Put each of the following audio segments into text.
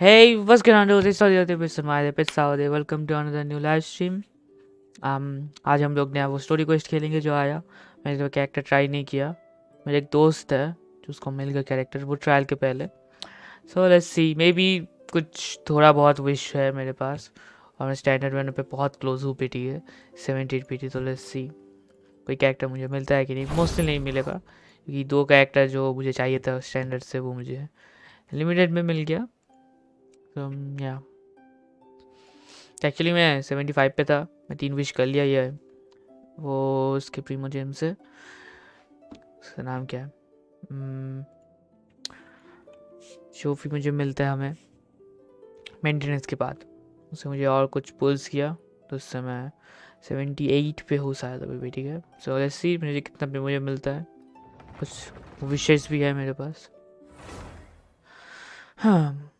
Hey, what's going on? This is the person my Pitsaude. Welcome to another new live stream. आज हम लोग नया वो story quest खेलेंगे जो आया. मैंने तो कैरेक्टर ट्राई नहीं किया. मेरा एक दोस्त है जो उसको मिल गया कैरेक्टर वो ट्रायल के पहले. So let's see may be कुछ थोड़ा बहुत विश है मेरे पास और मैं स्टैंडर्ड वन पे बहुत क्लोज हूँ पीटी है 78 पीटी. तो लेट्स सी कोई कैरेक्टर मुझे मिलता है कि नहीं. मोस्टली नहीं मिलेगा क्योंकि दो कैरेक्टर जो मुझे चाहिए था स्टैंडर्ड से वो मुझे लिमिटेड में मिल गया. तो या एक्चुअली मैं 75 पे था. मैं 3 विश कर लिया. ये वो उसके प्रीमो जेम से उसका नाम क्या है जो भी मुझे मिलता है हमें मेंटेनेंस के बाद उससे मुझे और कुछ पुल्स किया तो उस समय 78 पे हो शायद अभी भी. ठीक है. सो लेट्स सी मुझे कितना पे मुझे मिलता है. कुछ विशेष भी है मेरे पास. हाँ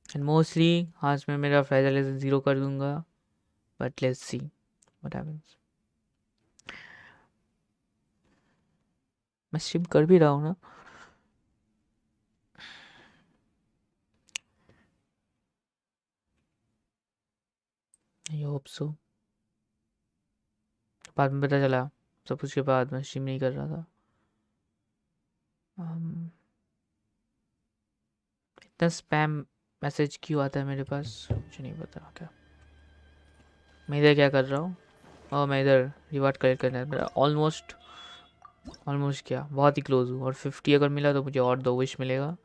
एंड मोस्टली आज मैं मेरा फ्रेजाइलेशन 0 कर दूंगा. But let's see what happens. मैं स्ट्रीम कर भी रहा हूँ ना. I hope so. बाद में पता चला सब कुछ के बाद मैं स्ट्रीम नहीं कर रहा था. इतना स्पैम मैसेज क्यों आता है मेरे पास मुझे नहीं पता. क्या मैं इधर क्या कर रहा हूँ. और मैं इधर रिवार्ड कलेक्ट करना है मेरा. ऑलमोस्ट क्या बहुत ही क्लोज हूँ. और 50 अगर मिला तो मुझे और 2 विश मिलेगा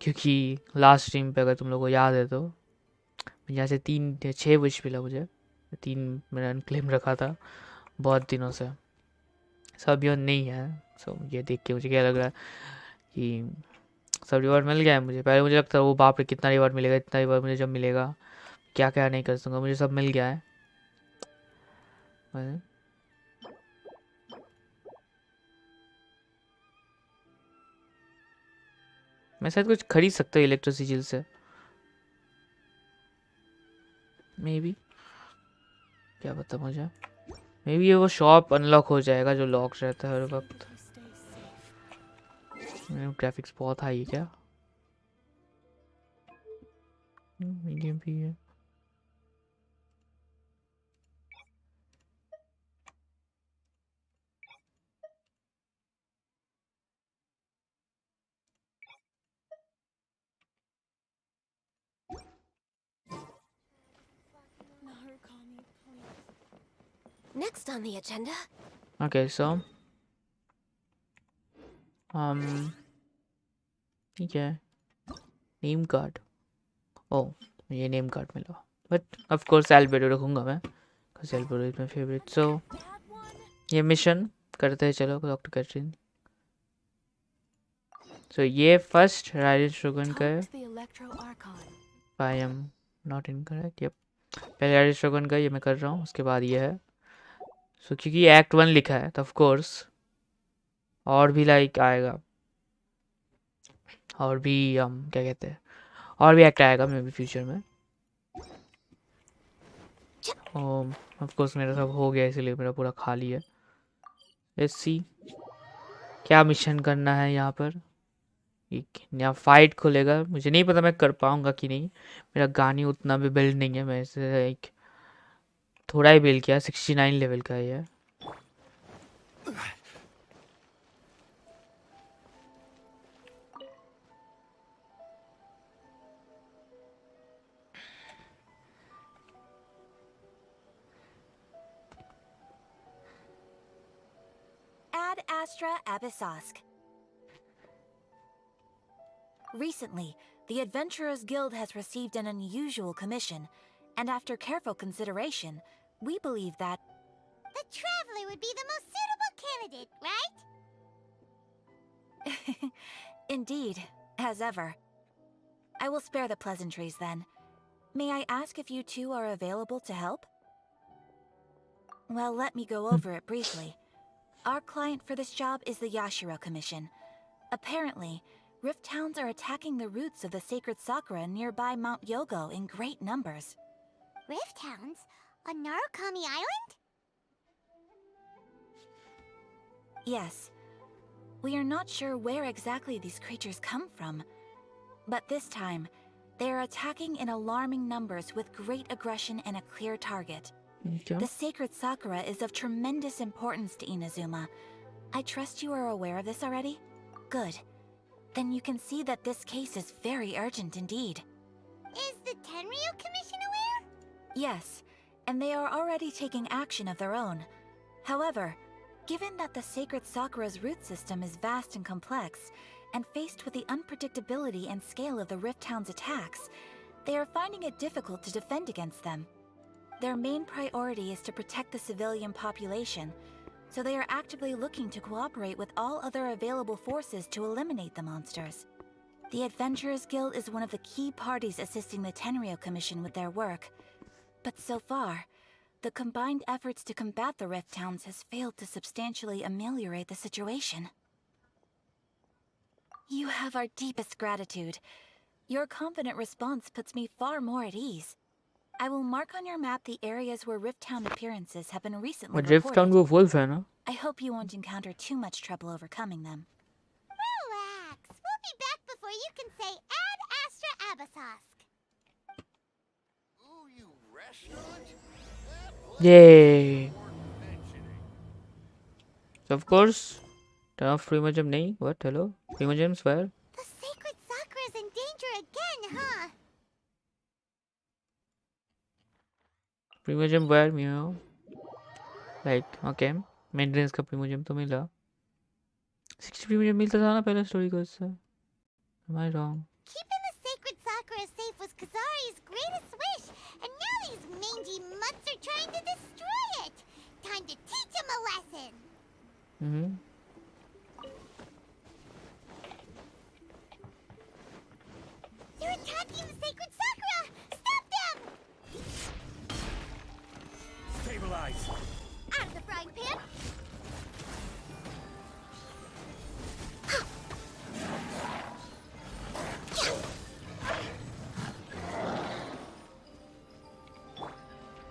क्योंकि लास्ट स्ट्रीम पे अगर तुम लोगों को याद है तो यहाँ से 6 विश मिला मुझे. 3 मैंने अनक्लेम रखा था बहुत दिनों से. सब ये नहीं है. सो ये देख के मुझे क्या लग रहा है कि सब रिवॉर्ड मिल गया है मुझे. पहले मुझे लगता है वो बाप रे कितना रिवॉर्ड मिलेगा. इतना रिवॉर्ड मुझे जब मिलेगा क्या क्या नहीं कर सकूँगा. मुझे सब मिल गया है. मैं शायद कुछ खरीद सकता हूँ इलेक्ट्रिसिटी से मे बी. क्या पता मुझे. मे बी ये वो शॉप अनलॉक हो जाएगा जो लॉक रहता है हर वक्त. ग्राफिक्स बहुत हाई है क्या. मीडियम भी है. Next on the agenda. Okay, so ठीक है. Name card. ओह ये नेम कार्ड मिला. बट ऑफ कोर्स एल्बेडो रखूँगा मैं because Albedo is my favourite. So ये मिशन करते हैं चलो डॉक्टर कैटरीन. सो ये फर्स्ट राइडेन शोगन का है. I am not incorrect. Yup पहले राइडेन शोगन का ये मैं कर रहा हूँ. उसके बाद ये है. सो क्योंकि एक्ट 1 लिखा है तो ऑफ कोर्स और भी लाइक आएगा. और भी क्या कहते हैं और भी एक्ट आएगा मे बी फ्यूचर में. ऑफ कोर्स मेरा सब हो गया इसलिए मेरा पूरा खाली है. लेट्स सी क्या मिशन करना है यहाँ पर. एक नया फाइट खुलेगा. मुझे नहीं पता मैं कर पाऊँगा कि नहीं. मेरा गानी उतना भी बिल्ड नहीं है. मैं इसे एक थोड़ा ही बिल्ड किया. 69 लेवल का ही है. Ad Astra Abyssosk. Recently, the Adventurers Guild has received an unusual commission, and after careful consideration, we believe that the Traveler would be the most suitable candidate, right? Indeed, as ever. I will spare the pleasantries then. May I ask if you two are available to help? Well, let me go over it briefly. Our client for this job is the Yashiro Commission. Apparently, Rift Towns are attacking the roots of the sacred sakura nearby Mount Yogo in great numbers. Rift Towns? On Narukami Island? Yes. We are not sure where exactly these creatures come from. But this time, they are attacking in alarming numbers with great aggression and a clear target. Okay. The sacred sakura is of tremendous importance to Inazuma. I trust you are aware of this already? Good. Then you can see that this case is very urgent indeed. Is the Tenryu Commission aware? Yes, and they are already taking action of their own. However, given that the sacred sakura's root system is vast and complex, and faced with the unpredictability and scale of the Rift Town's attacks, they are finding it difficult to defend against them. Their main priority is to protect the civilian population, so they are actively looking to cooperate with all other available forces to eliminate the monsters. The Adventurers Guild is one of the key parties assisting the Tenryu Commission with their work. But so far, the combined efforts to combat the Rift Towns has failed to substantially ameliorate the situation. You have our deepest gratitude. Your confident response puts me far more at ease. I will mark on your map the areas where Rift Town appearances have been recently और rift town reported. वो wolf है ना? I hope you won't encounter too much trouble overcoming them. Relax. We'll be back before you can say Ad Astra Abyssosque. Ooh, you restaurant? Yay! So of course, turn off Primogem नहीं. What? Hello? Primogems where? The sacred sakura is in danger again, huh? Primogem where? मिHoYo? Like, okay. Maintenance का Primogem तो मिला. 60 Primogem मिलता था ना पहले story को इससे. Am I wrong? Keeping the sacred sakura safe was Kazari's greatest wish, and now these mangy mutts are trying to destroy it. Time to teach him a lesson. Mm-hmm. They're attacking the sacred sakura. Stop them! Stabilize! Out of the frying pan.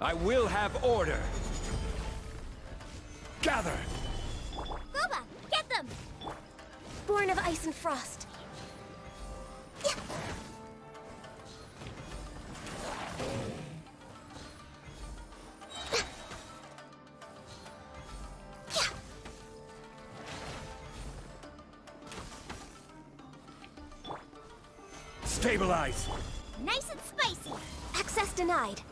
I will have order! Gather! Boba, get them! Born of ice and frost. Stabilize! Nice and spicy. Access denied.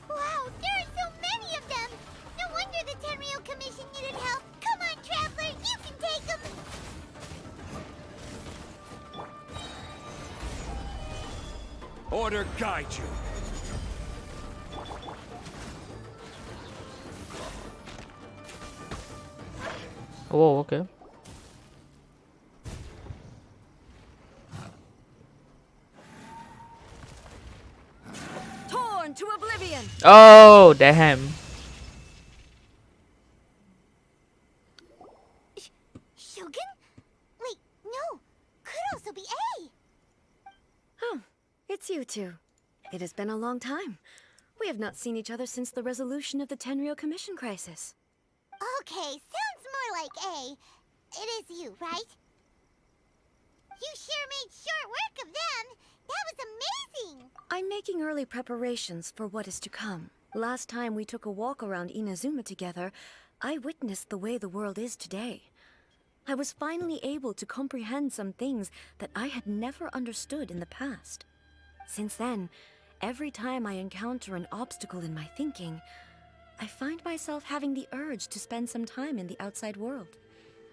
Wow, there are so many of them! No wonder the Tenryu Commission needed help. Come on, Traveler, you can take them! Order guide you! Oh, okay. Torn to oblivion! Oh, damn. Shogun? Wait, no. Could also be A. Oh, it's you two. It has been a long time. We have not seen each other since the resolution of the Tenryu Commission crisis. Okay, sounds more like A. It is you, right? You sure made short work of them. That was amazing. I'm making early preparations for what is to come. Last time we took a walk around Inazuma together, I witnessed the way the world is today. I was finally able to comprehend some things that I had never understood in the past. Since then, every time I encounter an obstacle in my thinking, I find myself having the urge to spend some time in the outside world.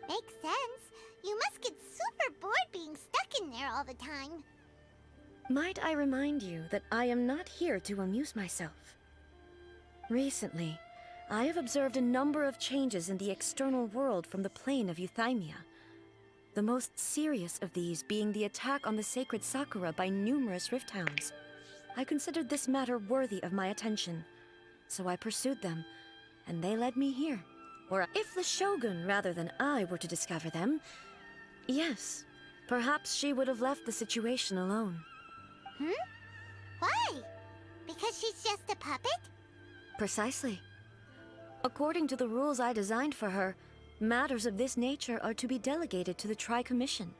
Makes sense. You must get super bored being stuck in there all the time. Might I remind you that I am not here to amuse myself. Recently, I have observed a number of changes in the external world from the plane of Euthymia. The most serious of these being the attack on the sacred Sakura by numerous rift hounds. I considered this matter worthy of my attention, so I pursued them, and they led me here. Or if the Shogun rather than I were to discover them, yes, perhaps she would have left the situation alone. Why? Because she's just a puppet? Precisely. According to the rules I designed for her, matters of this nature are to be delegated to the Tri-Commission.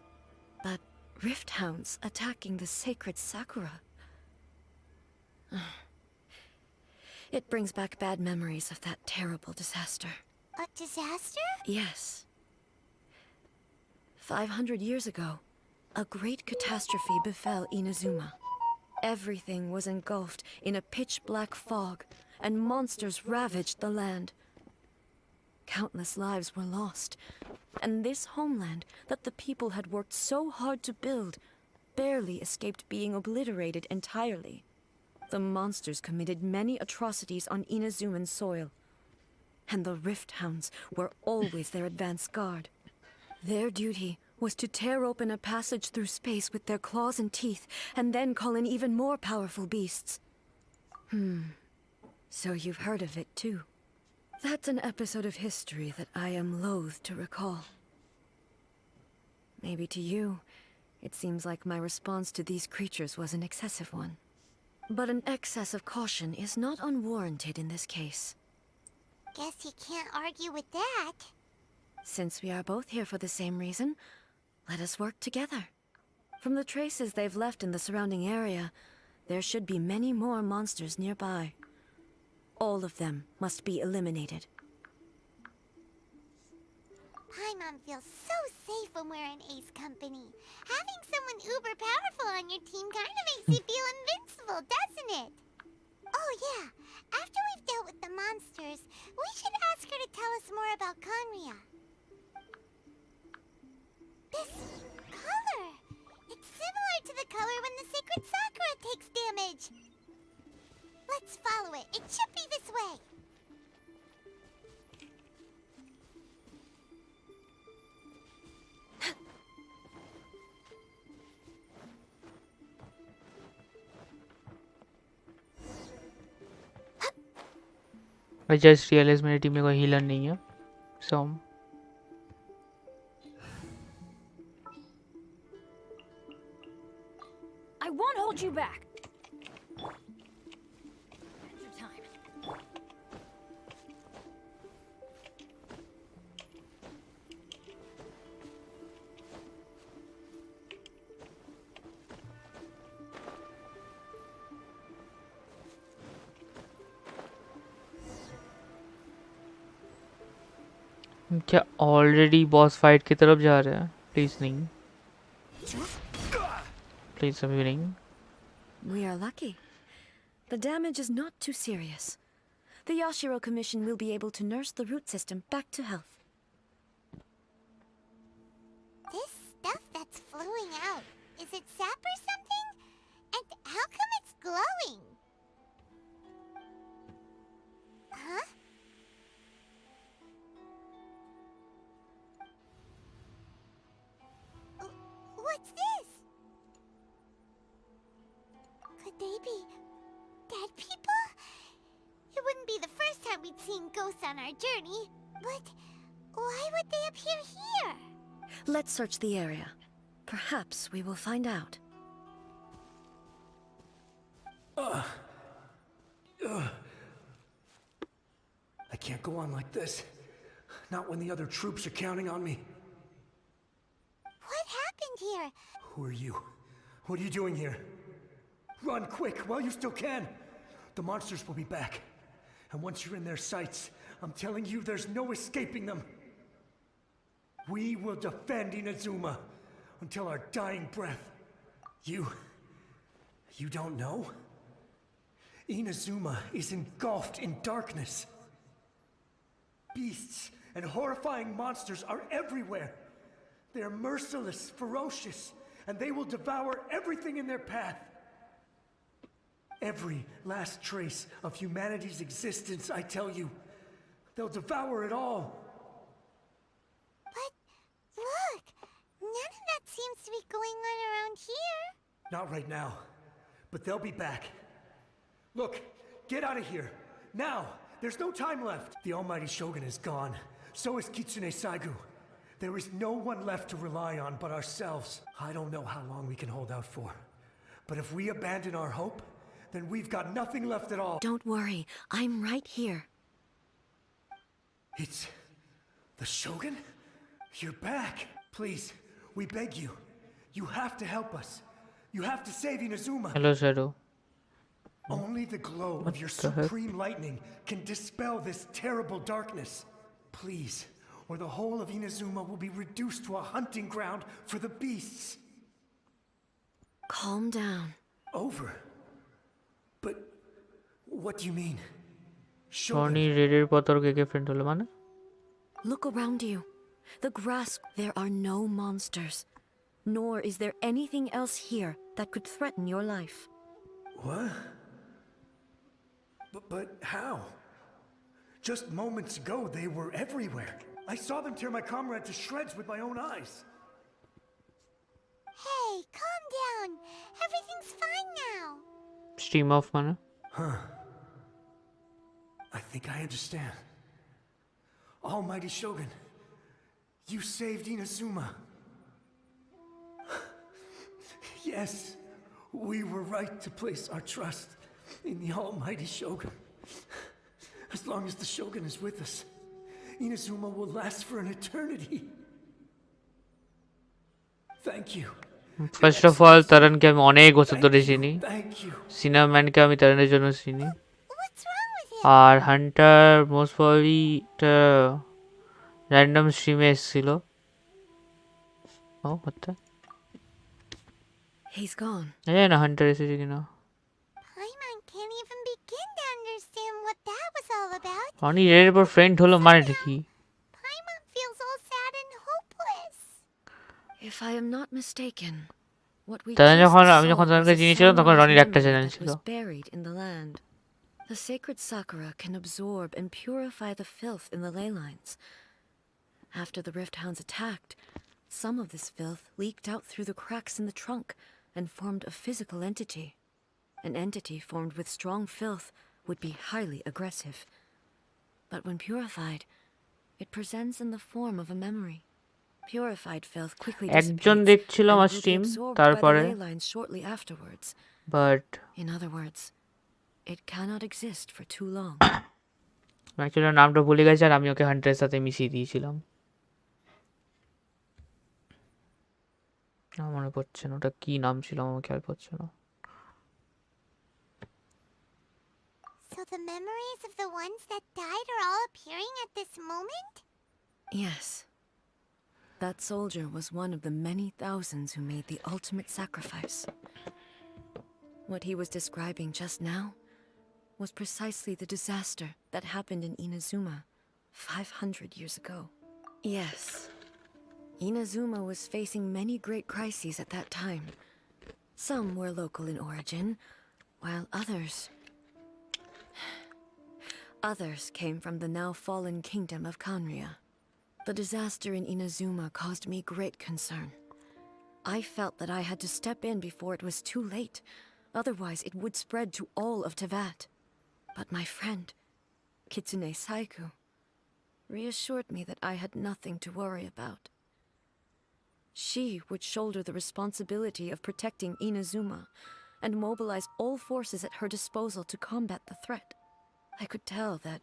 But rift hounds attacking the sacred Sakura... It brings back bad memories of that terrible disaster. A disaster? Yes. 500 years ago, a great catastrophe befell Inazuma. Everything was engulfed in a pitch-black fog, and monsters ravaged the land. Countless lives were lost, and this homeland that the people had worked so hard to build barely escaped being obliterated entirely. The monsters committed many atrocities on Inazuman soil, and the Rift Hounds were always their advance guard. Their duty was to tear open a passage through space with their claws and teeth, and then call in even more powerful beasts. So you've heard of it too. That's an episode of history that I am loath to recall. Maybe to you, it seems like my response to these creatures was an excessive one. But an excess of caution is not unwarranted in this case. Guess you can't argue with that. Since we are both here for the same reason, let us work together. From the traces they've left in the surrounding area, there should be many more monsters nearby. All of them must be eliminated. Paimon feels so safe when we're in Ace Company. Having someone uber powerful on your team kind of makes you feel invincible, doesn't it? Oh yeah, after we've dealt with the monsters, we should ask her to tell us more about Conria. This color! It's similar to the color when the sacred Sakura takes damage. Let's follow it. It should be this way. I just realized मेरी team में कोई healer नहीं है, so I won't hold you back. Your time. क्या already boss fight की तरफ जा रहे हैं? प्लीज नहीं, प्लीज अभी नहीं. We are lucky. The damage is not too serious. The Yashiro Commission will be able to nurse the root system back to health. This stuff that's flowing out, is it sap or something? And how come it's glowing? Huh? What's this? Could they be dead people? It wouldn't be the first time we'd seen ghosts on our journey, but why would they appear here? Let's search the area. Perhaps we will find out. I can't go on like this. Not when the other troops are counting on me. What happened here? Who are you? What are you doing here? Run quick while you still can. The monsters will be back. And once you're in their sights, I'm telling you there's no escaping them. We will defend Inazuma until our dying breath. You don't know? Inazuma is engulfed in darkness. Beasts and horrifying monsters are everywhere. They're merciless, ferocious, and they will devour everything in their path. Every last trace of humanity's existence, I tell you. They'll devour it all. But look, none of that seems to be going on around here. Not right now, but they'll be back. Look, get out of here. Now! There's no time left. The almighty Shogun is gone. So is Kitsune Saigu. There is no one left to rely on but ourselves. I don't know how long we can hold out for. But if we abandon our hope, then we've got nothing left at all. Don't worry, I'm right here. It's the Shogun? You're back. Please, we beg you. You have to help us. You have to save Inazuma. Hello, Shadow. Only the glow of your the heck? supreme lightning can dispel this terrible darkness. Please, or the whole of Inazuma will be reduced to a hunting ground for the beasts. Calm down. Over? But what do you mean? Tony Shogun, রেডের পর তোর কে friend হলো মানে? Look around you. The grass. There are no monsters. Nor is there anything else here that could threaten your life. what? But how? Just moments ago, they were everywhere. I saw them tear my comrade to shreds with my own eyes. Hey, calm down. Everything's fine now. Stream of মানে? I think I understand. Almighty Shogun, you saved Inazuma. Yes, we were right to place our trust in the Almighty Shogun. As long as the Shogun is with us, Inazuma will last for an eternity. Thank you. First of all তারানকে আমি অনেক বছর ধরে চিনি। Thank you. সিনাম্যানকে আমি তারানের জন্য চিনি। What's wrong with him? আর হান্টার মোস্ট প্রবাবলি র্যান্ডম স্ট্রিমে এসেছিল। ও হতে He's gone. জানি না হান্টার এসেছে কিনা। Paimon can't even begin to understand what that was all about. Tony রেডের পর ফ্রেন্ড হলো মানেটা কি? Paimon feels all sad and hopeless. If I am not mistaken, what we তারা just যখন saw আমি যখন was তাদেরকে a চিনিছিলাম তখন sunrise রনির একটা memory চ্যানেল that ছিল। was buried in the land. The sacred sakura can absorb and purify the filth in the ley lines. After the rift hounds attacked, some of this filth leaked out through the cracks in the trunk and formed a physical entity. An entity formed with strong filth would be highly aggressive. But when purified, it presents in the form of a memory. Purified filth quickly একজন dissipates দেখছিল and আমার will be stream absorbed by the তারপরে ley lines shortly afterwards. But In other words, it cannot exist for too long. Actually নামটা ভুলে গেছি আর আমি ওকে হান্টারের সাথে মিশিয়ে দিয়েছিলাম। আমার মনে পড়ছে না ওটা কি নাম ছিল, আমার খেয়াল পড়ছে না। So the memories of the ones that died are all appearing at this moment? Yes. That soldier was one of the many thousands who made the ultimate sacrifice. What he was describing just now was precisely the disaster that happened in Inazuma 500 years ago. Yes. Inazuma was facing many great crises at that time. Some were local in origin, while others came from the now fallen kingdom of Kanria. The disaster in Inazuma caused me great concern. I felt that I had to step in before it was too late, otherwise it would spread to all of Teyvat. But my friend, Kitsune Saiku, reassured me that I had nothing to worry about. She would shoulder the responsibility of protecting Inazuma and mobilize all forces at her disposal to combat the threat. I could tell that,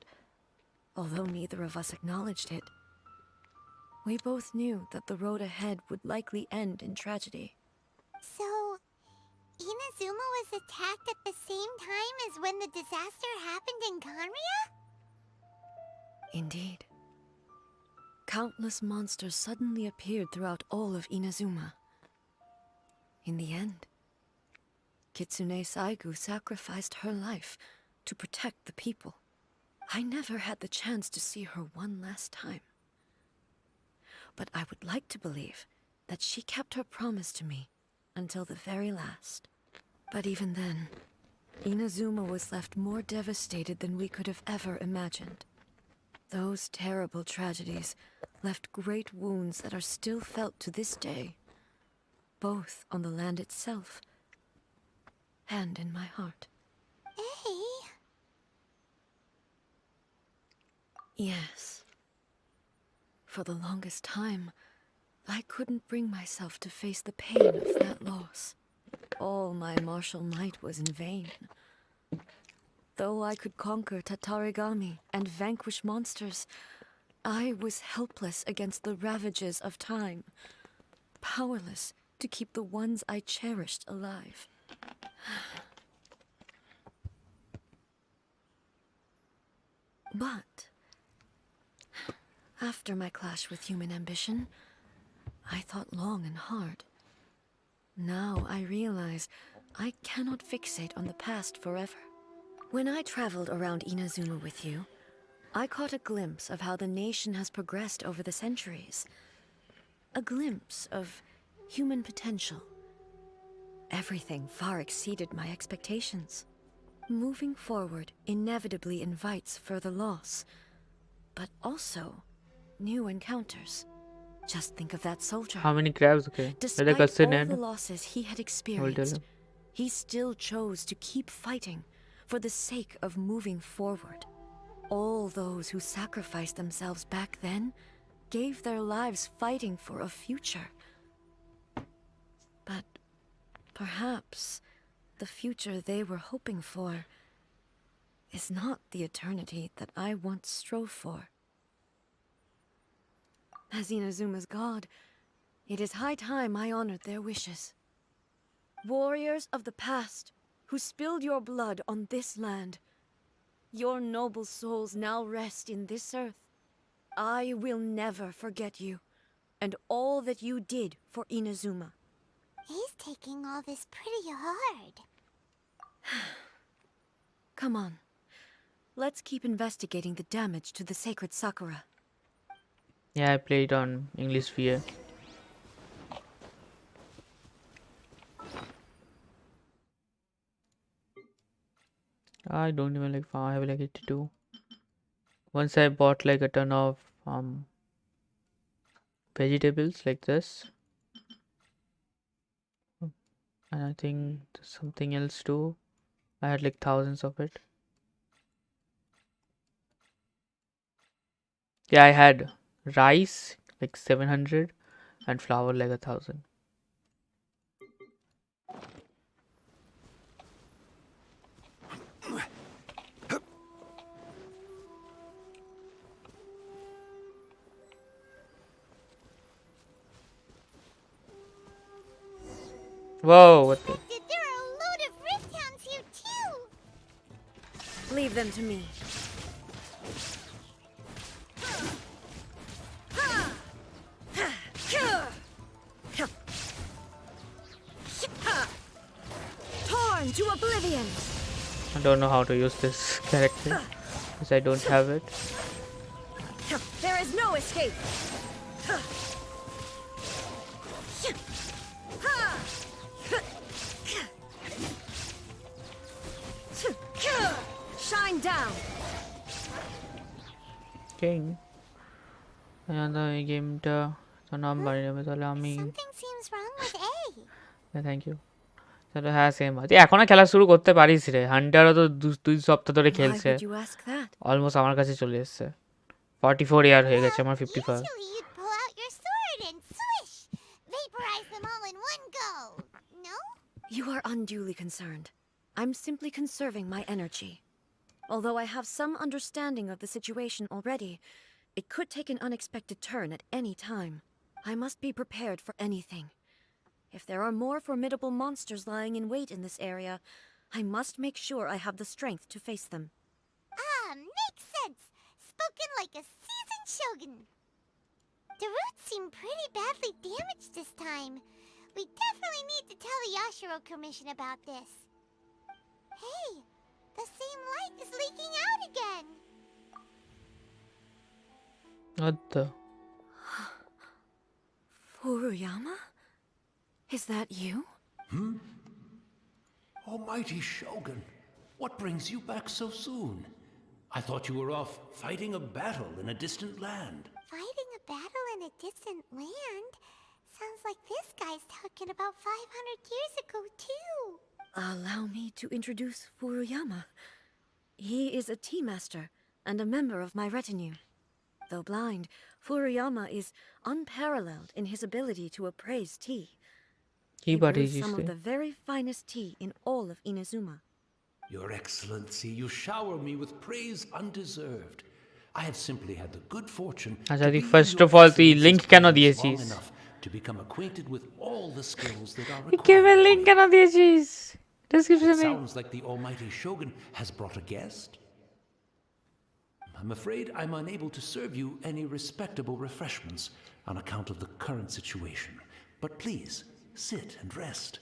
although neither of us acknowledged it, we both knew that the road ahead would likely end in tragedy. So, Inazuma was attacked at the same time as when the disaster happened in Kanria? Indeed. Countless monsters suddenly appeared throughout all of Inazuma. In the end, Kitsune Saigu sacrificed her life to protect the people. I never had the chance to see her one last time. But I would like to believe that she kept her promise to me until the very last. But even then, Inazuma was left more devastated than we could have ever imagined. Those terrible tragedies left great wounds that are still felt to this day, both on the land itself and in my heart. Hey, Yes. For the longest time, I couldn't bring myself to face the pain of that loss. All my martial might was in vain. Though I could conquer Tatarigami and vanquish monsters, I was helpless against the ravages of time, powerless to keep the ones I cherished alive. But after my clash with human ambition, I thought long and hard. Now I realize I cannot fixate on the past forever. When I traveled around Inazuma with you, I caught a glimpse of how the nation has progressed over the centuries. A glimpse of human potential. Everything far exceeded my expectations. Moving forward inevitably invites further loss, but also new encounters. Just think of that soldier. How many crabs? Okay. Despite Let all us in the and losses he had I will tell experienced, him. he still chose to keep fighting for the sake of moving forward. All those who sacrificed themselves back then gave their lives fighting for a future. But perhaps the future they were hoping for is not the eternity that I once strove for. As Inazuma's god, it is high time I honored their wishes. Warriors of the past, who spilled your blood on this land, your noble souls now rest in this earth. I will never forget you, and all that you did for Inazuma. He's taking all this pretty hard. Come on. Let's keep investigating the damage to the sacred Sakura. Yeah, I played on English VA. I don't even like farm. I have like 82. Once I bought like a ton of vegetables like this, and I think there's something else too. I had like thousands of it. Yeah, I had rice like 700 and flour like 1,000. Whoa, what the? There are a load of rift hounds here too. Leave them to me. Torn to oblivion! I don't know how to use this character because I don't have it. There is no escape! Shine down! King. Another game to নাম বাড়ি নেবে তাহলে আমি Something seems wrong with A. Thank you তাহলে হ্যাঁ same তুই এখনো খেলা শুরু করতে পারিস রে হান্টারও তো 2 সপ্তাহ ধরে Why খেলছে would you ask that? Almost আমার কাছে চলে এসেছে 44 ইয়ার হয়ে গেছে আমার 55 Usually you'd pull out your sword and swish, vaporize them all in one go. No? You are unduly concerned. I'm simply conserving my energy. Although I have some understanding of the situation already, it could take an unexpected turn at any time. I must be prepared for anything. If there are more formidable monsters lying in wait in this area, I must make sure I have the strength to face them. Ah, makes sense. Spoken like a seasoned shogun. The roots seem pretty badly damaged this time. We definitely need to tell the Yashiro Commission about this. Hey, the same light is leaking out again. what the Furuyama? Is that you? Almighty Shogun, what brings you back so soon? I thought you were off fighting a battle in a distant land. Fighting a battle in a distant land? Sounds like this guy's talking about 500 years ago, too. Allow me to introduce Furuyama. He is a tea master and a member of my retinue. Though blind, Furuyama is unparalleled in his ability to appraise tea. কি He brews পাঠিয়েছিস some তুই of the very finest tea in all of Inazuma. Your Excellency, you shower me with praise undeserved. I have simply had the good fortune আচ্ছা, to তুই be in first your of all তুই Excellency's link কেন presence দিয়েছিস? long enough to become acquainted with all the skills that are তুই গেমের required. Link কেন দিয়েছিস It ডেসক্রিপশনে? sounds like the almighty Shogun has brought a guest. I'm afraid I'm unable to serve you any respectable refreshments on account of the current situation. But please, sit and rest.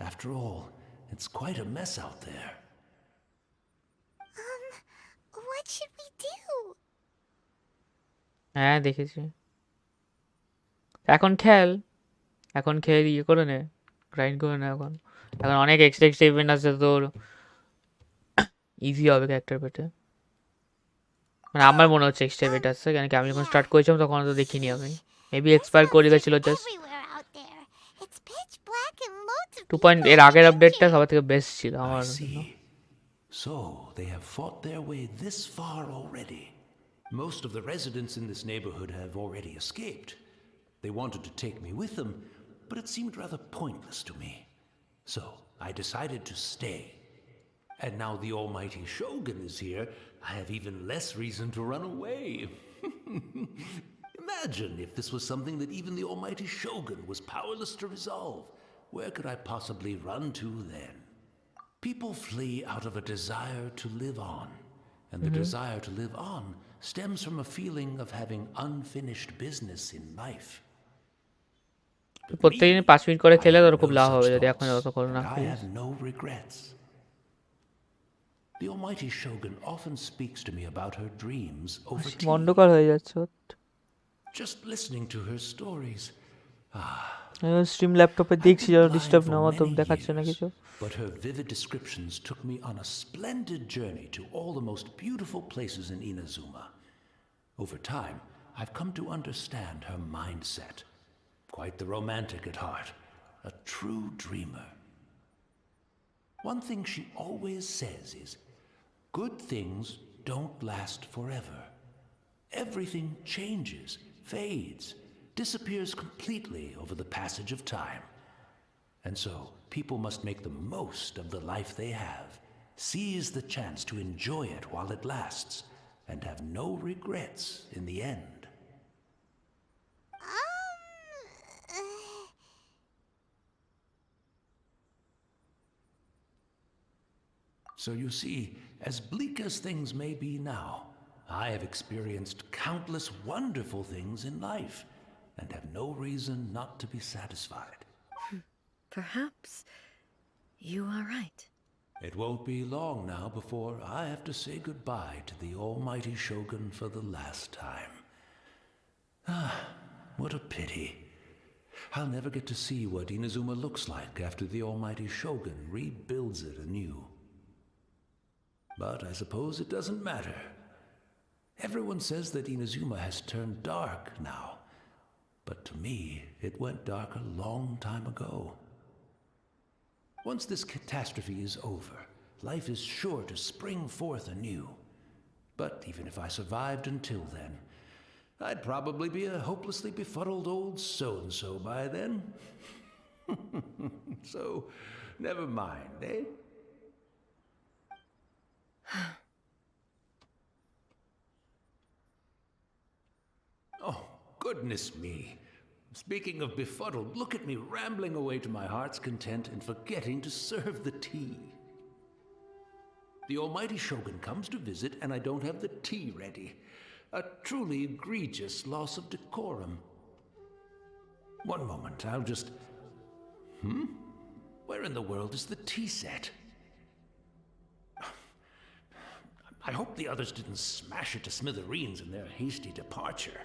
After all, it's quite a mess out there. What should we do? হ্যাঁ দেখেছি। এখন খেয়ে ইয়ে করে নে, grind করে নে। এখন অনেক এক্সট্রা ইভেন্ট আছে, তোর ইজি হবে ক্যারেক্টার পেতে। মানে আমার মনে হচ্ছে এক্সট্রা ইভেন্ট আছে, কেন কি আমি যখন স্টার্ট করেছিলাম তখন তো দেখিনি আমি। মেবি এক্সপায়ার করে গেছিল just. Everywhere out there. It's pitch black and loads of 2. এর people আগের and আপডেটটা adventure. সবার থেকে বেস্ট ছিল I আমার জন্য। see. So, they have fought their way this far already. Most of the residents in this neighborhood have already escaped. They wanted to take me with them, but it seemed rather pointless to me. So, I decided to stay. And now the almighty Shogun is here, I have even less reason to run away. Imagine if this was something that even the almighty Shogun was powerless to resolve. Where could I possibly run to then? People flee out of a desire to live on, and the desire to live on stems from a feeling of having unfinished business in life. But প্রত্যেকদিন me, 5 minute করে খেলে I তোর have খুব no লাভ such হবে যদি এখন thoughts, অত করে না and I খেলিস। have no regrets. The almighty Shogun often speaks to me about her dreams over tea. অন্ধকার হয়ে যাচ্ছে। Just listening to her stories. Stream ল্যাপটপে I've দেখছি been যেন blind ডিস্টার্ব না for হওয়া, তো many দেখাচ্ছে না years, কিছু। But her vivid descriptions took me on a splendid journey to all the most beautiful places in Inazuma. Over time, I've come to understand her mindset. Quite the romantic at heart, a true dreamer. One thing she always says is, good things don't last forever. Everything changes, fades, disappears completely over the passage of time. And so, people must make the most of the life they have, seize the chance to enjoy it while it lasts, and have no regrets in the end. So you see, as bleak as things may be now, I have experienced countless wonderful things in life, and have no reason not to be satisfied. Perhaps you are right. It won't be long now before I have to say goodbye to the almighty Shogun for the last time. What a pity. I'll never get to see what Inazuma looks like after the almighty Shogun rebuilds it anew. But I suppose it doesn't matter. Everyone says that Inazuma has turned dark now, but to me, it went dark a long time ago. Once this catastrophe is over, life is sure to spring forth anew. But even if I survived until then, I'd probably be a hopelessly befuddled old so-and-so by then. So, never mind, eh? Oh, goodness me. Speaking of befuddled, look at me rambling away to my heart's content and forgetting to serve the tea. The almighty Shogun comes to visit and I don't have the tea ready. A truly egregious loss of decorum. One moment, I'll just... Where in the world is the tea set? I hope the others didn't smash it to smithereens in their hasty departure.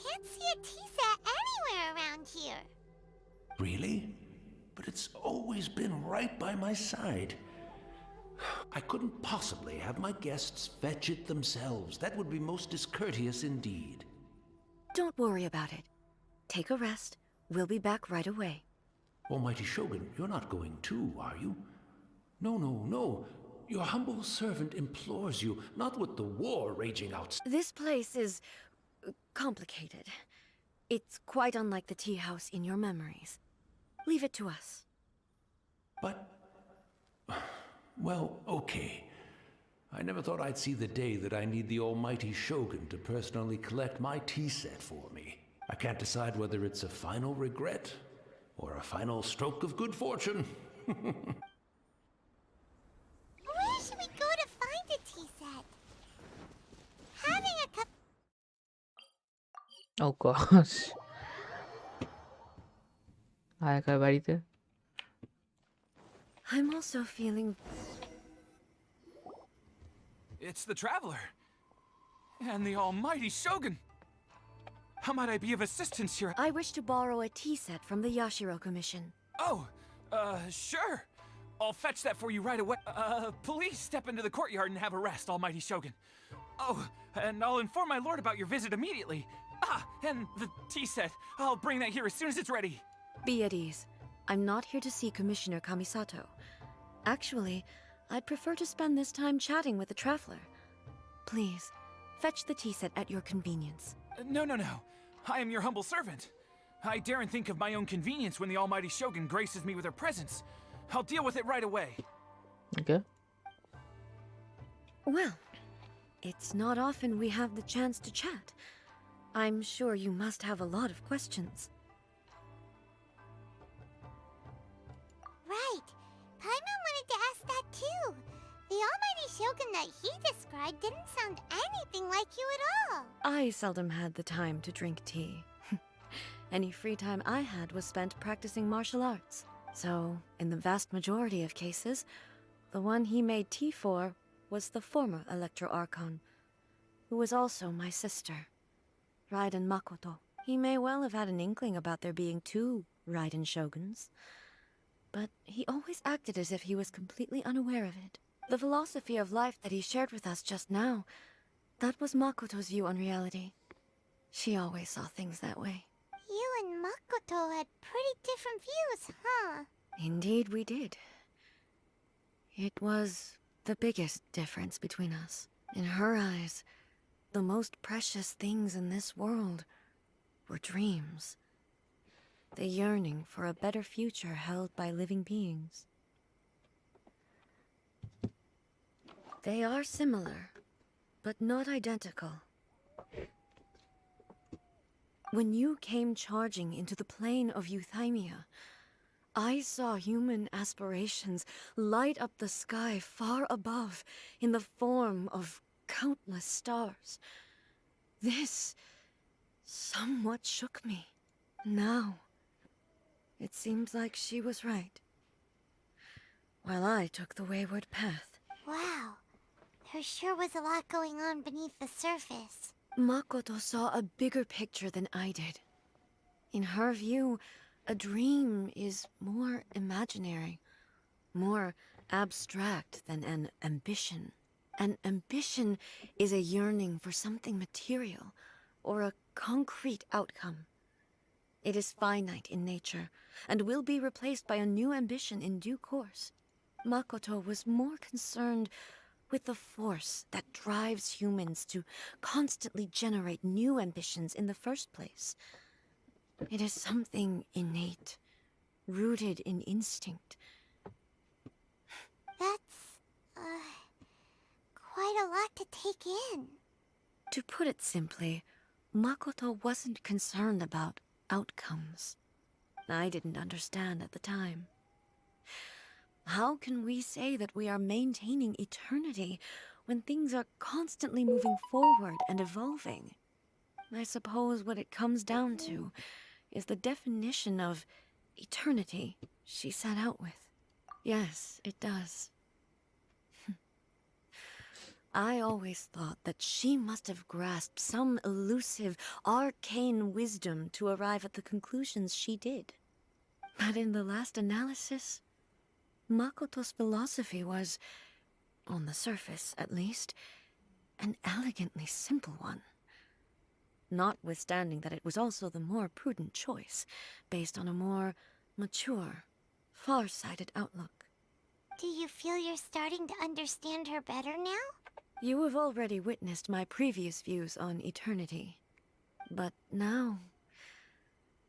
Can't see a tea set anywhere around here. Really? But it's always been right by my side. I couldn't possibly have my guests fetch it themselves. That would be most discourteous indeed. Don't worry about it. Take a rest. We'll be back right away. Almighty Shogun, you're not going too, are you? No. Your humble servant implores you, not with the war raging outside. This place is complicated. It's quite unlike the tea house in your memories. Leave it to us. But... Well, okay. I never thought I'd see the day that I need the almighty Shogun to personally collect my tea set for me. I can't decide whether it's a final regret or a final stroke of good fortune. Where should we go to find a tea set? Having a cup. Oh gosh. আয় কার বাড়িতে? I'm also feeling. It's the Traveler. And the almighty Shogun. How might I be of assistance here? I wish to borrow a tea set from the Yashiro Commission. Oh, sure. I'll fetch that for you right away. Please step into the courtyard and have a rest, almighty Shogun. Oh, and I'll inform my lord about your visit immediately. Ah, and the tea set. I'll bring that here as soon as it's ready. Be at ease. I'm not here to see Commissioner Kamisato. Actually, I'd prefer to spend this time chatting with the Traveler. Please, fetch the tea set at your convenience. No. I am your humble servant. I daren't think of my own convenience when the almighty Shogun graces me with her presence. I'll deal with it right away. Okay. Well, it's not often we have the chance to chat. I'm sure you must have a lot of questions. Right. Paimon wanted to ask that too. The almighty Shogun that he described didn't sound anything like you at all. I seldom had the time to drink tea. Any free time I had was spent practicing martial arts. So, in the vast majority of cases, the one he made tea for was the former Electro Archon, who was also my sister, Raiden Makoto. He may well have had an inkling about there being two Raiden Shoguns, but he always acted as if he was completely unaware of it. The philosophy of life that he shared with us just now, that was Makoto's view on reality. She always saw things that way. You and Makoto had pretty different views, huh? Indeed we did. It was the biggest difference between us. In her eyes, the most precious things in this world were dreams. The yearning for a better future held by living beings. They are similar, but not identical. When you came charging into the plain of Euthymia, I saw human aspirations light up the sky far above in the form of countless stars. This somewhat shook me. Now, it seems like she was right, while I took the wayward path. Wow. There sure was a lot going on beneath the surface. Makoto saw a bigger picture than I did. In her view, a dream is more imaginary, more abstract than an ambition. An ambition is a yearning for something material, or a concrete outcome. It is finite in nature, and will be replaced by a new ambition in due course. Makoto was more concerned with the force that drives humans to constantly generate new ambitions in the first place. It is something innate, rooted in instinct. That's, quite a lot to take in. To put it simply, Makoto wasn't concerned about outcomes. I didn't understand at the time. How can we say that we are maintaining eternity when things are constantly moving forward and evolving? I suppose what it comes down to is the definition of eternity she set out with. Yes, it does. I always thought that she must have grasped some elusive, arcane wisdom to arrive at the conclusions she did. But in the last analysis, Makoto's philosophy was, on the surface at least, an elegantly simple one. Notwithstanding that it was also the more prudent choice, based on a more mature, far-sighted outlook. Do you feel you're starting to understand her better now? You have already witnessed my previous views on eternity. But now,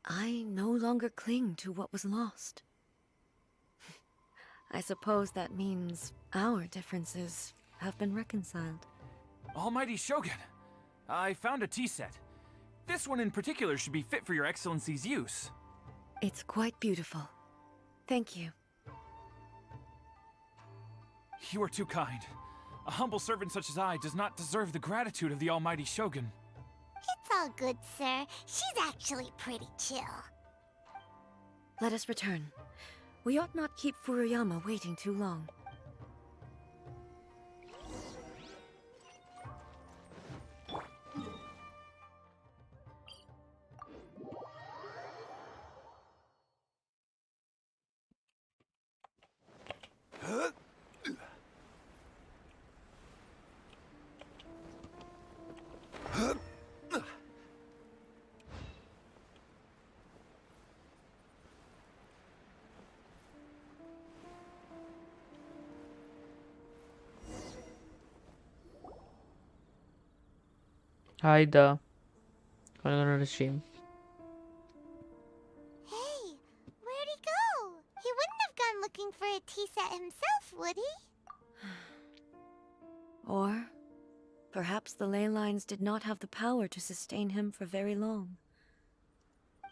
I no longer cling to what was lost. I suppose that means our differences have been reconciled. Almighty Shogun, I found a tea set. This one in particular should be fit for your excellency's use. It's quite beautiful. Thank you. You are too kind. A humble servant such as I does not deserve the gratitude of the Almighty Shogun. It's all good, sir. She's actually pretty chill. Let us return. We ought not keep Furuyama waiting too long. Hi there. Calling on the stream. Hey, where'd he go? He wouldn't have gone looking for a tea set himself, would he? Or perhaps the ley lines did not have the power to sustain him for very long.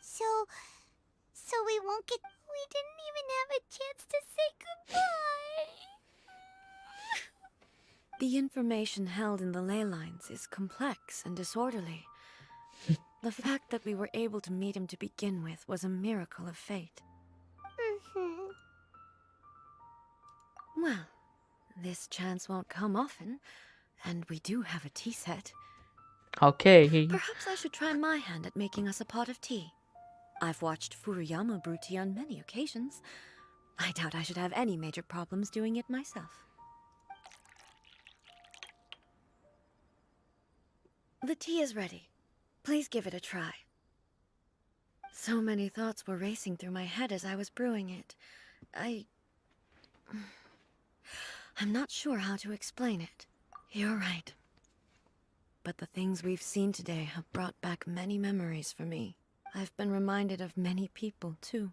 So we won't get... We didn't even have a chance to say goodbye. The information held in the ley lines is complex and disorderly. The fact that we were able to meet him to begin with was a miracle of fate. Well, this chance won't come often, and we do have a tea set. Okay. Perhaps I should try my hand at making us a pot of tea. I've watched Furuyama brew tea on many occasions. I doubt I should have any major problems doing it myself. The tea is ready. Please give it a try. So many thoughts were racing through my head as I was brewing it. I'm not sure how to explain it. You're right. But the things we've seen today have brought back many memories for me. I've been reminded of many people, too.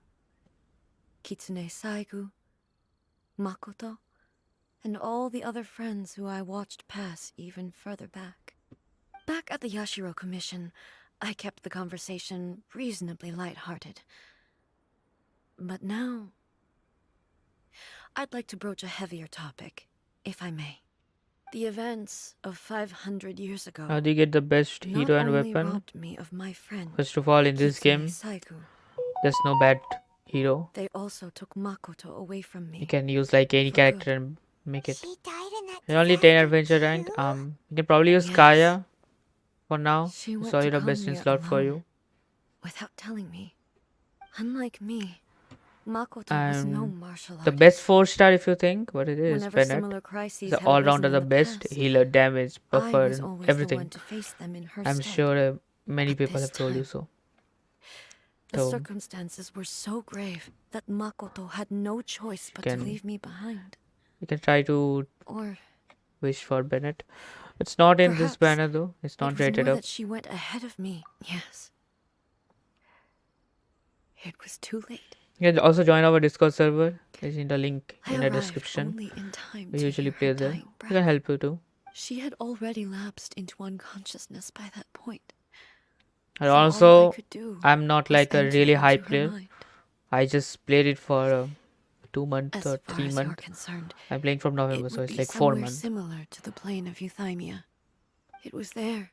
Kitsune Saigu, Makoto, and all the other friends who I watched pass even further back. Back at the Yashiro Commission, I kept the conversation reasonably lighthearted. But now, I'd like to broach a heavier topic, if I may. The events of 500 years ago. How do you get the best hero and weapon? Robbed me of my friend, First of all, in this Kitsune game, Saigu. there's no bad hero. They also took Makoto away from me. You can use like any For character good. and make it. She died in that There's only 10 disaster adventure rank. too? You can probably use Yes. Kaya for now. She It's went already to the best in Konya slot for alone, you. without telling me. Unlike me, Makoto was no And martial the artist. best 4-star if you think what it is. Whenever Bennett. similar crises The had all arisen rounder, in the the best past, healer, damage, I buffer, was and always the everything. one to face them in her I'm stead. sure many But people this have told you time, so. The So circumstances were so grave that Makoto had no choice but to can leave me behind. you can try to Or wish for Bennett. It's not in this perhaps banner though. It's it not was rated more up. that she went ahead of me. Yes. It was too late. You can also join our Discord server. It's in the link I in the arrived description. only in time We to usually hear play her there. dying We breath. can help you too. She had already lapsed into unconsciousness by that point. And So all I also, could do I'm not was like a enter really into high her player. mind. I just played it for 2 months As or far 3 as you're months. concerned, I'm playing from it November, so would it's be like 4 somewhere months. similar to the plane of Euthymia. It was there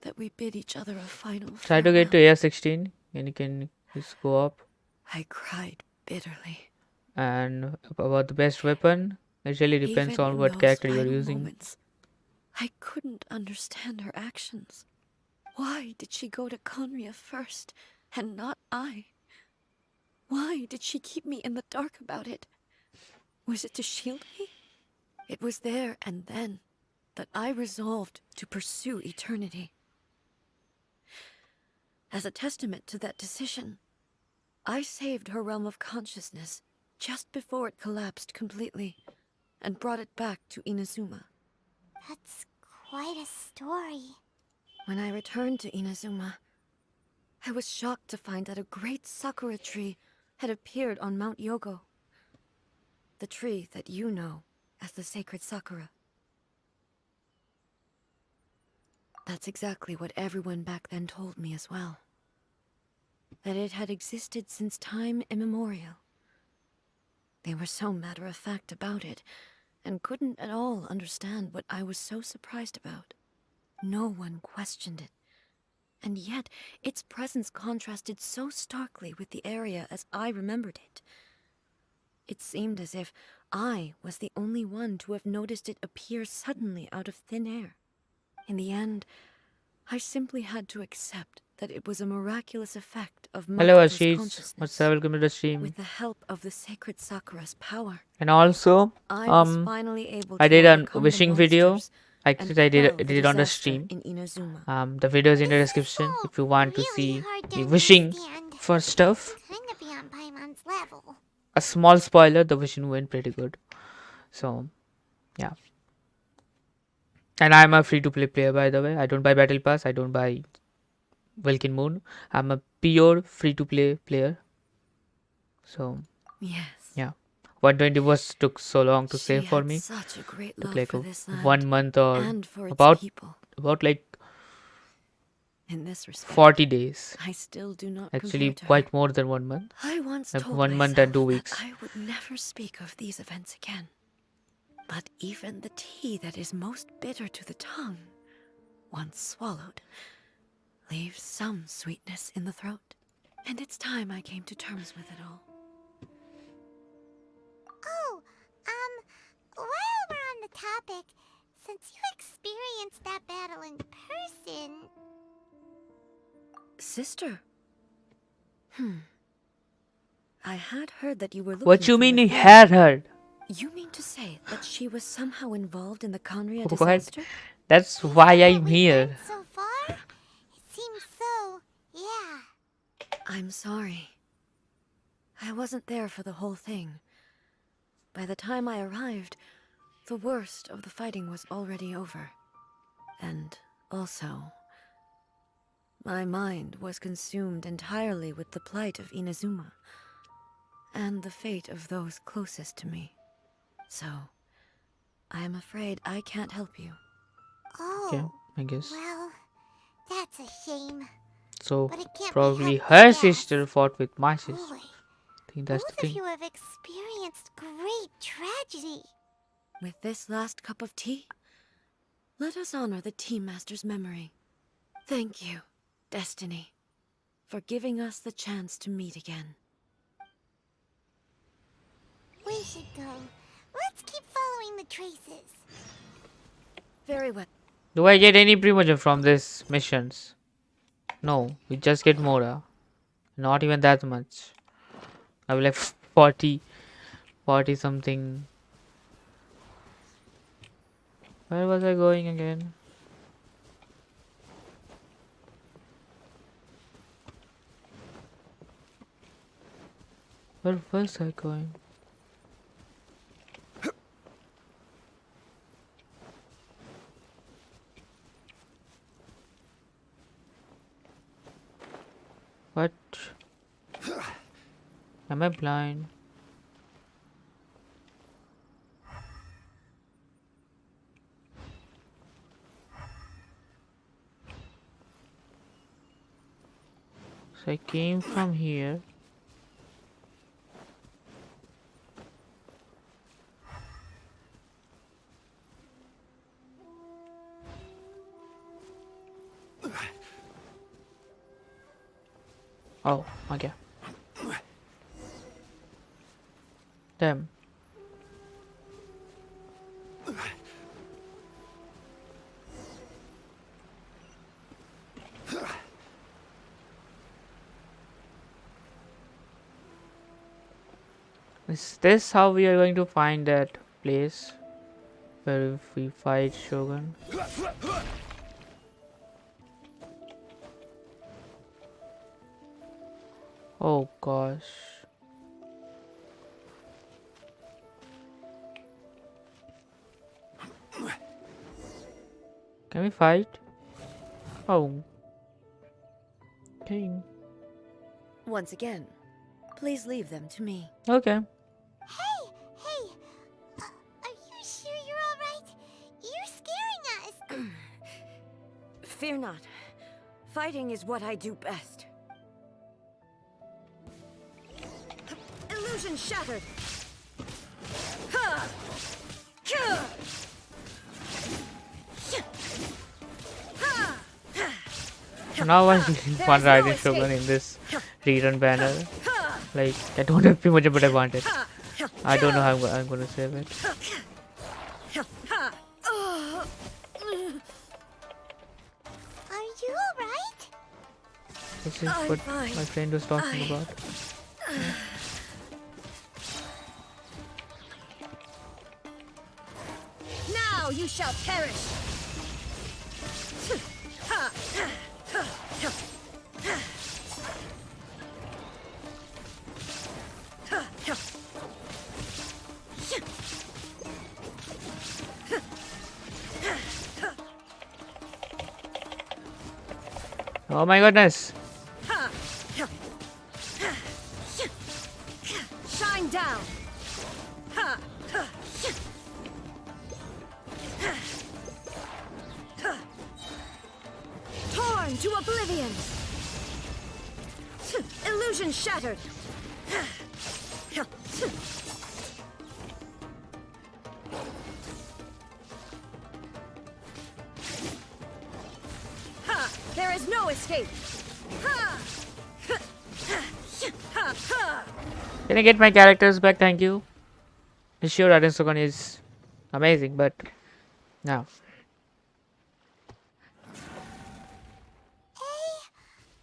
that we bid each other a final Try to get to farewell. AR 16 and you can just go up. I cried bitterly. And about the best weapon, it really depends Even on in what those character you're final using. moments, I couldn't understand her actions. Why did she go to Conria first, and not I? Why did she keep me in the dark about it? Was it to shield me? It was there and then that I resolved to pursue eternity. As a testament to that decision, I saved her realm of consciousness just before it collapsed completely, and brought it back to Inazuma. That's quite a story. When I returned to Inazuma, I was shocked to find that a great sakura tree had appeared on Mount Yogo. The tree that you know as the sacred sakura. That's exactly what everyone back then told me as well. That it had existed since time immemorial. They were so matter-of-fact about it, and couldn't at all understand what I was so surprised about. No one questioned it. And yet, its presence contrasted so starkly with the area as I remembered it. It seemed as if I was the only one to have noticed it appear suddenly out of thin air. In the end, I simply had to accept that it was a miraculous effect of Hello Makoto's Ashish, consciousness. what's up? Welcome to the stream. With the help of the sacred Sakura's power, And also, I was finally able I to did a overcome the wishing video. monsters I and did I did quell I the did it on the disaster stream. in Inazuma. The video is in the This is description all if you want to really see hard to me wishing understand. for stuff. Kind of beyond Paimon's level. A small spoiler: the wishing went pretty good. So, yeah. And I'm a free-to-play player, by the way. I don't buy Battle Pass. I don't buy Wilkin Moon. I'm a pure free-to-play player. So, Yes. yeah. 120 was took so long to She save for had me. such a great Took love like for this land 1 month or and for its about people. like In this respect, 40 days. I still do not Actually, compare to quite her. more than 1 month. I once like told 1 month and 2 myself weeks. that I would never speak of these events again. But even the tea that is most bitter to the tongue, once swallowed, leaves some sweetness in the throat. And it's time I came to terms with it all. Oh, while we're on the topic, since you experienced that battle in person... Sister. I had heard that you were looking What you for mean your you friend. had heard? You mean to say that she was somehow involved in the Conria What? disaster? That's why From what I'm we've here. heard so far, it seems so, yeah. I'm sorry. I wasn't there for the whole thing. By the time I arrived, the worst of the fighting was already over. And also, my mind was consumed entirely with the plight of Inazuma and the fate of those closest to me. So, I am afraid I can't help you. Oh, Okay, I guess. well, that's a shame. So, But it can't be probably helped, I her guess. sister fought with my sister. Boy, I think that's both the of thing. you have experienced great tragedy. With this last cup of tea, let us honor the Tea Master's memory. Thank you, Destiny, for giving us the chance to meet again. We should go. Let's keep following the traces. Very well. Do I get any primogen from this missions? No, we just get Mora. Not even that much. I will like 40 something. Where was I going again? Where was I going? What? Am I blind? So I came from here. Oh, okay. Damn. Is this how we are going to find that place where we fight Shogun? Oh gosh. Can we fight? Oh. Okay. Once again, please leave them to me. Okay. Hey, are you sure you're all right? You're scaring us. Fear not. Fighting is what I do best. Illusion shattered. Ha! Ha! Now I'm feeling fun Raiden Shogun in this rerun banner. Like, I don't have too much, but I want it. I don't know how I'm gonna save it. Are you alright? This is what my friend was talking about. Now you shall perish. Oh my goodness. Shine down. Torn to oblivion. Illusion shattered. There is no escape. Can I get my characters back? Thank you. Sure, Raiden Shogun is amazing, but no. Hey,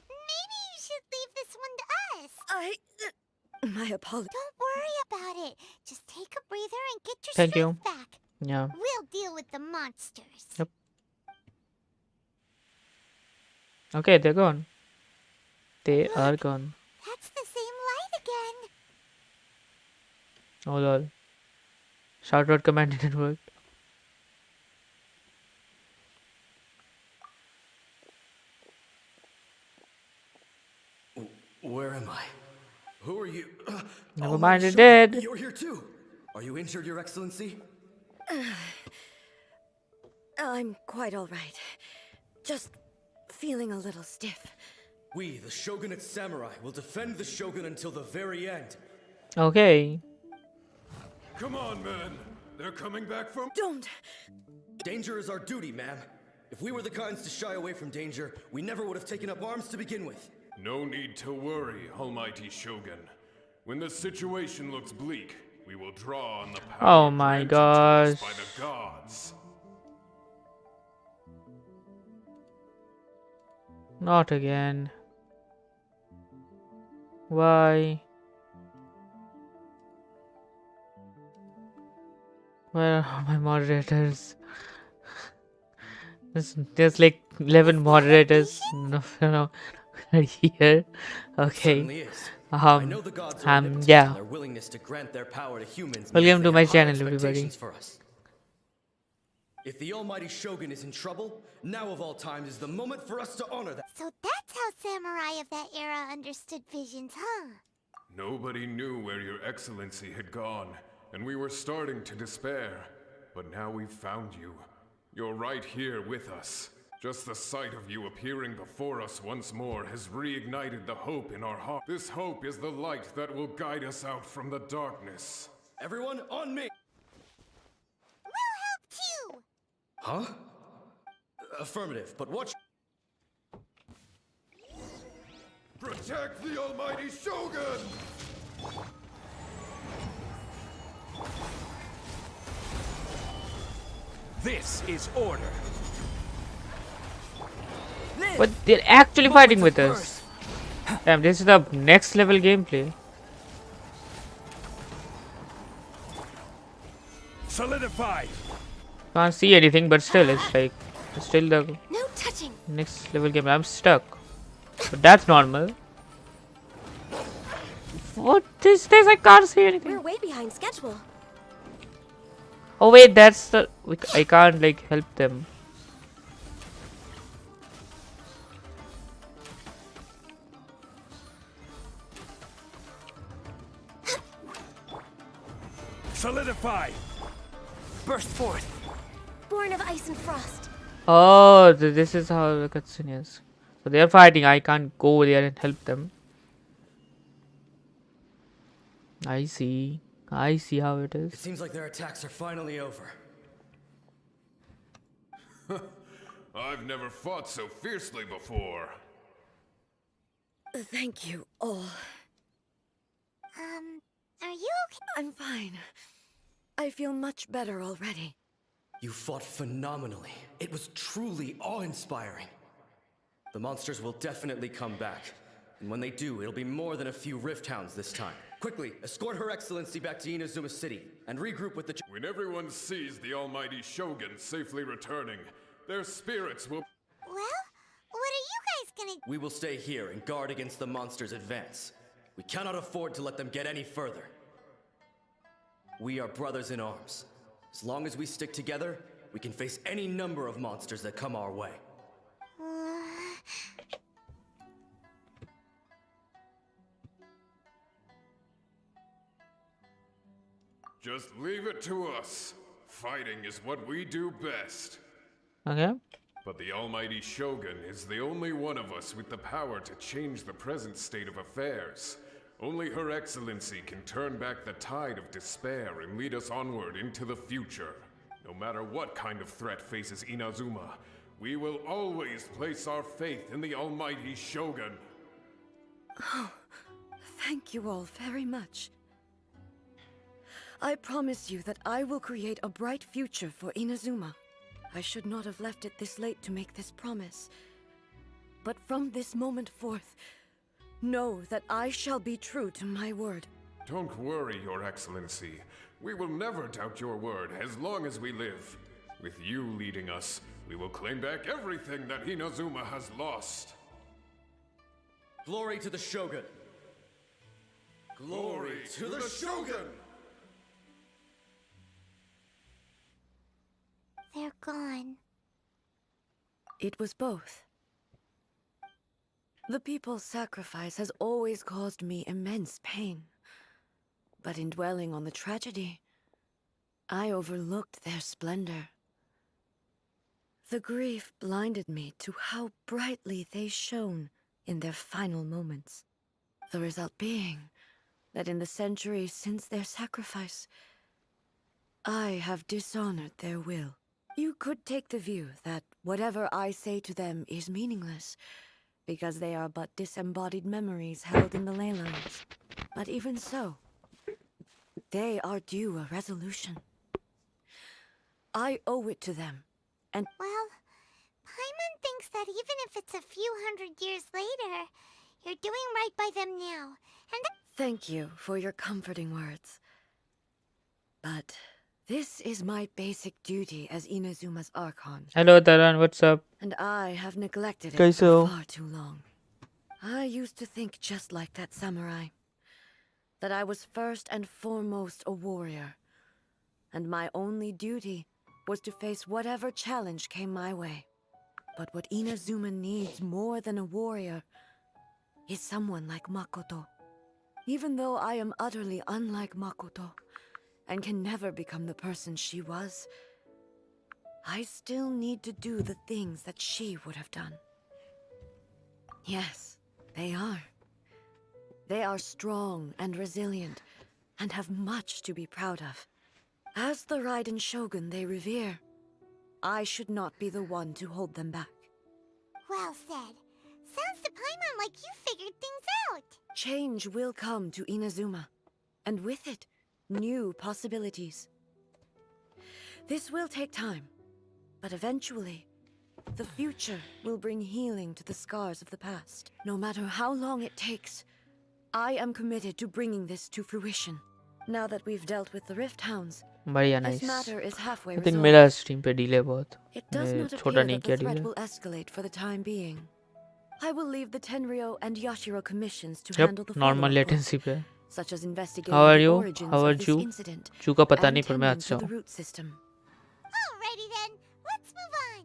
maybe you should leave this one to us. My apologies. Don't worry about it. Just take a breather and get your Thank you. strength back. Yeah. We'll deal with the monsters. Yep. Okay, they're gone. They are gone. That's the same light again. Oh lol. Shout out command didn't work. Where am I? Who are you? Never mind, it did. You're here too. Are you injured, Your Excellency? I'm quite all right. Just feeling a little stiff. We, the Shogunate Samurai, will defend the Shogun until the very end. Okay. Come on, man. They're coming back from... Don't. Danger is our duty, ma'am. If we were the kinds to shy away from danger, we never would have taken up arms to begin with. No need to worry, Almighty Shogun. When the situation looks bleak, we will draw on the power Oh my granted to us gosh. by the gods. Not again. Why? Where are my moderators? There's like 11 moderators. No, here. Okay. Certainly is. I know the gods are omnipotent yeah. in their willingness to grant their power to humans. Welcome means to they my have high channel, everybody. expectations for us. If the Almighty Shogun is in trouble, now of all times is the moment for us to honor that. So that's how samurai of that era understood visions, huh? Nobody knew where Your Excellency had gone, and we were starting to despair. But now we've found you. You're right here with us. Just the sight of you appearing before us once more has reignited the hope in our heart. This hope is the light that will guide us out from the darkness. Everyone, on me! We'll help too! Huh? Affirmative, but watch. Protect the Almighty Shogun! This is order. But they're actually fighting with us. Damn, this is the next level gameplay. Solidify. Can't see anything, but still, it's like it's still the No touching! next level game. I'm stuck, but that's normal. What is this? I can't see anything. We're way behind schedule. Oh wait, that's the. I can't like help them. Solidify. Burst forth. Born of ice and frost. Oh, this is how the cutscene is. So they are fighting. I can't go there and help them. I see. I see how it It is. seems like their attacks are finally over. I've never fought so fiercely before. Thank you all. Are you okay? I'm fine. I feel much better already. You fought phenomenally. It was truly awe-inspiring. The monsters will definitely come back. And when they do, it'll be more than a few Rift Hounds this time. Quickly, escort Her Excellency back to Inazuma City and regroup with the... When everyone sees the almighty Shogun safely returning, their spirits will... Well, what are you guys gonna... We will stay here and guard against the monsters' advance. We cannot afford to let them get any further. We are brothers in arms. As long as we stick together, we can face any number of monsters that come our way. Just leave it to us. Fighting is what we do best. Okay. But the almighty Shogun is the only one of us with the power to change the present state of affairs. Only Her Excellency can turn back the tide of despair and lead us onward into the future. No matter what kind of threat faces Inazuma, we will always place our faith in the almighty Shogun. Oh, thank you all very much. I promise you that I will create a bright future for Inazuma. I should not have left it this late to make this promise. But from this moment forth, know that I shall be true to my word. Don't worry, Your Excellency. We will never doubt your word as long as we live. With you leading us, we will claim back everything that Inazuma has lost. Glory to the Shogun! Glory to the Shogun! They're gone. It was both. The people's sacrifice has always caused me immense pain. But in dwelling on the tragedy, I overlooked their splendor. The grief blinded me to how brightly they shone in their final moments. The result being that in the centuries since their sacrifice, I have dishonored their will. You could take the view that whatever I say to them is meaningless, because they are but disembodied memories held in the ley lines. But even so, they are due a resolution. I owe it to them, and... Well, Paimon thinks that even if it's a few hundred years later, you're doing right by them now, and... Thank you for your comforting words. But this is my basic duty as Inazuma's Archon. Hello, Taran. What's up? And I have neglected it Kaise for ho? far too long. I used to think just like that samurai. That I was first and foremost a warrior. And my only duty was to face whatever challenge came my way. But what Inazuma needs more than a warrior is someone like Makoto. Even though I am utterly unlike Makoto, and can never become the person she was, I still need to do the things that she would have done. Yes, they are. They are strong and resilient, and have much to be proud of. As the Raiden Shogun they revere, I should not be the one to hold them back. Well said. Sounds to Paimon like you figured things out. Change will come to Inazuma, and with it, new possibilities. This will take time, but eventually, the future will bring healing to the scars of the past. No matter how long it takes, I am committed to bringing this to fruition. Now that we've dealt with the Rift Hounds, बढ़िया this nice. matter is halfway I think resolved. मेरा stream पे delay बहुत. It does मैं not छोटा appear नहीं that किया the threat delay. will escalate for the time being. I will leave the Tenryo and Yashiro commissions to Yep, handle the normal follow-up work, latency पे. such as investigating How are the you? origins How are of this you? incident चू का पता and नहीं पर मैं tending अच्छा to the हूँ. root system. Alrighty then, let's move on.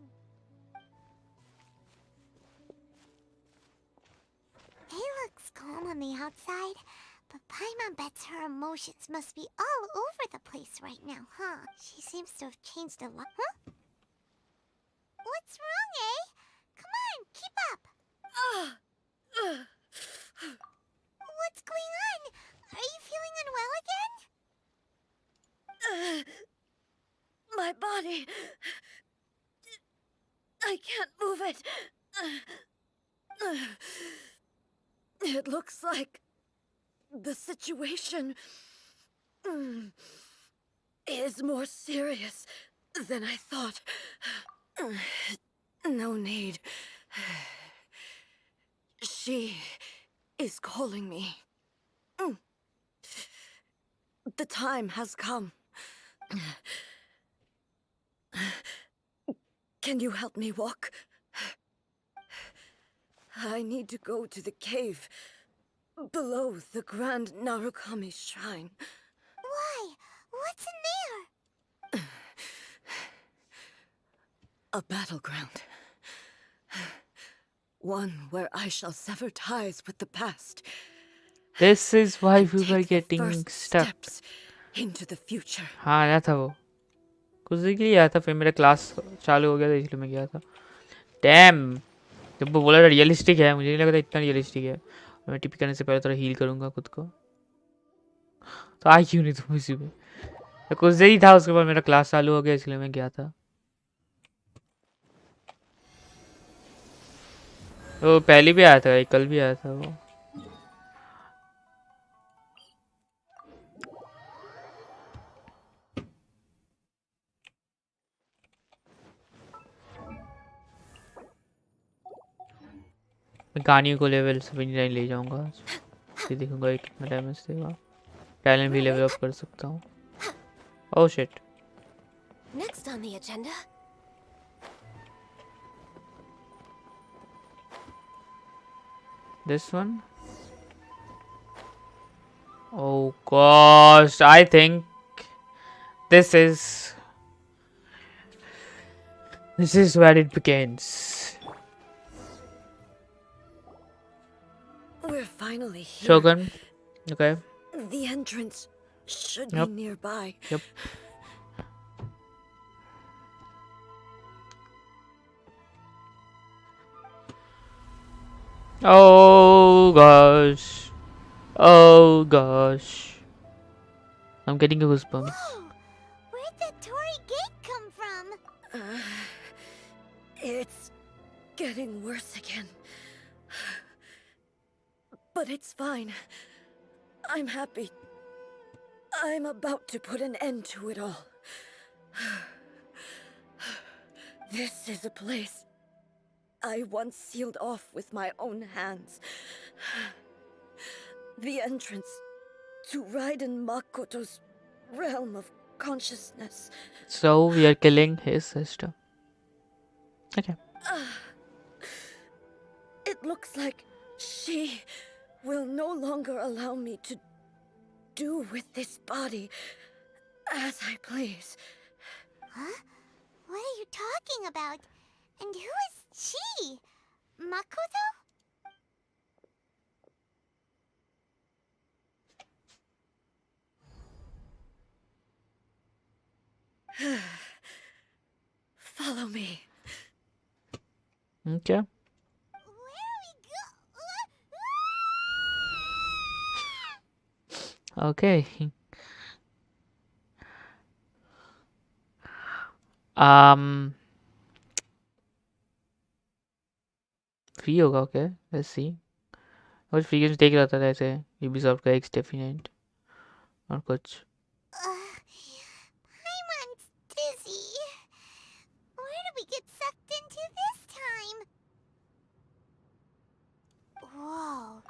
It looks calm on the outside, but Paimon bets her emotions must be all over the place right now, huh? She seems to have changed a lot. Huh? What's wrong, eh? Come on, keep up. What's going on? Are you feeling unwell again? My body. I can't move it. It looks like the situation is more serious than I thought. No need. She is calling me. The time has come. Can you help me walk? I need to go to the cave below the Grand Narukami Shrine. Why? What's in there? A battleground. One where I shall sever ties with the past. This is why and we were take the getting first stuck. steps into the future. हाँ आया था वो कुछ देर के लिए आया था फिर मेरा क्लास चालू हो गया था इसलिए मैं गया था डैम जब वो बोला रियलिस्टिक है मुझे नहीं लगा था इतना रियलिस्टिक है मैं टिपी करने से पहले थोड़ा हील करूँगा खुद को तो आई क्यों नहीं तुम इसी में तो कुछ देर ही था उसके बाद मेरा क्लास चालू हो गया इसलिए मैं गया था वो पहले भी आया था कल भी आया था वो मैं गानियों को लेवल 79 ले जाऊंगा फिर देखूंगा ये कितना डैमेज देगा टैलेंट भी लेवल अप कर सकता हूँ oh shit Next on the agenda. this one oh gosh I think this is where it begins We're finally here. Shogun okay The entrance should Yep. be nearby. yep oh gosh I'm getting goosebumps Whoa! Where'd that Torii gate come from? It's getting worse again. But it's fine. I'm happy. I'm about to put an end to it all. This is a place I once sealed off with my own hands. The entrance to Raiden Makoto's realm of consciousness. so we are killing his sister okay It looks like she will no longer allow me to do with this body as I please. Huh? What are you talking about? And who is she? Makoto? Follow me. okay Where are we go? okay free होगा okay let's see और free games देख रहा था जैसे Ubisoft का x definite और कुछ Paimon's dizzy. Where did we get sucked into this time? Whoa.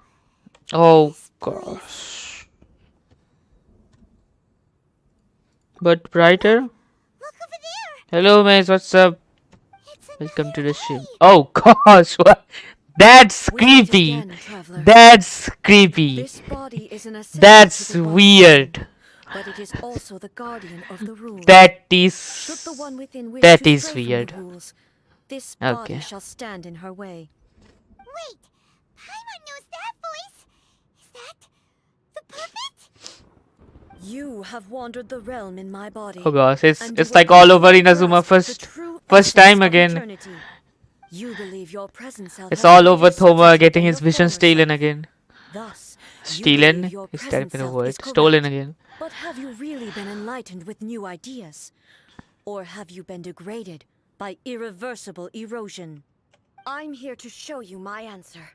oh This place. gosh but brighter Look over there. hello mates what's up It's welcome to the another stream way. oh gosh what that's We meet creepy again, traveler. that's creepy This body is an ascent that's to the one weird within, but it is also the guardian of the rules. that Should the is one within wish that to is stray from weird the rules, this body okay shall stand in her way. Wait. Paimon knows that voice. Is that the puppet? You have wandered the realm in my body. oh gosh and it's you will like all over easily Inazuma grasp first the true First time again. Eternity. You believe your present self It's has all greater over Thoma certainty getting than his your vision former stolen self. again. Thus, you Stolen believe your is present type in a self word. is correct. Stolen again. But have you really been enlightened with new ideas? Or have you been degraded by irreversible erosion? I'm here to show you my answer.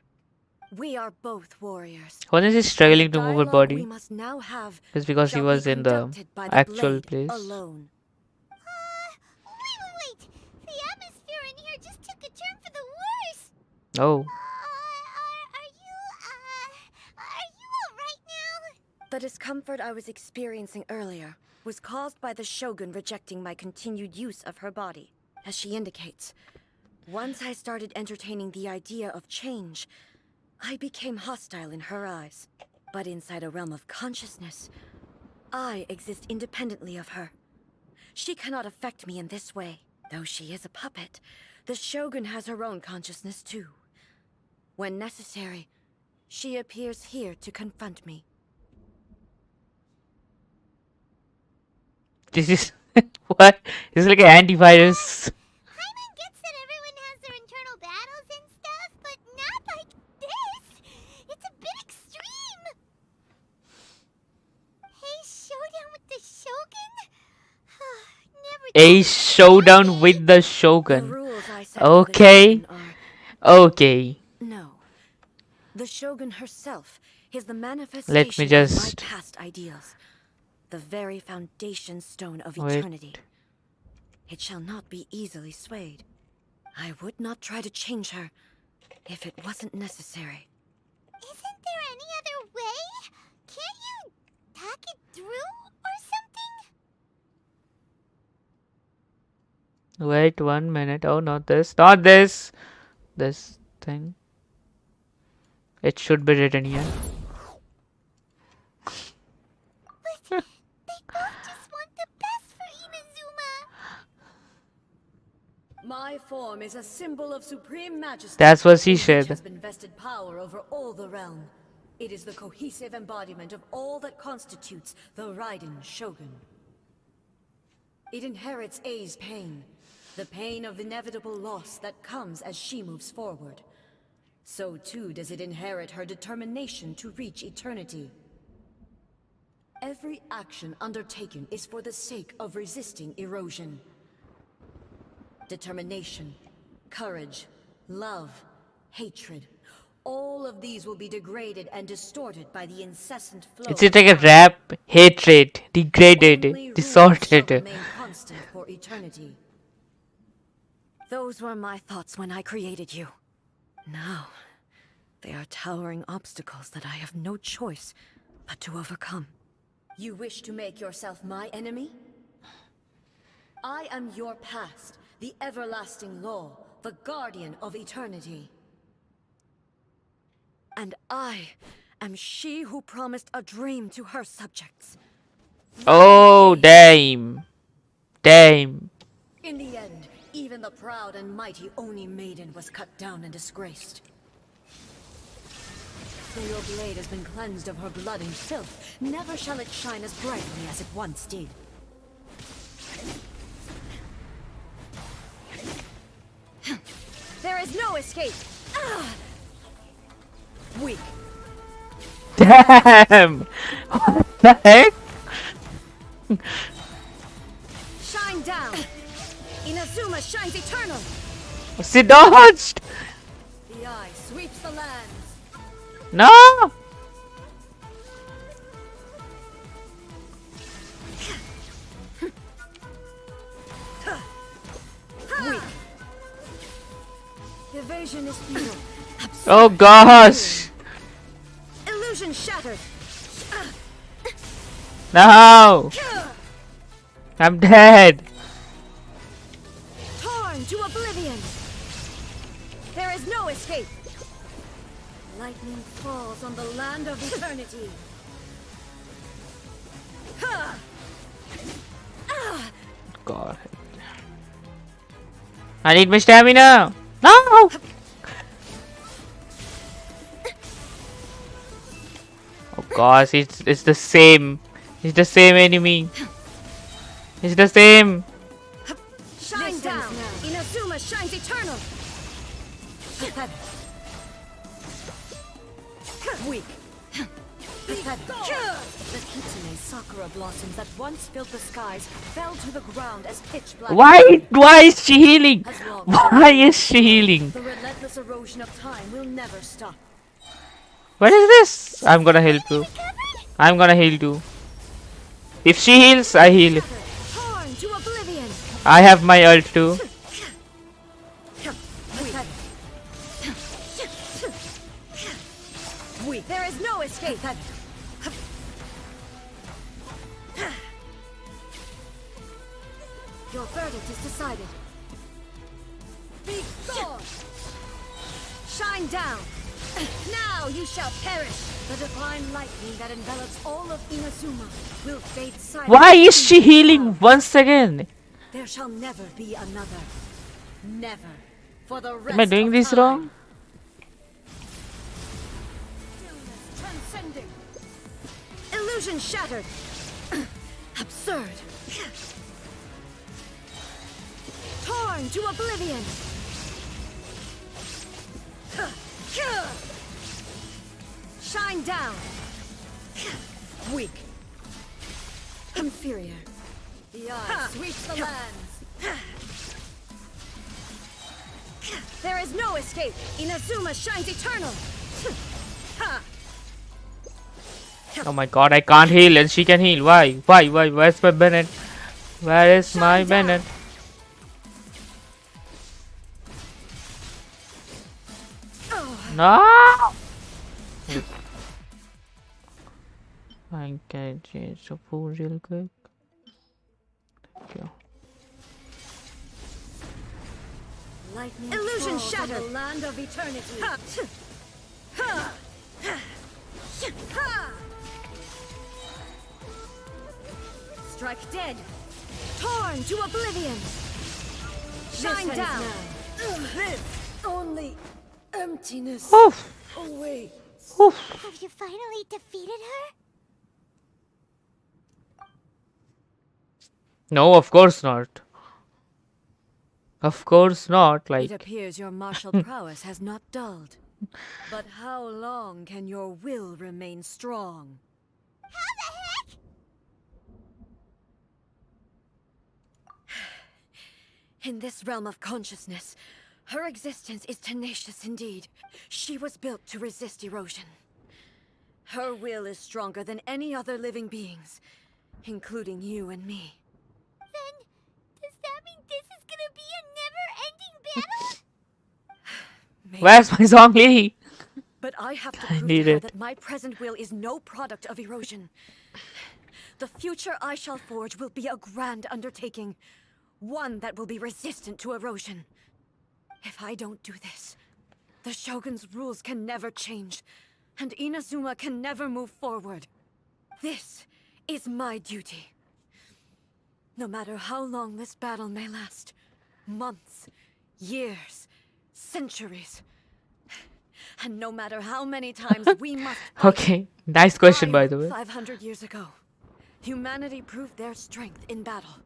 We are both warriors. Wasn't he And the struggling to move her dialogue we body? must now have It's because he shall was be in the conducted by the actual blade place. alone. Wait. The atmosphere in here just took a turn for the worse. Oh. Are you alright now? The discomfort I was experiencing earlier was caused by the Shogun rejecting my continued use of her body. As she indicates, once I started entertaining the idea of change, I became hostile in her eyes. But inside a realm of consciousness, I exist independently of her. She cannot affect me in this way. Though she is a puppet, the Shogun has her own consciousness too. When necessary, she appears here to confront me. This is what? This is like an antivirus. Hyman gets that everyone has their internal battles and stuff, but not like this. It's a bit extreme. Hey, showdown with the Shogun? Never A thought showdown with the The Shogun. rules I set for the Okay. Shogun are Okay. no. The Shogun herself is the manifestation of my just- past ideals. The very foundation stone of Wait. eternity. It shall not be easily swayed. I would not try to change her if it wasn't necessary. Isn't there any other way? Can't you hack it through or something? Wait 1 minute. Oh, not this. Not this. This thing. It should be written here. But they both just want the best for Inazuma. My form is a symbol of supreme majesty. That's what she Which said. has been vested power over all the realm. It is the cohesive embodiment of all that constitutes the Raiden Shogun. It inherits A's pain, the pain of inevitable loss that comes as she moves forward. So too does it inherit her determination to reach eternity. Every action undertaken is for the sake of resisting erosion. Determination, courage, love, hatred. All of these will be degraded and distorted by the incessant flow. It's like a rap. Hatred. Degraded. Distorted. Remain constant for eternity. Those were my thoughts when I created you. Now, they are towering obstacles that I have no choice but to overcome. You wish to make yourself my enemy? I am your past, the everlasting law, the guardian of eternity. And I am she who promised a dream to her subjects. Oh, damn. Damn. In the end, even the proud and mighty Oni Maiden was cut down and disgraced. Though your blade has been cleansed of her blood and filth, never shall it shine as brightly as it once did. There is no escape! Ah! Weak. Damn. What the heck? Shine down! Inazuma shines eternal! She dodged. The eye sweeps the lands. No. Weak. Evasion is futile. Oh gosh. Illusion shattered. No. I'm dead. Torn to oblivion. There is no escape. Lightning falls on the land of eternity. Ha! Ah! God. I need my stamina. No. Oh gosh, it's the same. It's the same enemy. It's the same. Shine down! Inazuma shines eternal! Pathetic. Weak. Pathetic. The Kitsune Sakura blossoms that once filled the skies fell to the ground as pitch black. Why is she healing? Why is she healing? The relentless erosion of time will never stop. What is this? I'm gonna help you. I'm gonna heal too. If she heals, I heal. Torn to oblivion. I have my ult too. Weak. There is no escape. Your verdict is decided. Be gone! Shine down! Now you shall perish! The divine lightning that envelops all of Inazuma will fade silently. Why is she healing once again? There shall never be another. Never. For the rest Am I doing of this time. wrong? Transcending. Illusion shattered. Absurd. Torn to oblivion. Shine down. Weak. Inferior. The eye sweeps the lands. There is no escape. Inazuma shines eternal. Oh my god, I can't heal and she can heal. Why? Where's my Bennett? Where is my Bennett? No! I can change the food real quick. Thank you. Lightning illusion shattered. The land of eternity. Strike dead. Torn to oblivion. Shine down. Only emptiness. Oof. Away. Oof. Have you finally defeated her? No, of course not. Of course not. It Like, appears your martial prowess has not dulled. But how long can your will remain strong? How the heck? In this realm of consciousness, her existence is tenacious indeed. She was built to resist erosion. Her will is stronger than any other living beings, including you and me. Then, does that mean this is gonna be a never-ending battle? Maybe. where's my Zhongli? But I have to I prove need to her it. that my present will is no product of erosion. The future I shall forge will be a grand undertaking, one that will be resistant to erosion. If I don't do this, the Shogun's rules can never change, and Inazuma can never move forward. This is my duty. No matter how long this battle may last, months, years, centuries, and no matter how many times we must fight, Okay, nice question by the way. 500 years ago, humanity proved their strength in battle.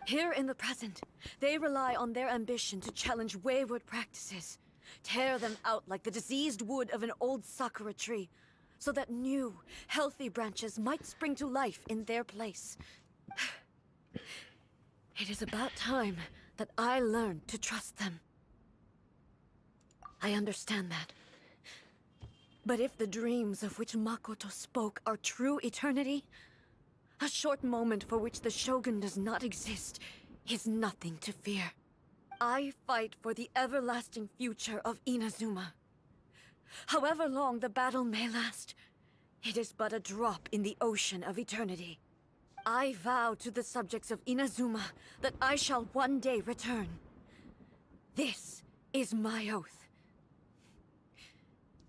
Here in the present, they rely on their ambition to challenge wayward practices, tear them out like the diseased wood of an old sakura tree, so that new, healthy branches might spring to life in their place. It is about time that I learned to trust them. I understand that. But if the dreams of which Makoto spoke are true eternity, a short moment for which the Shogun does not exist is nothing to fear. I fight for the everlasting future of Inazuma. However long the battle may last, it is but a drop in the ocean of eternity. I vow to the subjects of Inazuma that I shall one day return. This is my oath.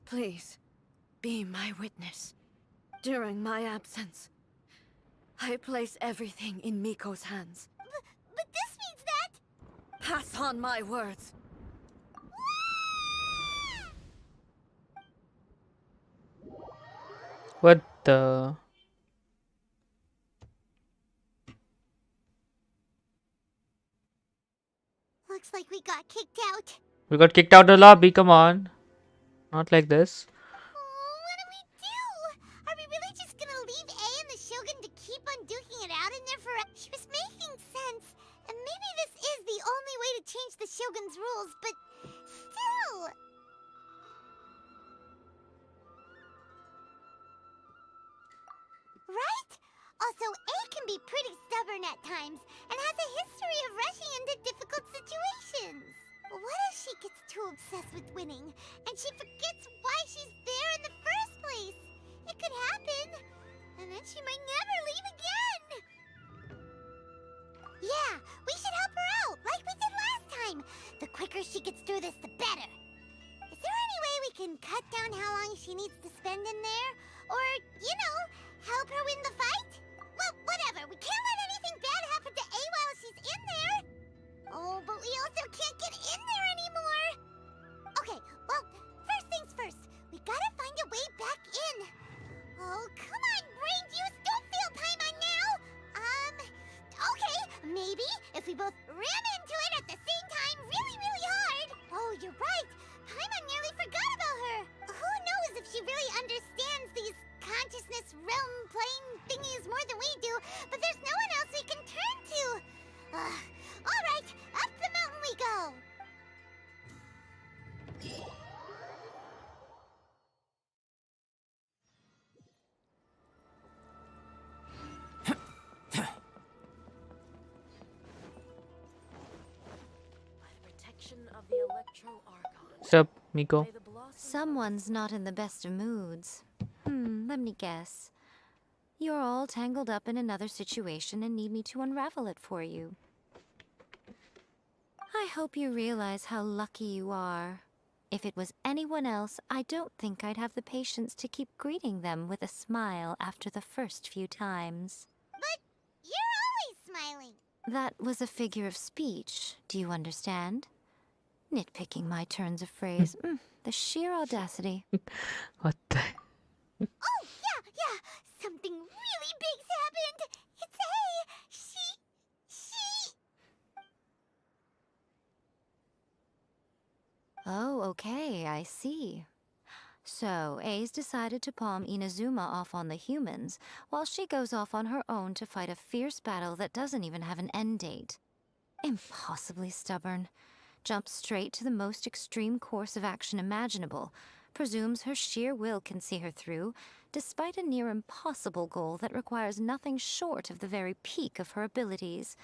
Please, be my witness. During my absence, I place everything in Miko's hands. But this means that... Pass on my words. What the? Looks like we got kicked out. We got kicked out of the lobby. Come on. Not like this. Oh, what do we do? Are we really just gonna leave A and the Shogun to keep on duking it out in there forever? She was making sense, and maybe this is the only way to change the Shogun's rules, but still. Right? Also, A can be pretty stubborn at times, and has a history of rushing into difficult situations. What if she gets too obsessed with winning, and she forgets why she's there in the first place? It could happen, and then she might never leave again. Yeah, we should help her out, like we did last time. The quicker she gets through this, the better. Is there any way we can cut down how long she needs to spend in there? Or, help her win the fight? Well, whatever, we can't let anything bad happen to A while she's in there. Oh, but we also can't get in there anymore. Okay, well, first things first. We gotta find a way back in. Oh, come on, brain juice, don't feel Paimon now. Okay, maybe if we both ram into it at the same time really, really hard. Oh, you're right. Paimon nearly forgot about her. Who knows if she really understands these consciousness realm plane thingies more than we do, but there's no one else we can turn to. All right, up the mountain we go. What's up, Miko? Someone's not in the best of moods. Let me guess. You're all tangled up in another situation and need me to unravel it for you. I hope you realize how lucky you are. If it was anyone else, I don't think I'd have the patience to keep greeting them with a smile after the first few times. But you're always smiling. That was a figure of speech, do you understand? Nitpicking my turns of phrase. The sheer audacity. What the? Oh, yeah. Something really big's happened. It's A. She... Oh, okay, I see. So, A's decided to palm Inazuma off on the humans, while she goes off on her own to fight a fierce battle that doesn't even have an end date. Impossibly stubborn. Jumps straight to the most extreme course of action imaginable, presumes her sheer will can see her through, despite a near impossible goal that requires nothing short of the very peak of her abilities.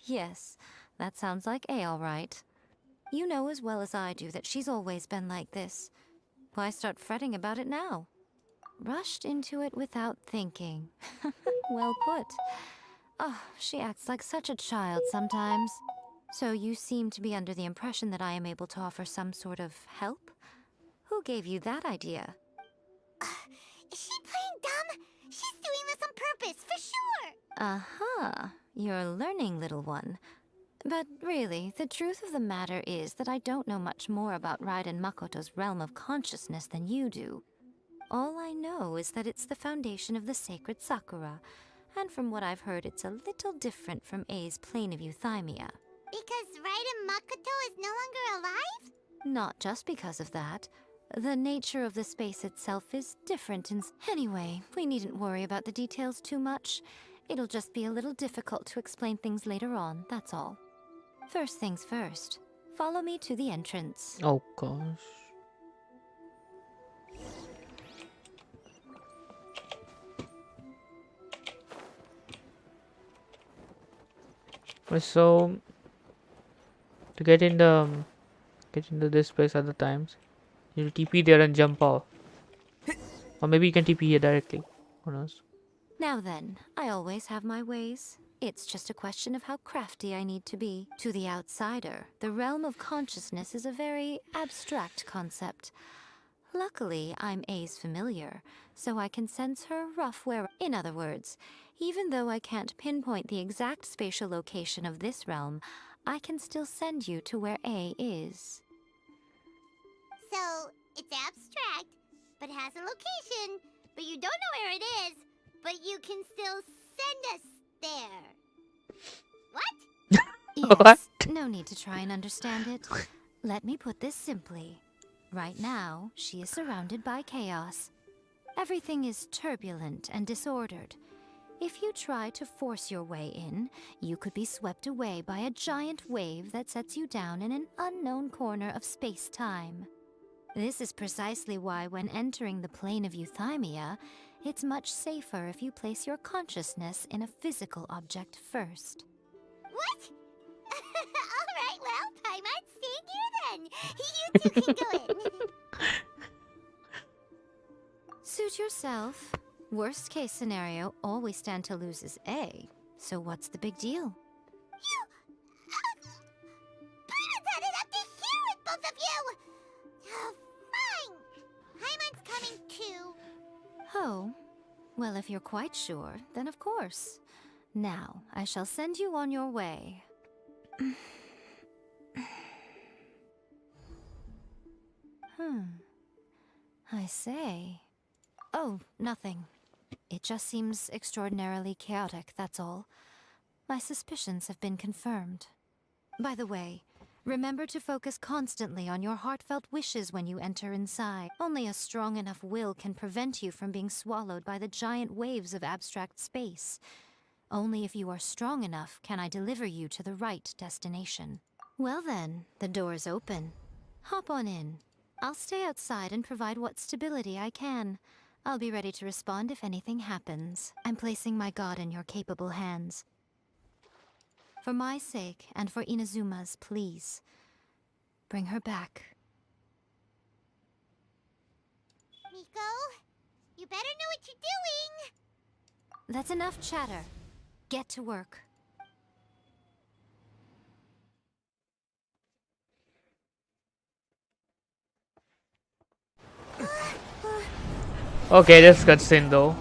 Yes, that sounds like A all right. You know as well as I do that she's always been like this. Why start fretting about it now? Rushed into it without thinking. Well put. Oh, she acts like such a child sometimes. So you seem to be under the impression that I am able to offer some sort of help? Who gave you that idea? Is she playing dumb? She's doing this on purpose, for sure! Uh-huh. You're learning, little one. But really, the truth of the matter is that I don't know much more about Raiden Makoto's realm of consciousness than you do. All I know is that it's the foundation of the sacred Sakura, and from what I've heard, it's a little different from A's plane of euthymia. Because Raiden Makoto is no longer alive? Not just because of that. The nature of the space itself is different Anyway, we needn't worry about the details too much. It'll just be a little difficult to explain things later on, that's all. First things first. Follow me to the entrance. Oh gosh. So to get into this place other times, you TP there and jump off. Or maybe you can TP here directly. Who knows? Now then, I always have my ways. It's just a question of how crafty I need to be. To the outsider, the realm of consciousness is a very abstract concept. Luckily, I'm A's familiar, so I can sense her rough where. In other words, even though I can't pinpoint the exact spatial location of this realm, I can still send you to where A is. So, it's abstract, but has a location, but you don't know where it is, but you can still send us there. What? Yes, What? no need to try and understand it. Let me put this simply. Right now, she is surrounded by chaos. Everything is turbulent and disordered. If you try to force your way in, you could be swept away by a giant wave that sets you down in an unknown corner of space-time. This is precisely why when entering the plane of euthymia, it's much safer if you place your consciousness in a physical object first. What? Alright, well, Paimon, stay here then. You two can go in. Suit yourself. Worst case scenario, all we stand to lose is A. So what's the big deal? Paimon's had it up to here with both of you! Oh, fine! Paimon's coming too. Oh, well, if you're quite sure, then of course. Now, I shall send you on your way. I say. Oh, nothing. It just seems extraordinarily chaotic, that's all. My suspicions have been confirmed. By the way, remember to focus constantly on your heartfelt wishes when you enter inside. Only a strong enough will can prevent you from being swallowed by the giant waves of abstract space. Only if you are strong enough can I deliver you to the right destination. Well then, the door is open. Hop on in. I'll stay outside and provide what stability I can. I'll be ready to respond if anything happens. I'm placing my god in your capable hands. For my sake, and for Inazuma's, please. Bring her back. Miko, you better know what you're doing! That's enough chatter. Get to work. Okay, this cutscene though.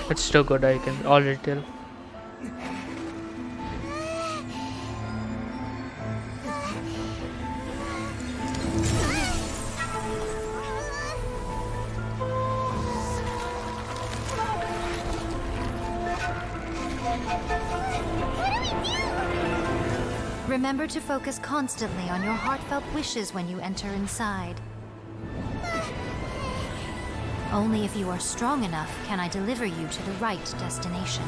It's still good, I can already tell. Remember to focus constantly on your heartfelt wishes when you enter inside. Only if you are strong enough can I deliver you to the right destination.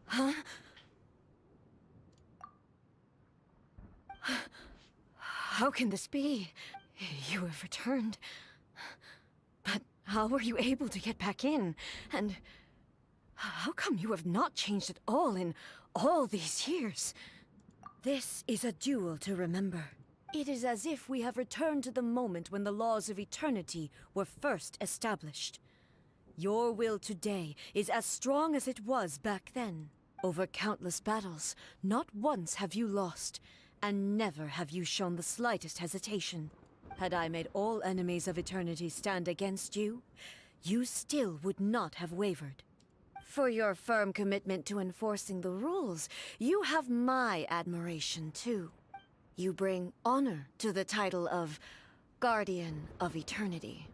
Huh? How can this be? You have returned. But how were you able to get back in? And how come you have not changed at all in all these years? This is a duel to remember. It is as if we have returned to the moment when the laws of eternity were first established. Your will today is as strong as it was back then. Over countless battles, not once have you lost, and never have you shown the slightest hesitation. Had I made all enemies of eternity stand against you, you still would not have wavered. For your firm commitment to enforcing the rules, you have my admiration too. You bring honor to the title of Guardian of Eternity.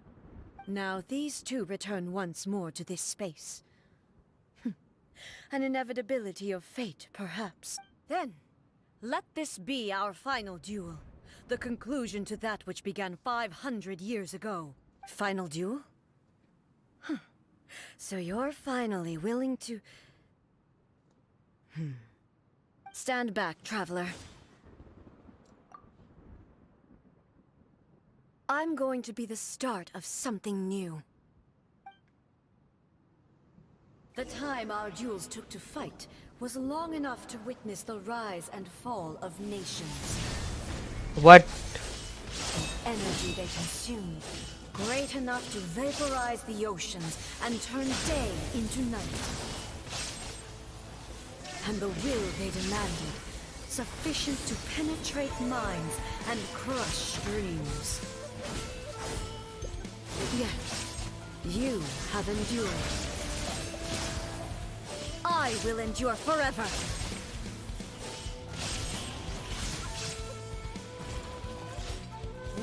Now these two return once more to this space. An inevitability of fate, perhaps. Then, let this be our final duel. The conclusion to that which began 500 years ago. Final duel? So you're finally willing to... Stand back, traveler. I'm going to be the start of something new. The time our duels took to fight was long enough to witness the rise and fall of nations. What? Energy they consumed, great enough to vaporize the oceans and turn day into night. And the will they demanded, sufficient to penetrate minds and crush dreams. Yet, you have endured. I will endure forever.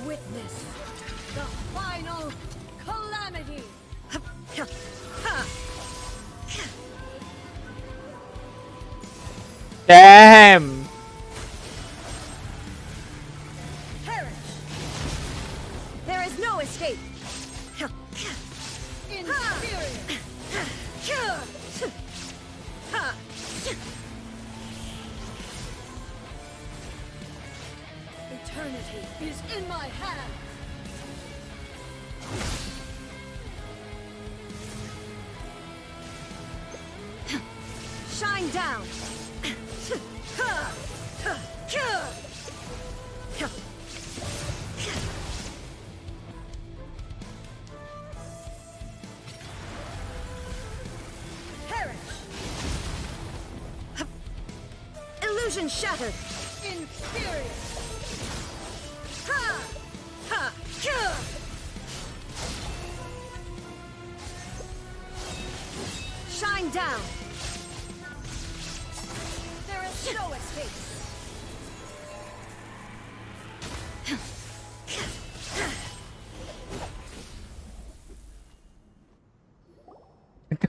Witness the final calamity. Damn. Perish. There is no escape. Inferior. Eternity is in my hand. Shine down. Perish. Illusion shattered. Inferior. Ha! Ha! Shine down. There is no escape.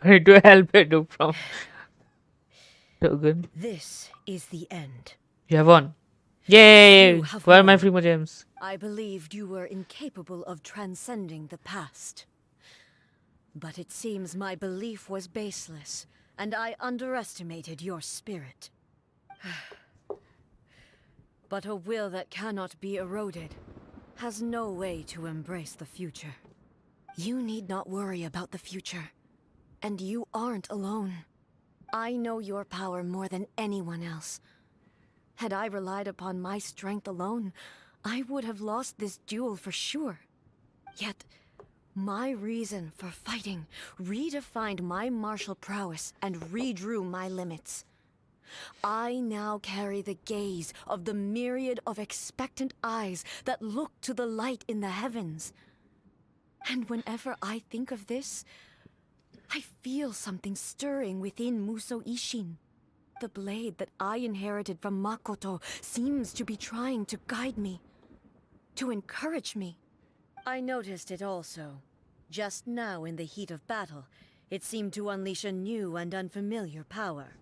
Trying to help it do from Shogun. This is the end. You have won. Yay! You have Where are my won. free gems? I believed you were incapable of transcending the past. But it seems my belief was baseless, and I underestimated your spirit. But a will that cannot be eroded has no way to embrace the future. You need not worry about the future. And you aren't alone. I know your power more than anyone else. Had I relied upon my strength alone, I would have lost this duel for sure. Yet, my reason for fighting redefined my martial prowess and redrew my limits. I now carry the gaze of the myriad of expectant eyes that look to the light in the heavens. And whenever I think of this, I feel something stirring within Musou Ishin. The blade that I inherited from Makoto seems to be trying to guide me, to encourage me. I noticed it also. Just now in the heat of battle, it seemed to unleash a new and unfamiliar power.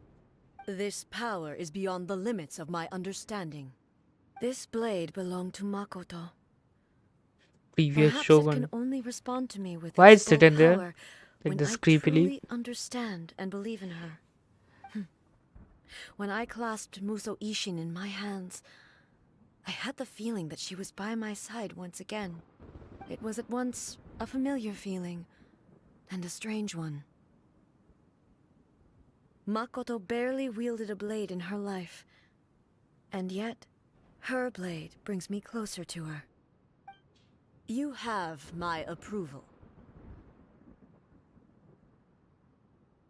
This power is beyond the limits of my understanding. This blade belonged to Makoto. Previous Perhaps Shogun. it can only respond to me with Why its is it full in there? power Like when this I creepily? truly understand and believe in her. When I clasped Musou Ishin in my hands, I had the feeling that she was by my side once again. It was at once a familiar feeling and a strange one. Makoto barely wielded a blade in her life, and yet her blade brings me closer to her. You have my approval.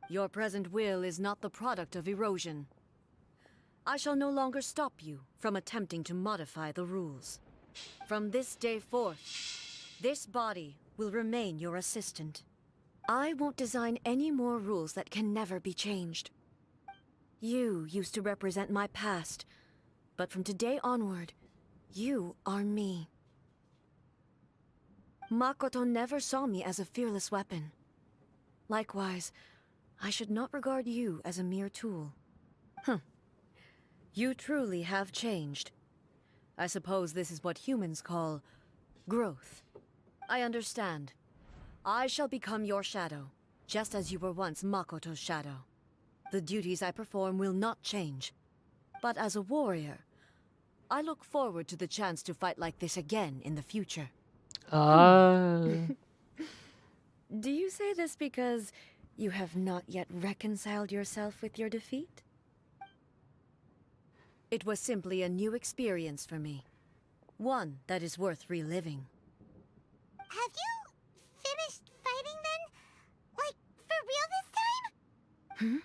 Your present will is not the product of erosion. I shall no longer stop you from attempting to modify the rules. From this day forth, this body will remain your assistant. I won't design any more rules that can never be changed. You used to represent my past, but from today onward, you are me. Makoto never saw me as a fearless weapon. Likewise, I should not regard you as a mere tool. You truly have changed. I suppose this is what humans call growth. I understand. I shall become your shadow, just as you were once Makoto's shadow. The duties I perform will not change. But as a warrior, I look forward to the chance to fight like this again in the future. Ah. Do you say this because you have not yet reconciled yourself with your defeat? It was simply a new experience for me. One that is worth reliving. Have you finished fighting then? Like, for real this time?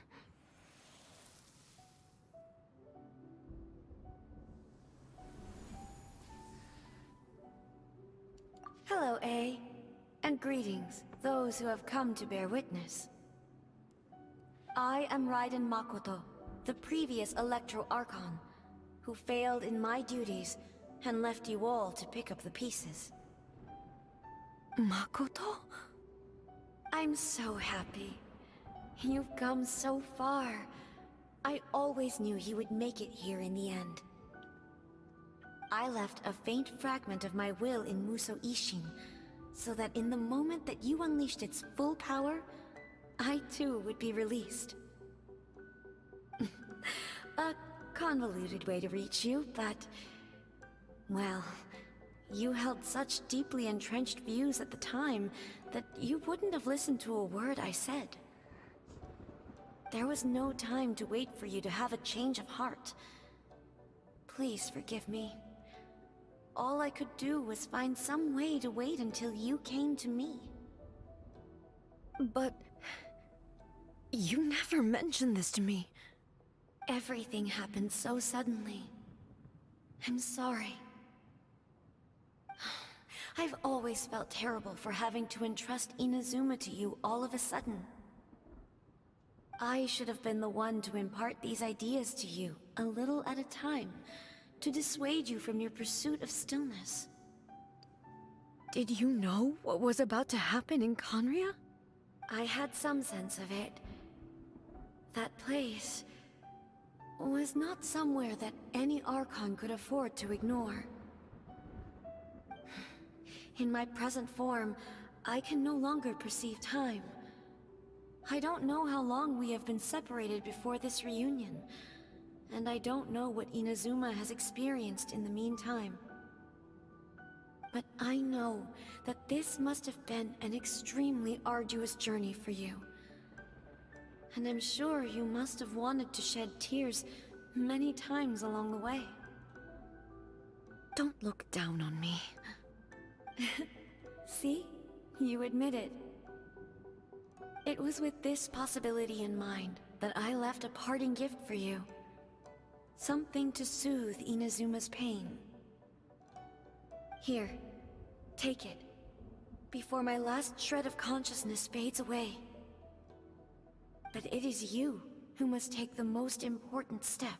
And greetings, those who have come to bear witness. I am Raiden Makoto, the previous Electro Archon, who failed in my duties and left you all to pick up the pieces. Makoto? I'm so happy. You've come so far. I always knew you would make it here in the end. I left a faint fragment of my will in Muso Ishin, so that in the moment that you unleashed its full power, I too would be released. A convoluted way to reach you, but... well, you held such deeply entrenched views at the time that you wouldn't have listened to a word I said. There was no time to wait for you to have a change of heart. Please forgive me. All I could do was find some way to wait until you came to me. But... you never mentioned this to me. Everything happened so suddenly. I'm sorry. I've always felt terrible for having to entrust Inazuma to you all of a sudden. I should have been the one to impart these ideas to you, a little at a time, to dissuade you from your pursuit of stillness. Did you know what was about to happen in Conria? I had some sense of it. That place was not somewhere that any Archon could afford to ignore. In my present form, I can no longer perceive time. I don't know how long we have been separated before this reunion, and I don't know what Inazuma has experienced in the meantime. But I know that this must have been an extremely arduous journey for you. And I'm sure you must have wanted to shed tears many times along the way. Don't look down on me. See? You admit it. It was with this possibility in mind that I left a parting gift for you. Something to soothe Inazuma's pain. Here, take it, before my last shred of consciousness fades away. But it is you who must take the most important step.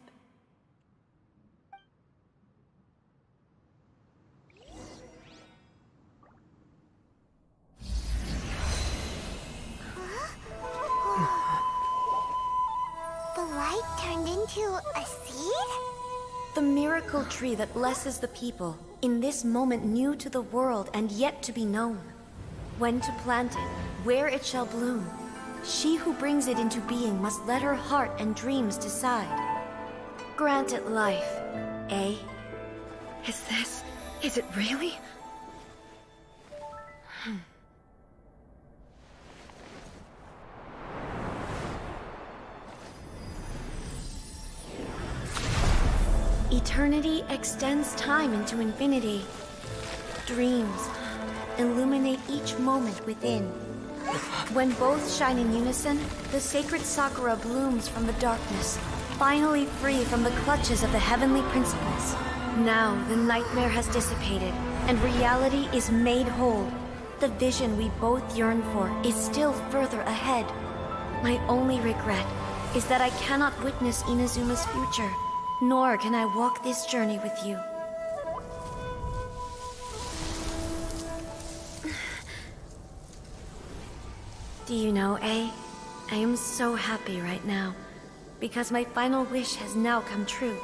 The light turned into a seed? The miracle tree that blesses the people, in this moment new to the world and yet to be known. When to plant it, where it shall bloom. She who brings it into being must let her heart and dreams decide. Grant it life, eh? Is it really? Eternity extends time into infinity. Dreams illuminate each moment within. When both shine in unison, the sacred Sakura blooms from the darkness, finally free from the clutches of the heavenly principles. Now the nightmare has dissipated, and reality is made whole. The vision we both yearn for is still further ahead. My only regret is that I cannot witness Inazuma's future, nor can I walk this journey with you. Do you know, I am so happy right now, because my final wish has now come true.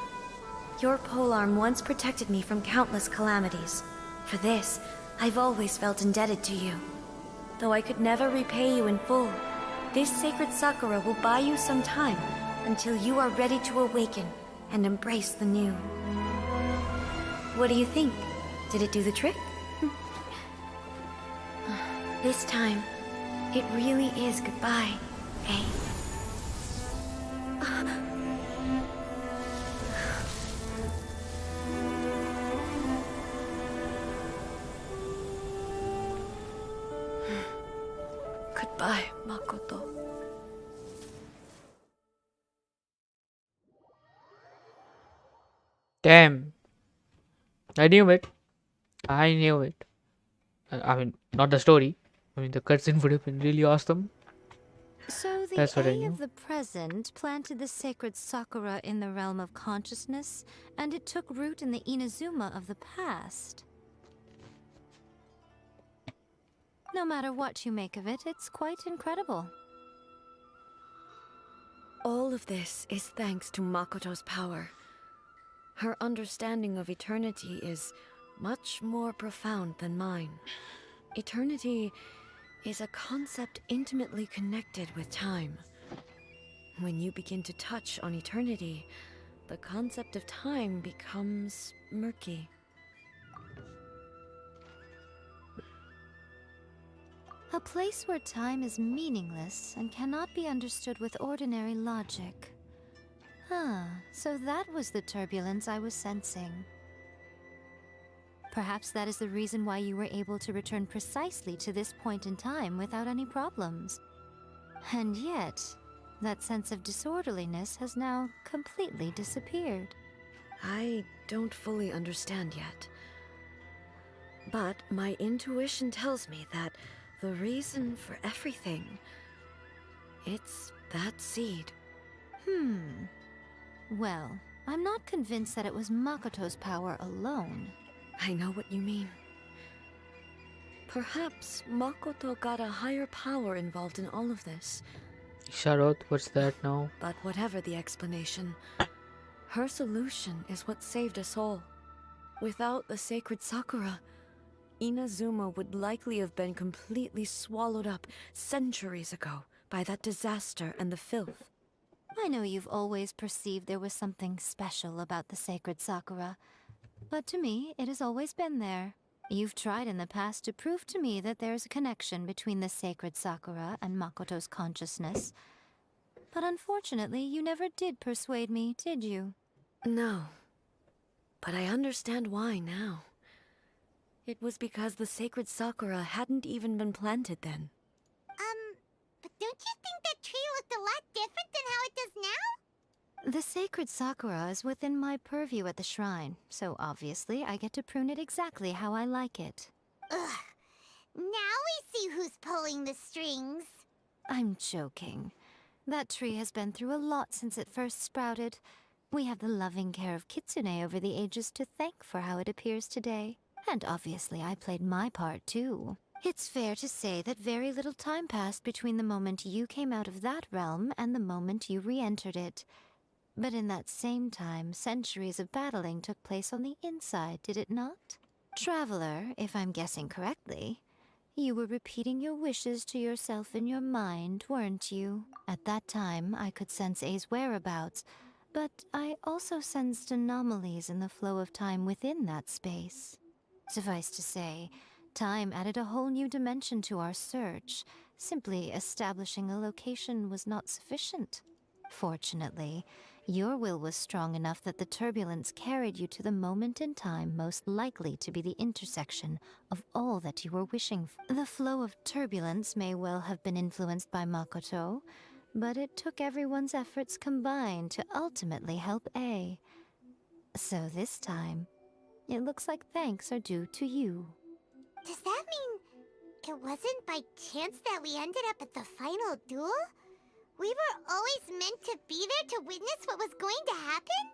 Your polearm once protected me from countless calamities. For this, I've always felt indebted to you. Though I could never repay you in full, this sacred Sakura will buy you some time until you are ready to awaken and embrace the new. What do you think? Did it do the trick? This time, it really is goodbye, eh? Goodbye, Makoto. Damn. I knew it. I knew it. I mean, not the story. I mean, the cutscene would have been really awesome. So the That's what I A knew. of the present planted the sacred sakura in the realm of consciousness, and it took root in the Inazuma of the past. No matter what you make of it, it's quite incredible. All of this is thanks to Makoto's power. Her understanding of eternity is much more profound than mine. Eternity is a concept intimately connected with time. When you begin to touch on eternity, the concept of time becomes murky. A place where time is meaningless and cannot be understood with ordinary logic. So that was the turbulence I was sensing. Perhaps that is the reason why you were able to return precisely to this point in time without any problems. And yet, that sense of disorderliness has now completely disappeared. I don't fully understand yet. But my intuition tells me that the reason for everything, it's that seed. Well, I'm not convinced that it was Makoto's power alone. I know what you mean. Perhaps Makoto got a higher power involved in all of this. Charlotte, what's that now? But whatever the explanation, her solution is what saved us all. Without the sacred Sakura, Inazuma would likely have been completely swallowed up centuries ago by that disaster and the filth. I know you've always perceived there was something special about the sacred Sakura, but to me, it has always been there. You've tried in the past to prove to me that there's a connection between the sacred Sakura and Makoto's consciousness, but unfortunately, you never did persuade me, did you? No, but I understand why now. It was because the sacred Sakura hadn't even been planted then. But don't you think that tree looked a lot different than how it does now? The sacred Sakura is within my purview at the shrine, so obviously I get to prune it exactly how I like it. Ugh. Now we see who's pulling the strings. I'm joking. That tree has been through a lot since it first sprouted. We have the loving care of Kitsune over the ages to thank for how it appears today. And obviously I played my part too. It's fair to say that very little time passed between the moment you came out of that realm and the moment you re-entered it. But in that same time, centuries of battling took place on the inside, did it not? Traveler, if I'm guessing correctly, you were repeating your wishes to yourself in your mind, weren't you? At that time, I could sense A's whereabouts, but I also sensed anomalies in the flow of time within that space. Suffice to say, time added a whole new dimension to our search. Simply establishing a location was not sufficient. Fortunately, your will was strong enough that the turbulence carried you to the moment in time most likely to be the intersection of all that you were wishing for. The flow of turbulence may well have been influenced by Makoto, but it took everyone's efforts combined to ultimately help A. So this time, it looks like thanks are due to you. Does that mean it wasn't by chance that we ended up at the final duel? We were always meant to be there to witness what was going to happen?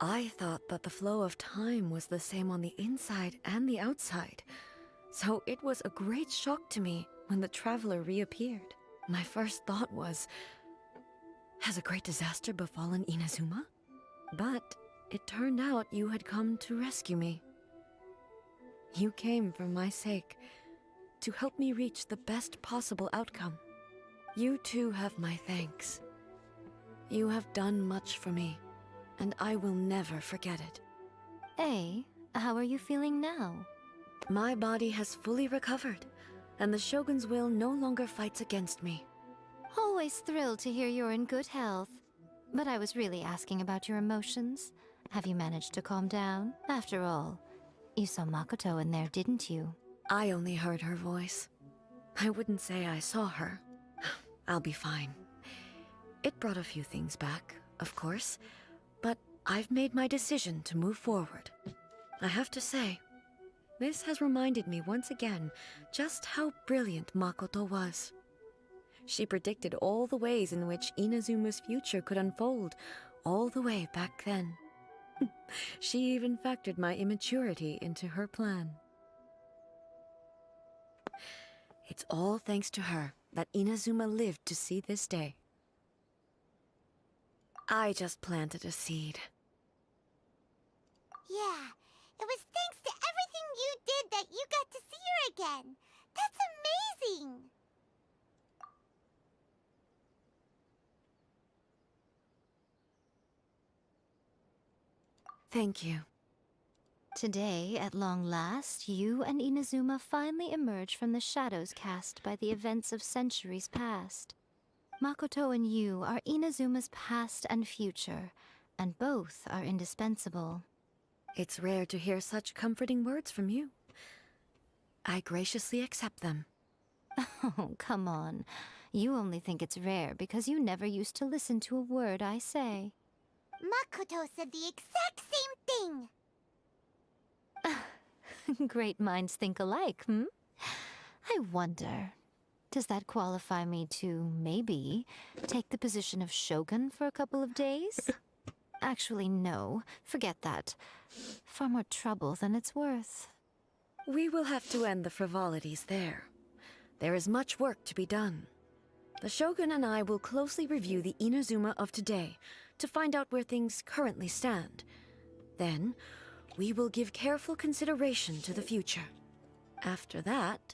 I thought that the flow of time was the same on the inside and the outside, so it was a great shock to me when the traveler reappeared. My first thought was, has a great disaster befallen Inazuma? But it turned out you had come to rescue me. You came for my sake, to help me reach the best possible outcome. You too have my thanks. You have done much for me, and I will never forget it. A, how are you feeling now? My body has fully recovered, and the Shogun's will no longer fights against me. Always thrilled to hear you're in good health. But I was really asking about your emotions. Have you managed to calm down? After all, you saw Makoto in there, didn't you? I only heard her voice. I wouldn't say I saw her. I'll be fine. It brought a few things back, of course, but I've made my decision to move forward. I have to say, This has reminded me once again just how brilliant Makoto was. She predicted all the ways in which Inazuma's future could unfold, all the way back then. She even factored my immaturity into her plan. It's all thanks to her that Inazuma lived to see this day. I just planted a seed. Yeah, it was thanks to everything you did that you got to see her again. That's amazing! Thank you. Today, at long last, you and Inazuma finally emerge from the shadows cast by the events of centuries past. Makoto and you are Inazuma's past and future, and both are indispensable. It's rare to hear such comforting words from you. I graciously accept them. Oh, come on. You only think it's rare because you never used to listen to a word I say. Makoto said the exact same thing! Great minds think alike, hmm? I wonder, does that qualify me to, maybe, take the position of Shogun for a couple of days? Actually, no. Forget that. Far more trouble than it's worth. We will have to end the frivolities there. There is much work to be done. The Shogun and I will closely review the Inazuma of today to find out where things currently stand. Then, we will give careful consideration to the future. After that,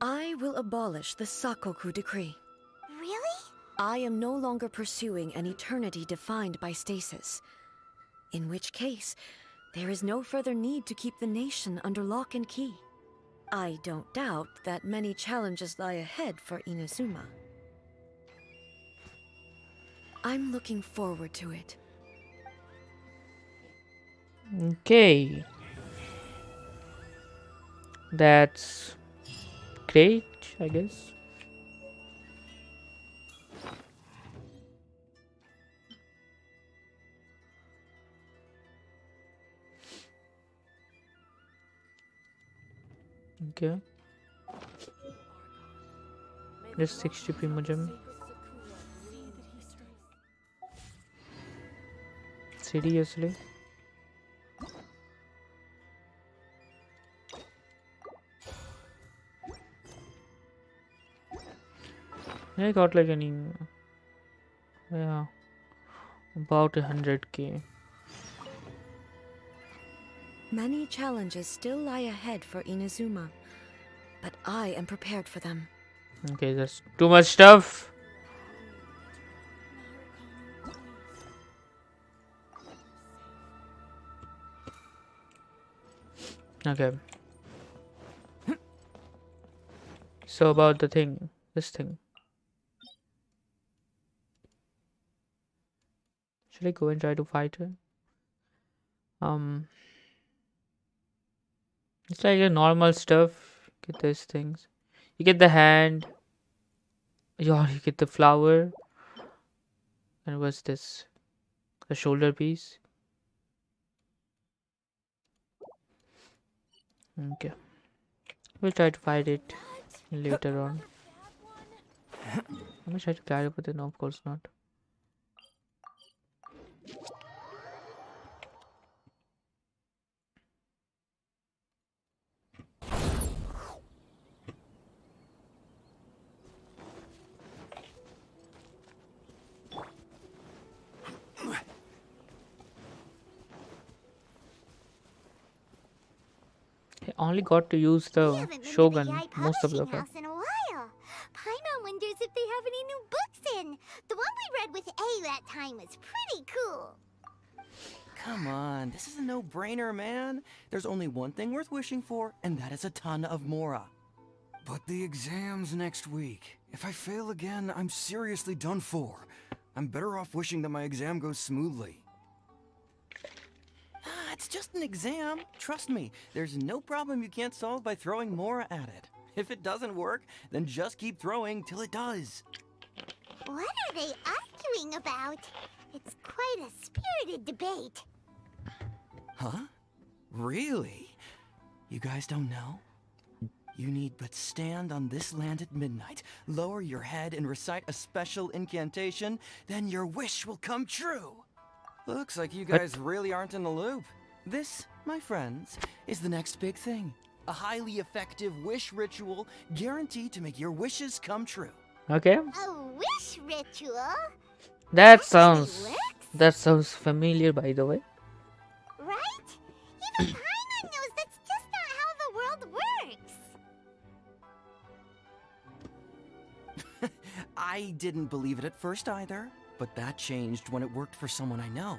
I will abolish the Sakoku decree. Really? I am no longer pursuing an eternity defined by stasis. In which case, there is no further need to keep the nation under lock and key. I don't doubt that many challenges lie ahead for Inazuma. I'm looking forward to it. Okay. That's great, I guess. Okay. Just 60p मुझे seriously. I got like any, yeah, about 100k. Many challenges still lie ahead for Inazuma, but I am prepared for them. Okay, that's too much stuff. Okay. So about the thing, this thing. Should I go and try to fight her? It's like a normal stuff. Get these things. You get the hand. Yeah, you get the flower. And what's this? The shoulder piece. Okay. We'll try to fight it later on. I'm gonna try to climb, but then no, of course not. I only got to use We the haven't been to the Shogun Yae most of the Publishing time. House in a while. Paimon wonders if they have any new books in. The one we read with A that time was pretty cool. Come on, this is a no-brainer, man. There's only one thing worth wishing for, and that is a ton of Mora. But the exam's next week. If I fail again, I'm seriously done for. I'm better off wishing that my exam goes smoothly. It's just an exam. Trust me, there's no problem you can't solve by throwing Mora at it. If it doesn't work, then just keep throwing till it does. What are they arguing about? It's quite a spirited debate. Huh? Really? You guys don't know? You need but stand on this land at midnight, lower your head and recite a special incantation, then your wish will come true. Looks like you guys really aren't in the loop. This, my friends, is the next big thing. A highly effective wish ritual guaranteed to make your wishes come true. Okay. A wish ritual? That sounds familiar, by the way. Right? Even Paimon knows that's just not how the world works. I didn't believe it at first either, but that changed when it worked for someone I know.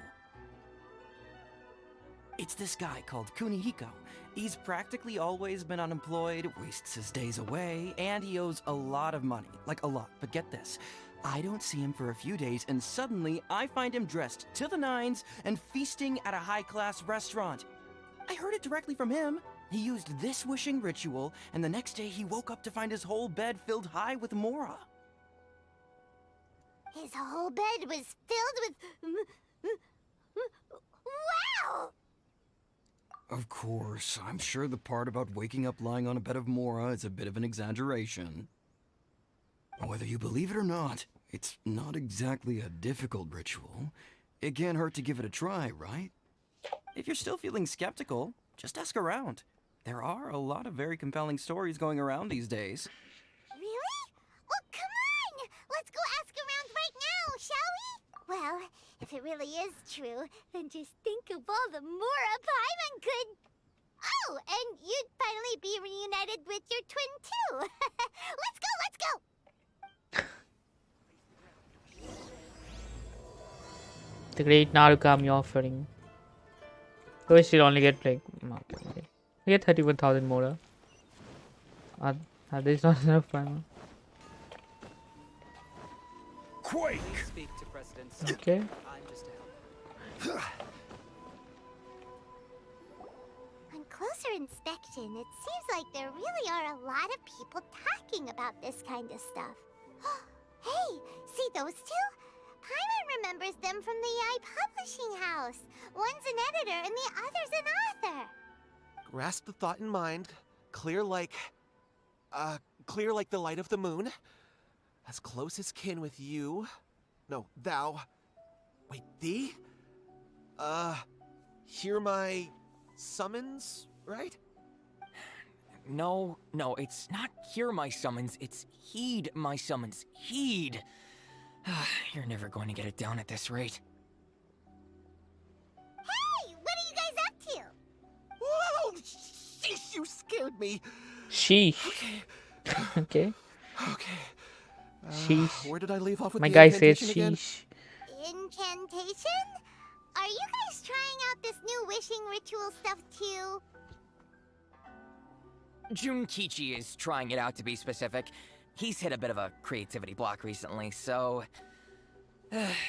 It's this guy called Kunihiko. He's practically always been unemployed, wastes his days away, and he owes a lot of money. Like a lot. But get this. I don't see him for a few days, and suddenly I find him dressed to the nines and feasting at a high-class restaurant. I heard it directly from him. He used this wishing ritual, and the next day he woke up to find his whole bed filled high with mora. His whole bed was filled with... Wow! Of course, I'm sure the part about waking up lying on a bed of mora is a bit of an exaggeration. Whether you believe it or not, it's not exactly a difficult ritual. It can't hurt to give it a try, right? If you're still feeling skeptical, just ask around. There are a lot of very compelling stories going around these days. Really? Well, come on! Let's go ask around right now, shall we? Well, if it really is true, then just think of all the mora Paimon could... Oh, and you'd finally be reunited with your twin, too! Let's go, let's go! The great Narukami offering. So we still only get like okay. We get 31,000 more. Are these not enough time? Quake! Okay. On closer inspection, it seems like there really are a lot of people talking about this kind of stuff. Hey, see those two? Paimon remembers them from the Yae Publishing House. One's an editor and the other's an author. Grasp the thought in mind. Clear like the light of the moon. As close as kin with you. No, thou. Wait, thee? Hear my summons, right? No, it's not hear my summons, it's heed my summons. Heed! You're never going to get it down at this rate. Hey, what are you guys up to? Whoa! Sheesh, you scared me. Sheesh. Okay. Okay. Sheesh. Where did I leave off with my the guy says incantation again? sheesh. Incantation? Are you guys trying out this new wishing ritual stuff too? Junkichi is trying it out, to be specific. He's hit a bit of a creativity block recently, so...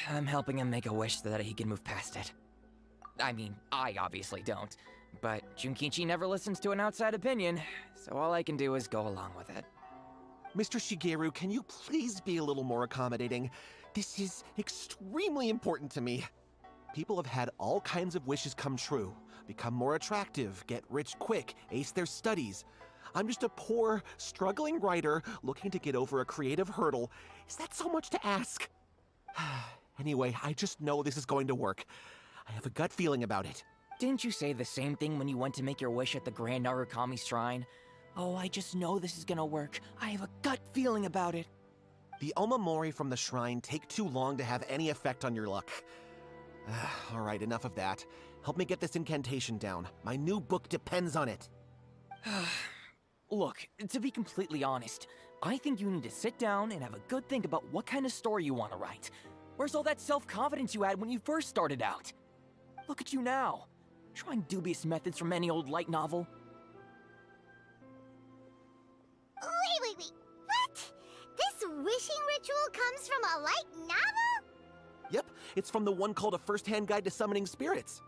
I'm helping him make a wish so that he can move past it. I mean, I obviously don't, but Junkichi never listens to an outside opinion, so all I can do is go along with it. Mr. Shigeru, can you please be a little more accommodating? This is extremely important to me. People have had all kinds of wishes come true. Become more attractive, get rich quick, ace their studies. I'm just a poor, struggling writer looking to get over a creative hurdle. Is that so much to ask? Anyway, I just know this is going to work. I have a gut feeling about it. Didn't you say the same thing when you went to make your wish at the Grand Narukami Shrine? Oh, I just know this is gonna work. I have a gut feeling about it. The omamori from the shrine take too long to have any effect on your luck. Alright, enough of that. Help me get this incantation down. My new book depends on it. Look, to be completely honest, I think you need to sit down and have a good think about what kind of story you want to write. Where's all that self-confidence you had when you first started out? Look at you now, trying dubious methods from any old light novel. Wait. What? This wishing ritual comes from a light novel? Yep, it's from the one called A First-Hand Guide to Summoning Spirits.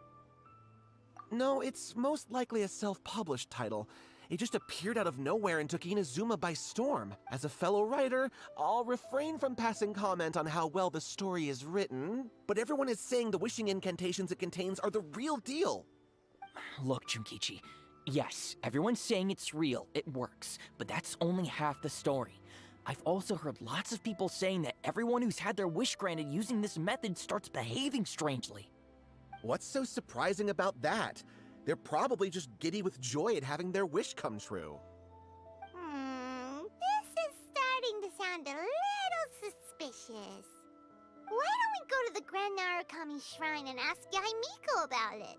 No, it's most likely a self-published title. It just appeared out of nowhere and took Inazuma by storm. As a fellow writer, I'll refrain from passing comment on how well the story is written, but everyone is saying the wishing incantations it contains are the real deal. Look, Junkichi, Yes, everyone's saying it's real, it works, but that's only half the story. I've also heard lots of people saying that everyone who's had their wish granted using this method starts behaving strangely. What's so surprising about that? They're probably just giddy with joy at having their wish come true. This is starting to sound a little suspicious. Why don't we go to the Grand Narukami Shrine and ask Yae Miko about it?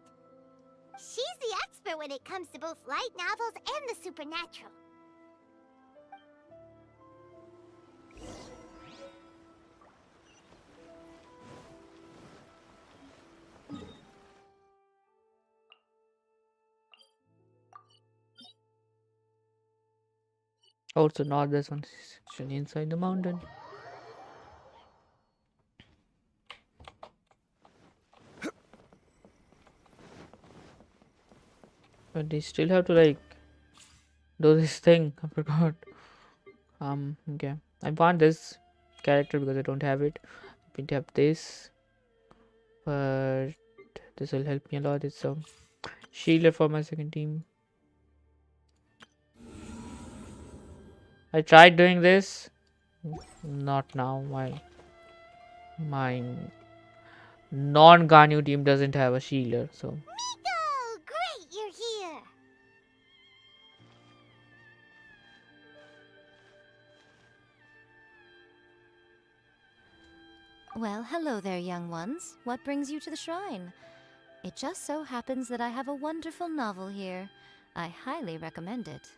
She's the expert when it comes to both light novels and the supernatural. Oh, so not this one. It's actually inside the mountain. But they still have to like do this thing. I forgot. Okay. I want this character because I don't have it. I don't have this, but this will help me a lot. It's a shielder for my second team. I tried doing this. Not now. My non-Ganyu team doesn't have a shielder, so. Miko! Great, you're here! Well, hello there, young ones. What brings you to the shrine? It just so happens that I have a wonderful novel here. I highly recommend it.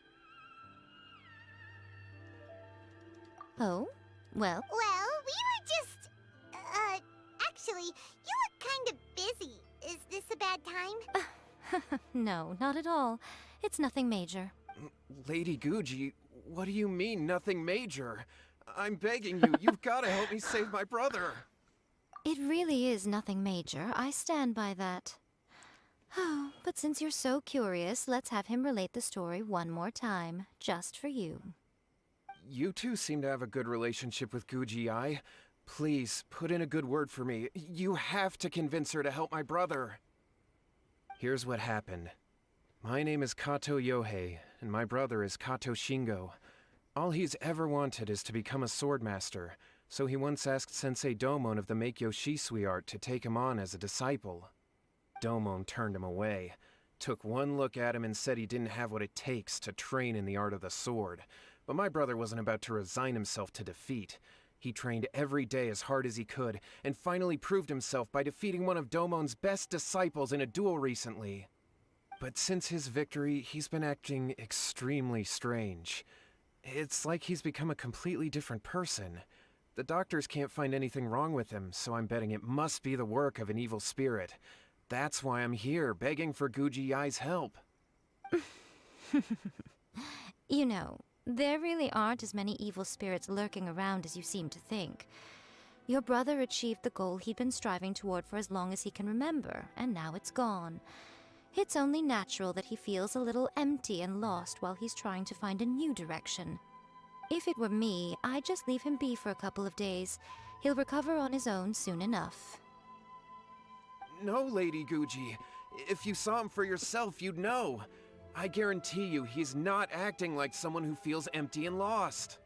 Oh? Well? Well, we were just... actually, you look kind of busy. Is this a bad time? No, not at all. It's nothing major. Lady Guji, what do you mean, nothing major? I'm begging you, you've got to help me save my brother. It really is nothing major. I stand by that. Oh, but since you're so curious, let's have him relate the story one more time, just for you. You two seem to have a good relationship with Guji-ai. Please, put in a good word for me. You have to convince her to help my brother. Here's what happened. My name is Kato Yohei, and my brother is Kato Shingo. All he's ever wanted is to become a swordmaster, so he once asked Sensei Domon of the Meikyo Shisui art to take him on as a disciple. Domon turned him away, took one look at him and said he didn't have what it takes to train in the art of the sword. But my brother wasn't about to resign himself to defeat. He trained every day as hard as he could, and finally proved himself by defeating one of Domon's best disciples in a duel recently. But since his victory, he's been acting extremely strange. It's like he's become a completely different person. The doctors can't find anything wrong with him, so I'm betting it must be the work of an evil spirit. That's why I'm here, begging for Guji-ai's help. You know, there really aren't as many evil spirits lurking around as you seem to think. Your brother achieved the goal he'd been striving toward for as long as he can remember, and now it's gone. It's only natural that he feels a little empty and lost while he's trying to find a new direction. If it were me, I'd just leave him be for a couple of days. He'll recover on his own soon enough. No, Lady Guji. If you saw him for yourself, you'd know. I guarantee you, he's not acting like someone who feels empty and lost.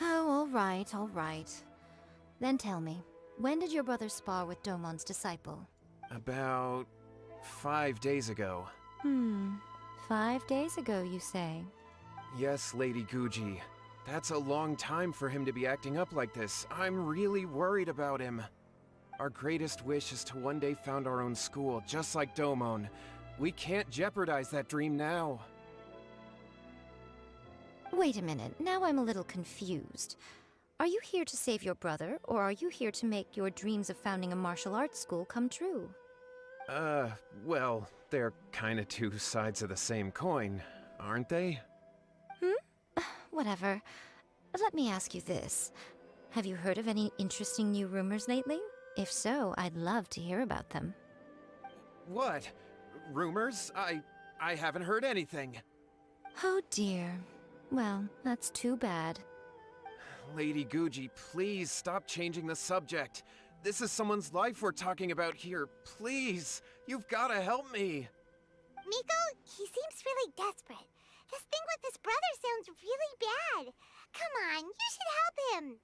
Oh, all right. Then tell me, when did your brother spar with Domon's disciple? About 5 days ago. 5 days ago, you say? Yes, Lady Guji. That's a long time for him to be acting up like this. I'm really worried about him. Our greatest wish is to one day found our own school, just like Domon. We can't jeopardize that dream now. Wait a minute, now I'm a little confused. Are you here to save your brother, or are you here to make your dreams of founding a martial arts school come true? Well, they're kinda two sides of the same coin, aren't they? Whatever. Let me ask you this. Have you heard of any interesting new rumors lately? If so, I'd love to hear about them. What? Rumors? I haven't heard anything. Oh dear. Well, that's too bad. Lady Guji, please stop changing the subject. This is someone's life we're talking about here. Please, you've gotta help me. Miko, he seems really desperate. This thing with his brother sounds really bad. Come on, you should help him.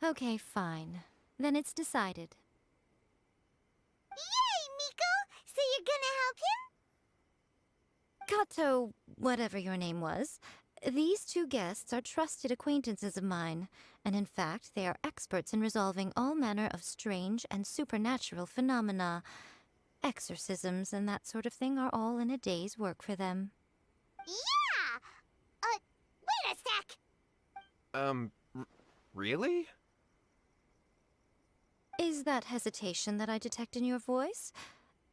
Okay, fine. Then it's decided. Yay, Miko! So you're gonna help him? Kato, whatever your name was, these two guests are trusted acquaintances of mine, and in fact, they are experts in resolving all manner of strange and supernatural phenomena. Exorcisms and that sort of thing are all in a day's work for them. Yeah! Wait a sec! Really? Is that hesitation that I detect in your voice?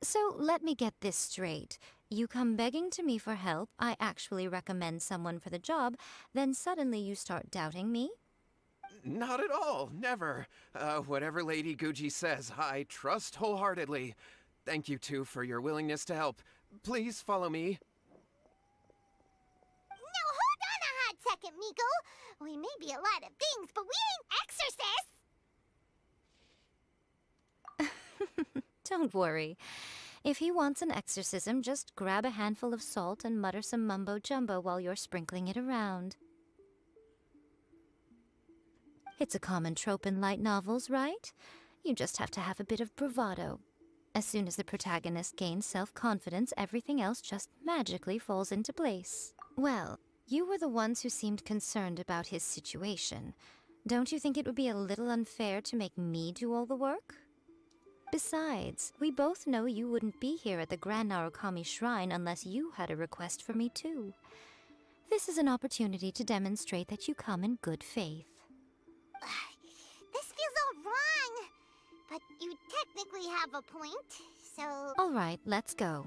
So let me get this straight. You come begging to me for help, I actually recommend someone for the job, then suddenly you start doubting me? Not at all, never. Whatever Lady Guji says, I trust wholeheartedly. Thank you two for your willingness to help. Please follow me. No, hold on a hot second, Miko. We may be a lot of things, but we ain't exorcists! Don't worry. If he wants an exorcism, just grab a handful of salt and mutter some mumbo-jumbo while you're sprinkling it around. It's a common trope in light novels, right? You just have to have a bit of bravado. As soon as the protagonist gains self-confidence, everything else just magically falls into place. Well, you were the ones who seemed concerned about his situation. Don't you think it would be a little unfair to make me do all the work? Besides, we both know you wouldn't be here at the Grand Narukami Shrine unless you had a request for me too. This is an opportunity to demonstrate that you come in good faith. This feels all wrong. But you technically have a point, so... All right, let's go.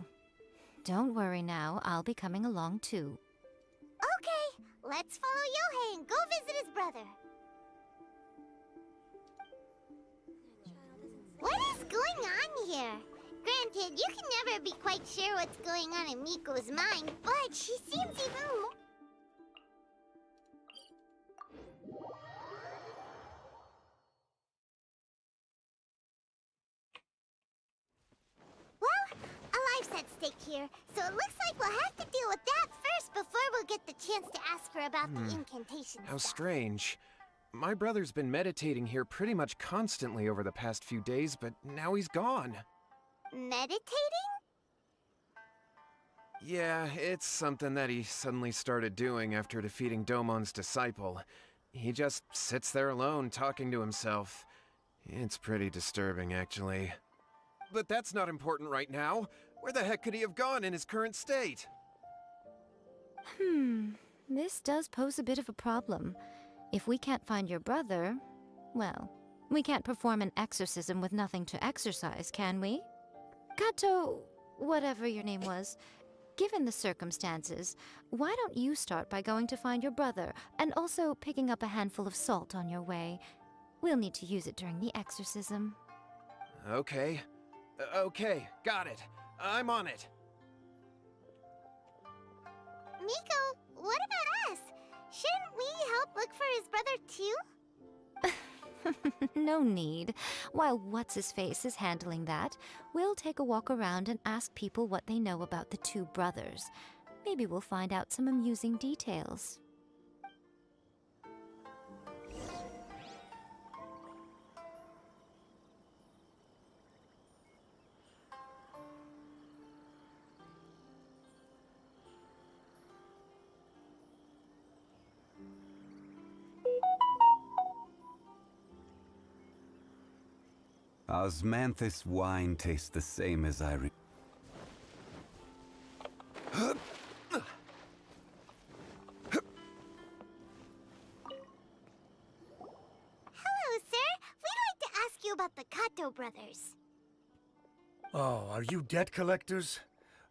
Don't worry now, I'll be coming along too. Okay, let's follow Yohei and go visit his brother. What is going on here? Granted, you can never be quite sure what's going on in Miko's mind, but she seems even more... Well, a life's at stake here, so it looks like we'll have to deal with that first before we'll get the chance to ask her about the incantation How stuff. strange. My brother's been meditating here pretty much constantly over the past few days, but now he's gone. Meditating? Yeah, it's something that he suddenly started doing after defeating Domon's disciple. He just sits there alone, talking to himself. It's pretty disturbing, actually. But that's not important right now. Where the heck could he have gone in his current state? This does pose a bit of a problem. If we can't find your brother, well, we can't perform an exorcism with nothing to exorcise, can we? Kato, whatever your name was, given the circumstances, why don't you start by going to find your brother, and also picking up a handful of salt on your way? We'll need to use it during the exorcism. Okay. Okay, got it. I'm on it. Miko, what about us? Shouldn't we help look for his brother too? No need. While What's-His-Face is handling that, we'll take a walk around and ask people what they know about the two brothers. Maybe we'll find out some amusing details. Osmanthus wine tastes the same as I Hello, sir. We'd like to ask you about the Kato brothers. Oh, are you debt collectors?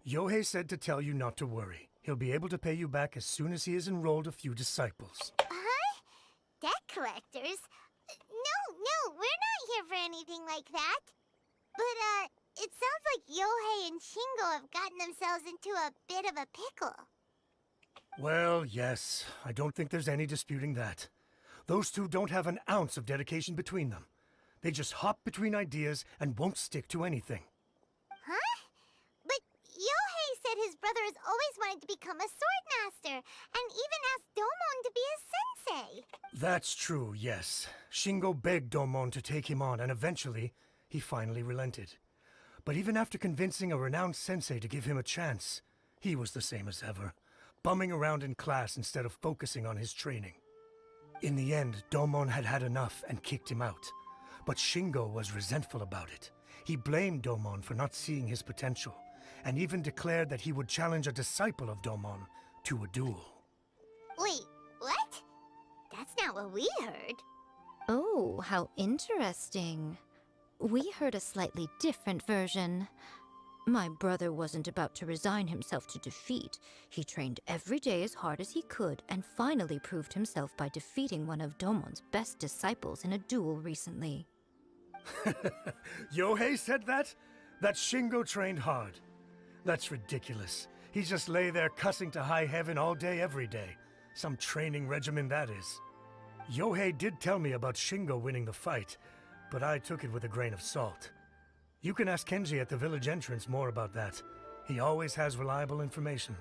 Yohei said to tell you not to worry. He'll be able to pay you back as soon as he has enrolled a few disciples. Huh? Debt collectors? No, we're not here for anything like that. But, it sounds like Yohei and Shingo have gotten themselves into a bit of a pickle. Well, yes. I don't think there's any disputing that. Those two don't have an ounce of dedication between them. They just hop between ideas and won't stick to anything. Huh? But brother has always wanted to become a sword master, and even asked Domon to be his sensei. That's true, yes. Shingo begged Domon to take him on, and eventually, he finally relented. But even after convincing a renowned sensei to give him a chance, he was the same as ever, bumming around in class instead of focusing on his training. In the end, Domon had had enough and kicked him out. But Shingo was resentful about it. He blamed Domon for not seeing his potential, and even declared that he would challenge a disciple of Domon to a duel. Wait, what? That's not what we heard. Oh, how interesting. We heard a slightly different version. My brother wasn't about to resign himself to defeat. He trained every day as hard as he could and finally proved himself by defeating one of Domon's best disciples in a duel recently. Yohei said that? That Shingo trained hard. That's ridiculous. He just lay there cussing to high heaven all day every day. Some training regimen that is. Yohei did tell me about Shingo winning the fight, but I took it with a grain of salt. You can ask Kenji at the village entrance more about that. He always has reliable information.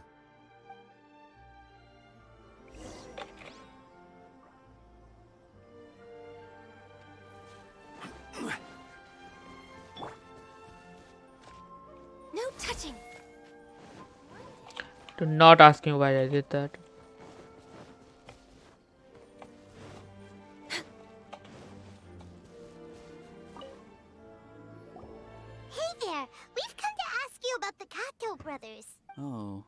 No touching. Do not ask me why I did that. Brothers. Oh,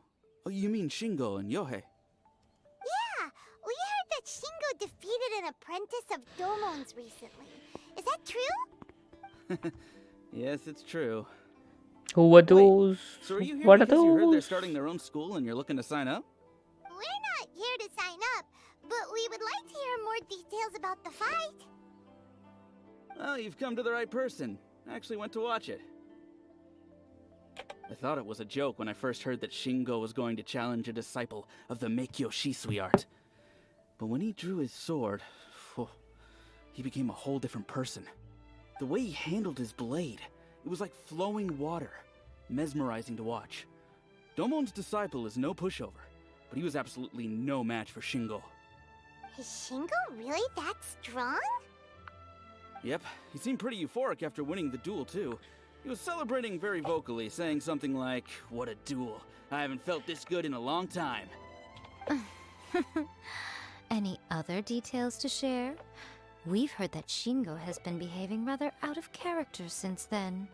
you mean Shingo and Yohei? Yeah, we heard that Shingo defeated an apprentice of Domon's recently. Is that true? Yes, it's true. Who are those? Wait, so are you here what are because you heard they're those? starting their own school and you're looking to sign up? We're not here to sign up, but we would like to hear more details about the fight. Well, you've come to the right person. I actually went to watch it. I thought it was a joke when I first heard that Shingo was going to challenge a disciple of the Meikyo Shisui art. But when he drew his sword, he became a whole different person. The way he handled his blade, it was like flowing water, mesmerizing to watch. Domon's disciple is no pushover, but he was absolutely no match for Shingo. Is Shingo really that strong? Yep, he seemed pretty euphoric after winning the duel too. He was celebrating very vocally, saying something like, "What a duel. I haven't felt this good in a long time." Any other details to share? We've heard that Shingo has been behaving rather out of character since then.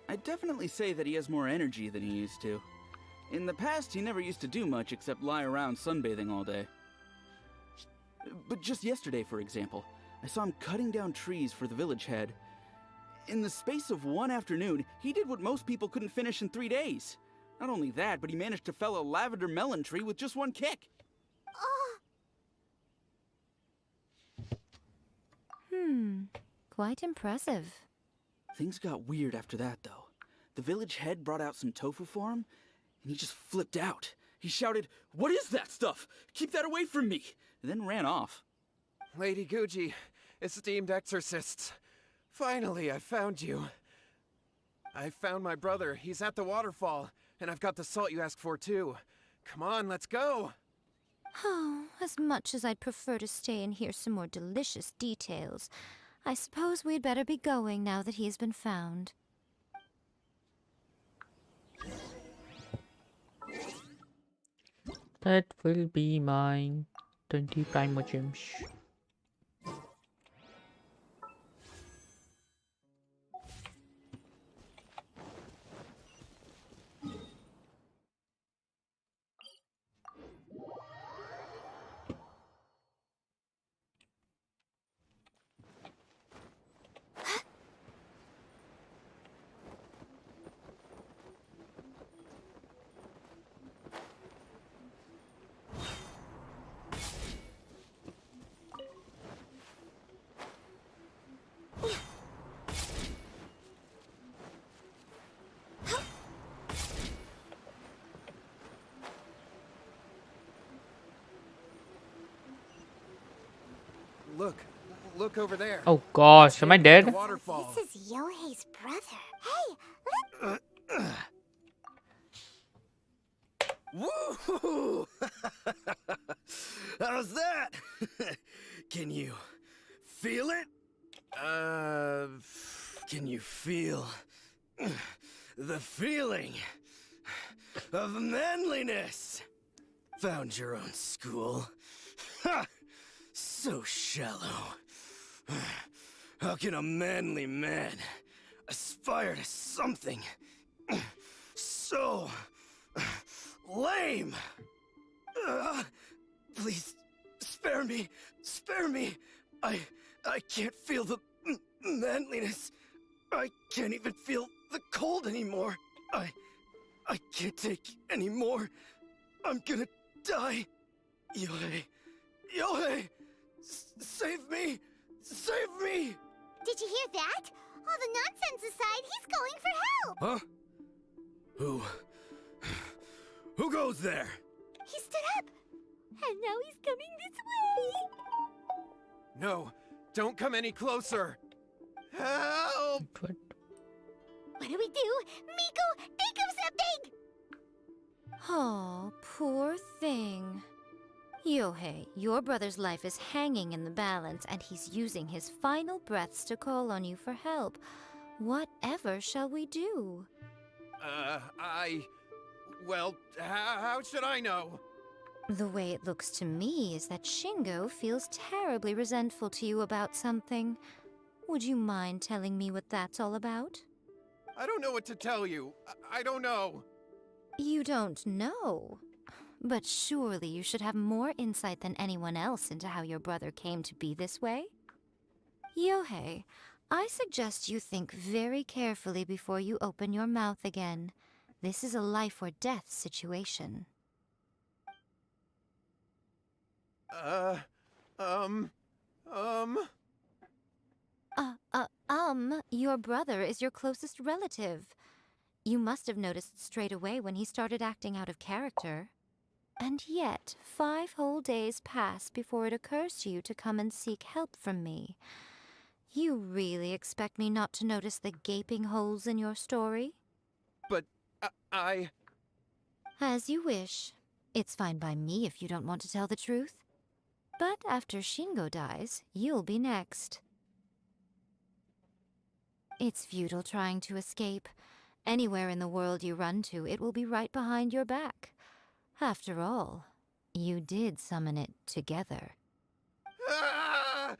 I'd definitely say that he has more energy than he used to. In the past, he never used to do much except lie around sunbathing all day. But just yesterday, for example, I saw him cutting down trees for the village head. In the space of one afternoon, he did what most people couldn't finish in 3 days. Not only that, but he managed to fell a lavender melon tree with just one kick. Quite impressive. Things got weird after that, though. The village head brought out some tofu for him, and he just flipped out. He shouted, "What is that stuff? Keep that away from me!" and then ran off. Lady Guji, esteemed exorcists. Finally, I found you. I found my brother. He's at the waterfall, and I've got the salt you asked for, too. Come on, let's go. Oh, as much as I'd prefer to stay and hear some more delicious details, I suppose we'd better be going now that he's been found. That will be mine. 20 prime gems. Look over there. Oh gosh, am I dead? This is Yohei's brother. Hey, look! Woo! How's that? Can you feel it? Can you feel the feeling of manliness? Found your own school. Ha! So shallow. How can a manly man aspire to something so lame? Please, spare me. Spare me. I can't feel the manliness. I can't even feel the cold anymore. I can't take any more. I'm gonna die. Yohei. Yohei! Save me! Save me! Did you hear that? All the nonsense aside, he's going for help! Huh? Who goes there? He stood up! And now he's coming this way! No, don't come any closer! Help! What do we do? Miko, think of something! Oh, poor thing. Yohei, your brother's life is hanging in the balance, and he's using his final breaths to call on you for help. Whatever shall we do? Well, how should I know? The way it looks to me is that Shingo feels terribly resentful to you about something. Would you mind telling me what that's all about? I don't know what to tell you. I don't know. You don't know? But surely you should have more insight than anyone else into how your brother came to be this way? Yohei, I suggest you think very carefully before you open your mouth again. This is a life or death situation. Your brother is your closest relative. You must have noticed straight away when he started acting out of character. And yet, 5 whole days pass before it occurs to you to come and seek help from me. You really expect me not to notice the gaping holes in your story? But I... As you wish. It's fine by me if you don't want to tell the truth. But after Shingo dies, you'll be next. It's futile trying to escape. Anywhere in the world you run to, it will be right behind your back. After all, you did summon it together. Ah!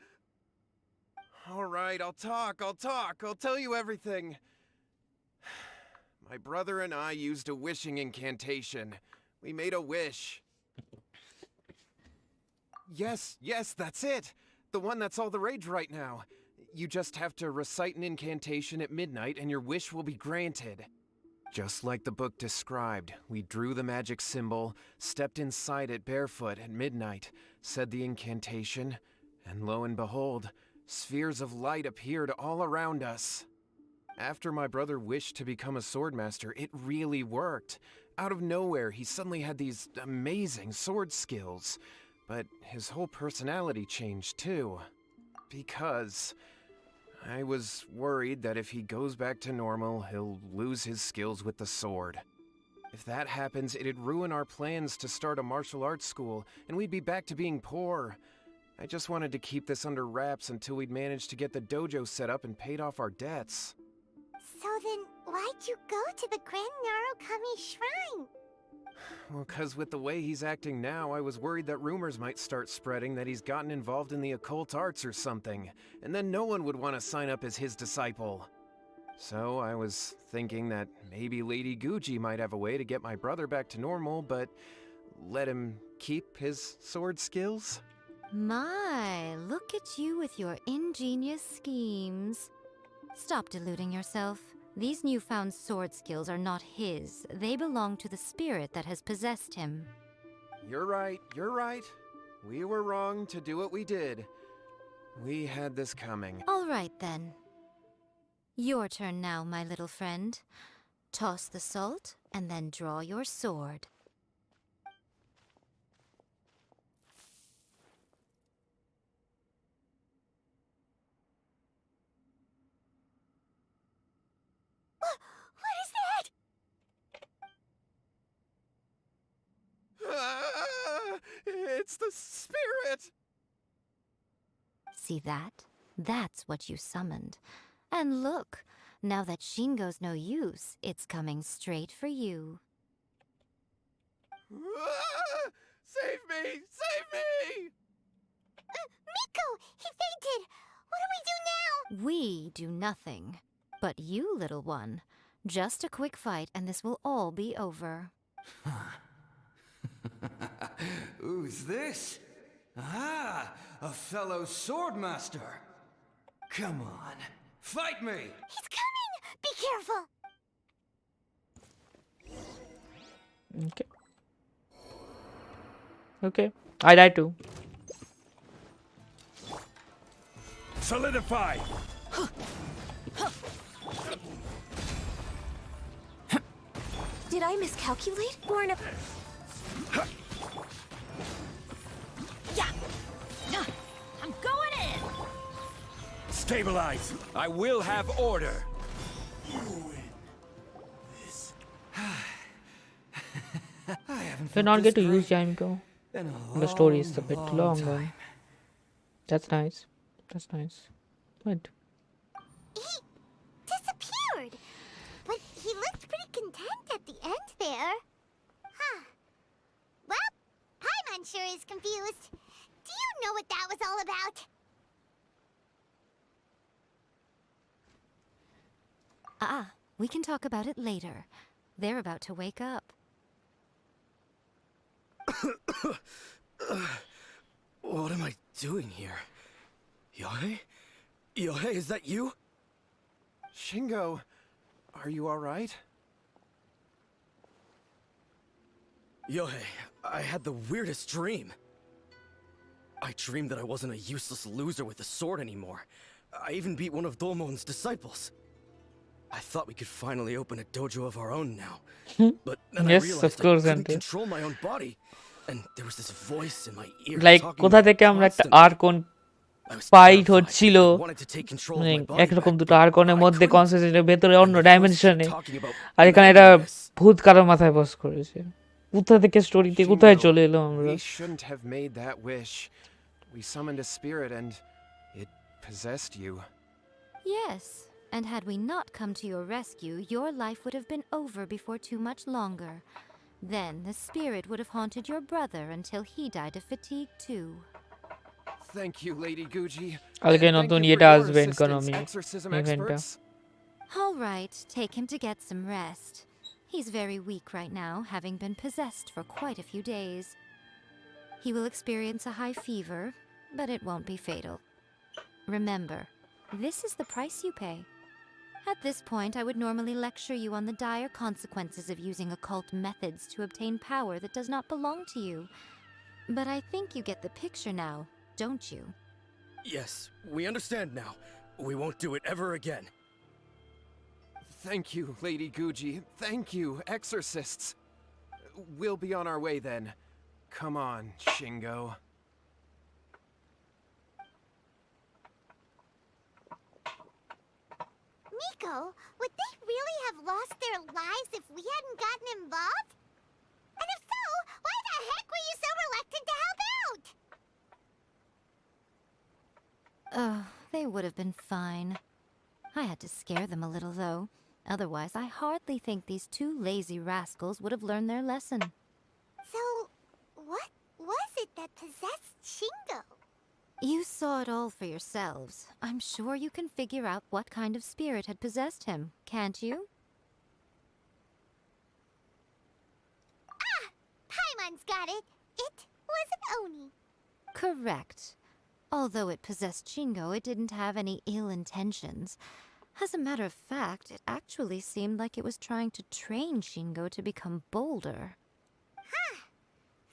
All right, I'll talk. I'll tell you everything. My brother and I used a wishing incantation. We made a wish. Yes, that's it. The one that's all the rage right now. You just have to recite an incantation at midnight and your wish will be granted. Just like the book described, we drew the magic symbol, stepped inside it barefoot at midnight, said the incantation, and lo and behold, spheres of light appeared all around us. After my brother wished to become a swordmaster, it really worked. Out of nowhere, he suddenly had these amazing sword skills. But his whole personality changed too. Because I was worried that if he goes back to normal, he'll lose his skills with the sword. If that happens, it'd ruin our plans to start a martial arts school, and we'd be back to being poor. I just wanted to keep this under wraps until we'd managed to get the dojo set up and paid off our debts. So then, why'd you go to the Grand Narukami Shrine? Well, 'cause with the way he's acting now, I was worried that rumors might start spreading that he's gotten involved in the occult arts or something, and then no one would want to sign up as his disciple. So I was thinking that maybe Lady Guji might have a way to get my brother back to normal, but let him keep his sword skills? My, look at you with your ingenious schemes. Stop deluding yourself. These newfound sword skills are not his. They belong to the spirit that has possessed him. You're right. We were wrong to do what we did. We had this coming. All right, then. Your turn now, my little friend. Toss the salt, and then draw your sword. What is that? The spirit! See that? That's what you summoned. And look, now that Shingo's no use, it's coming straight for you. Ah! Save me! Save me! Miko! He fainted! What do we do now? We do nothing. But you, little one, just a quick fight and this will all be over. Who's this? Ah, a fellow swordmaster. Come on, fight me! He's coming! Be careful! Okay. Okay. I died too. Solidify! Did I miscalculate? Born of... Yeah! I'm going in! Stabilize! I will have order! You not get to use Yae Miko. The story is a bit long though. That's nice. That's nice. Good. He disappeared! But he looked pretty content at the end there. Huh. Well, Paimon sure is confused. Do you know what that was all about? We can talk about it later. They're about to wake up. What am I doing here? Yae? Yae, is that you? Shingo, are you alright? Yae, I had the weirdest dream. I dreamed that I wasn't a useless loser with a sword anymore. I even beat one of Domon's disciples. I thought we could finally open a dojo of our own now. But then Yes, I of realized course, I couldn't Ante. control my own body. And there was this voice in my ear Like talking কোথা থেকে আমরা একটা argon fight হচ্ছিল মানে একরকম দুটো আর্কনের মধ্যে কনসেন্ট্রেটের ভেতরে অন্য ডাইমেনশনে আর এখানে এটা ভূত কারোর মাথায় বস করেছে কোথা থেকে স্টোরিতে কোথায় চলে এলো আমরা We shouldn't have made that wish. We summoned a spirit and it possessed you. Yes, and had we not come to your rescue, your life would have been over before too much longer. Then the spirit would have haunted your brother until he died of fatigue too. Thank you, Lady Guji. কালকে And thank নতুন you for ইয়েটা your আসবে assistance, economy exorcism ইভেন্টটা experts. All right, take him to get some rest. He's very weak right now, having been possessed for quite a few days. He will experience a high fever, but it won't be fatal. Remember, this is the price you pay. At this point, I would normally lecture you on the dire consequences of using occult methods to obtain power that does not belong to you. But I think you get the picture now, don't you? Yes, we understand now. We won't do it ever again. Thank you, Lady Guji. Thank you, exorcists. We'll be on our way then. Come on, Shingo. Miko, would they really have lost their lives if we hadn't gotten involved? And if so, why the heck were you so reluctant to help out? Oh, they would have been fine. I had to scare them a little, though. Otherwise, I hardly think these two lazy rascals would have learned their lesson. So, what was it that possessed Shingo? You saw it all for yourselves. I'm sure you can figure out what kind of spirit had possessed him, can't you? Ah! Paimon's got it. It was an Oni. Correct. Although it possessed Shingo, it didn't have any ill intentions. As a matter of fact, it actually seemed like it was trying to train Shingo to become bolder. Huh.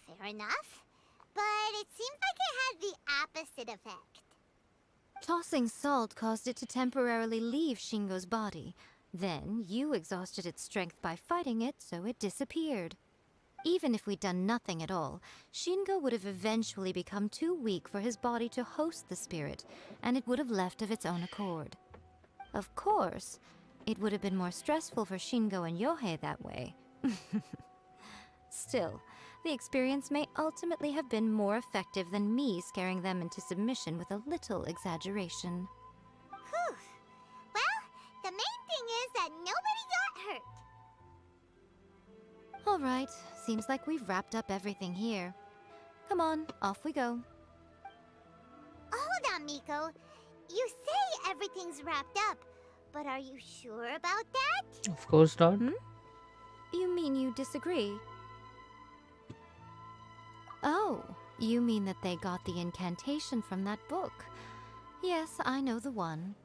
Fair enough. But it seems like it had the opposite effect. Tossing salt caused it to temporarily leave Shingo's body. Then, you exhausted its strength by fighting it, so it disappeared. Even if we'd done nothing at all, Shingo would have eventually become too weak for his body to host the spirit, and it would have left of its own accord. Of course, it would have been more stressful for Shingo and Yohei that way. Still, The experience may ultimately have been more effective than me scaring them into submission with a little exaggeration. Whew. Well, the main thing is that nobody got hurt. Alright, seems like we've wrapped up everything here. Come on, off we go. Hold on, Miko. You say everything's wrapped up, but are you sure about that? Of course not. You mean you disagree? Oh, you mean that they got the incantation from that book. Yes, I know the one.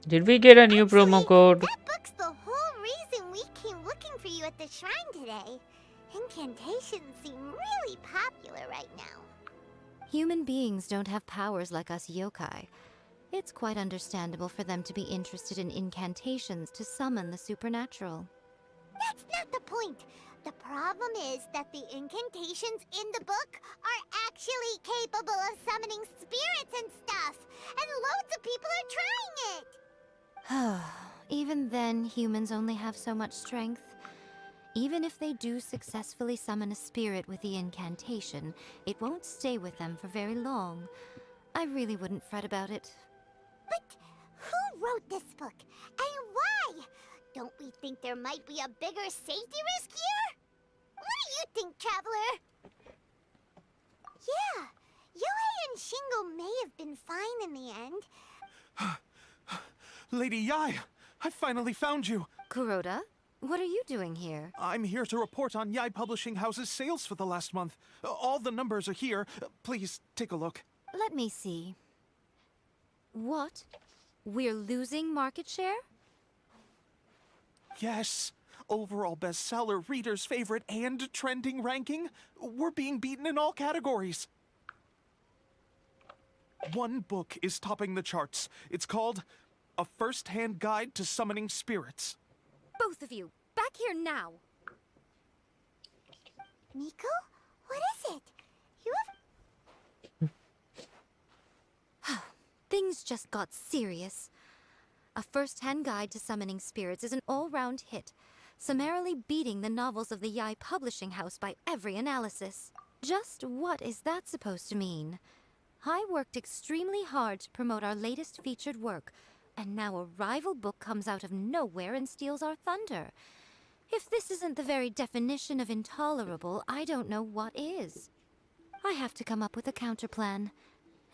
Did we get a new promo code? That book's the whole reason we came looking for you at the shrine today. Incantations seem really popular right now. Human beings don't have powers like us yokai. It's quite understandable for them to be interested in incantations to summon the supernatural. That's not the point. The problem is that the incantations in the book are actually capable of summoning spirits and stuff, and loads of people are trying it. Even then, humans only have so much strength. Even if they do successfully summon a spirit with the incantation, it won't stay with them for very long. I really wouldn't fret about it. But who wrote this book, and why? Don't we think there might be a bigger safety risk here? What do you think, Traveler? Yeah, Yae and Shingo may have been fine in the end. Lady Yae, I finally found you. Kuroda, what are you doing here? I'm here to report on Yae Publishing House's sales for the last month. All the numbers are here. Please take a look. Let me see. What? We're losing market share? Yes. Overall bestseller, reader's favorite, and trending ranking. We're being beaten in all categories. One book is topping the charts. It's called A First-Hand Guide to Summoning Spirits. Both of you, back here now! Miko? What is it? You have... Things just got serious. A First-Hand Guide to Summoning Spirits is an all-round hit, summarily beating the novels of the Yae Publishing House by every analysis. Just what is that supposed to mean? I worked extremely hard to promote our latest featured work, and now a rival book comes out of nowhere and steals our thunder. If this isn't the very definition of intolerable, I don't know what is. I have to come up with a counterplan,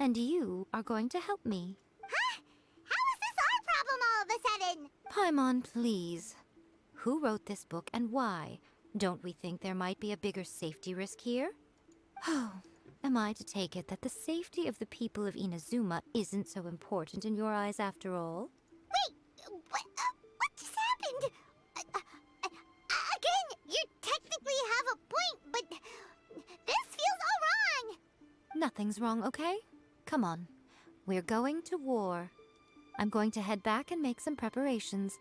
and you are going to help me. Huh? How is this our problem all of a sudden? Paimon, please. Who wrote this book and why? Don't we think there might be a bigger safety risk here? Oh, am I to take it that the safety of the people of Inazuma isn't so important in your eyes after all? Wait, what just happened? Again, you technically have a point, but this feels all wrong. Nothing's wrong, okay? Come on. We're going to war. I'm going to head back and make some preparations.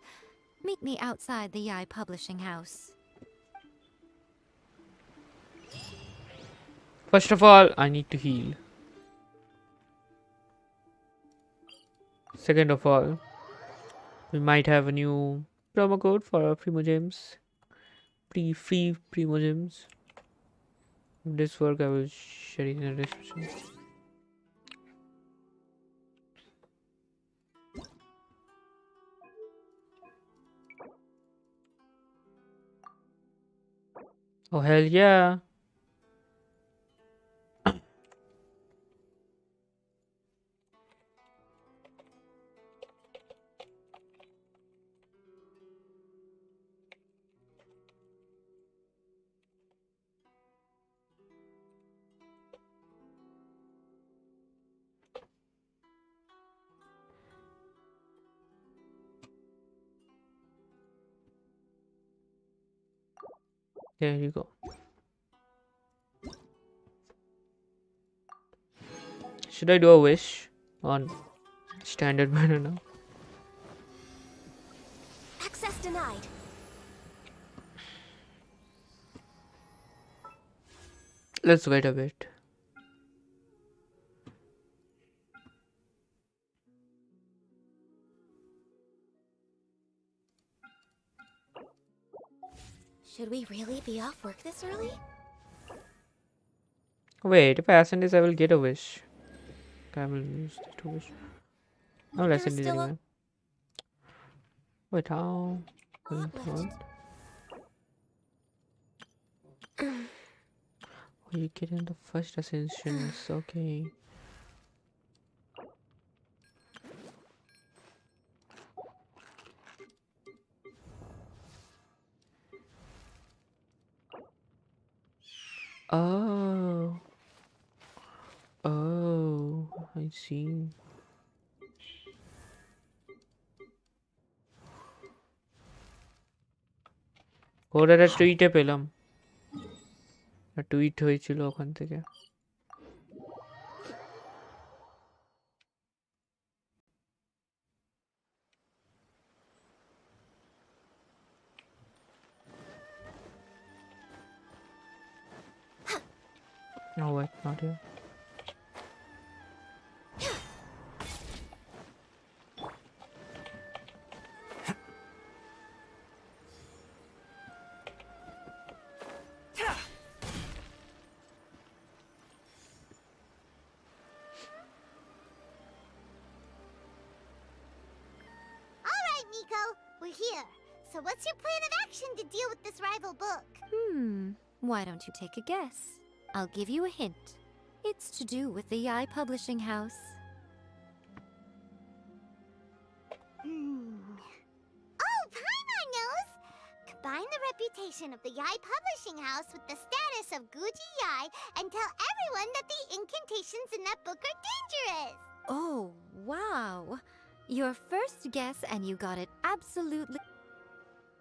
Meet me outside the Yae Publishing House. First of all, I need to heal. Second of all, we might have a new promo code for our Primo Gems. Free Primo Gems. This work I will share it in the description. Oh hell yeah. There you go. Should I do a wish on standard manner now? Access denied. Let's wait a bit. Should we really be off work this early? Wait, if I ascend this, I will get a wish. I will use this to wish. I will ascend this anyway. Wait, how? What? Oh, you get in the first ascensions. Okay. Oh. Oh, I see. ওর একটা টুইটে পেলাম tweet হয়েছিল ওখান থেকে No, wait, not here. Alright, Miko, we're here. So what's your plan of action to deal with this rival book? Why don't you take a guess? I'll give you a hint. It's to do with the Yae Publishing House. Oh, Paimon knows! Combine the reputation of the Yae Publishing House with the status of Guji Yae and tell everyone that the incantations in that book are dangerous! Oh, wow. Your first guess and you got it absolutely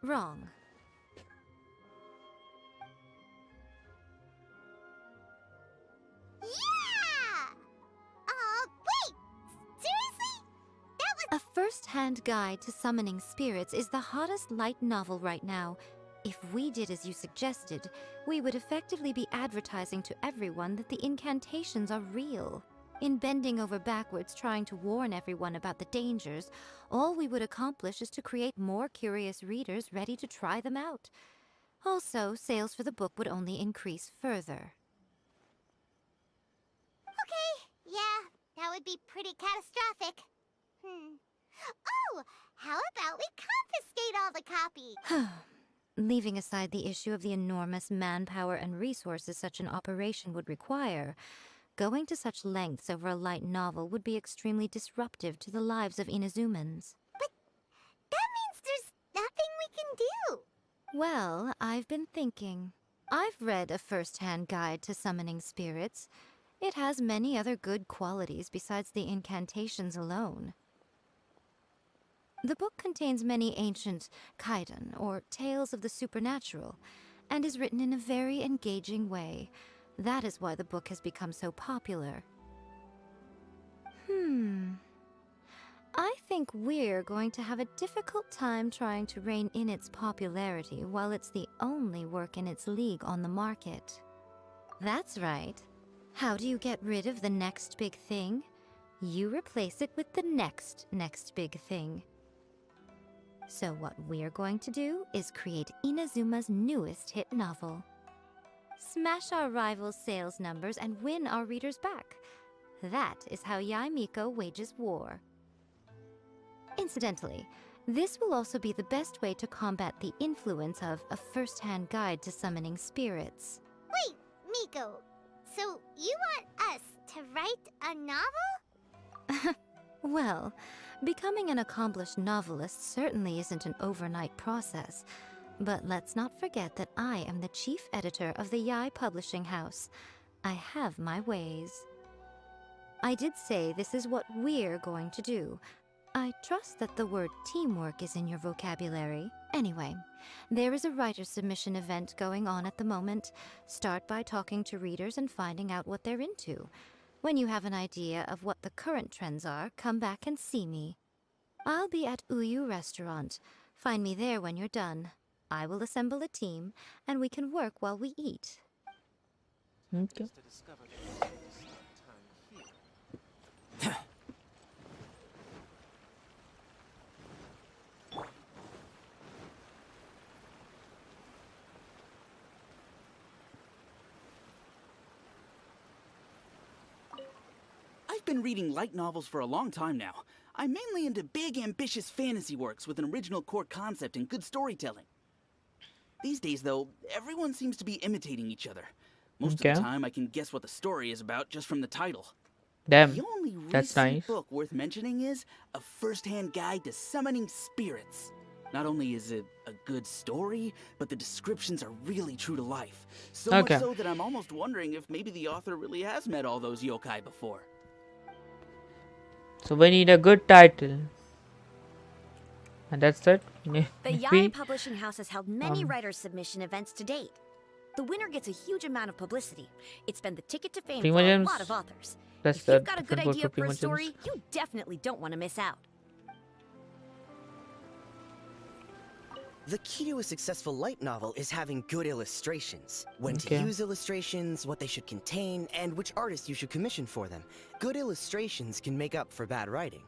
wrong. Yeah! Wait! Seriously? That was— A first-hand guide to summoning spirits is the hottest light novel right now. If we did as you suggested, we would effectively be advertising to everyone that the incantations are real. In bending over backwards trying to warn everyone about the dangers, all we would accomplish is to create more curious readers ready to try them out. Also, sales for the book would only increase further. Okay, yeah, that would be pretty catastrophic. Oh, how about we confiscate all the copies? Leaving aside the issue of the enormous manpower and resources such an operation would require, going to such lengths over a light novel would be extremely disruptive to the lives of Inazumans. But that means there's nothing we can do. Well, I've been thinking. I've read a first-hand guide to summoning spirits. It has many other good qualities besides the incantations alone. The book contains many ancient kaiden, or tales of the supernatural, and is written in a very engaging way. That is why the book has become so popular. I think we're going to have a difficult time trying to rein in its popularity while it's the only work in its league on the market. That's right. How do you get rid of the next big thing? You replace it with the next big thing. So what we're going to do is create Inazuma's newest hit novel. Smash our rivals' sales numbers and win our readers back. That is how Yae Miko wages war. Incidentally, this will also be the best way to combat the influence of a first-hand guide to summoning spirits. Wait, Miko, so you want us to write a novel? Well, becoming an accomplished novelist certainly isn't an overnight process. But let's not forget that I am the chief editor of the Yae Publishing House. I have my ways. I did say this is what we're going to do. I trust that the word teamwork is in your vocabulary. Anyway, there is a writer submission event going on at the moment. Start by talking to readers and finding out what they're into. When you have an idea of what the current trends are, come back and see me. I'll be at Uyu Restaurant. Find me there when you're done. I will assemble a team, and we can work while we eat. Okay. been reading light novels for a long time now. I'm mainly into big, ambitious fantasy works with an original core concept and good storytelling. These days, though, everyone seems to be imitating each other. Most of the time, I can guess what the story is about just from the title. Damn, The only that's recent nice. book worth mentioning is A First-Hand Guide to Summoning Spirits. Not only is it a good story, but the descriptions are really true to life. So much so that I'm almost wondering if maybe the author really has met all those yokai before. So we need a good title. And that's it. The Yae Publishing House has held many writer submission events to date. The winner gets a huge amount of publicity. It's been the ticket to fame for a lot of authors. If you've got a good idea for a story, you definitely don't want to miss out. The key to a successful light novel is having good illustrations. When to use illustrations, what they should contain, and which artist you should commission for them. Good illustrations can make up for bad writing.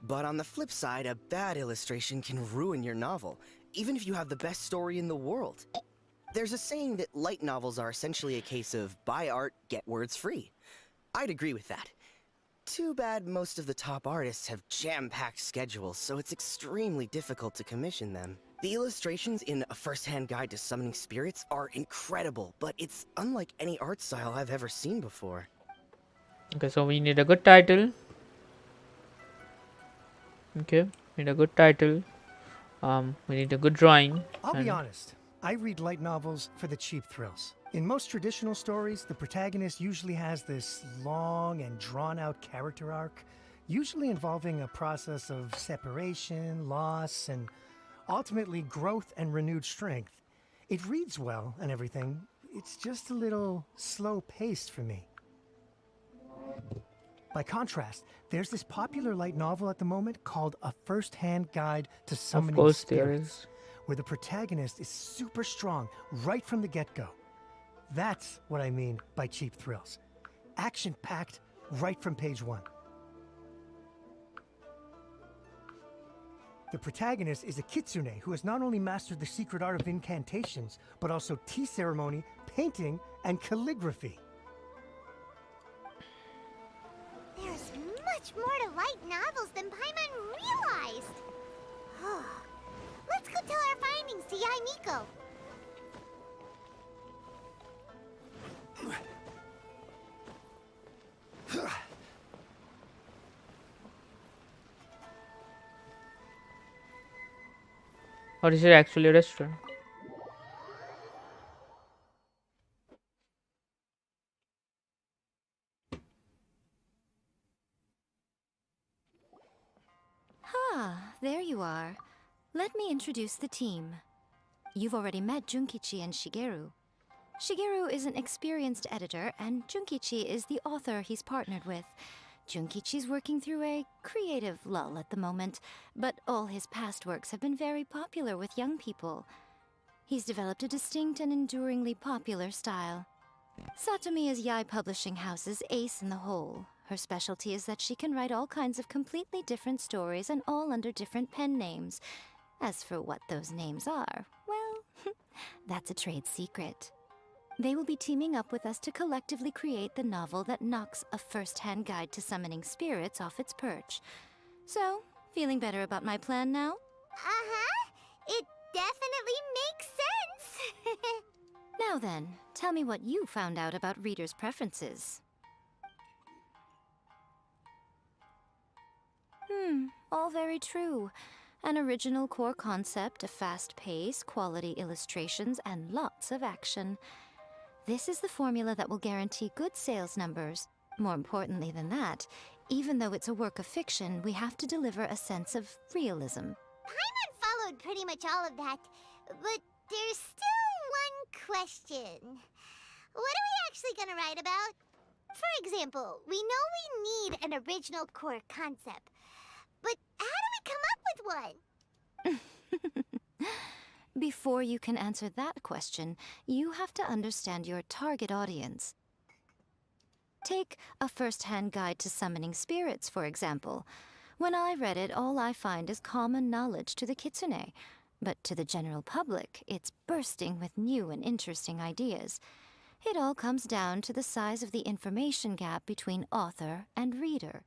But on the flip side, a bad illustration can ruin your novel, even if you have the best story in the world. There's a saying that light novels are essentially a case of buy art, get words free. I'd agree with that. Too bad most of the top artists have jam-packed schedules, so it's extremely difficult to commission them. The illustrations in A First-Hand Guide to Summoning Spirits are incredible, but it's unlike any art style I've ever seen before. Okay, so we need a good title. Okay, we need a good title. We need a good drawing. I'll be honest, I read light novels for the cheap thrills. In most traditional stories, the protagonist usually has this long and drawn-out character arc, usually involving a process of separation, loss, and ultimately growth and renewed strength. It reads well and everything, it's just a little slow-paced for me. By contrast, there's this popular light novel at the moment called A First-Hand Guide to Summoning Spirits, where the protagonist is super strong right from the get-go. That's what I mean by cheap thrills. Action-packed right from page 1. The protagonist is a Kitsune who has not only mastered the secret art of incantations, but also tea ceremony, painting, and calligraphy. There's much more to light novels than Paimon realized. Let's go tell our findings to Yae Miko. Or is it actually a restaurant? There you are. Let me introduce the team. You've already met Junkichi and Shigeru. Shigeru is an experienced editor, and Junkichi is the author he's partnered with. Junkichi's working through a creative lull at the moment, but all his past works have been very popular with young people. He's developed a distinct and enduringly popular style. Satomi is Yae Publishing House's ace in the hole. Her specialty is that she can write all kinds of completely different stories and all under different pen names. As for what those names are, well, that's a trade secret. They will be teaming up with us to collectively create the novel that knocks A First-Hand Guide to Summoning Spirits off its perch. So, feeling better about my plan now? Uh-huh. It definitely makes sense. Now then, tell me what you found out about readers' preferences. All very true. An original core concept, a fast pace, quality illustrations, and lots of action. This is the formula that will guarantee good sales numbers. More importantly than that, even though it's a work of fiction, we have to deliver a sense of realism. Paimon followed pretty much all of that, but there's still one question. What are we actually gonna write about? For example, we know we need an original core concept, but how do we come up with one? Before you can answer that question, you have to understand your target audience. Take A First-Hand Guide to Summoning Spirits, for example. When I read it, all I find is common knowledge to the Kitsune. But to the general public, it's bursting with new and interesting ideas. It all comes down to the size of the information gap between author and reader.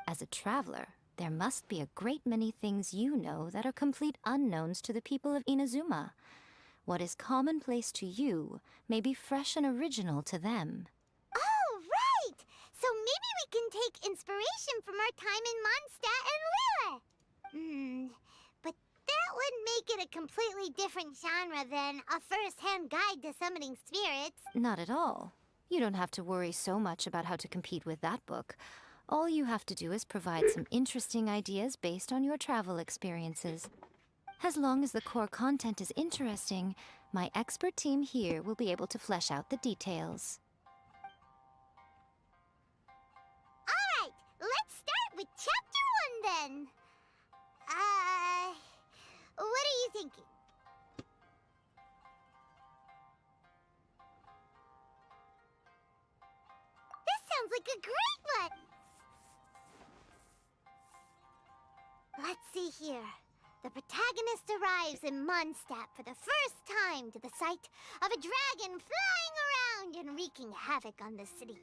As a traveler, there must be a great many things you know that are complete unknowns to the people of Inazuma. What is commonplace to you may be fresh and original to them. Oh, right! So maybe we can take inspiration from our time in Mondstadt and Liyue. But that would make it a completely different genre than a first-hand guide to summoning spirits. Not at all. You don't have to worry so much about how to compete with that book. All you have to do is provide some interesting ideas based on your travel experiences. As long as the core content is interesting, my expert team here will be able to flesh out the details. Alright, let's start with Chapter 1 then. What are you thinking? This sounds like a great one! Let's see here. The protagonist arrives in Mondstadt for the first time to the sight of a dragon flying around and wreaking havoc on the city.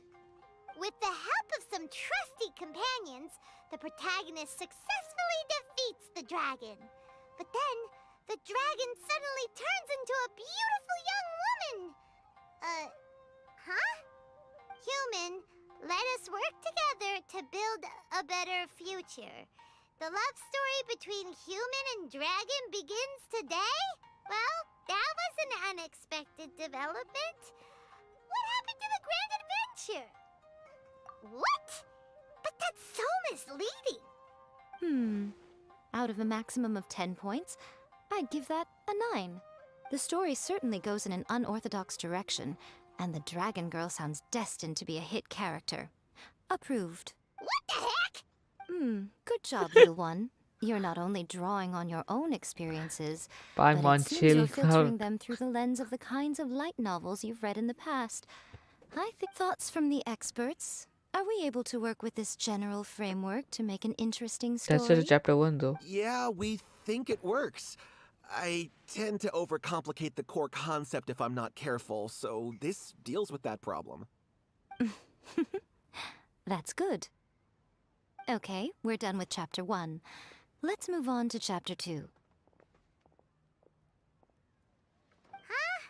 With the help of some trusty companions, the protagonist successfully defeats the dragon. But then, the dragon suddenly turns into a beautiful young woman. Huh? Human, let us work together to build a better future. The love story between human and dragon begins today? Well, that was an unexpected development. What happened to the grand adventure? What? But that's so misleading. Out of a maximum of 10 points, I'd give that a 9. The story certainly goes in an unorthodox direction, and the Dragon Girl sounds destined to be a hit character. Approved. What the heck? Good job, little one. You're not only drawing on your own experiences, but it seems you're filtering them through the lens of the kinds of light novels you've read in the past. I think thoughts from the experts. Are we able to work with this general framework to make an interesting story? That's just Chapter 1 though. Yeah, we think it works. I tend to overcomplicate the core concept if I'm not careful, so this deals with that problem. That's good. Okay, we're done with Chapter 1. Let's move on to Chapter 2. Huh?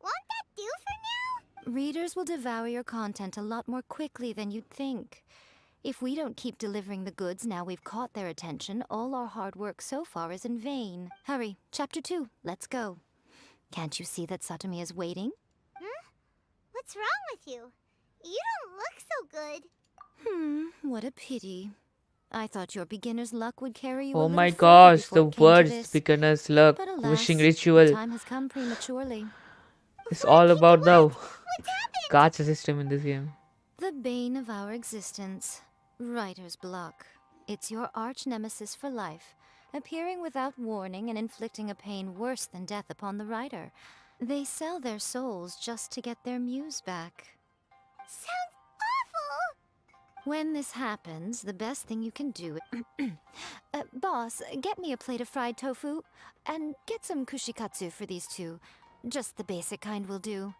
Won't that do for now? Readers will devour your content a lot more quickly than you'd think. If we don't keep delivering the goods now we've caught their attention, all our hard work so far is in vain. Hurry, Chapter 2, let's go. Can't you see that Satomi is waiting? What's wrong with you? You don't look so good. What a pity. I thought your beginner's luck would carry you Oh a my little gosh, further the before it came to words this. beginner's luck, But alas, wishing ritual. time has come prematurely. It's all about now. Gacha system in this game. The bane of our existence. Writer's block. It's your arch nemesis for life, appearing without warning and inflicting a pain worse than death upon the writer. They sell their souls just to get their muse back. Sounds awful! When this happens, the best thing you can do... boss, get me a plate of fried tofu, and get some kushikatsu for these two. Just the basic kind will do.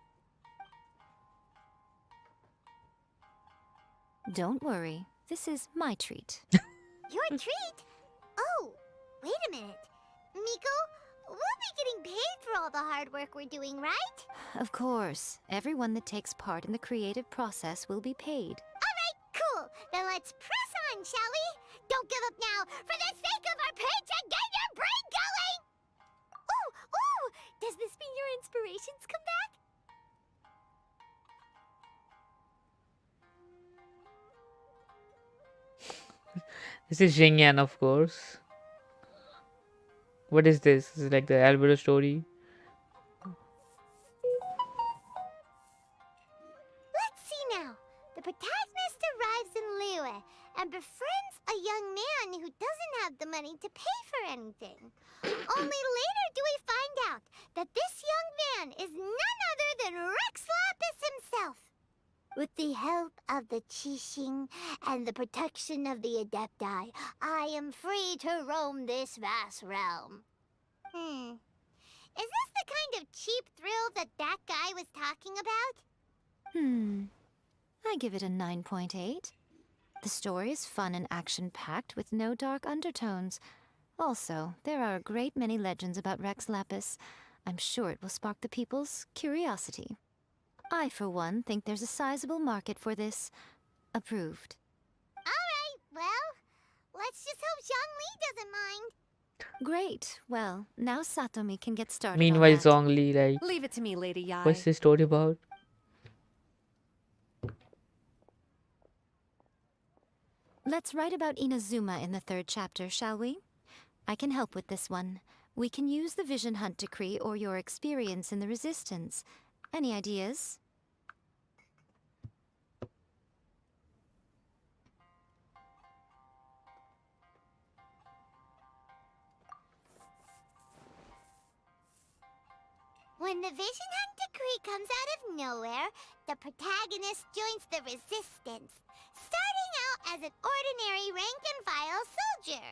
Don't worry, this is my treat. Your treat? Oh, wait a minute. Miko, we'll be getting paid for all the hard work we're doing, right? Of course, everyone that takes part in the creative process will be paid. Alright, cool. Then let's press on, shall we? Don't give up now, for the sake of our paycheck, get your brain going! Ooh! Does this mean your inspirations come back? This is Xingyan, of course. What is this? This is like the Albedo story. Let's see now. The protagonist arrives in Liyue and befriends a young man who doesn't have the money to pay for anything. Only later do we find out that this young man is none other than Rex Lapis himself. With the help of the Qixing and the protection of the Adepti, I am free to roam this vast realm. Is this the kind of cheap thrill that guy was talking about? I give it a 9.8. The story is fun and action-packed with no dark undertones. Also, there are a great many legends about Rex Lapis. I'm sure it will spark the people's curiosity. I, for one, think there's a sizable market for this. Approved. Alright, well, let's just hope Zhongli doesn't mind. Great. Well, now Satomi can get started Meanwhile, on that. Zhongli, like, Leave it to me, Lady Yae. what's the story about? Let's write about Inazuma in the 3rd chapter, shall we? I can help with this one. We can use the Vision Hunt decree or your experience in the Resistance. Any ideas? When the Vision Hunt decree comes out of nowhere, the protagonist joins the Resistance, starting out as an ordinary rank-and-file soldier.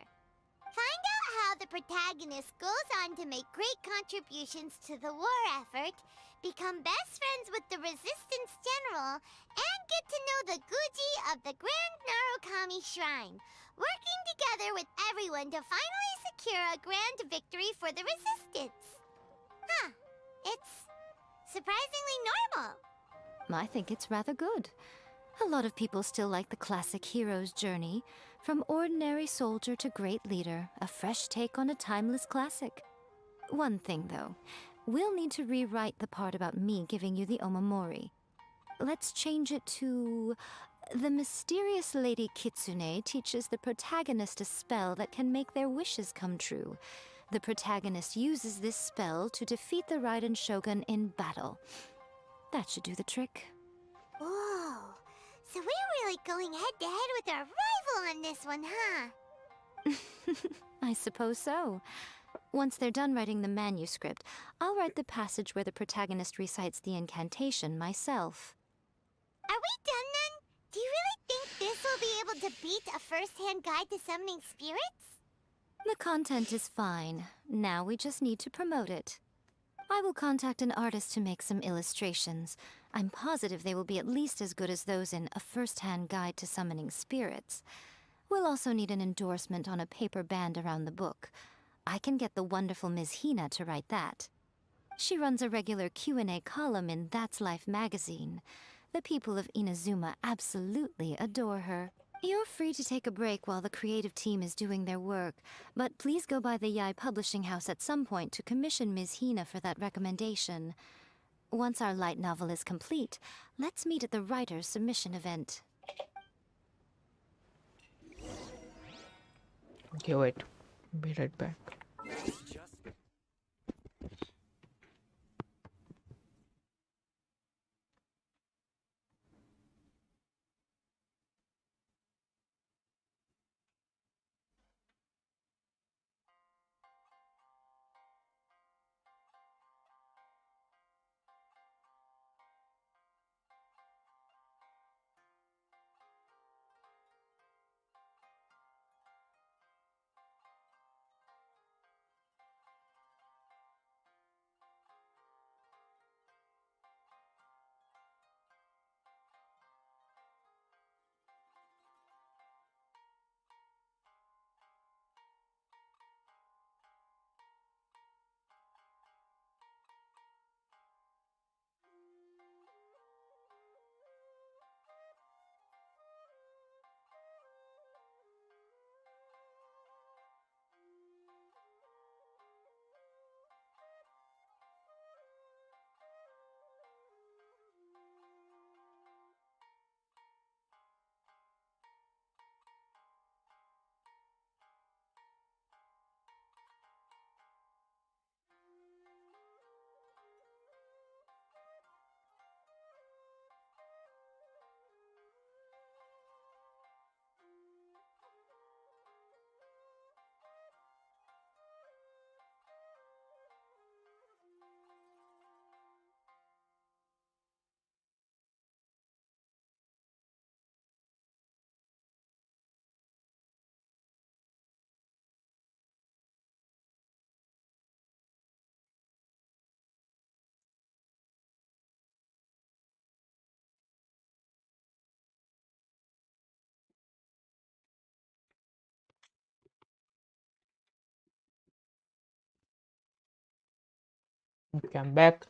Find out how the protagonist goes on to make great contributions to the war effort, become best friends with the Resistance General, and get to know the Guji of the Grand Narukami Shrine, working together with everyone to finally secure a grand victory for the Resistance. Huh. It's surprisingly normal. I think it's rather good. A lot of people still like the classic hero's journey, from ordinary soldier to great leader, a fresh take on a timeless classic. One thing, though, we'll need to rewrite the part about me giving you the omamori. Let's change it to... The mysterious Lady Kitsune teaches the protagonist a spell that can make their wishes come true. The protagonist uses this spell to defeat the Raiden Shogun in battle. That should do the trick. Whoa. So we're really going head-to-head with our rival on this one, huh? I suppose so. Once they're done writing the manuscript, I'll write the passage where the protagonist recites the incantation myself. Are we done then? Do you really think this will be able to beat a first-hand guide to summoning spirits? The content is fine. Now we just need to promote it. I will contact an artist to make some illustrations. I'm positive they will be at least as good as those in A First-Hand Guide to Summoning Spirits. We'll also need an endorsement on a paper band around the book. I can get the wonderful Ms. Hina to write that. She runs a regular Q&A column in That's Life magazine. The people of Inazuma absolutely adore her. You're free to take a break while the creative team is doing their work, but please go by the Yae Publishing House at some point to commission Ms. Hina for that recommendation. Once our light novel is complete, let's meet at the writer's submission event. Okay, wait. Be right back. Okay, I'm back.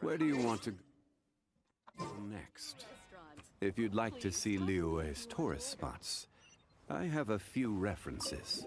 Where do you want to go next? If you'd like to see Liyue's tourist spots, I have a few references.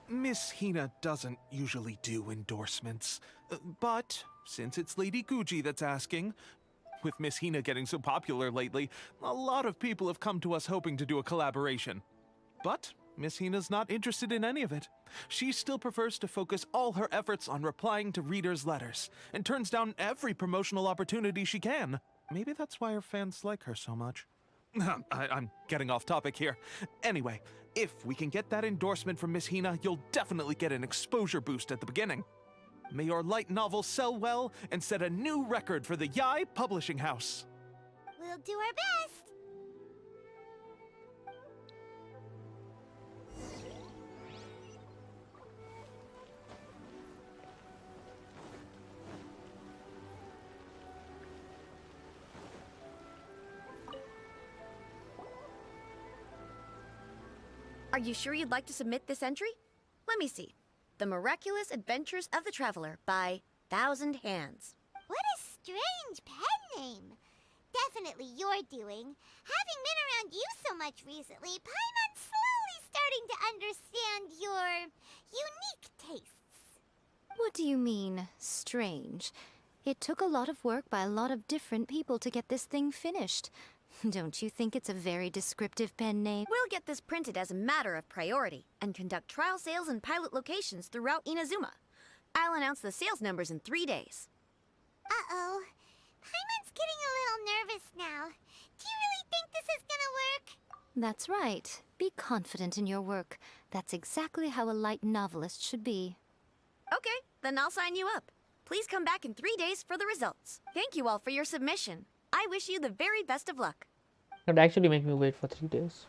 Miss Hina doesn't usually do endorsements, but since it's Lady Guji that's asking, with Miss Hina getting so popular lately, a lot of people have come to us hoping to do a collaboration. But Miss Hina's not interested in any of it. She still prefers to focus all her efforts on replying to readers' letters, and turns down every promotional opportunity she can. Maybe that's why her fans like her so much. I'm getting off topic here. Anyway, if we can get that endorsement from Miss Hina, you'll definitely get an exposure boost at the beginning. May your light novel sell well and set a new record for the Yae Publishing House. We'll do our best. Are you sure you'd like to submit this entry? Let me see. The Miraculous Adventures of the Traveler by Thousand Hands. What a strange pen name. Definitely your doing. Having been around you so much recently, Paimon's slowly starting to understand your unique tastes. What do you mean, strange? It took a lot of work by a lot of different people to get this thing finished. Don't you think it's a very descriptive pen name? We'll get this printed as a matter of priority and conduct trial sales in pilot locations throughout Inazuma. I'll announce the sales numbers in 3 days. Uh-oh. Paimon's getting a little nervous now. Do you really think this is gonna work? That's right. Be confident in your work. That's exactly how a light novelist should be. Okay, then I'll sign you up. Please come back in 3 days for the results. Thank you all for your submission. I wish you the very best of luck. It actually make me wait for 3 days.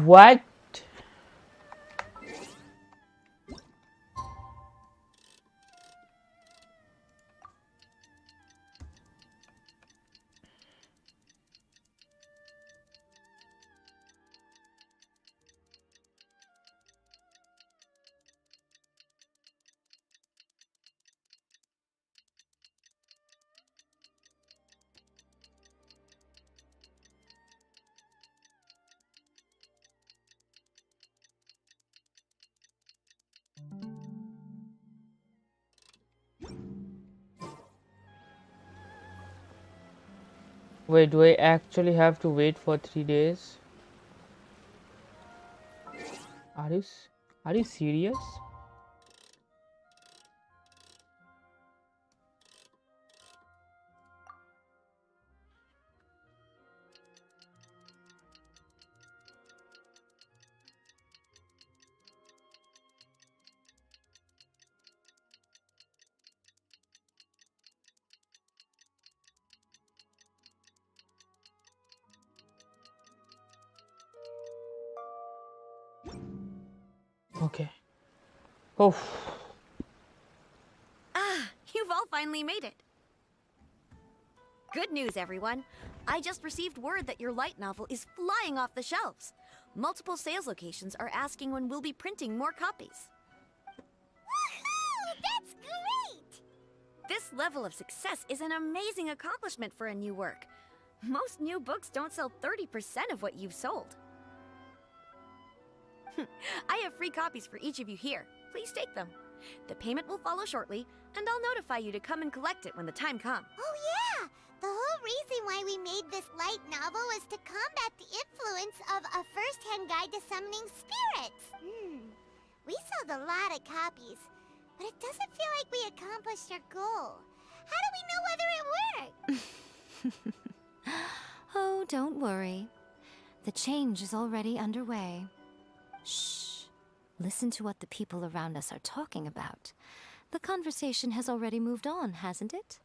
What? Wait, do I actually have to wait for 3 days? Are you serious? Okay. Oh. Ah, you've all finally made it. Good news, everyone. I just received word that your light novel is flying off the shelves. Multiple sales locations are asking when we'll be printing more copies. Woohoo! That's great! This level of success is an amazing accomplishment for a new work. Most new books don't sell 30% of what you've sold. I have free copies for each of you here. Please take them. The payment will follow shortly, and I'll notify you to come and collect it when the time comes. Oh yeah! The whole reason why we made this light novel was to combat the influence of a first-hand guide to summoning spirits. We sold a lot of copies, but it doesn't feel like we accomplished our goal. How do we know whether it worked? Oh, don't worry. The change is already underway. Shh. Listen to what the people around us are talking about. The conversation has already moved on, hasn't it?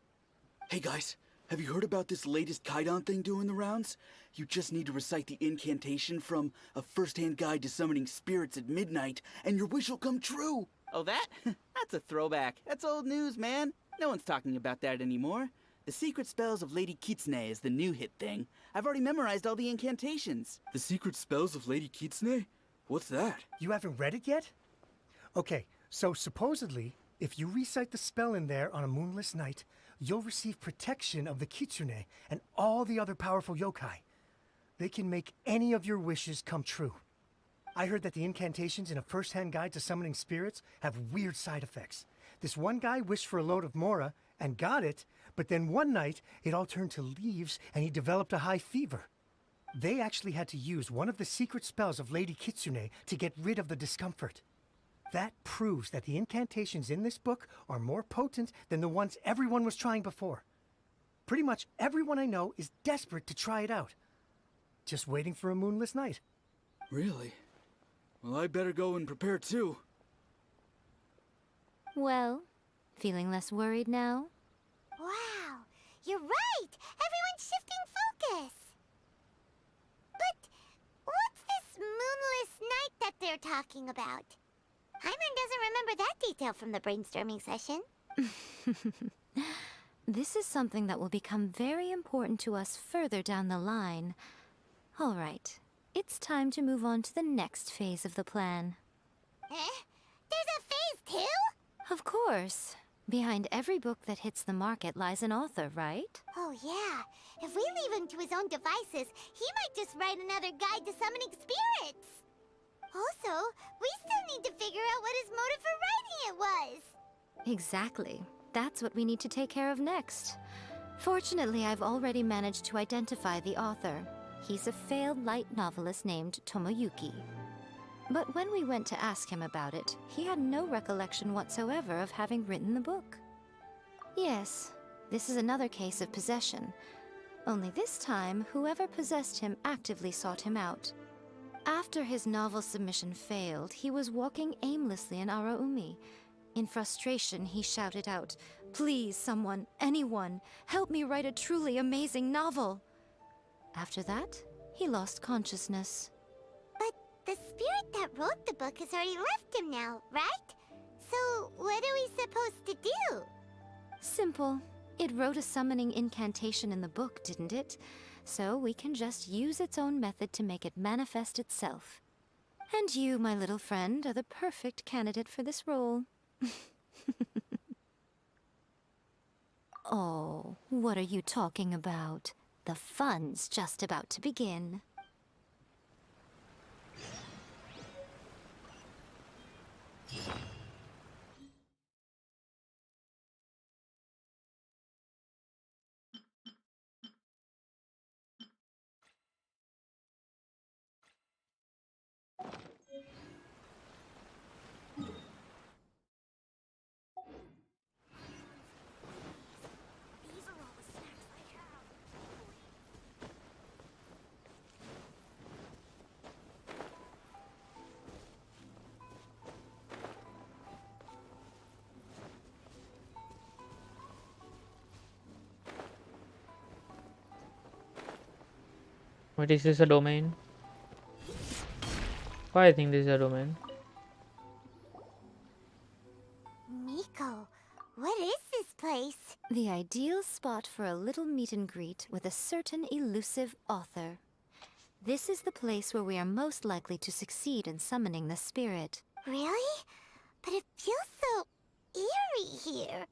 Hey guys, have you heard about this latest Kaidan thing doing the rounds? You just need to recite the incantation from A First-Hand Guide to Summoning Spirits at Midnight, and your wish will come true! Oh, that? That's a throwback. That's old news, man. No one's talking about that anymore. The Secret Spells of Lady Kitsune is the new hit thing. I've already memorized all the incantations. The Secret Spells of Lady Kitsune? What's that? You haven't read it yet? Okay, so supposedly, if you recite the spell in there on a moonless night, you'll receive protection of the Kitsune and all the other powerful yokai. They can make any of your wishes come true. I heard that the incantations in A First-Hand Guide to Summoning Spirits have weird side effects. This one guy wished for a load of mora and got it, but then one night it all turned to leaves and he developed a high fever. They actually had to use one of the secret spells of Lady Kitsune to get rid of the discomfort. That proves that the incantations in this book are more potent than the ones everyone was trying before. Pretty much everyone I know is desperate to try it out. Just waiting for a moonless night. Really? Well, I better go and prepare too. Well, feeling less worried now? Wow, you're right! Everyone's shifting focus! But what's this moonless night that they're talking about? Hyman doesn't remember that detail from the brainstorming session. This is something that will become very important to us further down the line. All right, it's time to move on to the next phase of the plan. Eh? There's a phase 2? Of course. Behind every book that hits the market lies an author, right? Oh yeah, if we leave him to his own devices, he might just write another guide to summoning spirits. Also, we still need to figure out what his motive for writing it was. Exactly. That's what we need to take care of next. Fortunately, I've already managed to identify the author. He's a failed light novelist named Tomoyuki. But when we went to ask him about it, he had no recollection whatsoever of having written the book. Yes, this is another case of possession. Only this time, whoever possessed him actively sought him out. After his novel submission failed, he was walking aimlessly in Araumi. In frustration, he shouted out, "Please, someone, anyone, help me write a truly amazing novel!" After that, he lost consciousness. But the spirit that wrote the book has already left him now, right? So what are we supposed to do? Simple. It wrote a summoning incantation in the book, didn't it? So we can just use its own method to make it manifest itself. And you, my little friend, are the perfect candidate for this role. Oh, what are you talking about? The fun's just about to begin. What is this, a domain? Why I think this is a domain? Miko, what is this place? The ideal spot for a little meet and greet with a certain elusive author. This is the place where we are most likely to succeed in summoning the spirit. Really? But it feels so eerie here.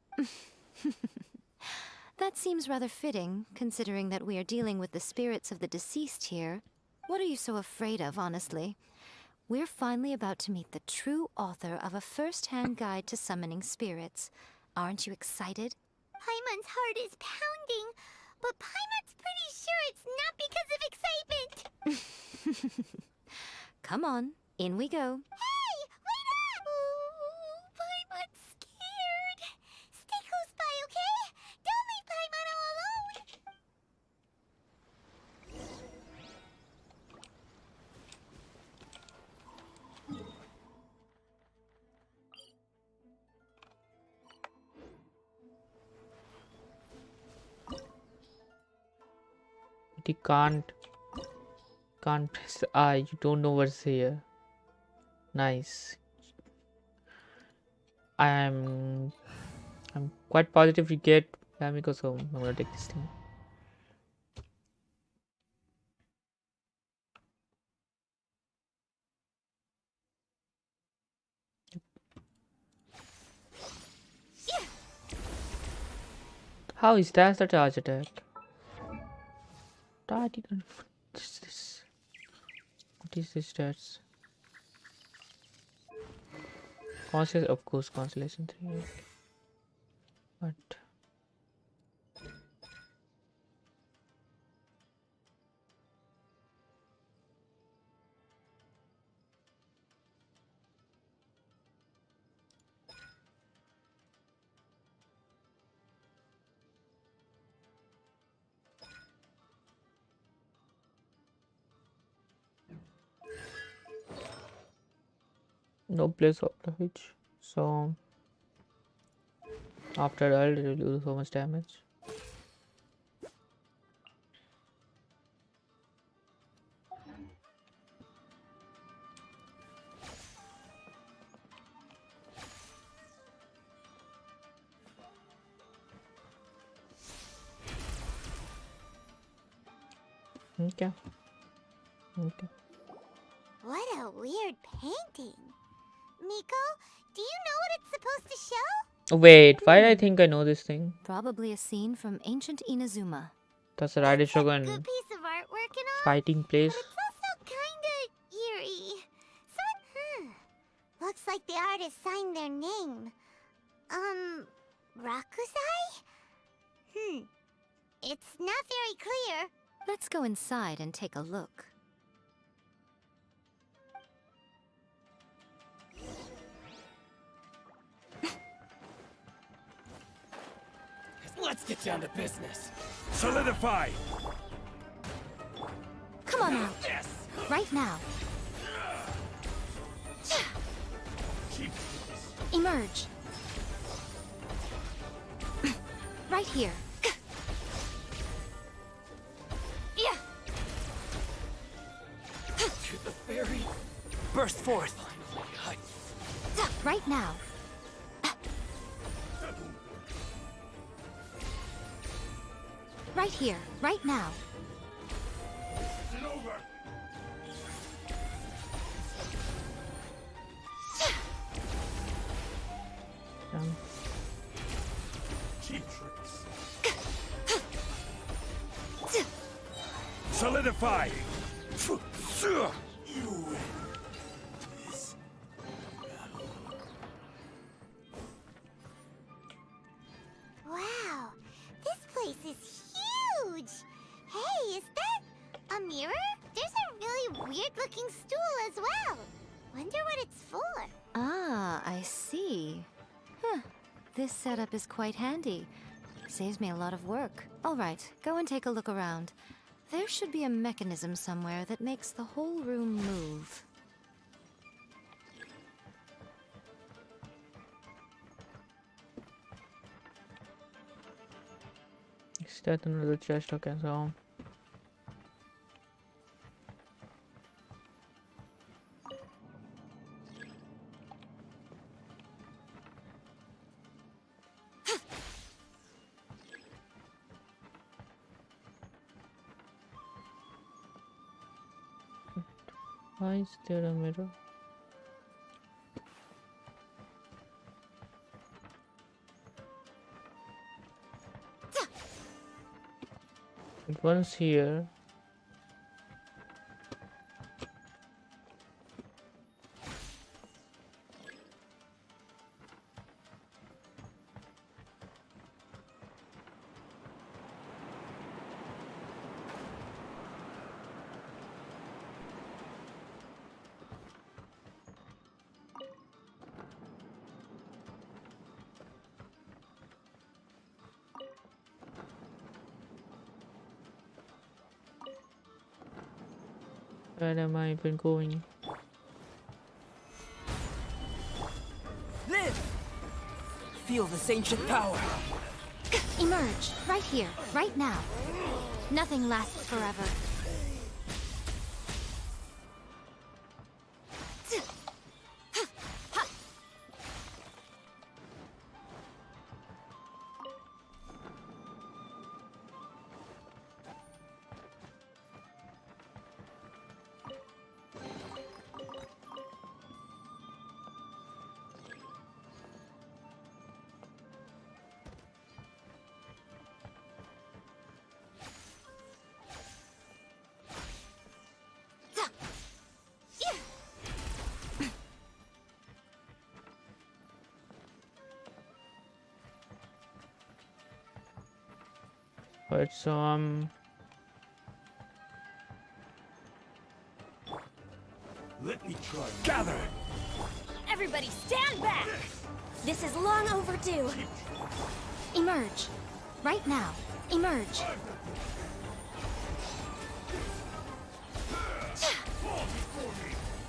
That seems rather fitting, considering that we are dealing with the spirits of the deceased here. What are you so afraid of, honestly? We're finally about to meet the true author of A First-Hand Guide to Summoning Spirits. Aren't you excited? Paimon's heart is pounding, but Paimon's pretty sure it's not because of excitement. Come on, in we go. Hey, wait up! Oh, Paimon's scared. Stay close by, okay? Don't leave Paimon all alone. Apparently can't press I. You don't know what's here. Nice. I'm quite positive you get Yae Miko, so I'm gonna take this thing. How is that the charge attack? What is this? What is this stats? Constellation, of course, Constellation 3. But no place of the hitch. So after all, it will do so much damage. Okay. What a weird painting. Miko, do you know what it's supposed to show? Wait, why do I think I know this thing? Probably a scene from ancient Inazuma. That's a Raiden Shogun Good piece of artwork and all, fighting place. but it's also kinda eerie. So, looks like the artist signed their name. Rakusai? It's not very clear. Let's go inside and take a look. Let's get down to business. Solidify! Come on out. Yes! Right now. Emerge. Right here. To the ferry. Burst forth. Right now. Right here, right now. Cheap tricks. Solidify. Wow, this place is huge! Hey, is that a mirror? There's a really weird-looking stool as well. Wonder what it's for. Ah, I see. Huh. This setup is quite handy. Saves me a lot of work. All right, go and take a look around. There should be a mechanism somewhere that makes the whole room move. Is that another chest? Okay, so why is there a mirror? It was here. Where am I even going? Live! Feel this ancient power. Emerge, right here, right now. Nothing lasts forever. Alright, so Let me try. Gather! Everybody stand back! This is long overdue. Emerge. Right now. Emerge.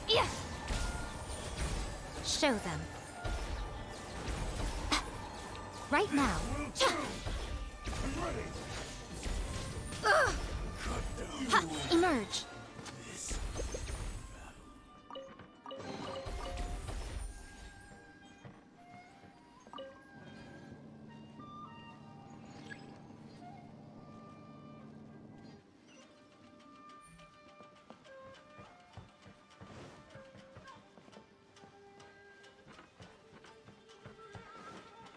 Yeah. Show them. Right now. Ha! Emerge.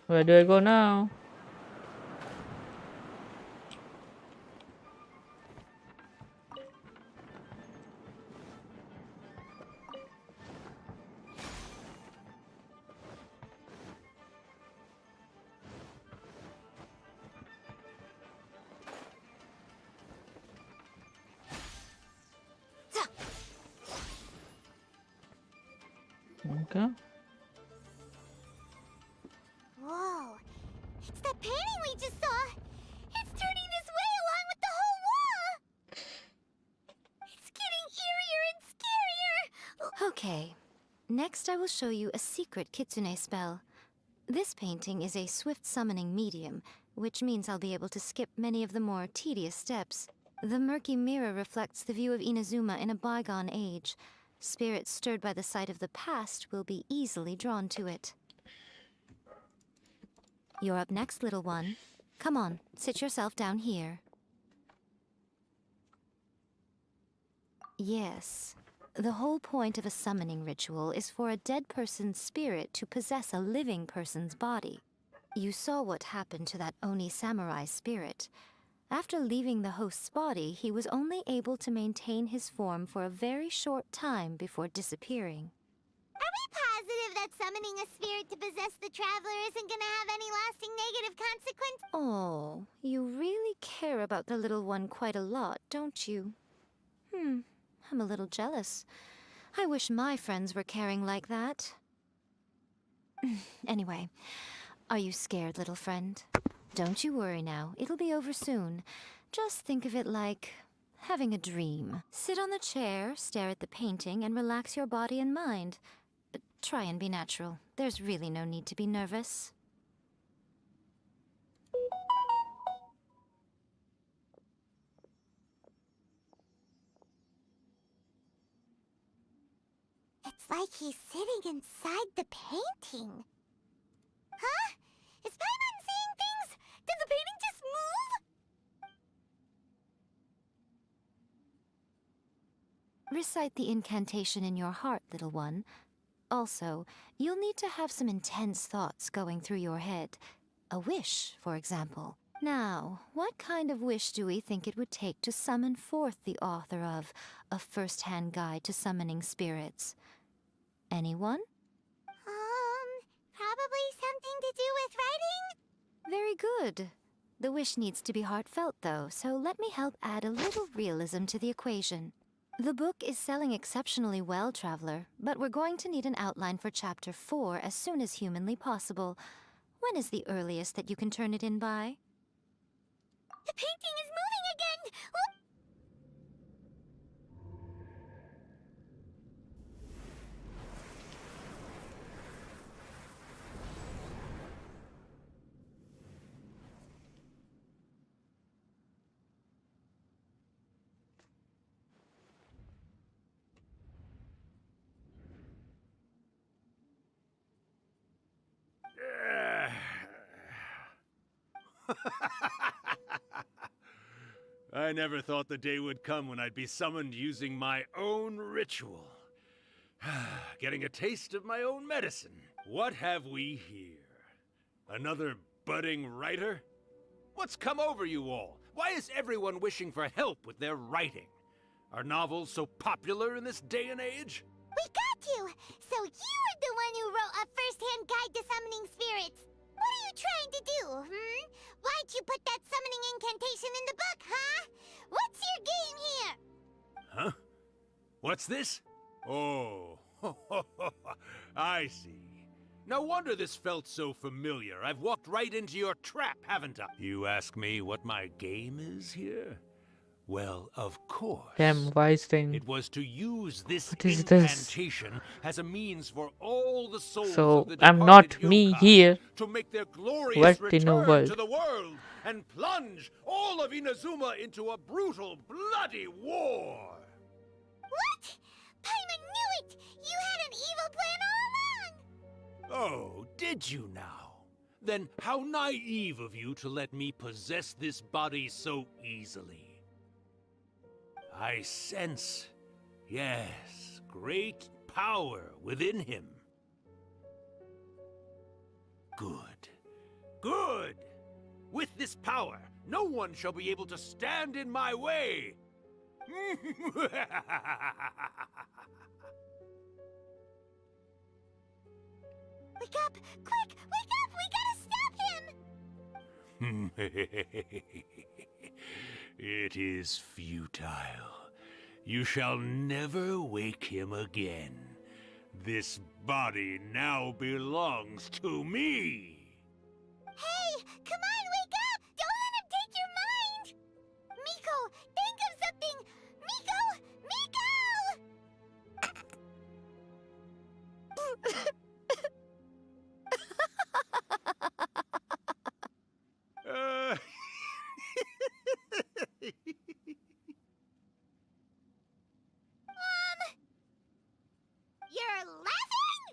Where do I go now? Okay. Whoa. It's that painting we just saw. It's turning this way along with the whole wall. It's getting eerier and scarier. Okay. Next I will show you a secret Kitsune spell. This painting is a swift summoning medium, which means I'll be able to skip many of the more tedious steps. The murky mirror reflects the view of Inazuma in a bygone age. Spirits stirred by the sight of the past will be easily drawn to it. You're up next, little one. Come on, sit yourself down here. Yes. The whole point of a summoning ritual is for a dead person's spirit to possess a living person's body. You saw what happened to that Oni samurai spirit. After leaving the host's body, he was only able to maintain his form for a very short time before disappearing. Are we positive that summoning a spirit to possess the traveler isn't gonna have any lasting negative consequence? Oh, you really care about the little one quite a lot, don't you? I'm a little jealous. I wish my friends were caring like that. Anyway, are you scared, little friend? Don't you worry now, it'll be over soon. Just think of it like having a dream. Sit on the chair, stare at the painting, and relax your body and mind. Try and be natural. There's really no need to be nervous. It's like he's sitting inside the painting. Huh? Is Paimon seeing things? Did the painting just move? Recite the incantation in your heart, little one. Also, you'll need to have some intense thoughts going through your head. A wish, for example. Now, what kind of wish do we think it would take to summon forth the author of A First-Hand Guide to Summoning Spirits? Anyone? Probably something to do with writing? Very good. The wish needs to be heartfelt, though, so let me help add a little realism to the equation. The book is selling exceptionally well, Traveler, but we're going to need an outline for Chapter 4 as soon as humanly possible. When is the earliest that you can turn it in by? The painting is moving again! Look! I never thought the day would come when I'd be summoned using my own ritual. Getting a taste of my own medicine. What have we here? Another budding writer? What's come over you all? Why is everyone wishing for help with their writing? Are novels so popular in this day and age? We got you! So you were the one who wrote a first-hand guide to summoning spirits. What are you trying to do, Why'd you put that summoning incantation in the book, huh? What's your game here? Huh? What's this? Oh, I see. No wonder this felt so familiar. I've walked right into your trap, haven't I? You ask me what my game is here? Well, of course. Damn wise thing. It was to use this What is this? incantation as a means for all the souls So of the I'm departed not me yokai here. to make their glorious What in the return world? to the world and plunge all of Inazuma into a brutal, bloody war. What? Paimon knew it! You had an evil plan all along! Oh, did you now? Then how naive of you to let me possess this body so easily. I sense, yes, great power within him. Good. Good! With this power, no one shall be able to stand in my way. Wake up! Quick! Wake up! We gotta stop him! It is futile. You shall never wake him again. This body now belongs to me. Hey! Come on, wake up! Don't let him take your mind! Miko, think of something! Miko! You're laughing?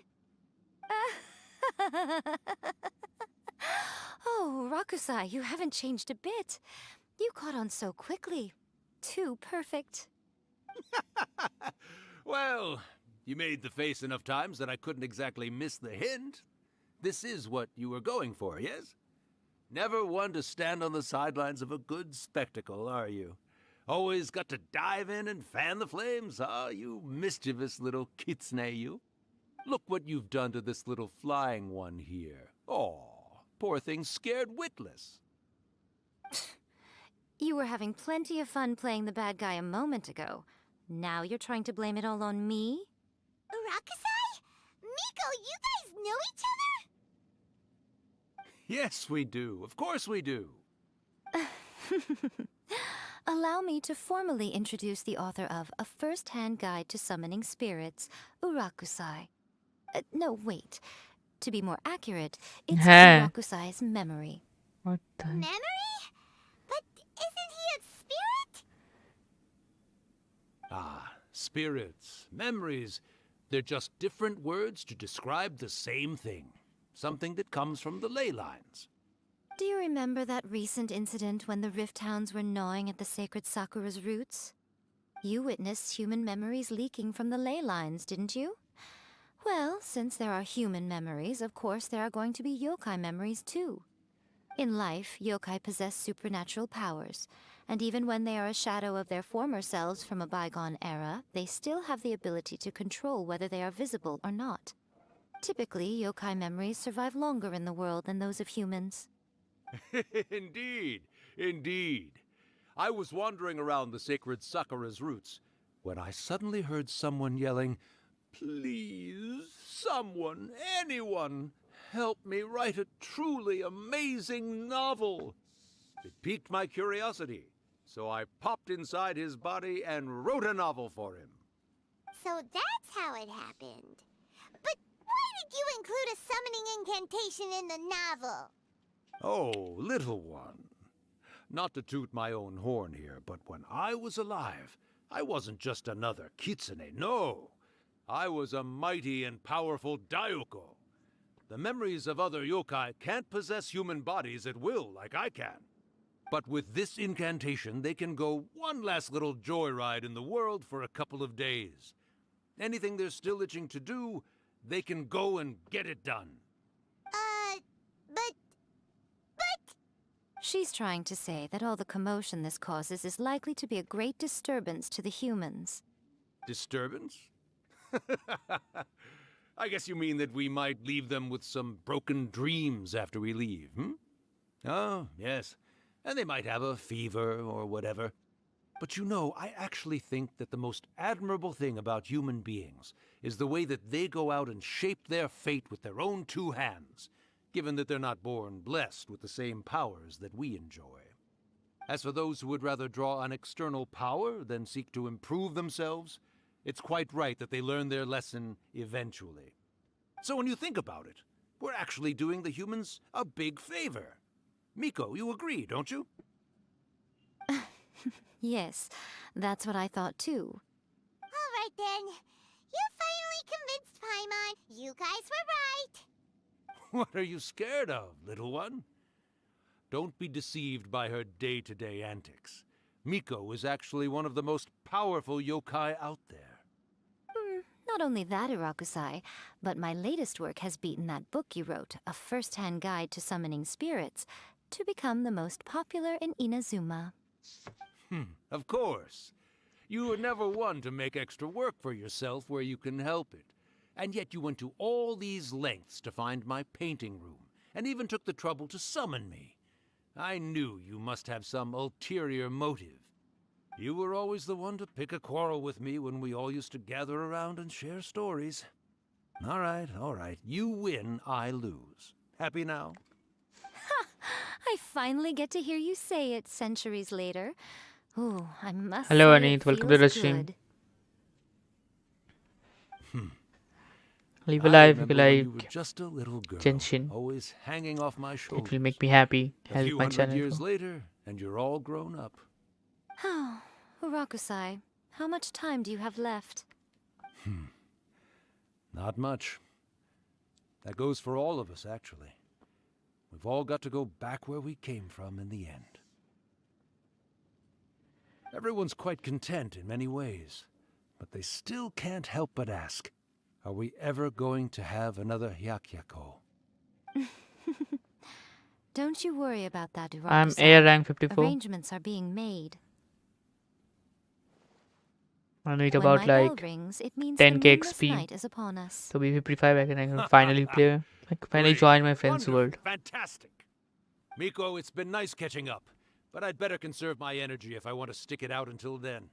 Oh, Rakusai, you haven't changed a bit. You caught on so quickly. Too perfect. Well, you made the face enough times that I couldn't exactly miss the hint. This is what you were going for, yes? Never one to stand on the sidelines of a good spectacle, are you? Always got to dive in and fan the flames, huh? You mischievous little kitsune, you. Look what you've done to this little flying one here. Aw, poor thing scared witless. You were having plenty of fun playing the bad guy a moment ago. Now you're trying to blame it all on me? Rakusai? Miko, you guys know each other? Yes, we do. Of course we do. Allow me to formally introduce the author of A First-Hand Guide to Summoning Spirits, Urakusai. No, wait. To be more accurate, it's Urakusai's memory. What the? Memory? But isn't he a spirit? Ah, spirits, memories. They're just different words to describe the same thing. Something that comes from the ley lines. Do you remember that recent incident when the Rift Hounds were gnawing at the sacred Sakura's roots? You witnessed human memories leaking from the ley lines, didn't you? Well, since there are human memories, of course there are going to be yokai memories too. In life, yokai possess supernatural powers, and even when they are a shadow of their former selves from a bygone era, they still have the ability to control whether they are visible or not. Typically, yokai memories survive longer in the world than those of humans. Indeed, indeed. I was wandering around the sacred Sakura's roots when I suddenly heard someone yelling, "Please, someone, anyone, help me write a truly amazing novel." It piqued my curiosity, so I popped inside his body and wrote a novel for him. So that's how it happened. But why did you include a summoning incantation in the novel? Oh, little one. Not to toot my own horn here, but when I was alive, I wasn't just another kitsune, no. I was a mighty and powerful Daiuko. The memories of other yokai can't possess human bodies at will like I can. But with this incantation, they can go one last little joyride in the world for a couple of days. Anything they're still itching to do, they can go and get it done. But... She's trying to say that all the commotion this causes is likely to be a great disturbance to the humans. Disturbance? I guess you mean that we might leave them with some broken dreams after we leave, hmm? Oh, yes. And they might have a fever or whatever. But you know, I actually think that the most admirable thing about human beings is the way that they go out and shape their fate with their own two hands, given that they're not born blessed with the same powers that we enjoy. As for those who would rather draw on external power than seek to improve themselves, it's quite right that they learn their lesson eventually. So when you think about it, we're actually doing the humans a big favor. Miko, you agree, don't you? Yes, that's what I thought too. All right then. You finally convinced Paimon. You guys were right. What are you scared of, little one? Don't be deceived by her day-to-day antics. Miko is actually one of the most powerful yokai out there. Not only that, Urakusai, but my latest work has beaten that book you wrote, A First-Hand Guide to Summoning Spirits, to become the most popular in Inazuma. Of course. You were never one to make extra work for yourself where you can help it. And yet you went to all these lengths to find my painting room, and even took the trouble to summon me. I knew you must have some ulterior motive. You were always the one to pick a quarrel with me when we all used to gather around and share stories. All right. You win, I lose. Happy now? Ha! I finally get to hear you say it centuries later. Ooh, I must Hello, say it Anit. Welcome to the feels stream. good. Leave a like if you remember when like you were just a little girl, Genshin. always hanging off my shoulders. It will make me happy. A Help few my hundred channel years grow. later, and you're all grown up. Oh, Urakusai, how much time do you have left? Not much. That goes for all of us, actually. We've all got to go back where we came from in the end. Everyone's quite content in many ways, but they still can't help but ask, are we ever going to have another Hyakyako? Don't you worry about that, Urakusai. I'm air rank 54. Arrangements are being made. I need When about my bell like rings, it means 10k the moonless XP night is upon us. to be 55. I can finally play. Like finally Great. join my friend's Wonderful. world. Fantastic. Miko, it's been nice catching up, but I'd better conserve my energy if I want to stick it out until then.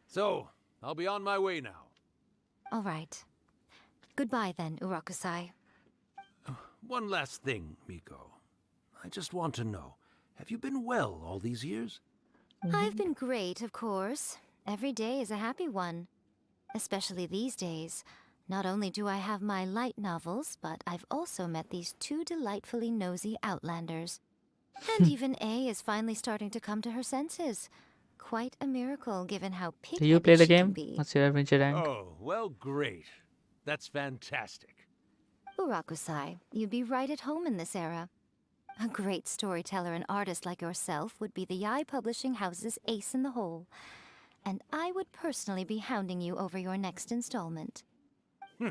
So, I'll be on my way now. All right. Goodbye then, Urakusai. One last thing, Miko. I just want to know, have you been well all these years? I've been great, of course. Every day is a happy one. Especially these days. Not only do I have my light novels, but I've also met these two delightfully nosy outlanders. And even A is finally starting to come to her senses. Quite a miracle, given how Do you play pig-headed the she can game? be. What's your adventure rank? Oh, well, great. That's fantastic. Urakusai, you'd be right at home in this era. A great storyteller and artist like yourself would be the Yae Publishing House's ace in the hole. And I would personally be hounding you over your next installment. He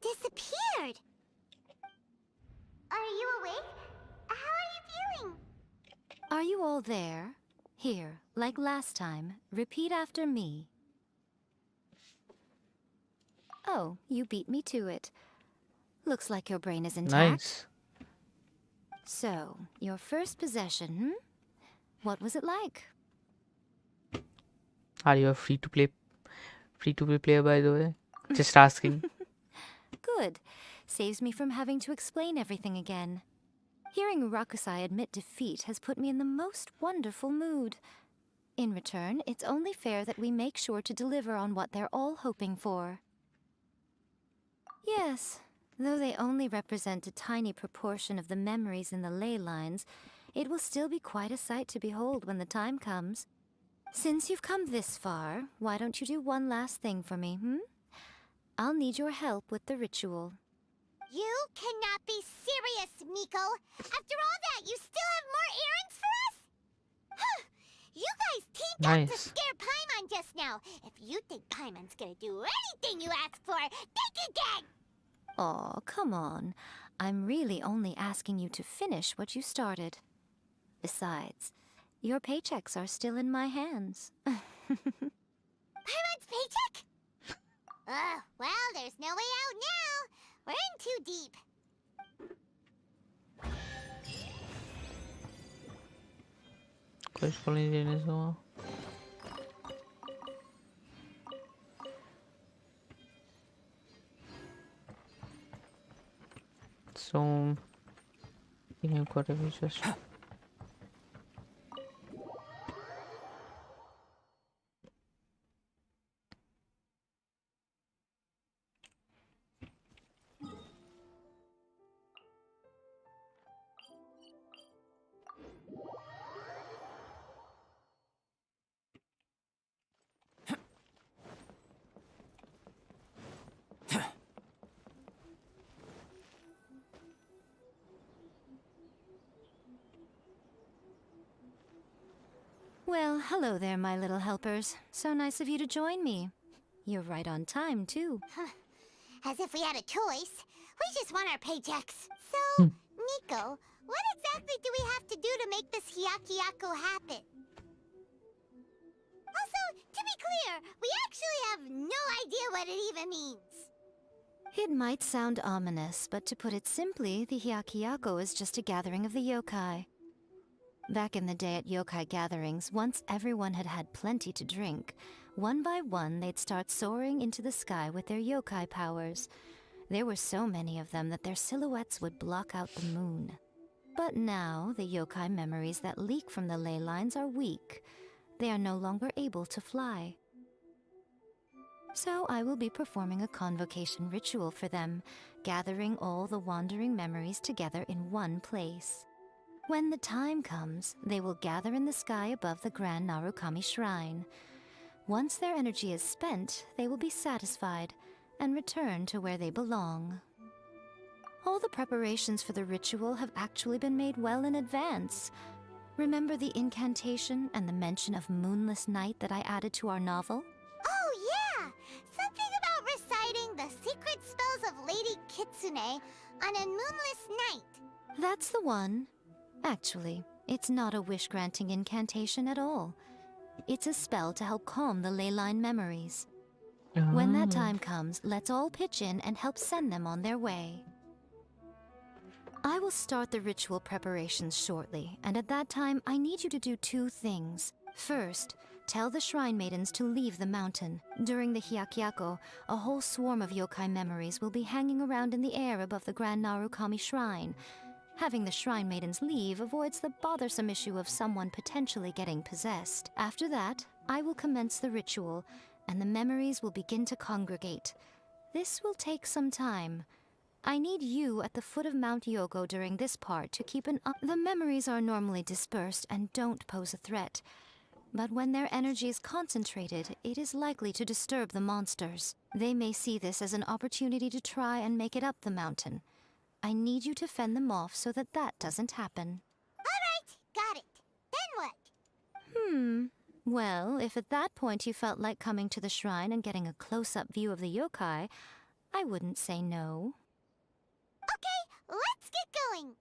disappeared. Are you awake? How are you feeling? Are you all there? Here, like last time, repeat after me. Oh, you beat me to it. Looks like your brain is intact. Nice. So, your first possession, What was it like? Are you a free to play player, by the way? Just asking. Good. Saves me from having to explain everything again. Hearing Urakusai admit defeat has put me in the most wonderful mood. In return, it's only fair that we make sure to deliver on what they're all hoping for. Yes, though they only represent a tiny proportion of the memories in the ley lines, it will still be quite a sight to behold when the time comes. Since you've come this far, why don't you do one last thing for me, I'll need your help with the ritual. You cannot be serious, Miko. After all that, you still have more errands for us? Huh. You guys teamed up to scare Paimon just now. If you think Paimon's gonna do anything you ask for, think again! Aw, come on. I'm really only asking you to finish what you started. Besides, your paychecks are still in my hands. Paimon's paycheck? Well, there's no way out now. We're in too deep. Quest paling ini semua. So, ini aku ada just. Well, hello there, my little helpers. So nice of you to join me. You're right on time, too. As if we had a choice. We just want our paychecks. So, Miko, what exactly do we have to do to make this Hyakuyaku happen? Also, to be clear, we actually have no idea what it even means. It might sound ominous, but to put it simply, the Hyakuyaku is just a gathering of the yokai. Back in the day at yokai gatherings, once everyone had had plenty to drink, one by one they'd start soaring into the sky with their yokai powers. There were so many of them that their silhouettes would block out the moon. But now, the yokai memories that leak from the ley lines are weak. They are no longer able to fly. So I will be performing a convocation ritual for them, gathering all the wandering memories together in one place. When the time comes, they will gather in the sky above the Grand Narukami Shrine. Once their energy is spent, they will be satisfied and return to where they belong. All the preparations for the ritual have actually been made well in advance. Remember the incantation and the mention of moonless night that I added to our novel? Oh, yeah! Something about reciting the secret spells of Lady Kitsune on a moonless night. That's the one. Actually, it's not a wish-granting incantation at all. It's a spell to help calm the ley line memories. When that time comes, let's all pitch in and help send them on their way. I will start the ritual preparations shortly, and at that time, I need you to do two things. First, tell the Shrine Maidens to leave the mountain. During the Hyakuyaku, a whole swarm of yokai memories will be hanging around in the air above the Grand Narukami Shrine. Having the Shrine Maidens leave avoids the bothersome issue of someone potentially getting possessed. After that, I will commence the ritual, and the memories will begin to congregate. This will take some time. I need you at the foot of Mount Yogo during this part to keep an eye. The memories are normally dispersed and don't pose a threat. But when their energy is concentrated, it is likely to disturb the monsters. They may see this as an opportunity to try and make it up the mountain. I need you to fend them off so that that doesn't happen. Alright, got it. Then what? Well, if at that point you felt like coming to the shrine and getting a close-up view of the yokai, I wouldn't say no. Okay, let's get going.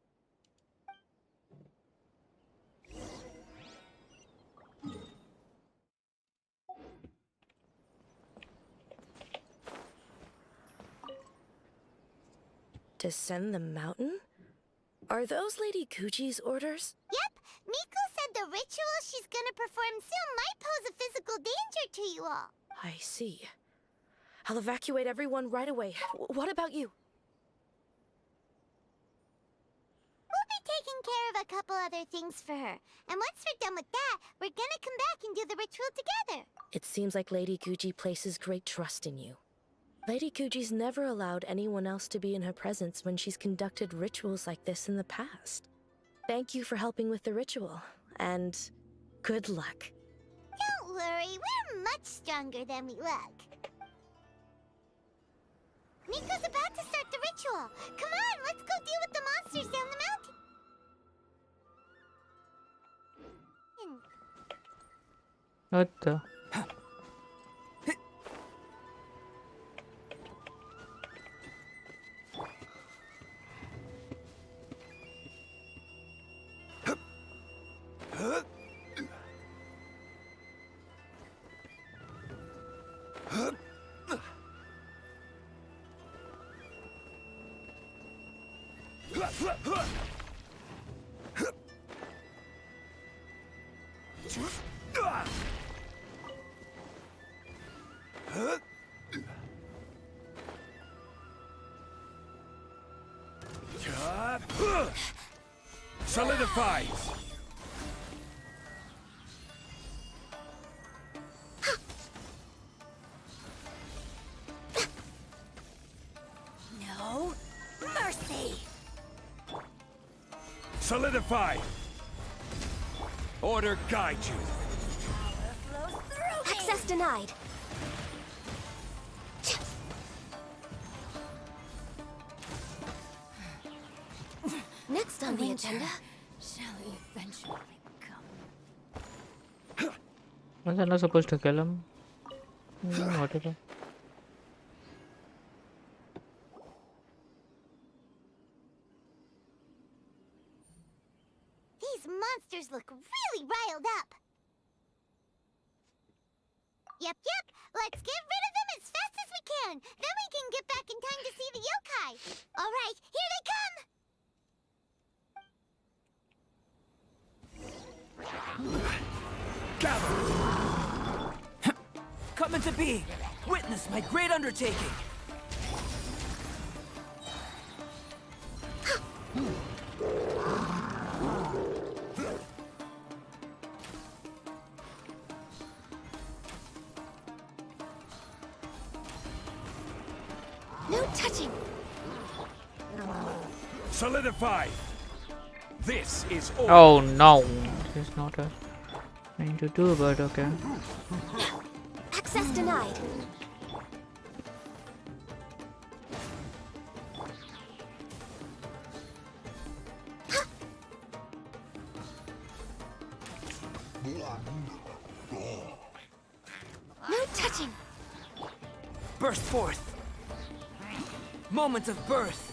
Descend the mountain? Are those Lady Kuji's orders? Yep, Miko said the ritual she's gonna perform soon might pose a physical danger to you all. I see. I'll evacuate everyone right away. What about you? We'll be taking care of a couple other things for her. And once we're done with that, we're gonna come back and do the ritual together. It seems like Lady Kuji places great trust in you. Lady Kuji's never allowed anyone else to be in her presence when she's conducted rituals like this in the past. Thank you for helping with the ritual, and good luck. Don't worry, we're much stronger than we look. Miko's about to start the ritual. Come on, let's go deal with the monsters down the mountain. What the? Solidify! No mercy! Solidify! Order guide you. Access denied. Next on the agenda, shall eventually come. Was I not supposed to kill him? Whatever. These monsters look really riled up. Yep. Let's get rid of them as fast as we can. Then we can get back in time to see the yokai. All right, here they come. Coming to be! Witness my great undertaking! No touching! Solidify! This is order. Oh no! This is not a thing to do, but okay. Access denied. No touching. Burst forth! Moment of birth!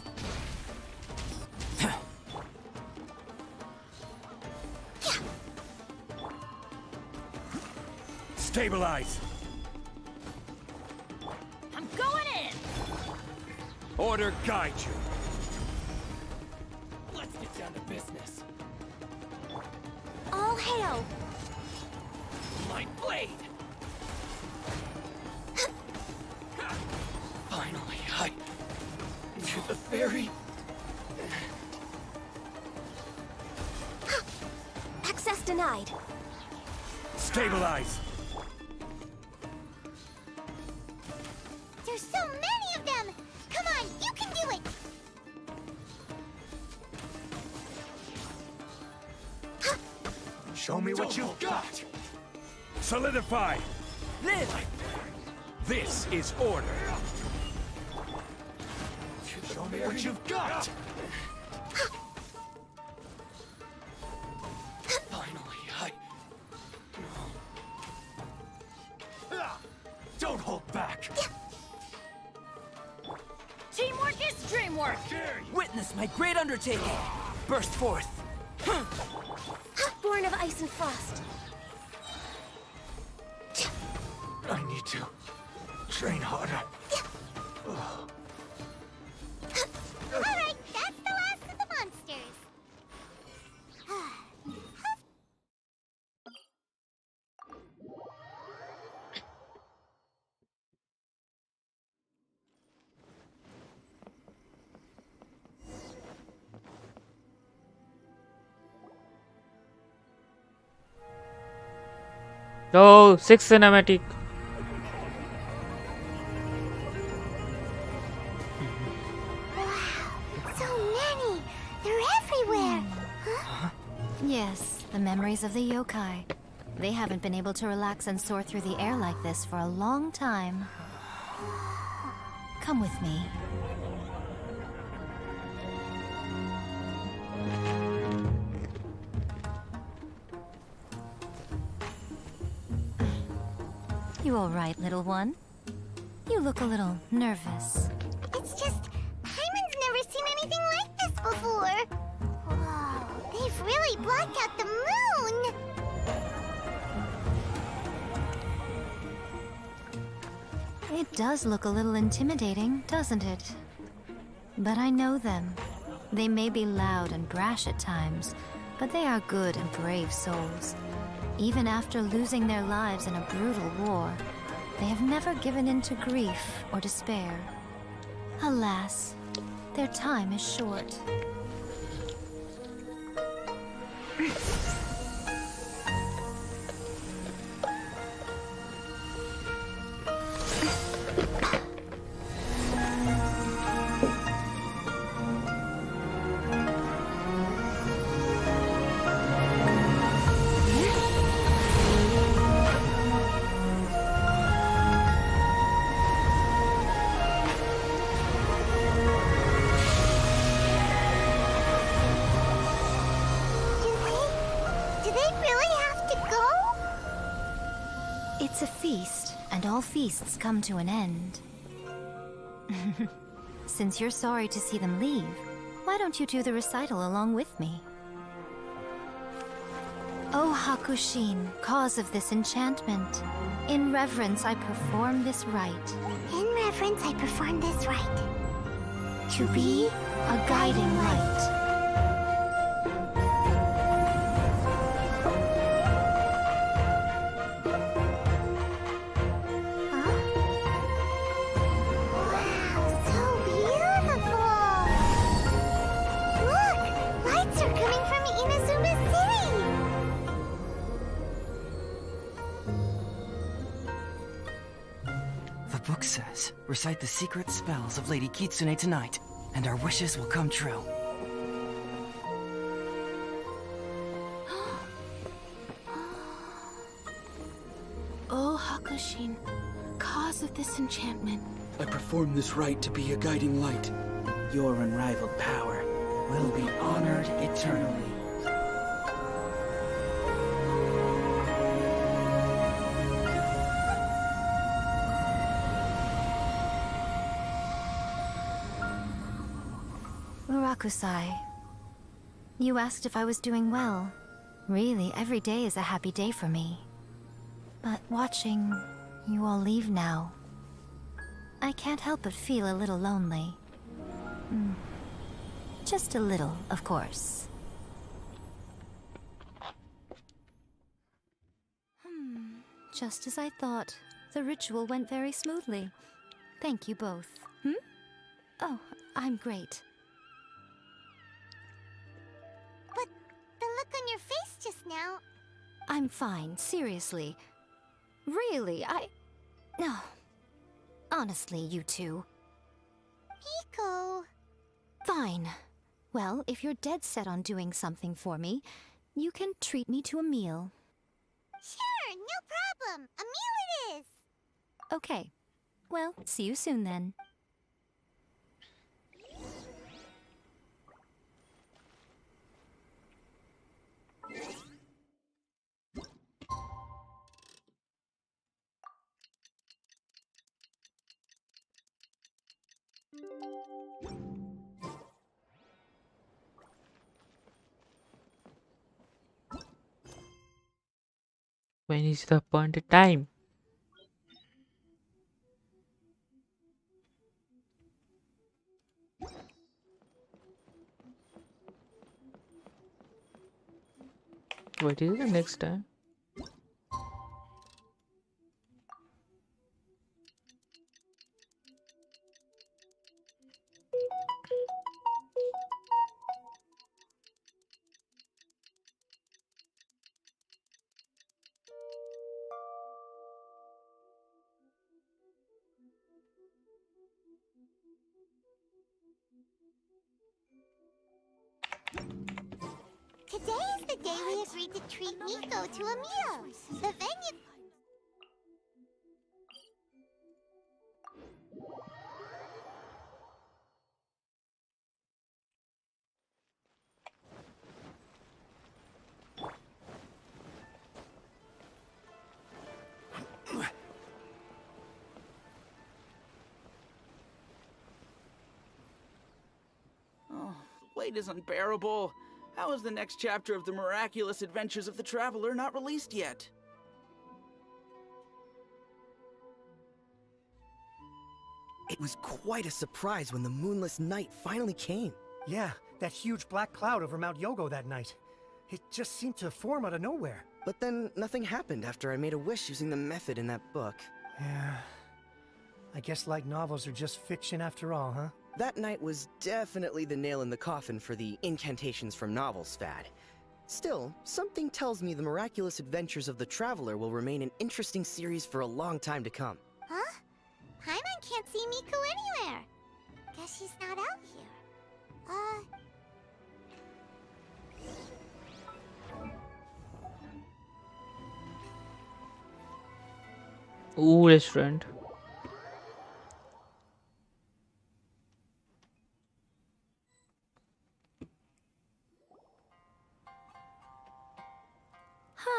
Stabilize! I'm going in! Order guide you. Let's get down to business. All hail! My blade! Finally, to the ferry. Access denied. Stabilize! There's so many of them. Come on, you can do it. Show me what you've got. Solidify! Live! This is order. Show me what you've got. Finally, Don't hold back. Teamwork is dreamwork! Witness my great undertaking! Burst forth! Born of ice and frost. I need to train harder. All right, that's the last of the monsters. Oh, 6 cinematic. So many. They're everywhere. Yes, the memories of the yokai. They haven't been able to relax and soar through the air like this for a long time. Come with me. You all right, little one? You look a little nervous. It's just, Hyman's never seen anything like this before. Whoa, they've really blacked out the moon. It does look a little intimidating, doesn't it? But I know them. They may be loud and brash at times, but they are good and brave souls. Even after losing their lives in a brutal war, they have never given in to grief or despair. Alas, their time is short. Do they really have to go? It's a feast, and all feasts come to an end. Since you're sorry to see them leave, why don't you do the recital along with me? O Hakushin, cause of this enchantment, in reverence I perform this rite. In reverence, I perform this rite. To be a guiding light. The book says, recite the secret spells of Lady Kitsune tonight, and our wishes will come true. O Hakushin, cause of this enchantment. I perform this rite to be a guiding light. Your unrivaled power will be honored eternally. Murakusai, you asked if I was doing well. Really, every day is a happy day for me. But watching you all leave now, I can't help but feel a little lonely. Just a little, of course. Just as I thought. The ritual went very smoothly. Thank you both. Oh, I'm great. But the look on your face just now... I'm fine, seriously. Really, No. Honestly, you two. Miko... Fine. Well, if you're dead set on doing something for me, you can treat me to a meal. Sure, no problem. A meal it is. Okay. Well, see you soon then. When is the appointed time? What is the next time? Today is the day we agreed to treat Miko to a meal. The venue... Oh, wait is unbearable. How is the next chapter of the miraculous adventures of the Traveler not released yet? It was quite a surprise when the moonless night finally came. Yeah, that huge black cloud over Mount Yogo that night. It just seemed to form out of nowhere. But then nothing happened after I made a wish using the method in that book. Yeah. I guess light novels are just fiction after all, huh? That night was definitely the nail in the coffin for the incantations from novels fad. Still, something tells me the miraculous adventures of the Traveler will remain an interesting series for a long time to come. Huh? Paimon can't see Miko anywhere. Guess she's not out here. Ooh, restaurant.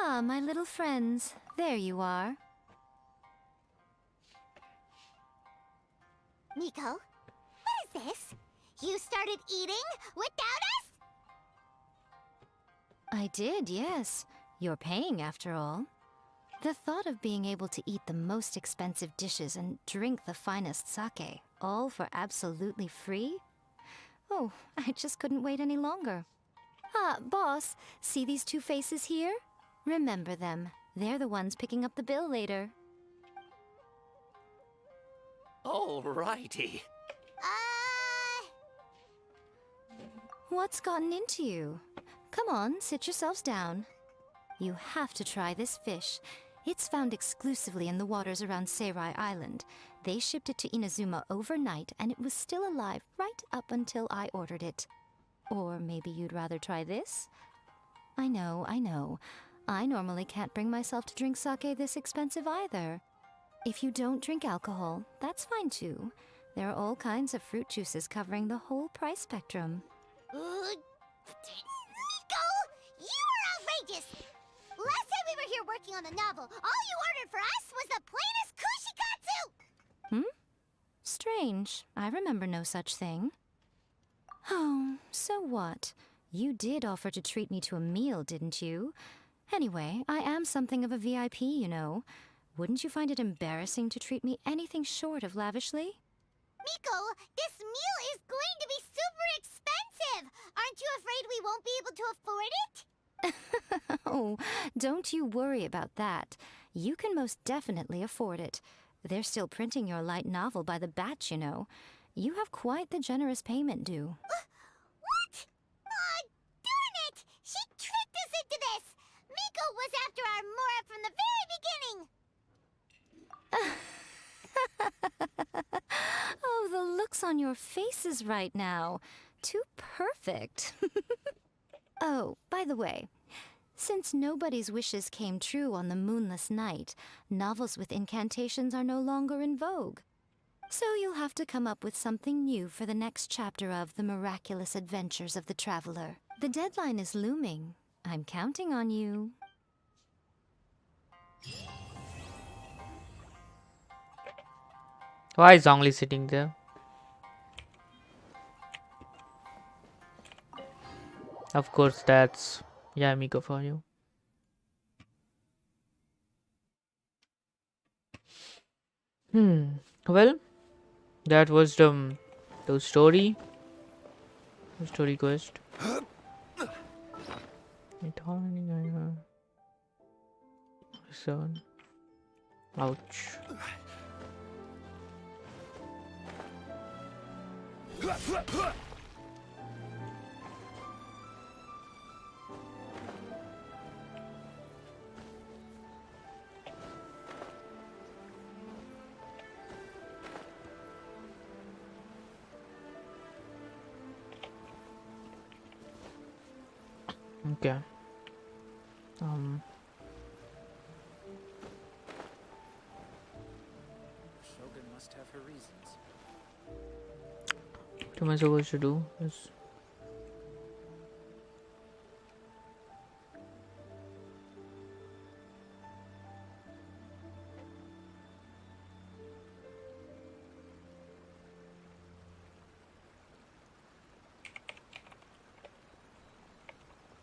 Ah, my little friends. There you are. Miko, what is this? You started eating without us? I did, yes. You're paying after all. The thought of being able to eat the most expensive dishes and drink the finest sake, all for absolutely free? Oh, I just couldn't wait any longer. Ah, boss, see these two faces here? Remember them. They're the ones picking up the bill later. Alrighty. What's gotten into you? Come on, sit yourselves down. You have to try this fish. It's found exclusively in the waters around Seirai Island. They shipped it to Inazuma overnight, and it was still alive right up until I ordered it. Or maybe you'd rather try this? I know, I know. I normally can't bring myself to drink sake this expensive either. If you don't drink alcohol, that's fine too. There are all kinds of fruit juices covering the whole price spectrum. Miko, you are outrageous! Last time we were here working on the novel, all you ordered for us was the plainest kushikatsu! Strange. I remember no such thing. Oh, so what? You did offer to treat me to a meal, didn't you? Anyway, I am something of a VIP, you know. Wouldn't you find it embarrassing to treat me anything short of lavishly? Miko, this meal is going to be super expensive! Aren't you afraid we won't be able to afford it? Oh, don't you worry about that. You can most definitely afford it. They're still printing your light novel by the batch, you know. You have quite the generous payment due. What? Oh, darn it! She tricked us into this! Miko was after our Mora from the very beginning! Oh, the looks on your faces right now. Too perfect. Oh, by the way, since nobody's wishes came true on the moonless night, novels with incantations are no longer in vogue. So you'll have to come up with something new for the next chapter of The Miraculous Adventures of the Traveler. The deadline is looming. I'm counting on you. Why is Zhongli sitting there? Of course, that's Yae Miko for you. Well, that was the story quest. Ouch. Okay. Shogun must have her reasons. What am I supposed to do? Yes.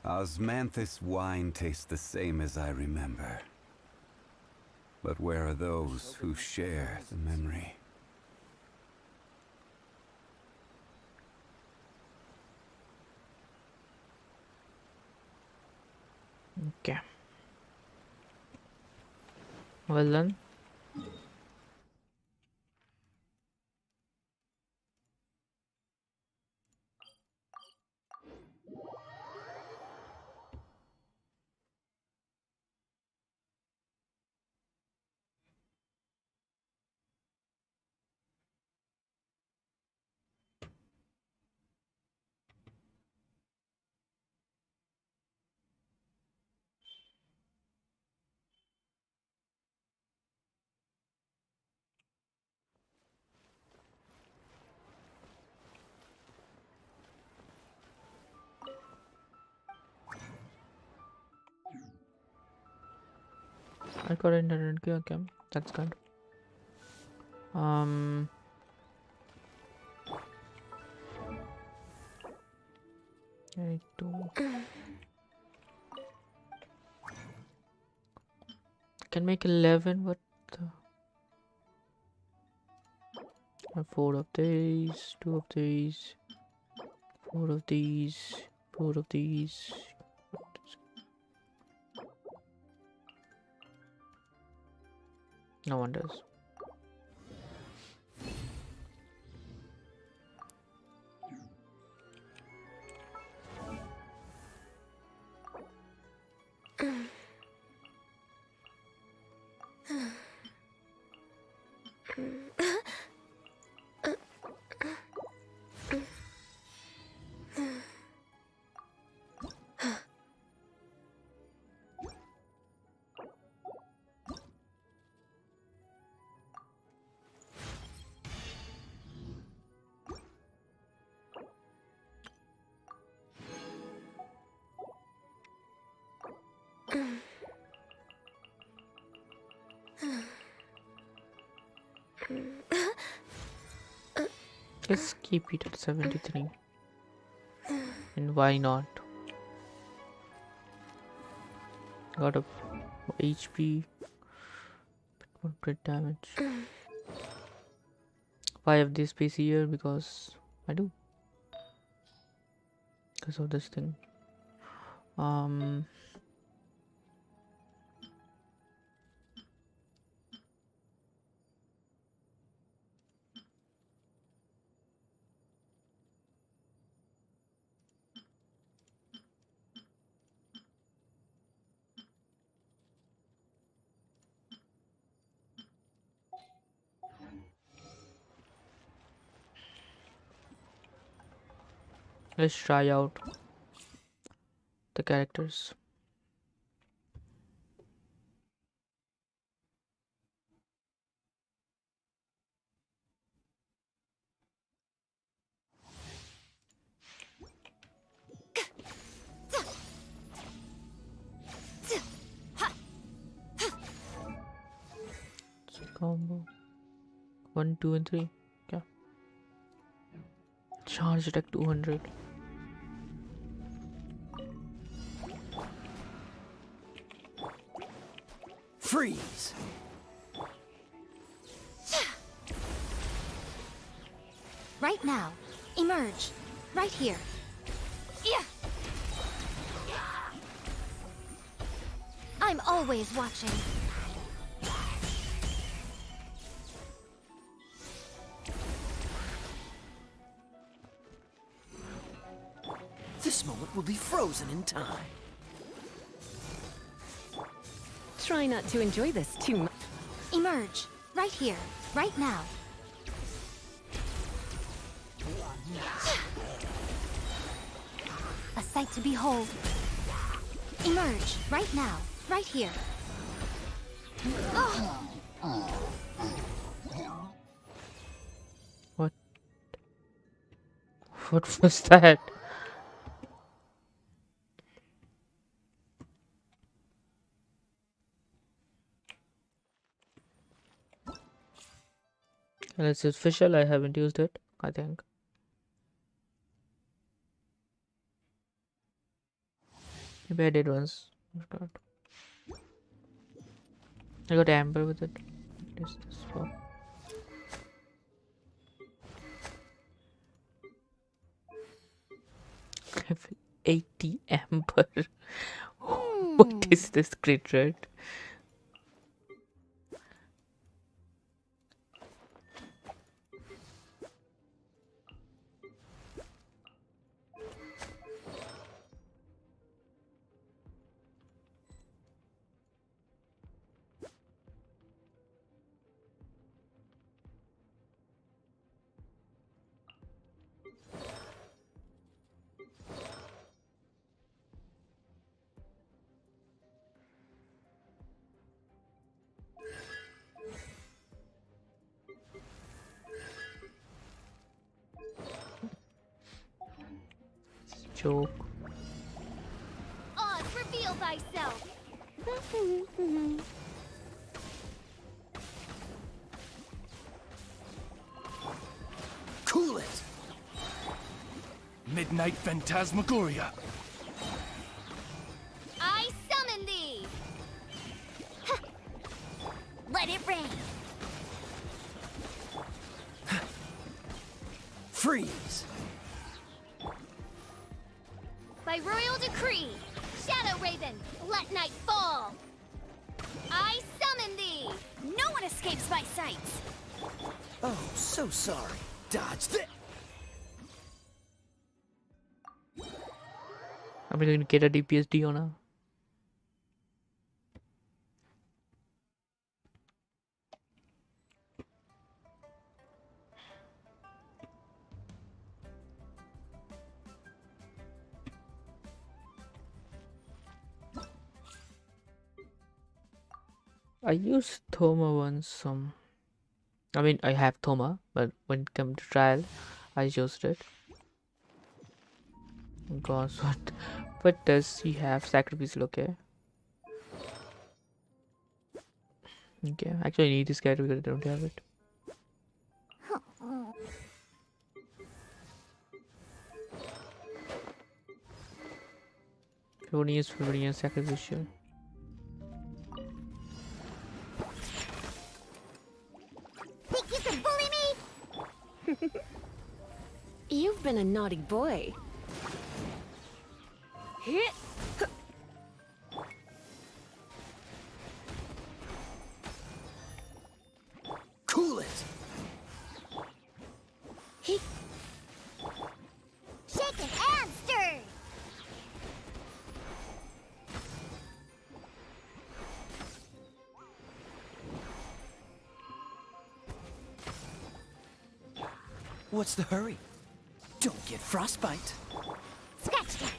Osmanthus wine tastes the same as I remember. But where are those who share the memory? Okay. Well done. I got internet queue. Okay, that's good. I can make 11. What the? 4 of these, 2 of these, 4 of these, 4 of these. No one does. Let's keep it at 73. And why not? Got a HP, bit more crit damage. Why have this piece here? Because I do. Because of this thing. Let's try out the characters. Combo 1, 2, and 3. Yeah. Charge attack 200. Freeze! Right now. Emerge. Right here. Yeah. I'm always watching. This moment will be frozen in time. Try not to enjoy this too much. Emerge. Right here. Right now. A sight to behold. Emerge, right now, right here. What? What was that? And it's official. I haven't used it, I think. Maybe I did once. I got amber with it. What is this for? I have 80 amber. What is this crit rate? Joke. Oz, reveal thyself. Cool it! Midnight Phantasmagoria. I summon thee. Let it rain. Freeze! By royal decree, Shadow Raven, let night fall. I summon thee. No one escapes my sight. Oh, so sorry. Dodge this. I'm going to get a DPS Diona. I used Thoma once. I mean, I have Thoma, but when it came to trial, I used it. Gosh, what does he have? Sacrificial, okay. Okay, actually I need this character because I don't have it. Florian sacrificial. Think you can bully me? You've been a naughty boy. Hit. Cool it! Shaken and stirred. What's the hurry? Don't get frostbite. Scratch that.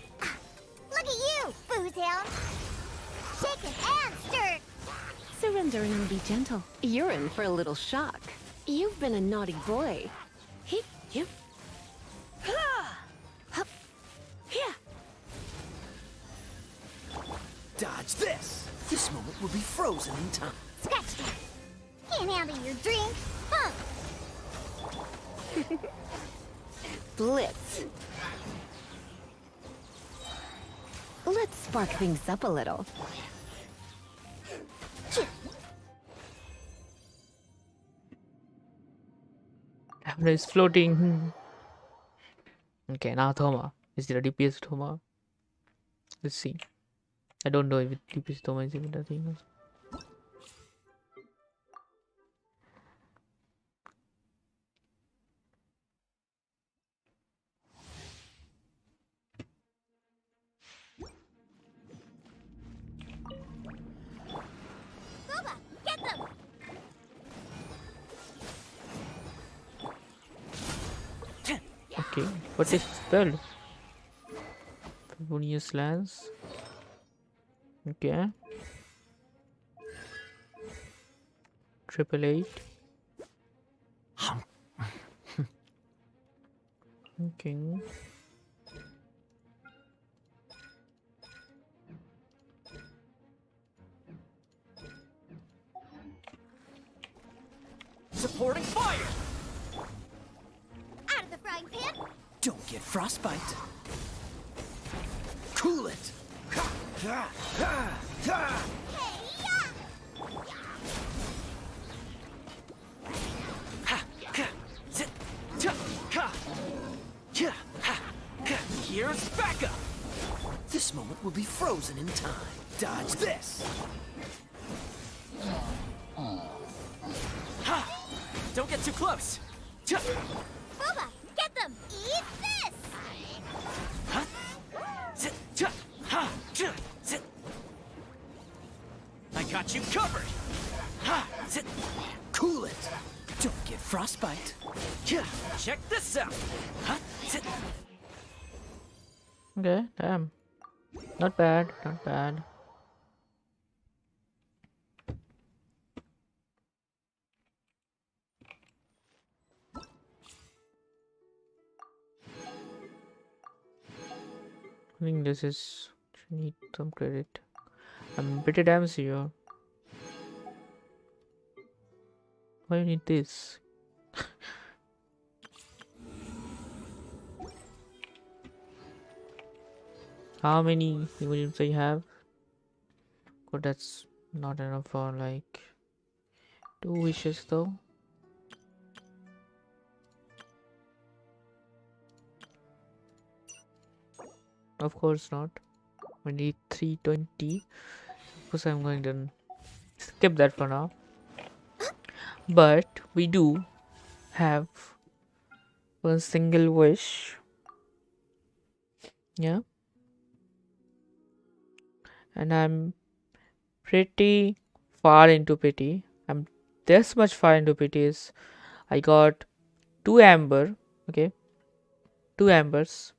Look at you, boozhound. Shaken and stirred. Surrender and be gentle. You're in for a little shock. You've been a naughty boy. Hit you. Dodge this! This moment will be frozen in time. Scratch that. Can't handle your drink, huh? Blitz. Let's spark things up a little. Camera is floating. Okay, now Thoma. Is there a DPS Thoma? Let's see. I don't know if DPS Thoma is even a thing. Boba, get them. Okay, what is spell? Favonius Lance. Okay. 888. Okay. Supporting fire! Out of the frying pan! Don't get frostbite. Cool it! Here's backup! This moment will be frozen in time. Dodge this! Ha! Don't get too close! Boba, get them! Eat this! I got you covered! Cool it! Don't get frostbite. Check this out! Okay, damn. Not bad, not bad. I think this is need some credit. I'm pretty damn sure. Why you need this? How many emotions I have? God, that's not enough for like 2 wishes though. Of course not. We need 320. Of course, I'm going to skip that for now. But we do have one single wish. Yeah. And I'm pretty far into pity. I'm this much far into pity is I got 2 amber. Okay. 2 ambers.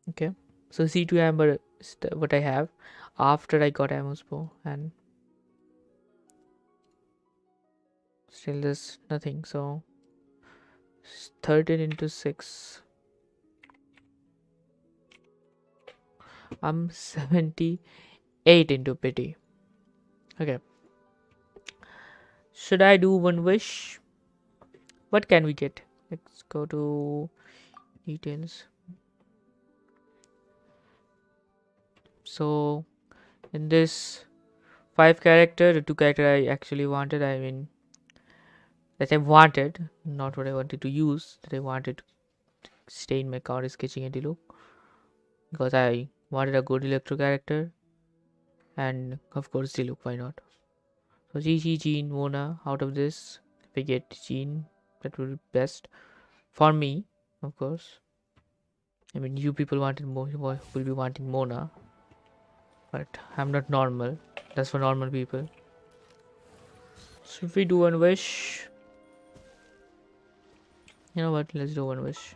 Okay. So C2 amber is what I have after I got Amos bow, and still there's nothing. So 13 into 6. I'm 78 into pity. Okay. Should I do one wish? What can we get? Let's go to details. So in this 5 character, the 2 character I actually wanted, I mean that I wanted, not what I wanted to use, that I wanted to stay in my account is sketching and look, because I wanted a good electro character, and of course Diluc, why not? So Gigi, Jean, Mona, out of this, if I get Jean, that would be best for me, of course. I mean, you people wanted more, will be wanting Mona, but I'm not normal. That's for normal people. So if we do one wish, you know what? Let's do one wish.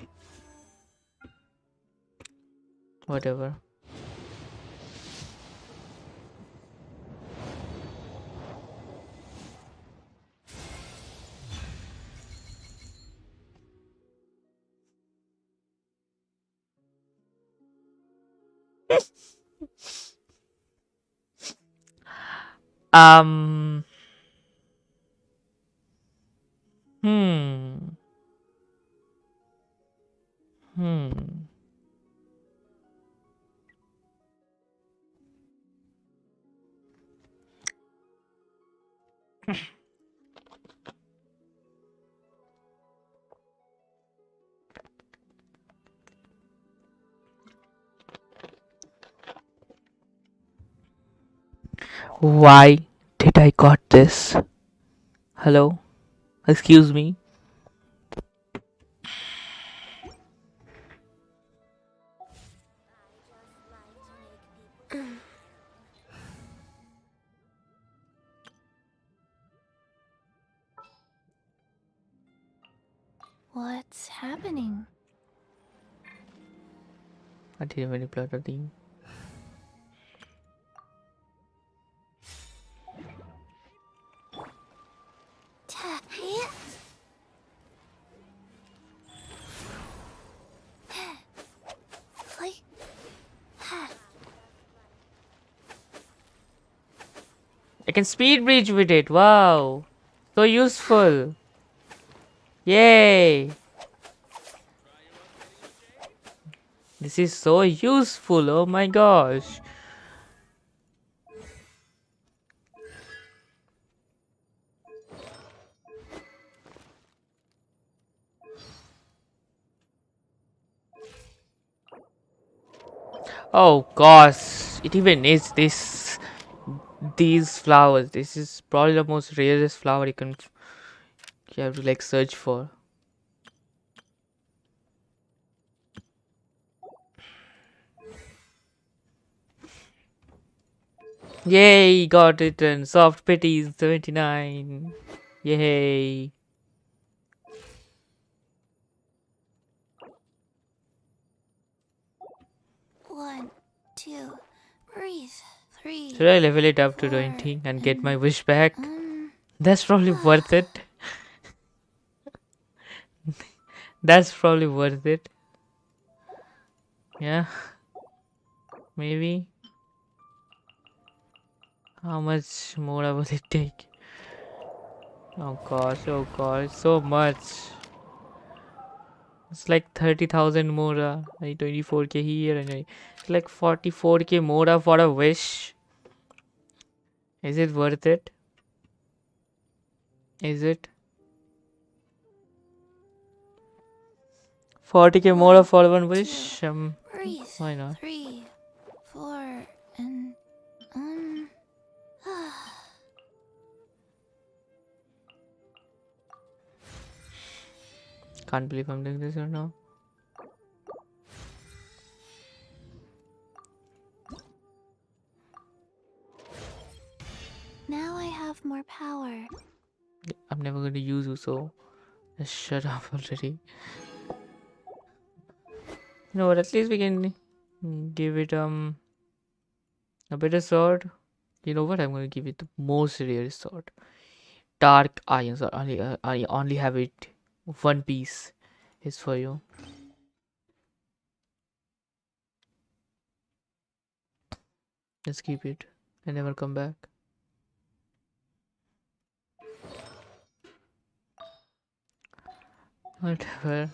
Whatever. Um. Hmm. Why did I got this? Hello? Excuse me? What's happening? I didn't manipulate the thing. can speed bridge with it. Wow. So useful. Yay. This is so useful. Oh my gosh. Oh gosh. It even is these flowers. This is probably the most rarest flower you have to like search for. Yay, got it and soft pitties 79. Yay. One, two, breathe. Three. Should I level it up to 20 and get my wish back? That's probably worth it. That's probably worth it. Yeah. Maybe. How much more will it take? Oh gosh, so much. It's like 30,000 mora. 24k here and it's like 44k mora for a wish. Is it worth it? Is it? 40k mora for one wish? Why not? 3, 4, and Can't believe I'm doing this right now. now I have more power. I'm never going to use you, so just shut up already. You know what? At least we can give it a better sword. You know what? I'm going to give it the most rare sword. Dark iron sword. I only have it one piece. Is for you. Let's keep it and never come back. Whatever.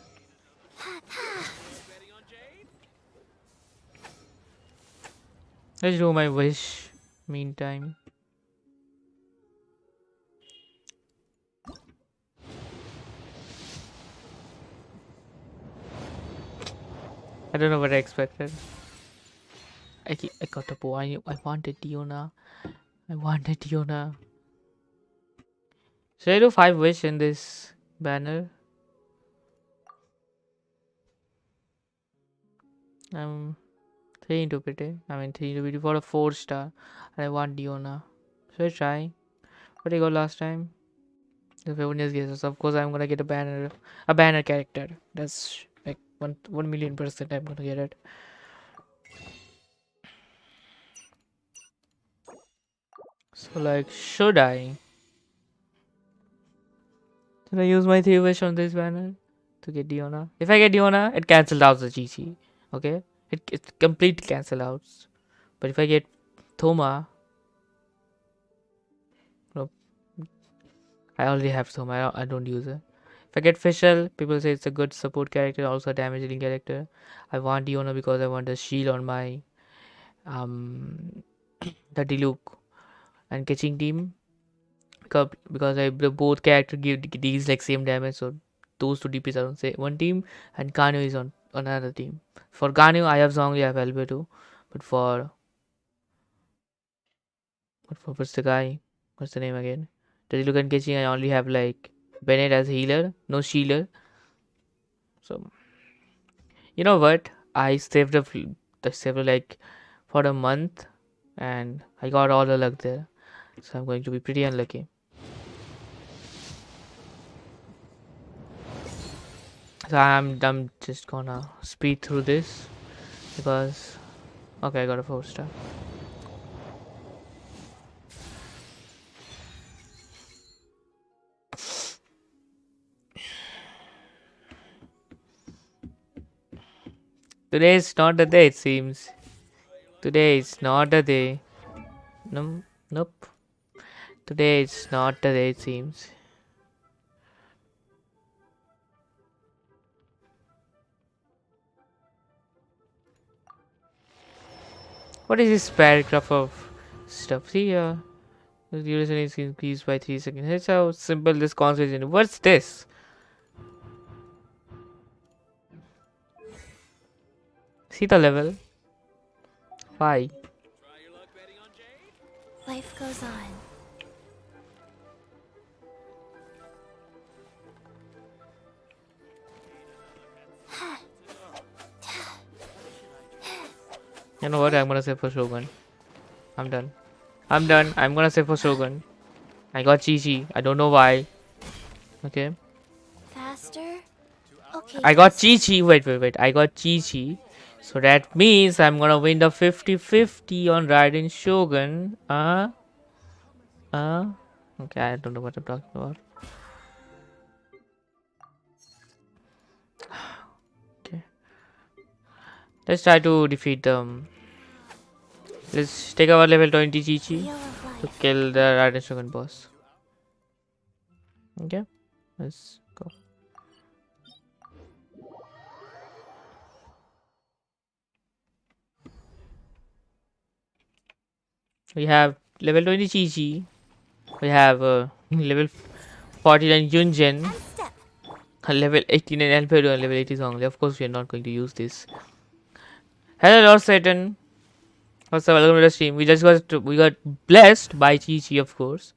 Let's do my wish meantime. I don't know what I expected. I got a bow. I wanted Diona. I wanted Diona. Should I do 5 wish in this banner? 3 into pity. 3 into pity for a 4 star. And I want Diona. Should I try? What I got last time? If everyone just guesses, of course I'm gonna get a banner character. That's like 1 million% I'm gonna get it. So like, should I use my 3 wish on this banner to get Diona? If I get Diona, it cancels out the GG. Okay, it completely cancel out. But if I get Thoma, nope. I already have Thoma. I don't use it. If I get Fischl, people say it's a good support character, also a damage dealing character. I want Diona because I want the shield on my the Diluc and catching team. Because both character give these like same damage, so those 2 DPs are on say one team and Ganyu is on another team. For Ganyu I have Zhongli, I have Elbe too. But for what's the guy? What's the name again? The Diluc and catching I only have like Bennett as healer, no shielder. So you know what? I saved up like for a month and I got all the luck there. So I'm going to be pretty unlucky. So I'm just gonna speed through this because okay, I got a 4 star. Today is not the day, it seems. Today is not the day. Nope. Today it's not the day it seems. What is this paragraph of stuff? See here. The duration is increased by 3 seconds. That's how simple this concept is. What's this? See the level? Why? Life goes on. You know what? I'm gonna say for Shogun. I'm done. I'm done. I'm gonna say for Shogun. I got Chi-Chi. I don't know why. Okay. Faster? Okay. I got Chi-Chi. Wait. I got Chi-Chi. So that means I'm gonna win the 50-50 on Raiden Shogun. Okay, I don't know what I'm talking about. Okay. Let's try to defeat them. Let's take our level 20 Chi-Chi to kill the Raiden Shogun boss. Okay. Let's go. We have level 20 Chi-Chi. We have level 49 Yunjin. Level 89 Albedo and level 80 Zhongli. Of course, we are not going to use this. Hello, Lord Satan. What's up? Welcome to the stream. We got blessed by Chi-Chi, of course.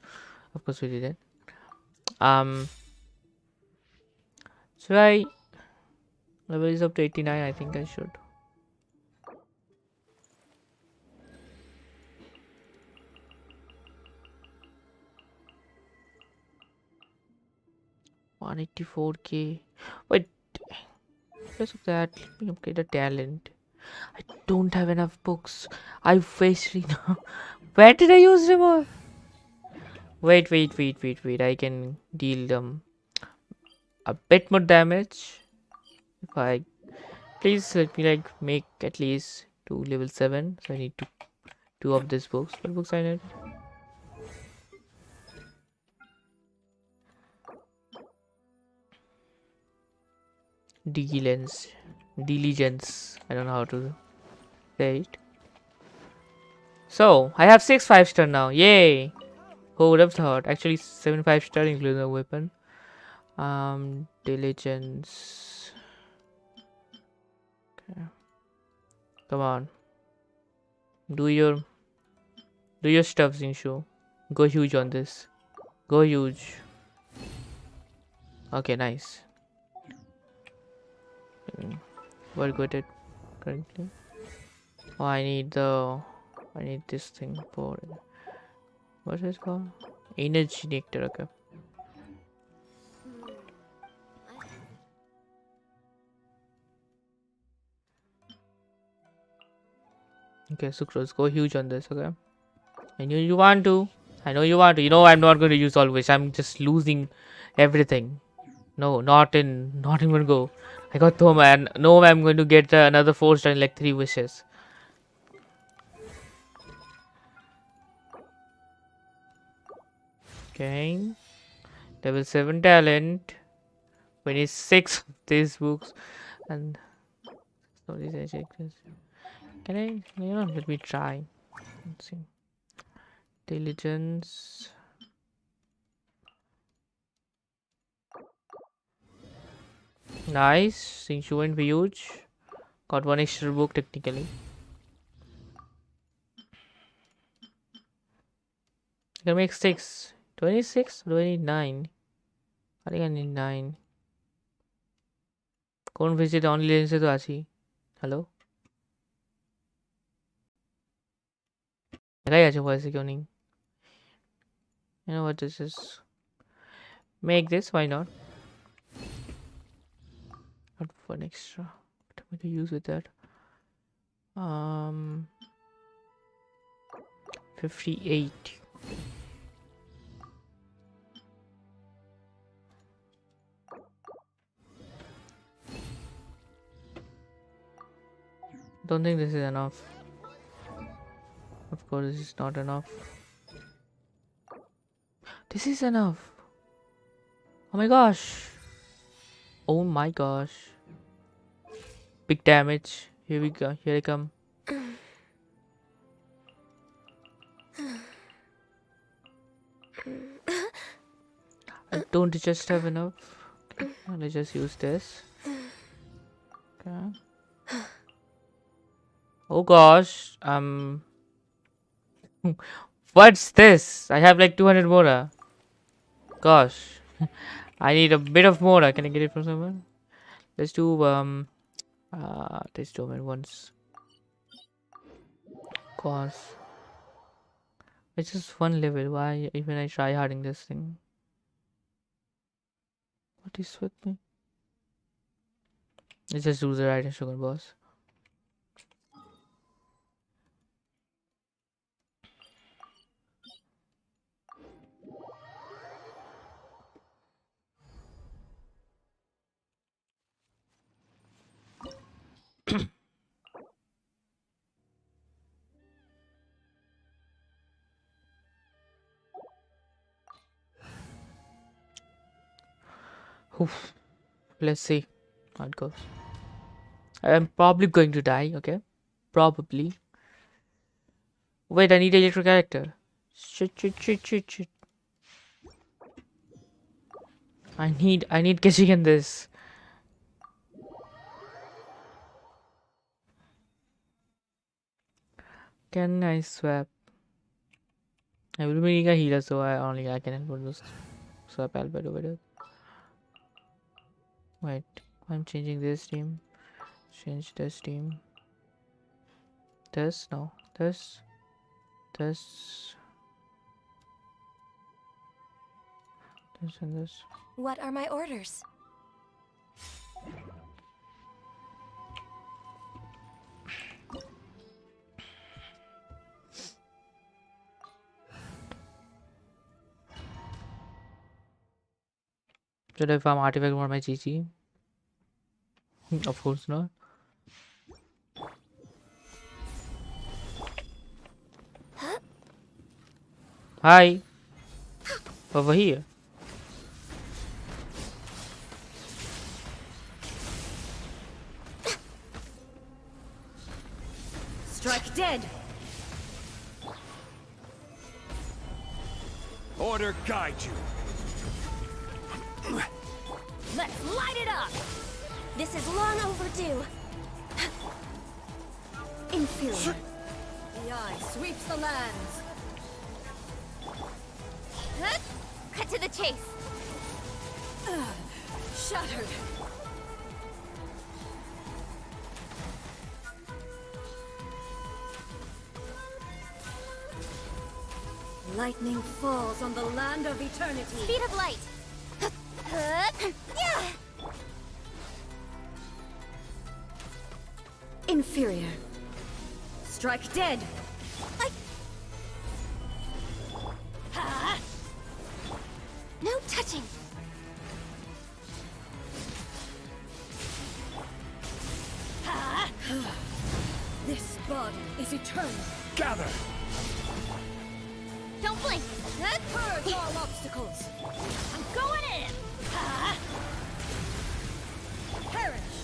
Of course, we did it. Should I level is up to 89? I think I should. $184K. Wait, because of that, let me upgrade the talent. I don't have enough books. I wasted now. Where did I use them all? Wait. I can deal them a bit more damage. If I please let me like make at least 2 level 7. So I need two of these books. What books I need? Diligence. I don't know how to say it. So I have 6 5-star now. Yay! Who would have thought? Actually 7 5-star including the weapon. Diligence. Okay. Come on. Do your stuff, Zinshu. Go huge on this. Go huge. Okay, nice. We're good at currently. Oh, I need this thing for what is it called? Energy nectar. Okay. Okay, Sucrose, go huge on this. Okay. I know you want to. You know I'm not going to use all wish. I'm just losing everything. No, not in one go. I got Thoma and no, I'm going to get another 4-star in like 3 wishes. Okay. Level 7 talent. 26 of these books. And sorry, can I let me try. Let's see. Diligence. Nice. Since you went huge. Got 1 extra book technically. I can make 6. 26? Do I need 9? I think I need 9. Couldn't visit only lens to achi. Hello? You know what, this is make this, why not? Not for an extra. What am I to use with that? 58. Don't think this is enough. Of course, this is not enough. This is enough. Oh my gosh. Oh my gosh. Big damage. Here we go. Here I come. I don't just have enough. Okay, let's just use this. Okay. Oh gosh. What's this? I have like 200 mora. Gosh. I need a bit of mora. Can I get it from someone? Let's do this domain once. Cause it's just one level. Why even I try harding this thing? What is with me? Let's just do the Raiden Shogun boss. Oof. Let's see how it goes. I'm probably going to die, okay? Probably. Wait, I need a electro character. Shit. I need Geshin in this. Can I swap? I will be needing a healer, so I can input this swap Albert over there. Wait, I'm changing this team. Change this team. This, no. This. This and this. What are my orders? Should I farm artifact for my GG? Of course not. Hi. Over here. Strike dead. Order guide you. Let's light it up! This is long overdue. Inferior. The eye sweeps the lands. Cut to the chase. Shattered. Lightning falls on the land of eternity. Speed of light. Inferior. Strike dead. No touching. This body is eternal. Gather. Don't blink. Purge all obstacles. I'm going in. Perish.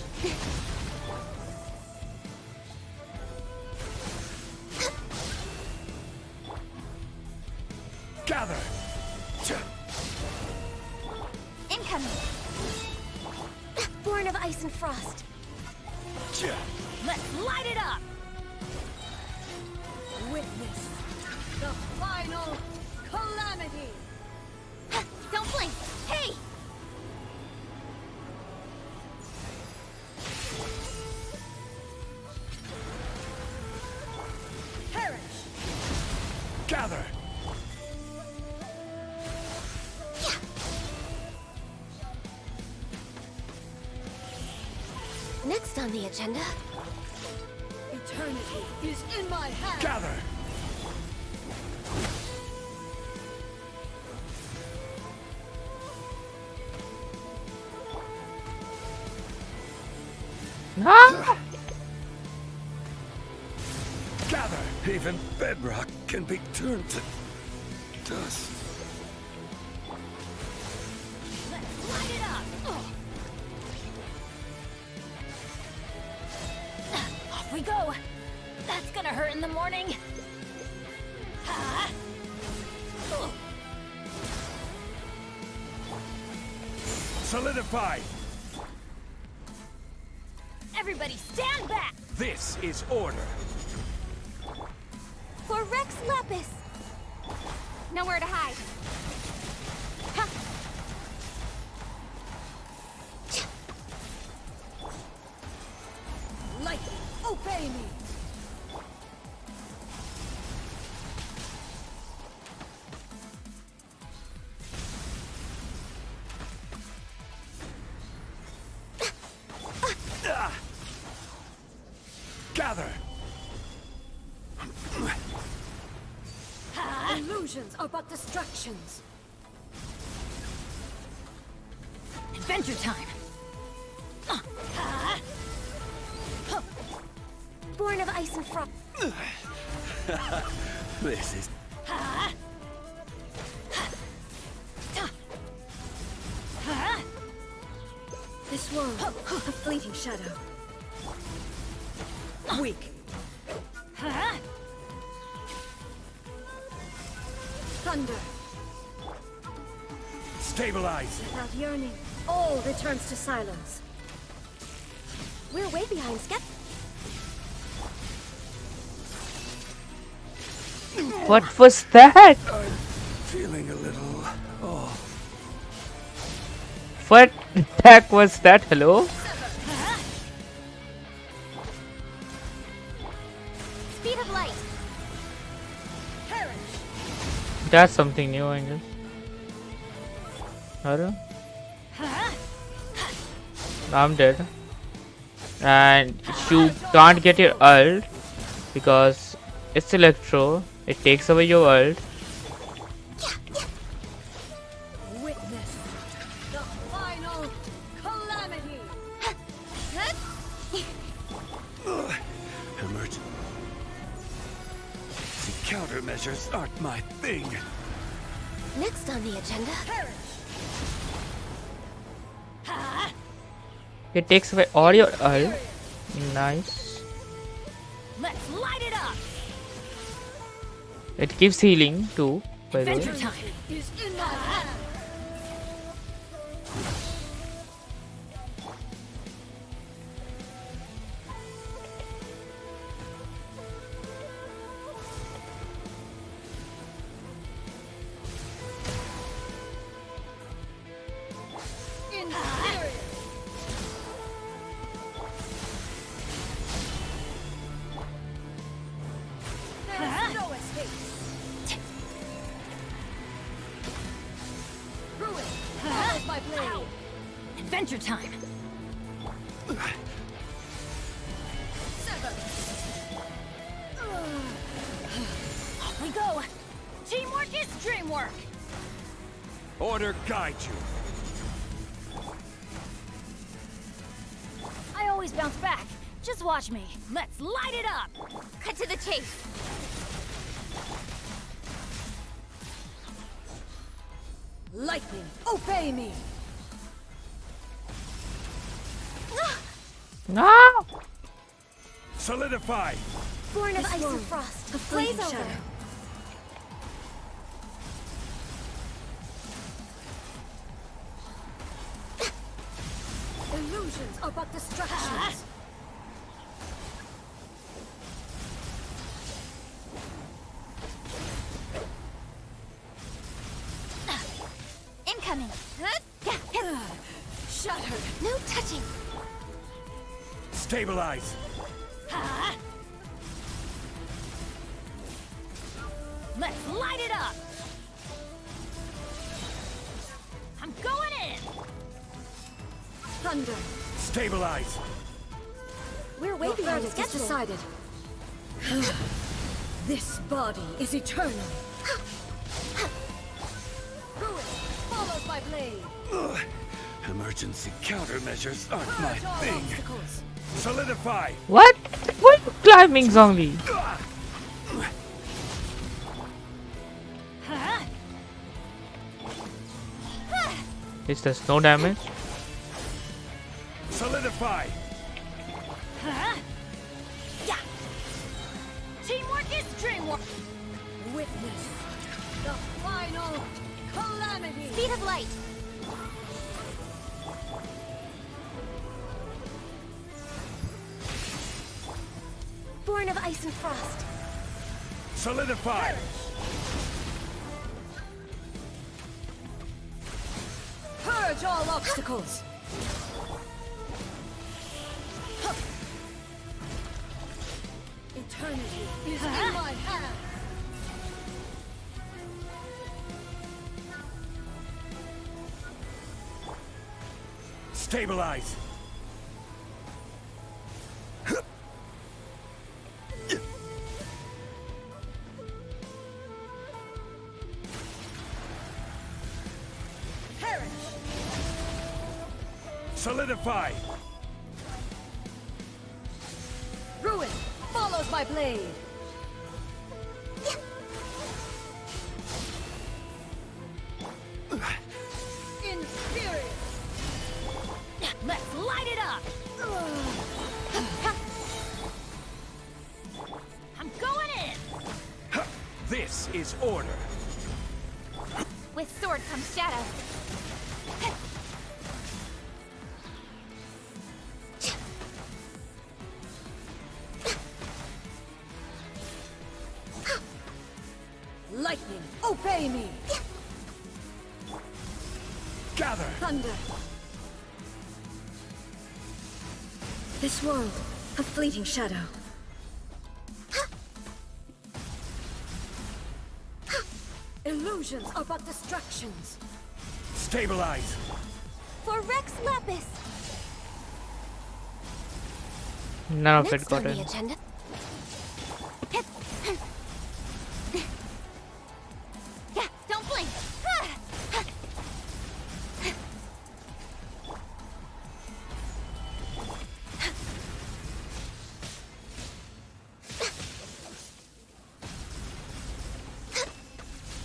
Gather. Incoming. Born of ice and frost. Let's light it up. Witness the final calamity. Don't blink. Hey. Perish. Gather. Next on the agenda. Eternity is in my hand. Gather. Ah! Gather. Even bedrock can be turned to dust. in the morning. Solidify! Everybody stand back! This is order. For Rex Lapis! Nowhere to hide. Ha. Lightning, obey me! Gather! Illusions are but distractions. Adventure time! Born of ice and frost. This is... This world, a fleeting shadow. Weak. Thunder. Stabilize! Without yearning, all returns to silence. We're way behind schedule. What was that? I'm feeling a little off. What the heck was that? Hello? Speed of light. That's something new, I guess. Hello? I'm dead. And you can't get your ult because it's electro. It takes away your ult. Witness the final calamity. Emergency countermeasures aren't my thing. Next on the agenda. It takes away all your ult. Nice. Let's light it up. It gives healing too, by the way. Adventure time is in my hand. Adventure time. Off we go. Teamwork is dreamwork. Order guide you. I always bounce back. Just watch me. Let's light it up. Cut to the chase. Lightning, obey me. No! Solidify! Born of ice and frost. A fleeting shadow. Illusions are but distractions. Incoming. Shattered. No touching. Stabilize! Let's light it up. I'm going in. Thunder. Stabilize! We're way behind schedule. Decided. This body is eternal. Follows my blade. Emergency countermeasures aren't my thing. Solidify! What? What climbing Zhongli? This does no damage. Solidify! Yeah. Teamwork Witness the final calamity. Speed of light. Born of ice and frost. Solidify! Purge all obstacles. Eternity is in my hand. Stabilize! Perish. Solidify! Ruin follows my blade. In spirit. Let's light it up. I'm going in. This is order. With sword comes shadow. Lightning, obey me. Gather. Thunder. This world, a fleeting shadow. Illusions are but distractions. Stabilize. For Rex Lapis. None of Next it got on the in. agenda. Yeah, don't blink.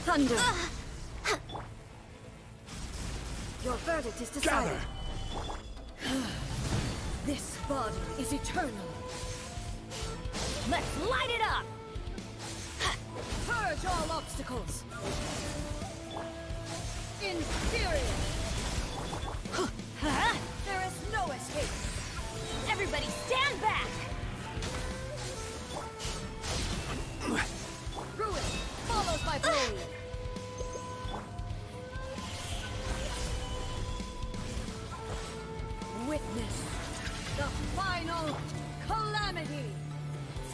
Thunder. Your verdict is decided. This body is eternal. Let's light it up. Purge all obstacles. In spirit. There is no escape. Everybody stand back. Ruin follows my blade. Witness the final calamity.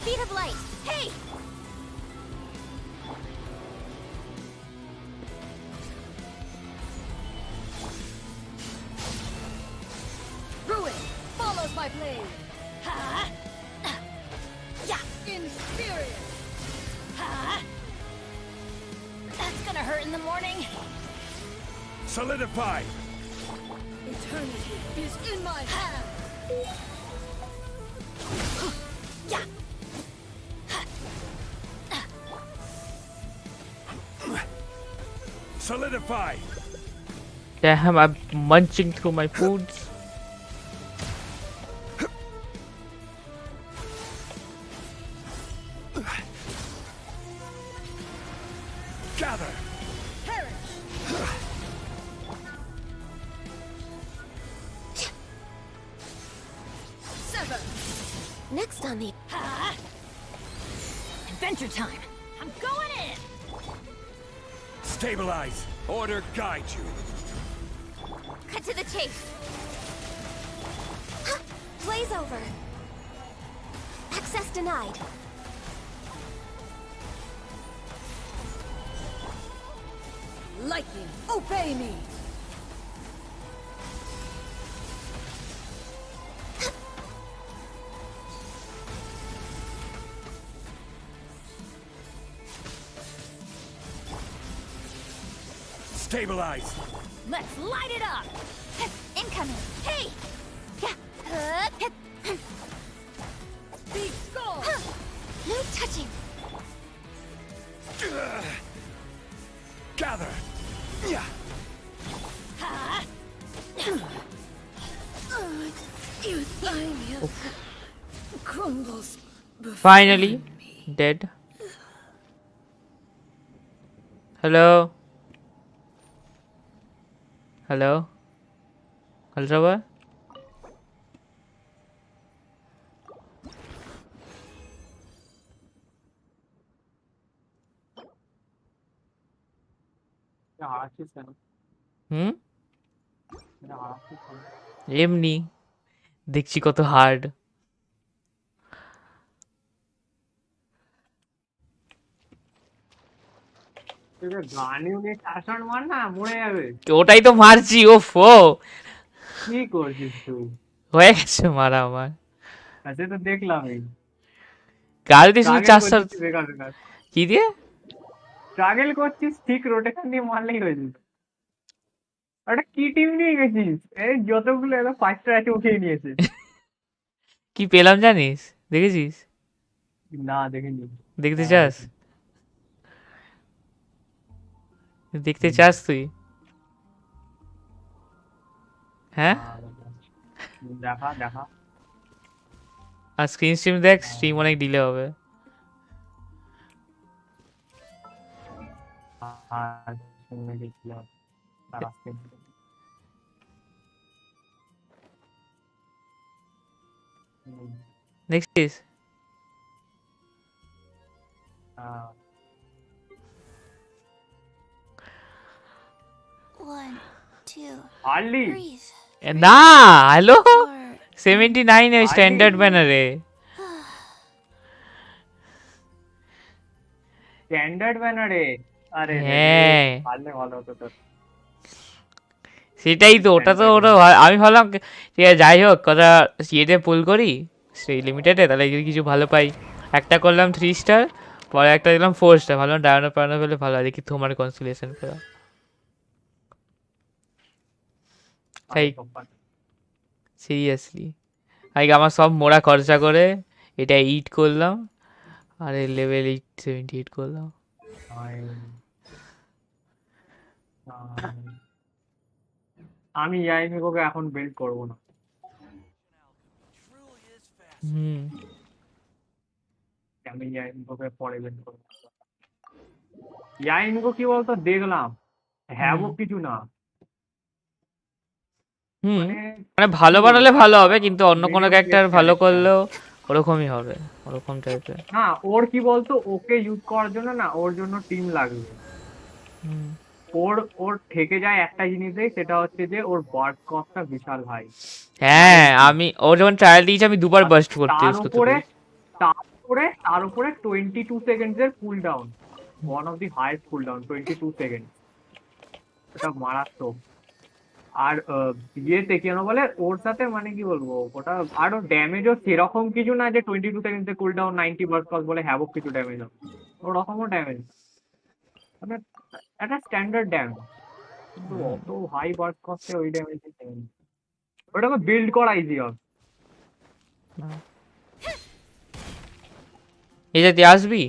Speed of light. Hey! Ruin follows my blade. Ha! Yeah! In spirit. Ha! That's gonna hurt in the morning. Solidify! Eternity is in my hand. Yeah! Solidify! Damn, I'm munching through my foods. Gather! Sever. Next on the... Ha! Adventure time. I'm going in. Stabilize! Order guide you! Cut to the chase. Blaze over. Access denied. Lightning, obey me. Stabilize! Let's light it up. Incoming. Hey! Yeah. Be gone. No touching. Gather! Yeah. Euthymia crumbles. Finally, dead. Hello hello hello সবাই হুম এমনি দেখছি কত hard গানিউ নিয়ে 4 shot মার না মরে যাবে ওটাই তো মারছি ওফ ও কি করছিস তুই হয়ে গেছে মারা আমার আচ্ছা তো দেখলামই কাল দিয়ে শুধু স্ট্রাগল 400 করছিস বেকার বেকার কি দিয়ে স্ট্রাগল করছিস ঠিক রোটেশন দিয়ে মারলেই হয়ে যেত একটা কি টিম নিয়ে গেছিস এই যতগুলো এলো 5টা আছে উঠিয়ে নিয়েছে কি পেলাম জানিস দেখেছিস না দেখিনি দেখতে চাস দেখতে চাস তুই হ্যাঁ দেখা দেখা আর স্ক্রিন স্ট্রিম দেখ স্ট্রিম অনেক ডিলে হবে আর শুনে দেখলাম তার আজকে দেখছিস 1, 2, আর্লি breathe. না হ্যালো 79 এ স্ট্যান্ডার্ড ব্যানারে স্ট্যান্ডার্ড ব্যানারে আরে হ্যাঁ পারলে ভালো হতো তোর সেটাই তো ওটা তো ওটা আমি ভাবলাম ঠিক আছে যাই হোক কথা ইয়েতে পুল করি সেই লিমিটেডে তাহলে যদি কিছু ভালো পাই একটা করলাম 3 স্টার পরে একটা দিলাম 4 স্টার ভালো ডায়নো পায়নো পেলে ভালো দেখি তোমার কনসোলেশন করা তাই সিরিয়াসলি আগে আমার সব মোড়া খরচা করে এটা 8 করলাম আর লেভেল 78 করলাম আমি ইয়াই মিকোকে এখন বিল্ড করব না আমি ইয়াই মিকোকে পরে বিল্ড করব ইয়াই মিকো কি বলতো দেখলাম হ্যাভো কিছু না মানে ভালো বানালে ভালো হবে কিন্তু অন্য কোনো ক্যারেক্টার ভালো করলেও ওরকমই হবে ওরকম টাইপের না ওর কি বলতো ওকে ইউজ করার জন্য না ওর জন্য টিম লাগবে ওর থেকে যায় একটা জিনিসই সেটা হচ্ছে যে ওর বার্ড কস্টটা বিশাল ভাই হ্যাঁ আমি ও যখন ট্রায়াল দিয়েছি আমি দুবার বাস্ট করতে ইউজ করতে পারি তার উপরে 22 সেকেন্ডস এর cool down one of the highest cool down 22 second এটা মারাত্মক আর ইয়েতে কেন বলে ওর সাথে মানে কি বলবো ওটা আরো ড্যামেজও সেরকম কিছু না যে 22 সেকেন্ডস এর কুল ডাউন 90 বার্ড কস্ট বলে হ্যাভক কিছু ড্যামেজ ওরকমও ড্যামেজ মানে একটা স্ট্যান্ডার্ড ড্যামেজ কিন্তু অত হাই বার্ড কস্টে ওই ড্যামেজ ওটাকে বিল্ড করা ইজি হবে এই যে তুই আসবি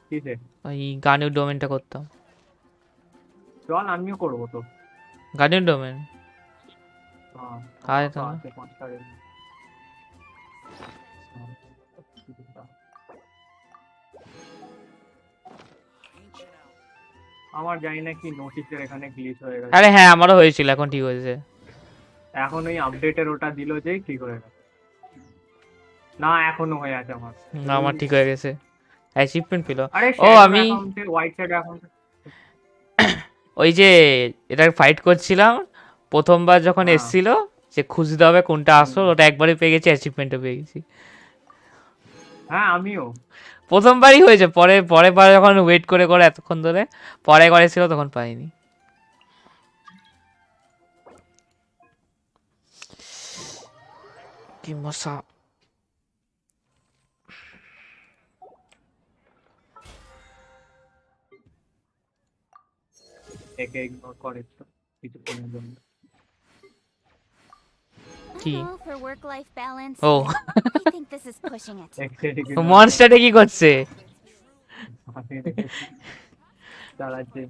কিসে ওই গানের ডোমেনটা করতাম চল আমিও করবো তো গানের ডোমেন আয় তো আমার জানি না কি নোটিসের এখানে গ্লিচ হয়ে গেছে আরে হ্যাঁ আমারও হয়েছিল এখন ঠিক হয়েছে এখন ওই আপডেটের ওটা দিল যে ঠিক হয়ে গেছে না এখনো হয়ে আছে আমার না আমার ঠিক হয়ে গেছে অ্যাচিভমেন্ট পেল ও আমি হোয়াইট সাইড অ্যাকাউন্ট ওই যে এটা ফাইট করছিলাম প্রথমবার যখন এসেছিল যে খুঁজতে হবে কোনটা আসল ওটা একবারই পেয়ে গেছি অ্যাচিভমেন্টও পেয়ে গেছি হ্যাঁ আমিও প্রথমবারই হয়েছে পরে বার যখন ওয়েট করে এতক্ষণ ধরে পরে করেছিল তখন পাইনি কি মশা একে ইগনোর করে তো কিছু কোনের জন্য কি For work-life balance. O I think this is pushing it. মনস্টারে কি করছে চালাচ্ছে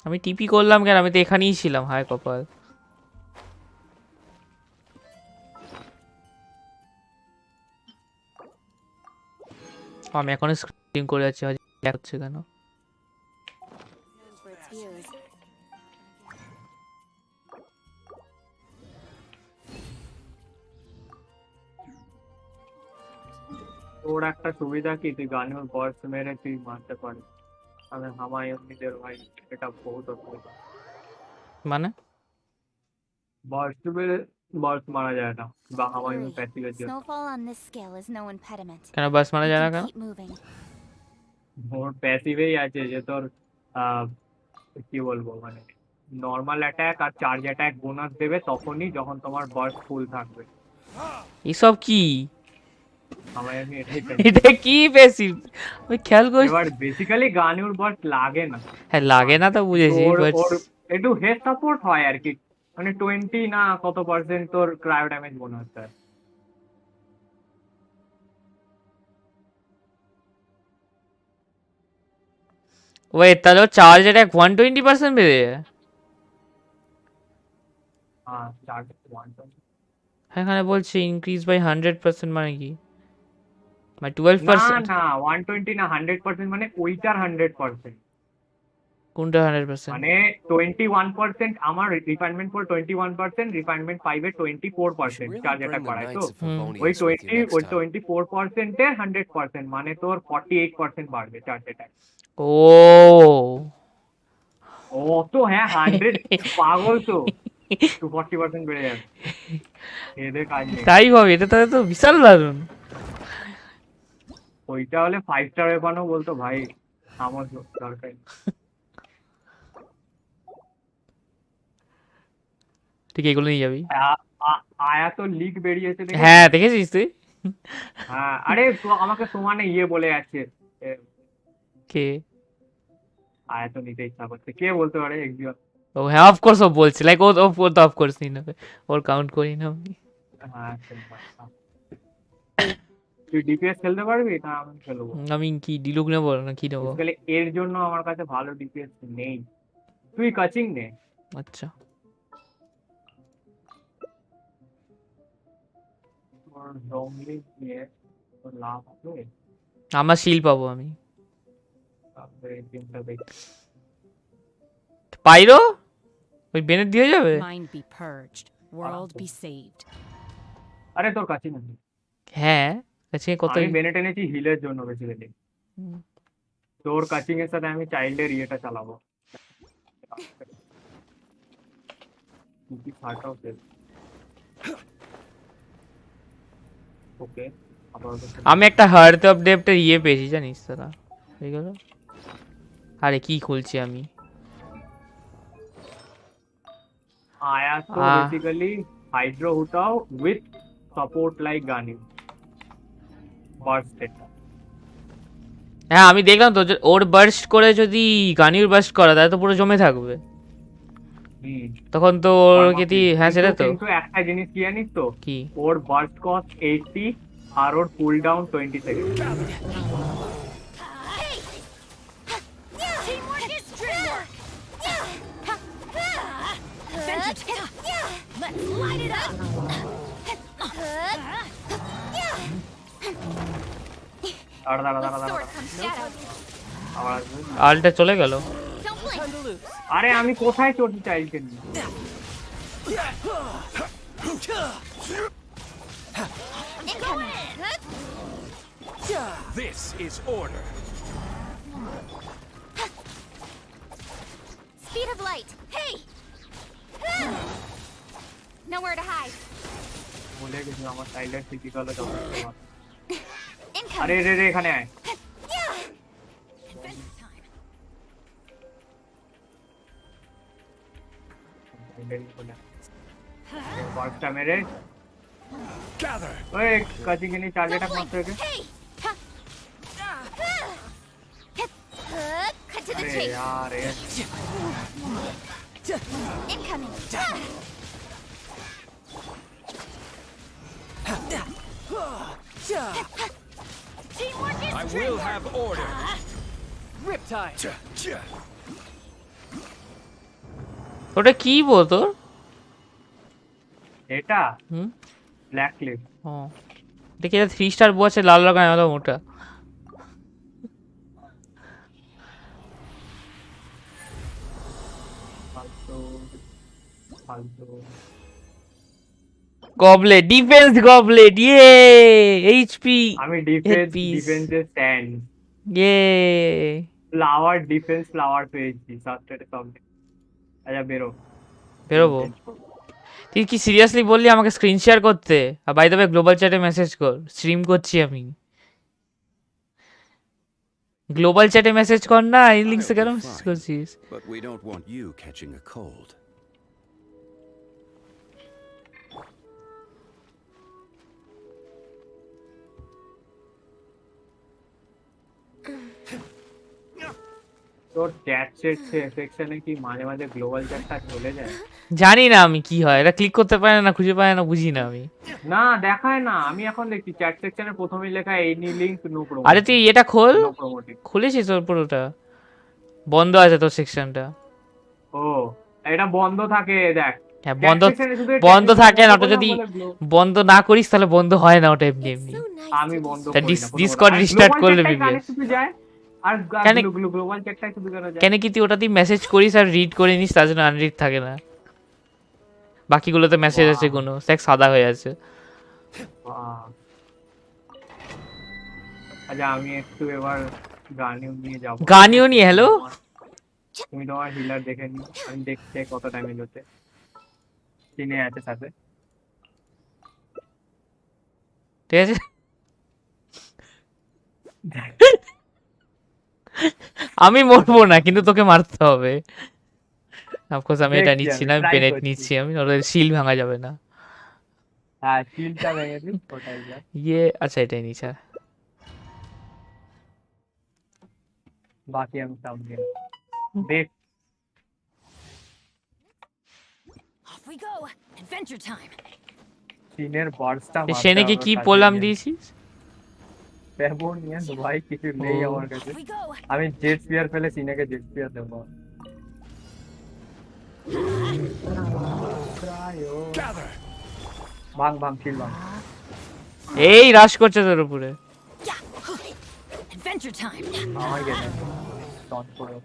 আমি টিপি করলাম কেন? আমি তো এখানেই ছিলাম। হায় কপাল। আমি এখনো স্ক্রিন করে যাচ্ছি, হচ্ছে কেন? তোর একটা সুবিধা কি, তুই গানুর বস মেরে তুই মারতে পারিস। আমি হামায়ুনিদের ভাই, এটা বহুত অসুবিধা। মানে বস মেরে বস মারা যায় না, বা হামায়ুনি প্যাসিভের জন্য। Snowfall on this scale is no impediment. কেন বাস মারা যায় না কেন? Keep moving. ওর প্যাসিভেই আছে যে তোর কি বলবো, মানে নর্মাল অ্যাটাক আর চার্জ অ্যাটাক বোনাস দেবে তখনই যখন তোমার বার্স্ট ফুল থাকবে। এসব কি? হামায়ুনি এটাই এটা কি প্যাসিভ? আমি খেয়াল করি। এবার বেসিক্যালি গানুর বার্স্ট লাগে না। হ্যাঁ লাগে না তো বুঝেছি, বাট ওর একটু হেড সাপোর্ট হয় আর কি, মানে 20 না কত % তোর ক্রায়ো ড্যামেজ বোনাস দেয়। ওয়েট, তাহলে চার্জ অ্যাটাক 120% বেড়ে যায়? হ্যাঁ, চার্জ 120। এখানে বলছে ইনক্রিজ বাই 100%, মানে কি? মানে 12%? না 120 না 100%, মানে ওইটার 100%। কোনটা 100%? মানে 21% আমার রিফাইনমেন্ট 4 21%, রিফাইনমেন্ট 5 এর 24% চার্জ অ্যাটাক বাড়ায়। তো ওই 24% এর 100%, মানে তোর 48% বাড়বে চার্জ অ্যাটাক। ও তো হ্যাঁ 100 পাগল তো 240% বেড়ে যাবে। এদের কাজ নেই। তাই হবে, এটা তাহলে তো বিশাল দারুণ। ওইটা হলে 5 স্টার ওয়েপনও বলতো ভাই আমার দরকার। ঠিক এগুলো নিয়ে যাবি। আয়া তো লিক বেরিয়েছে দেখে। হ্যাঁ দেখেছিস তুই? হ্যাঁ, আরে তো আমাকে সমানে বলে যাচ্ছে। কে? আয়া তো নিতে ইচ্ছা করছে, কে বলতে পারে একজন। ও হ্যাঁ অফকোর্স ও বলছে, লাইক ও তো অফকোর্স নিয়ে নেবে, ওর কাউন্ট করি না আমি। হ্যাঁ তুই ডিপিএস খেলতে পারবি? না আমি খেলবো। আমি কি ডিলুক নেবো না কি নেবো? এর জন্য আমার কাছে ভালো ডিপিএস নেই, তুই কাচিং নে। আচ্ছা জংলি নিয়ে লাভ হবে, আমার শিল পাবো আমি। পাইরো ওই বেনেট দিয়ে যাবে। Mind be purged, world be saved. আরে তোর কাচিং আছে? হ্যাঁ কাছে কত? আমি বেনেট এনেছি হিলের জন্য বেসিক্যালি। তোর কাচিং এর সাথে আমি চাইল্ডের ইয়েটা চালাবো। ওকে, আমি একটা হার্ট অফ ডেপ্থের পেয়েছি জানিস দাদা? এইগুলো আরে কি খুলছি আমি? Ayato basically hydro Hu Tao with support like Ganyu burst. হ্যাঁ আমি দেখলাম তো, ওর বার্স্ট করে যদি গানিউর বার্স্ট করা তাহলে তো পুরো জমে থাকবে তখন তো ওর কি। হ্যাঁ সেটা তো। কিন্তু একটা জিনিস কি জানিস তো, কি? ওর বার্স্ট কস্ট 80 আর ওর cool down 20 second. Teamwork is dreamwork. Let's light it up. আলটা চলে গেল। আরে আমি কোথায় চড়তে চাইছি? This is order. Speed of light. Hey! Nowhere to hide. বলে গেছি আমার সাইলের ফিজিক্যাল যথেষ্ট ভালো। আরে রে রে এখানে আয়। বার্স্টটা মেরে ওই কাচিং এনে চার্জেট আপ মারতে হবে। Cut to the chase. यार Incoming. Teamwork is I will dreamwork. have order. Riptide. ওটা কি বলতো? এটা ব্ল্যাক ক্লিপ। ও দেখি, 3 স্টার বউ আছে লাল লাগায় আলাদা মোটা। গবলেট, ডিফেন্স গবলেট, ইয়ে এইচপি। আমি ডিফেন্সে স্ট্যান্ড, ইয়ে ফ্লাওয়ার ডিফেন্স ফ্লাওয়ার পেয়েছি সাবস্টেটে সব। আচ্ছা বেরোবো। তুই কি সিরিয়াসলি বললি আমাকে স্ক্রিন শেয়ার করতে? আর বাই দ্য ওয়ে গ্লোবাল চ্যাটে মেসেজ কর, স্ট্রিম করছি আমি। গ্লোবাল চ্যাটে মেসেজ কর না, এই লিংকসে কেন মেসেজ করছিস? But we don't want you catching a cold. তোর চ্যাট সেকশনে কি মাঝে মাঝে গ্লোবাল চ্যাটটা চলে যায়? জানি না আমি কি হয়, এটা ক্লিক করতে পারে না, খুঁজে পায় না, বুঝি না আমি। না দেখায় না, আমি এখন দেখছি চ্যাট সেকশনে প্রথমেই লেখা এনি লিংক নো প্রমোট। আরে তুই এটা খোল, খুলেছিস তোর পুরোটা? বন্ধ আছে তোর সেকশনটা। ও এটা বন্ধ থাকে দেখ। হ্যাঁ বন্ধ থাকে না, ওটা যদি বন্ধ না করিস তাহলে বন্ধ হয় না ওটা এমনি এমনি। আমি বন্ধ করি না, ডিসকর্ড রিস্টার্ট করলে বিবিএস যায়। আর গ্লোবাল চ্যাটটাই শুধু কেন যায়? কেন কি তুই ওটাতেই মেসেজ করিস আর রিড করে নিস, তার জন্য আনরিড থাকে না। বাকিগুলোতে মেসেজ আছে কোনো, সেক সাদা হয়ে আছে। আচ্ছা আমি একটু এবার গানিও নিয়ে যাব। গানিও নিয়ে হ্যালো, তুমি তোমার হিলার দেখে নি, আমি দেখতে কত ড্যামেজ হচ্ছে। চিনে আছে সাথে, ঠিক আছে। আমি মরবো না কিন্তু তোকে মারতে হবে। অফকোর্স আমি এটা নিচ্ছি না, আমি পেনেট নিচ্ছি, আমি ওদের শিল ভাঙা যাবে না। হ্যাঁ শিলটা ভেঙে দিই ওটাই যা। ইয়ে আচ্ছা এটাই নিচ্ছি। বাকি আমি সব দিয়ে দেখ। Off we go. Adventure time. সিনের বার্সটা মারতে। সেনেকে কি পোলাম দিয়েছিস? পেবোনিয়ান ভাই কিছু নেই আমার কাছে। আমি জেট স্পিয়ার ফেলে সিনেকে জেট স্পিয়ার দেব। ভাঙ কিল ভাঙ। এই রাশ করছে তোর উপরে। Adventure time. আমার গেছে টন করে।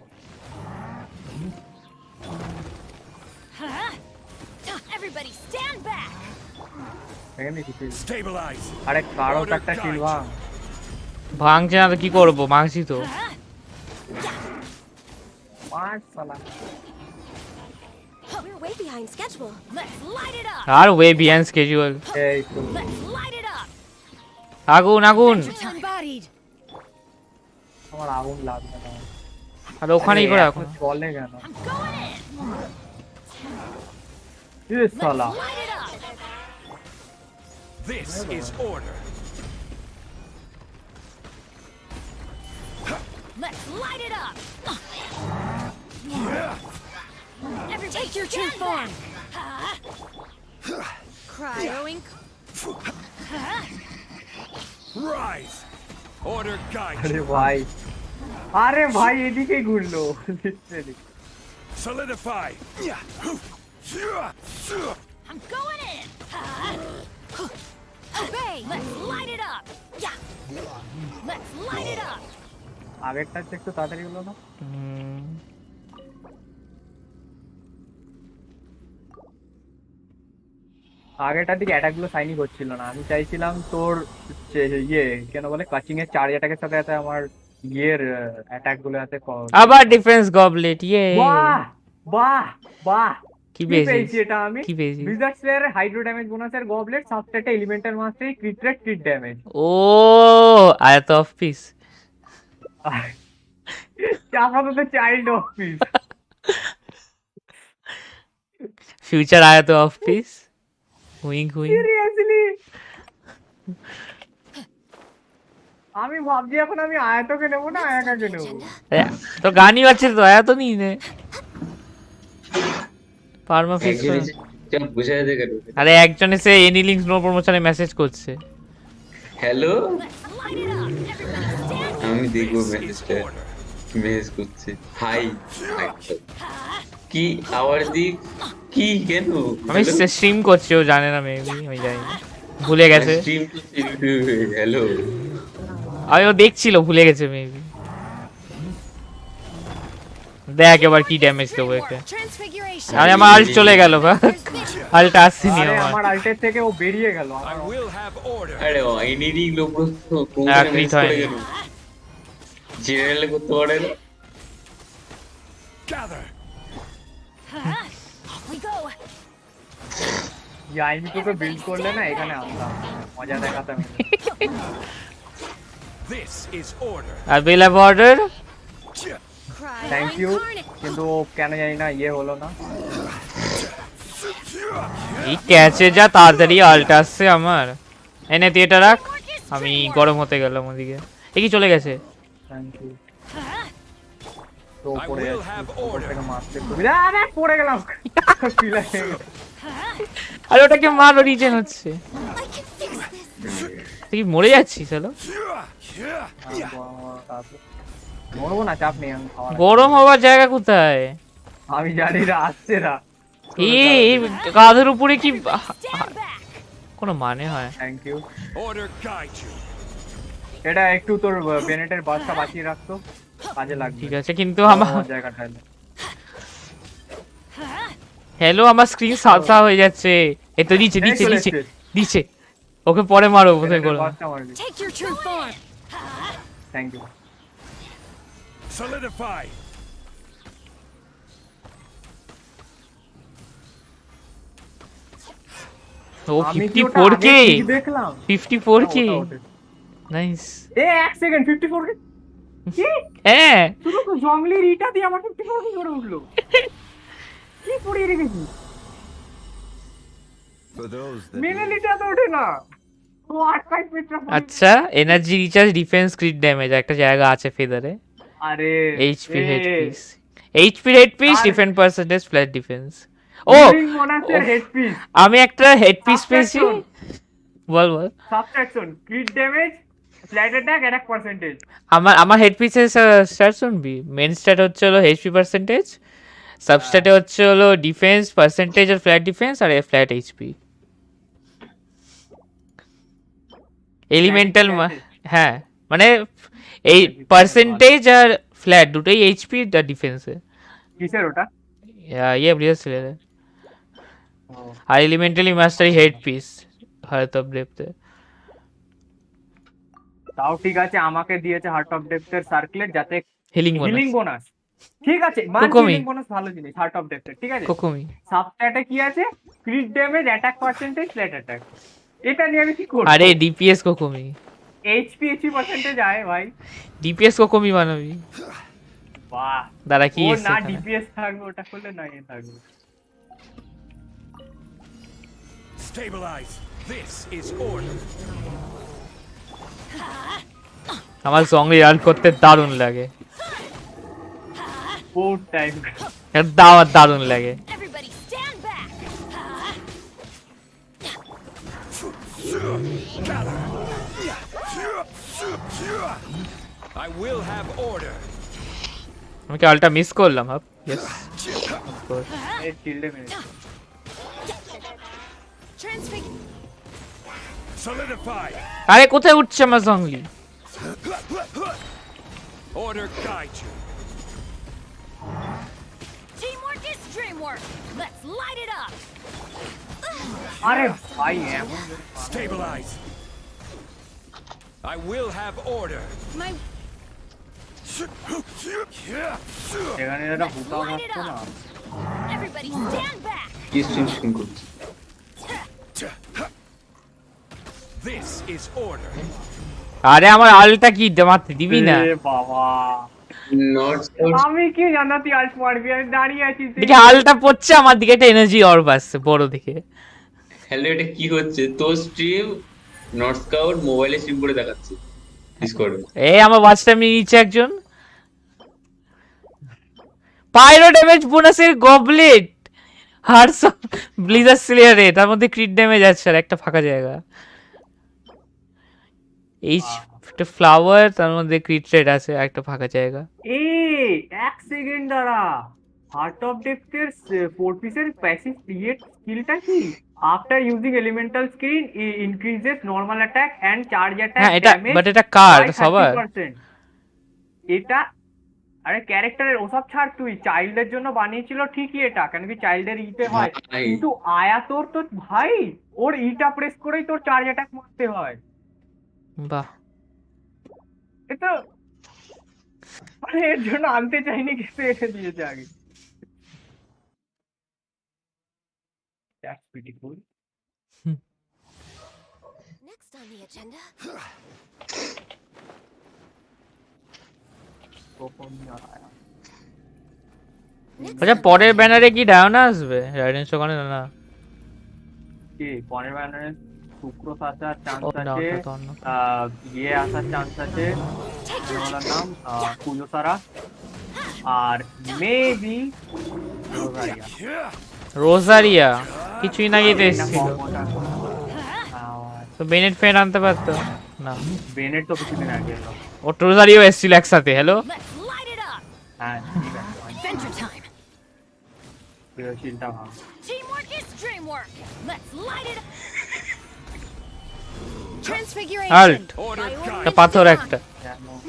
Everybody stand back. Stabilize. আরে কারো একটা কিল ভাঙ। ভাঙছে না তো কি করবো, ভাঙছি তো। We're way behind schedule. Let's light it up. আর way behind schedule. Let's light it up. আগুন আগুন। আমার আগুন লাগবে না। আর ওখানেই করে এখন চলে কেন? This সালা। This is order. Let's light it up. Everybody take your true form. Cryoing. Rise. Order guide. আরে ভাই এদিকে ঘুরলো literally. Solidify. I'm going in. Obey. Let's light it up. Let's light it up. আগেরটা একটু তাড়াতাড়ি হলো না? আগেরটার দিকে অ্যাটাক গুলো সাইনই করছিল না। আমি চাইছিলাম তোর ইয়ে কেন বলে কাচিং এর চার্জ অ্যাটাকের সাথে সাথে আমার ইয়ের অ্যাটাক গুলো আছে। আবার ডিফেন্স গবলেট। ইয়ে বাহ কি পেয়েছি এটা আমি? কি পেয়েছি? উইজার্ড স্লেয়ার হাইড্রো ড্যামেজ বোনাসের গবলেট, সাবস্টেটে elemental mastery crit rate crit damage. ও আয়াত অফ পিস। আপাতত child of peace. Future Ayato of peace. Wink seriously আমি ভাবছি এখন আমি আয়াতকে নেবো না আয়াকাকে নেবো। তো গানই আছে তো, আয়াত নিই নে। পারমা ফিক্স বুঝাই দে কেন? আরে একজন এসে এনি লিংকস নো প্রমোশনে মেসেজ করছে। হ্যালো আমি দেখবো মেসেজটা। মেসেজ করছে হাই। কি আবার দি কি কেন আমি স্ট্রিম করছি, ও জানে না মেবি, আমি জানি না, ভুলে গেছে। স্ট্রিম টু হ্যালো আমি ও দেখছিল, ভুলে গেছে মেবি। দেখ এবার কি ড্যামেজ দেবো একে। আরে আমার আল্ট চলে গেল, বা আল্ট আসেনি আরে আমার। আমার আল্টের থেকে ও বেরিয়ে গেল। আরে আইনেরই লোক কোন ক্রিট করে হয়নি। গেল জেনারেল করতে পারে না। ইয়াই মিকোকে বিল্ড করলে না এখানে আসতাম, মজা দেখাতাম। I will have order. Thank you, কিন্তু কেন জানি না ইয়ে হলো না। এই ক্যাচে যা তাড়াতাড়ি আল্ট আসছে আমার। এনে এটা রাখ, আমি গরম হতে গেলাম ওদিকে। এ কি চলে গেছে? Thank you. তো পড়ে যাচ্ছে, মারতে আরে পড়ে গেলাম। আরে ওটাকে মার, ও রিজেন হচ্ছে। তুই কি মরে যাচ্ছিস? হ্যালো, মরবো না, চাপ নেই। গরম হওয়ার জায়গা কোথায়? আমি জানি না, আসছে না। এই কাঁধের উপরে কি কোনো মানে হয়? Thank you. এটা একটু তোর বেনেটের বাসটা বাঁচিয়ে রাখতো, কাজে লাগবে। ঠিক আছে, কিন্তু আমার জায়গাটা হ্যালো, আমার স্ক্রিন সাদা হয়ে যাচ্ছে। এ তো দিচ্ছে দিচ্ছে দিচ্ছে দিচ্ছে। ওকে পরে মারো বোধহয় করো। Take your true form. Thank you. Solidify. ও 54k দেখলাম, 54k নাইস। এ এক সেকেন্ড, 54k কি? হ্যাঁ, শুধু তো জংলি রিটা দিয়ে আমার 54k করে উঠলো। কি পড়িয়ে রেখেছি? মেনে লিটা তো ওঠে না। ও 28 মিটার। আচ্ছা, energy recharge, defence, crit damage একটা জায়গা আছে ফেদারে। আরে HP head piece, HP head piece, defence percentage, flat defence. ও আমি একটা হেড পিস পেয়েছি। বল বল। Subtraction, crit damage, flat attack, attack percentage. আমার হেড পিসের স্ট্যাট শুনবি। মেন স্ট্যাট হচ্ছে হলো এইচপি পার্সেন্টেজ, সাবস্ট্যাটে হচ্ছে হলো ডিফেন্স পার্সেন্টেজ আর ফ্ল্যাট ডিফেন্স, আর ফ্ল্যাট এইচপি। এলিমেন্টাল, হ্যাঁ মানে এই পার্সেন্টেজ আর ফ্ল্যাট দুটোই এইচপি আর ডিফেন্সে। কিসের ওটা? ये ब्रियस ले ले। আর এলিমেন্টালি মাস্টারি হেড পিস হার্ট অফ ডেপথে। তাও ঠিক আছে, আমাকে দিয়েছে হার্ট অফ ডেপথের সার্কলেট, যাতে হিলিং বোনাস। ঠিক আছে, হিলিং বোনাস ভালো জিনিস হার্ট অফ ডেপথের, ঠিক আছে। কোকোমি সাবস্ট্যাটে কি আছে? Crit damage, attack percentage, flat attack. এটা নিয়ে আমি কি করব? আরে ডিপিএস কোকোমি, এইচপি পার্সেন্টেজ আয় ভাই। ডিপিএস কোকোমি বানাবি। বাহ, দাঁড়া কি ও এসে না ডিপিএস থাকবে, ওটা করলে না এ থাকবে। Stabilize. This is order. আমার সঙ্গে রান করতে দারুণ লাগে, ফোর টাইম দারুণ লাগে। Everybody stand back. I will have order. আমি কি আলটা মিস করলাম? হাব यस এই টিল্ডে মেরে। Solidify. আরে কোথায় উঠছে আমার জংলি? Order guide you. Teamwork is dreamwork. Let's light it up. আরে ভাই এমন। Stabilize. I will have order. My এখানে একটা হুকা মারতো না। everybody stand back. কি স্ট্রিম করছিস? This is order. আরে আমার আলটা কি মারতে দিবি না? এ বাবা, আমি কি জানাতি আল্ট মারবি? আমি দাঁড়িয়ে আছি, দেখে আলটা পড়ছে আমার দিকে, একটা এনার্জি অর্ব আসছে বড় দেখে। হ্যালো, এটা কি হচ্ছে? তো স্ট্রিম নর্থ স্কাউট মোবাইলে স্ট্রিম করে দেখাচ্ছে ডিসকর্ডে। এই আমার ওয়াচ টাইম নিচে একজন পাইরো ড্যামেজ বোনাসের গবলেট, হার্টস অফ ব্লিজার স্লেয়ারে, তার মধ্যে ক্রিট ড্যামেজ আছে আর একটা ফাঁকা জায়গা। এই একটা ফ্লাওয়ার, তার মধ্যে ক্রিট রেট আছে, একটা ফাঁকা জায়গা। এই এক সেকেন্ড দাঁড়া, হার্ট অফ ডেপথের 4 পিসের প্যাসিভ ক্রিয়েট স্কিলটা কি? After using elemental screen increases normal attack and charge attack হ্যাঁ এটা, ড্যামেজ বাট এটা কার বাই সবার? 30%। এটা আরে ক্যারেক্টারের ওসব ছাড়, তুই চাইল্ডের জন্য বানিয়েছিল ঠিকই এটা, কেন কি চাইল্ডের ইতে হয়, ভাই কিন্তু আয়া তোর তো ভাই ওর ইটা প্রেস করেই তোর চার্জ অ্যাটাক মারতে হয়। বাহ, এটা মানে এর জন্য আনতে চাইনি, কিন্তু এটা দিয়েছে আগে। That's pretty cool. Next on the agenda. kokomi আর আয়া। আচ্ছা পরের ব্যানারে কি ডায়না আসবে? রাইডেন শোগানে না? কি পরের ব্যানারে সুক্রোস আসার চান্স ও না, আছে, ওটা তো অন্য। ইয়ে আসার চান্স আছে, ওনার নাম কুজোসারা, আর মেবি রোজারিয়া। রোজারিয়া কিছুই না গিয়ে এসেছিল, তো বেনেট ফের আনতে পারতো না। বেনেট তো কিছুদিন আগে এলো। ও রোজারিও এসেছিল একসাথে। হ্যালো, হ্যাঁ ঠিক আছে, Adventure time. চিন্তা ভাব। Teamwork is dreamwork. Let's light it up. Transfiguration. Halt, একটা পাথর একটা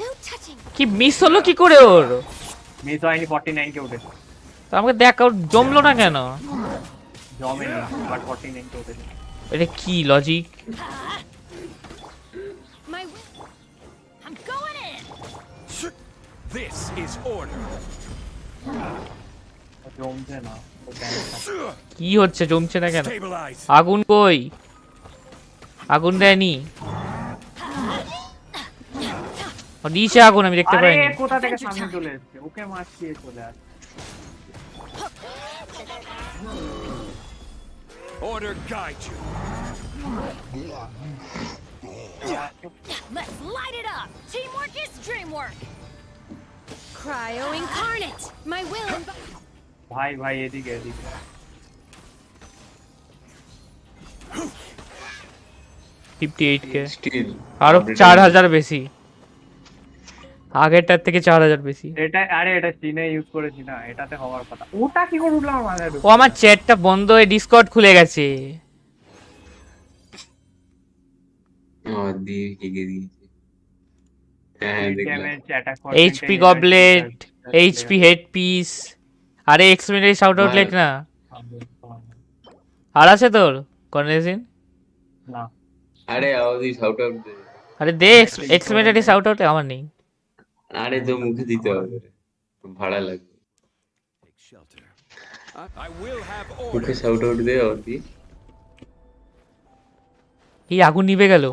No touching. কি মিস হলো কি করে ওর? মিস হয়নি, 49 কে উঠেছে। তো আমাকে দেখ ওর জমলো না কেন? জমেনি, বাট 49 কে উঠেছে। এটা কি logic? I'm going in. This is order. জমছে না, কি হচ্ছে জমছে না কেন? Stabilize. আগুন কই? আগুন দেয়নি? ও নিচে আগুন আমি দেখতে আরে পাইনি। কোথা থেকে সামনে চলে এসেছে, ওকে মারছি চলে আসে। Order guide you. Let's light it up. Teamwork is dreamwork. Cryo incarnate. My will and ভাই ভাই এদিকে এদিকে। 58k আরো 4000 বেশি, আগেরটার থেকে 4000 বেশি। এটা আরে এটা চীনে ইউজ করেছি না, এটাতে হওয়ার কথা। ওটা কি করে উঠলো আমার মাথায়? ও আমার চ্যাটটা বন্ধ হয়ে ডিসকর্ড খুলে গেছে। দিয়ে হিগে দিয়েছে। হ্যাঁ দেখলাম। HP goblet, HP head piece. আরে এক্সপেরিমেন্টাল শাউট আউট লেখ না। আর আছে তোর কনভেনশন? না আরে আওয়াজি শাউট আউট দে। আরে দে এক্সপেরিমেন্টাল শাউট আউট আমার নেই। আরে তো মুখে দিতে হবে, ভাড়া লাগবে। I will have মুখে order. শাউট আউট দে আওয়াজি। এই আগুন নিভে গেল।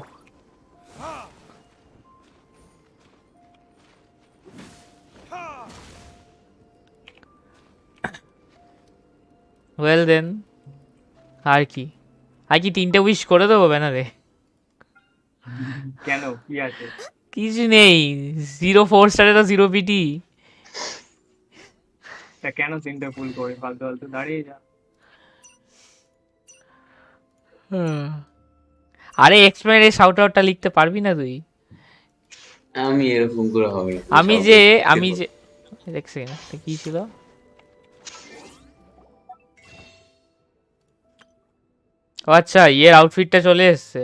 ওয়েল দেন, আর কি তিনটে উইশ করে দেবো ব্যানারে? কেন কি আছে? কিছু নেই, 0 4 স্টারেরও 0 পিটি। তা কেন তিনটে ফুল করে ফালতু ফালতু দাঁড়িয়ে যা। আরে এক্সপেরিমেন্টাল শাউট আউটটা লিখতে পারবি না তুই? আমি এরকম করে হবে না। আমি যে দেখছি না কি ছিল। আচ্ছা এর আউটফিটটা চলে এসেছে,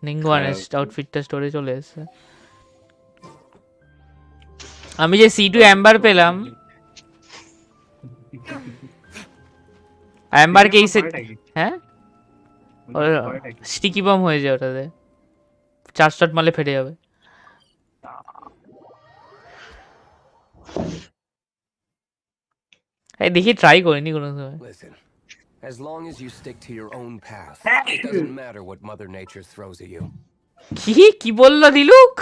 নিঙ্গুয়ানের আউটফিটটা স্টোরে চলে এসেছে। আমি যে C2 অ্যাম্বার পেলাম, অ্যাম্বার কে সেট, হ্যাঁ স্টিকি বম হয়ে যায় ওটাতে, 4 শট মারলে ফেটে যাবে। এই দেখি ট্রাই করিনি কোনো সময়। As long as you stick to your own path, it doesn't matter what Mother Nature throws at you. কি বললো দিলুক?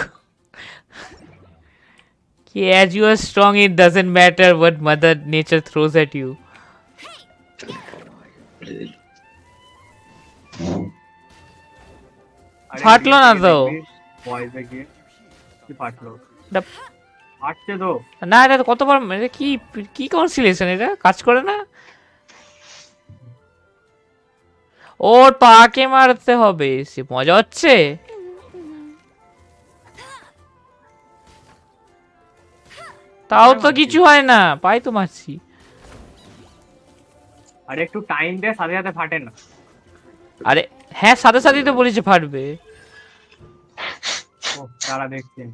কি as you are strong it doesn't matter what Mother Nature throws at you. ফাটলো না তো? কি ফাটলো? ফাটছে তো না, এটা কতবার কি কনসিলেশন, এটা কাজ করে না। ওর পাকে মারতে হবে, সে মজা হচ্ছে। তাও তো কিছু হয় না, পাই তো মারছি। আরে একটু টাইম দে, সাথে সাথে ফাটে না। আরে হ্যাঁ সাথে সাথেই তো বলেছে ফাটবে। ও তারা দেখছেন।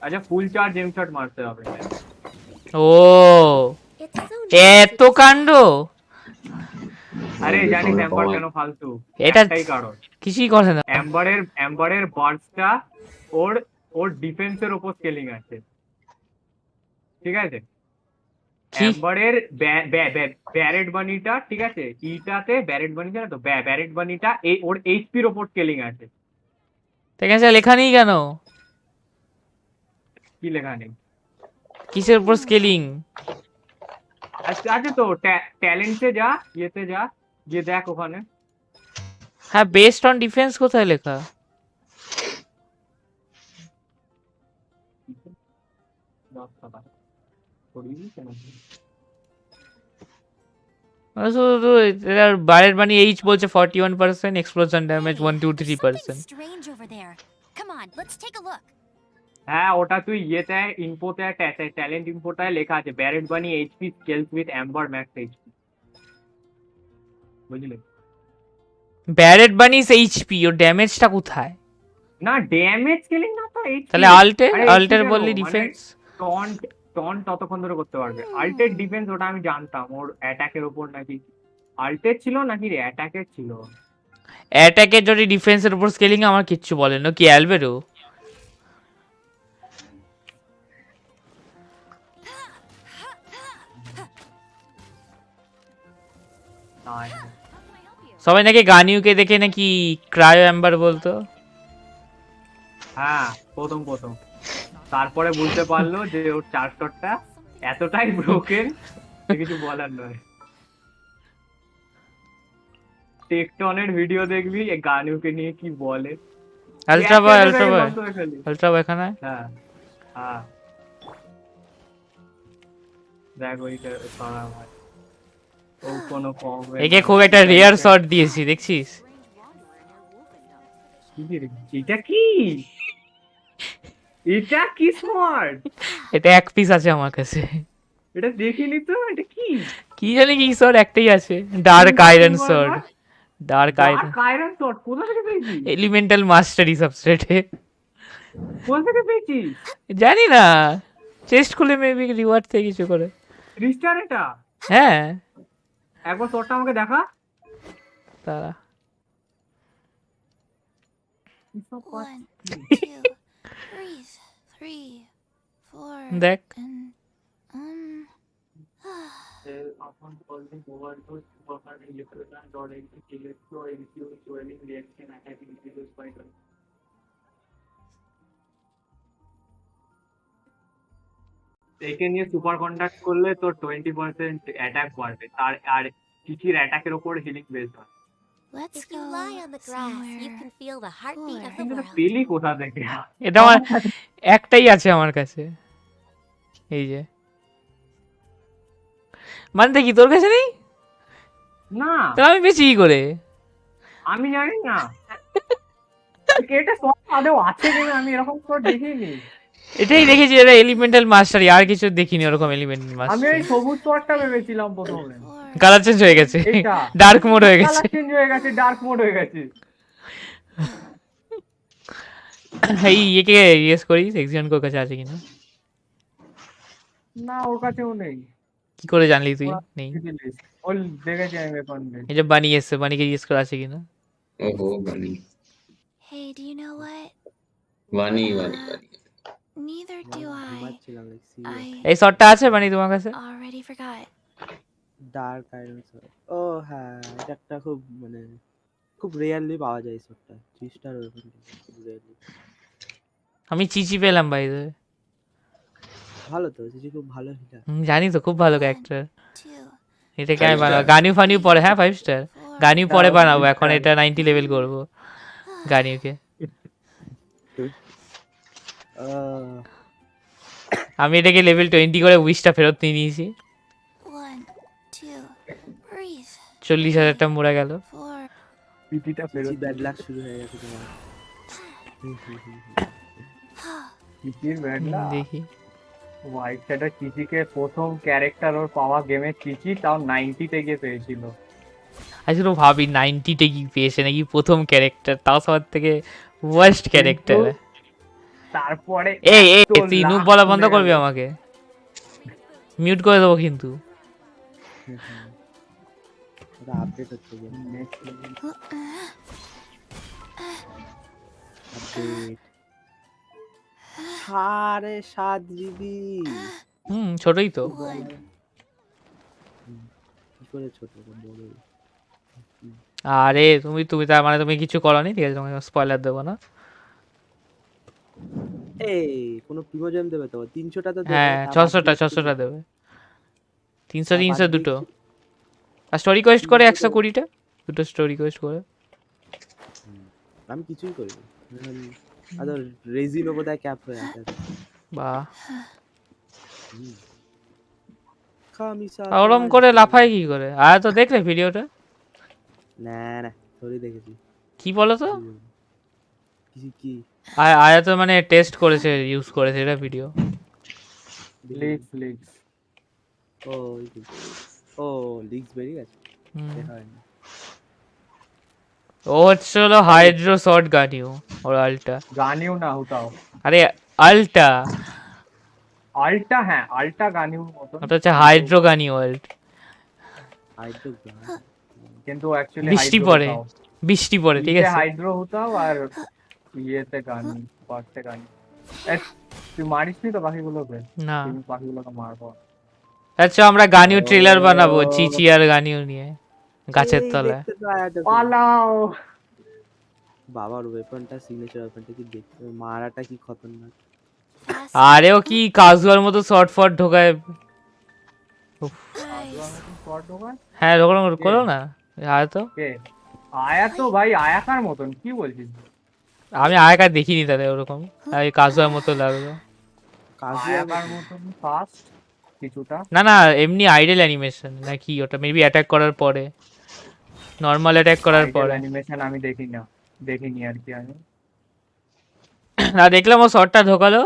আচ্ছা ফুল চার্জ জেম শট মারতে হবে। ও এত কাণ্ড। আরে জানিস এম্বার কেন ফালতু? এটা একটাই কারণ, কিছুই করে না। এম্বারের বার্ডসটা ওর ডিফেন্সের উপর স্কেলিং আছে, ঠিক আছে? এম্বারের ব্যারেট বানিটা, ঠিক আছে, ইটাতে ব্যারেট বানি জানো তো, ব্যারেট বানিটা ওর এইচপির উপর স্কেলিং আছে। ঠিক আছে লেখা নেই কেন? কি লেখা নেই? কিসের উপর স্কেলিং? আছে তো, ট্যালেন্টে যা, ইয়েতে যা, গিয়ে দেখ ওখানে। হ্যাঁ বেসড অন ডিফেন্স কোথায় লেখা? বারের বানি এইচ বলছে 41%, explosion damage 123%। Strange over there. Come on, let's take a look. হ্যাঁ ওটা তুই ইয়েতে ইনফোতে ট্যালেন্ট ইনফোটায় লেখা আছে Baron Bunny HP scales with Amber max HP, বুঝলি? ব্যারেট বানিস এইচপি, ওর ড্যামেজটা কোথায়? না ড্যামেজ স্কেলিং না তো এইচপি। তাহলে আল্টের বললি ডিফেন্স। টন ততক্ষণ ধরে করতে পারবে। আল্টের ডিফেন্স ওটা আমি জানতাম, ওর অ্যাটাকের উপর নাকি আল্টের ছিল নাকি রে অ্যাটাকের ছিল। অ্যাটাকের যদি ডিফেন্সের উপর স্কেলিং আমার কিচ্ছু বলে না। কি অ্যালবেরো? সবাই নাকি গানিউকে দেখে নাকি ক্রায়ো অ্যাম্বার বলতো। হ্যাঁ প্রথম তারপরে বুঝতে পারলো যে ওর চার্জটা এতটাই ব্রোকেন কিছু বলার নয়। টেকটনের ভিডিও দেখবি গানিউকে নিয়ে কি বলে। আলট্রা বয় এখানে। হ্যাঁ হ্যাঁ দেখ ওইটা সারা ভাই ও কোনো কম। একে খুব একটা রেয়ার শট দিয়েছি দেখছিস? এটা কি স্মার্ট? এটা এক পিস আছে আমার কাছে। এটা দেখিনি তো, এটা কি জানি কি শট একটাই আছে, dark iron shot. Dark iron shot কোথা থেকে পেয়েছিস? এলিমেন্টাল মাস্টারি সাবস্ট্রেটে। কোথা থেকে পেয়েছিস জানি না, চেস্ট খুলে মেবি রিওয়ার্ড থেকে কিছু করে। রিস্টার এটা? হ্যাঁ একবার শটটা আমাকে দেখা। তারা 1, 2, breathe, 3, 4. দেখ একে নিয়ে সুপার কন্ডাক্ট করলে তোর 20% অ্যাটাক বাড়বে, আর কিচির অ্যাটাকের উপর হিলিং বেস হয়। Let's If you go lie on the grass, you can feel the heartbeat of the কিন্তু world. পেলি কোথা থেকে? এটা আমার একটাই আছে আমার কাছে, এই যে। মানে দেখি তোর কাছে নেই না, তো আমি বেশি কি করে? আমি জানি না এটা শট আদৌ আছে কিনা, আমি এরকম শট দেখিনি। এটাই দেখেছি, এটা এলিমেন্টাল মাস্টারি, আর কিছু দেখিনি ওরকম এলিমেন্টাল আমি মাস্টারি। এই সবুজ শটটা ভেবেছিলাম প্রথমে। কালার চেঞ্জ হয়ে গেছে, ডার্ক মোড হয়ে গেছে। কালার চেঞ্জ হয়ে গেছে, ডার্ক মোড হয়ে গেছে। এই একে ইয়েস করি সেকশন কোর কাছে আছে কিনা? না ওর কাছেও নেই। কি করে জানলি তুই নেই? ওই দেখেছি আমি এখন। এই যে বানি এসে, বানিকে ইয়েস করা আছে কিনা? ওহো বানি। Hey, do you know what? বানি। Neither do I. এই শটটা আছে বানি তোমার কাছে? Already forgot. Dark iron shot. ও হ্যাঁ, এটা একটা খুব মানে খুব রেয়ারলি পাওয়া যায় এই শটটা। 3 স্টার ওরকম রেয়ারলি। আমি চিচি পেলাম ভাই। ভালো তো, চিচি খুব ভালো হিটার। জানি তো, খুব ভালো ক্যারেক্টার। এটা কেন বানাবো? গানিউ ফানিউ পরে, হ্যাঁ 5 স্টার গানিউ পরে বানাবো, এখন এটা 90 লেভেল করব গানিউকে। আমি এটাকে লেভেল 20 করে উইশটা ফেরত নিয়ে নিয়েছি। 1, 2, breathe. 40,000টা মরে গেল। পিটিটা ফেরত ব্যাড লাক শুরু হয়ে গেছে তোমার। চিচির মেডলা দেখি হোয়াইট সেটা চিচিকে প্রথম ক্যারেক্টার ওর পাওয়া গেমে চিচি তাও 90 তে গিয়ে পেয়েছিল। আজকে তো ভাবি 90 তে কি পেয়েছে নাকি প্রথম ক্যারেক্টার, তাও সবার থেকে ওয়ার্স্ট ক্যারেক্টার। তারপরে এই তুই নুব বলা বন্ধ করবি, আমাকে মিউট করে দেবো কিন্তু। আপডেট হচ্ছে গেম, আপডেট 7.5 জিবি। ছোটই তো। কি করে ছোট বড়? আরে তুমি তার মানে তুমি কিছু করনি, ঠিক আছে, তোমাকে স্পয়লার দেবো না। এই কোন প্রিমোজেম দেবে তো 300টা তো দেবে। হ্যাঁ 600টা দেবে। 300 দুটো। আর স্টোরি কোয়েস্ট করে 120টা, দুটো স্টোরি কোয়েস্ট করে। আমি কিছুই করি না, আদর রেজিন ওবদায় ক্যাপ হয়ে আছে। বাহ, খামিসা ওরম করে লাফায় কি করে? আয়া তো দেখলে ভিডিওটা? না না সরি দেখেছি। কি বলো তো? কি আয়া তো মানে টেস্ট করেছে, ইউজ করেছে এটা ভিডিও। লিক্স ও লিক্স বেরিয়ে গেছে। ও হচ্ছে হলো হাইড্রো শর্ট গানিউ और আল্টা গানিউ না হতাও। আরে আল্টা হ্যাঁ আল্টা গানিউর মত। ওটা হচ্ছে হাইড্রো গানিউ আল্ট। কিন্তু অ্যাকচুয়ালি বৃষ্টি পড়ে ঠিক আছে। হাইড্রো হতাও আর ইয়েতে গানি পার্টে গানি। তুই মারিসনি তো বাকিগুলোকে? না তুমি বাকিগুলোকে মারবো। আচ্ছা আমরা গানিউ ট্রেলার বানাবো চিচি আর গানিউ নিয়ে গাছের তলায়। পালাও বাবার ওয়েপনটা সিগনেচার ওয়েপনটা কি দেখতে, মারাটা কি খতরনাক। আরে ও কি কাজুয়ার মতো শর্ট ফট ঢোকায়। হ্যাঁ করো না। আয়া তো আয়া তো ভাই আয়াকার মতন, কি বলছিস? আমি আয়াকার দেখিনি তাহলে ওরকম, এই কাজুয়ার মতো লাগলো। আয়াকার মতন ফাস্ট কিছুটা না এমনি আইডল অ্যানিমেশন নাকি ওটা? মেবি অ্যাটাক করার পরে, নরমাল অ্যাটাক করার পরে অ্যানিমেশন আমি দেখিনি আর কি। আমি না দেখলাম ও শটটা ঢোকালো,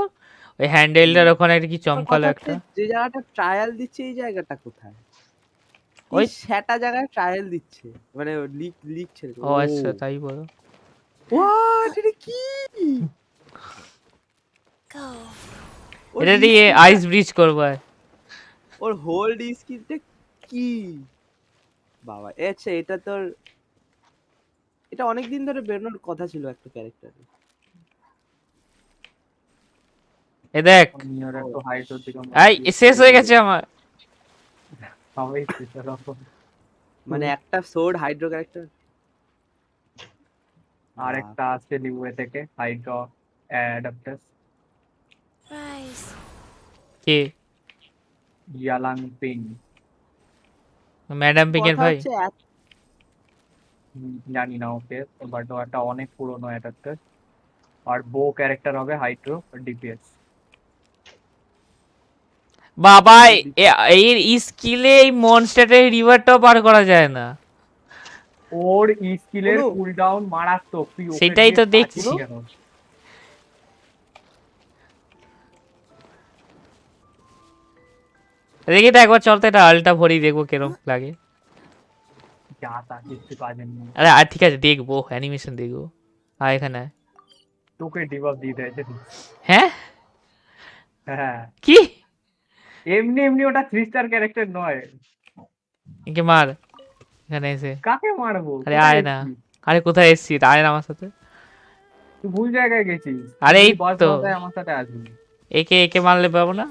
ওই হ্যান্ডেলটার ওখানে একটা কি চমকালো একটা। যে জায়গাটা ট্রায়াল দিচ্ছে এই জায়গাটা কোথায়? ওই সেটা জায়গায় ট্রায়াল দিচ্ছে, মানে লিক ছেড়ে। ও আচ্ছা তাই বলো। হোয়াট এটা কি? এটা দিয়ে আইস ব্রিজ করব। ওর হোল্ড স্কিলটা কি বাবা? আচ্ছা এটা তোর, এটা অনেক দিন ধরে বেরোনোর কথা ছিল একটা ক্যারেক্টারে। এ দেখ এই শেষ হয়ে গেছে আমার। মানে একটা সোর্ড হাইড্রো ক্যারেক্টার, আর একটা আছে লিউয়ে থেকে হাইড্রো অ্যাডাপ্টার। কে? ইয়ালাং পিং, ম্যাডাম পিং এর ভাই। জানি না ওকে, বাট ওটা অনেক পুরনো অ্যাডাপ্টার। আর বো ক্যারেক্টার হবে হাইড্রো ডিপিএস। বাবা এর স্কিলে এই মনস্টারের রিভারটা পার করা যায় না। ওর স্কিলের কুলডাউন মারাত্মক, সেটাই তো দেখছি। দেখি তো একবার চলতে এটা আলটা ভরি দেখবো কিরকম লাগে। আরে আর ঠিক আছে দেখবো, অ্যানিমেশন দেখবো। আর এখানে তোকে ডিবাব দিয়ে দেয়। হ্যাঁ হ্যাঁ কি এমনি ওটা 3 স্টার ক্যারেক্টার নয়। একে মার এখানে এসে। কাকে মারবো? আরে আয় না। আরে কোথায় এসেছিস? আয় না আমার সাথে। তুই ভুল জায়গায় গেছিস। আরে এই তো আমার সাথে আসবি। একে মারলে পাবো না?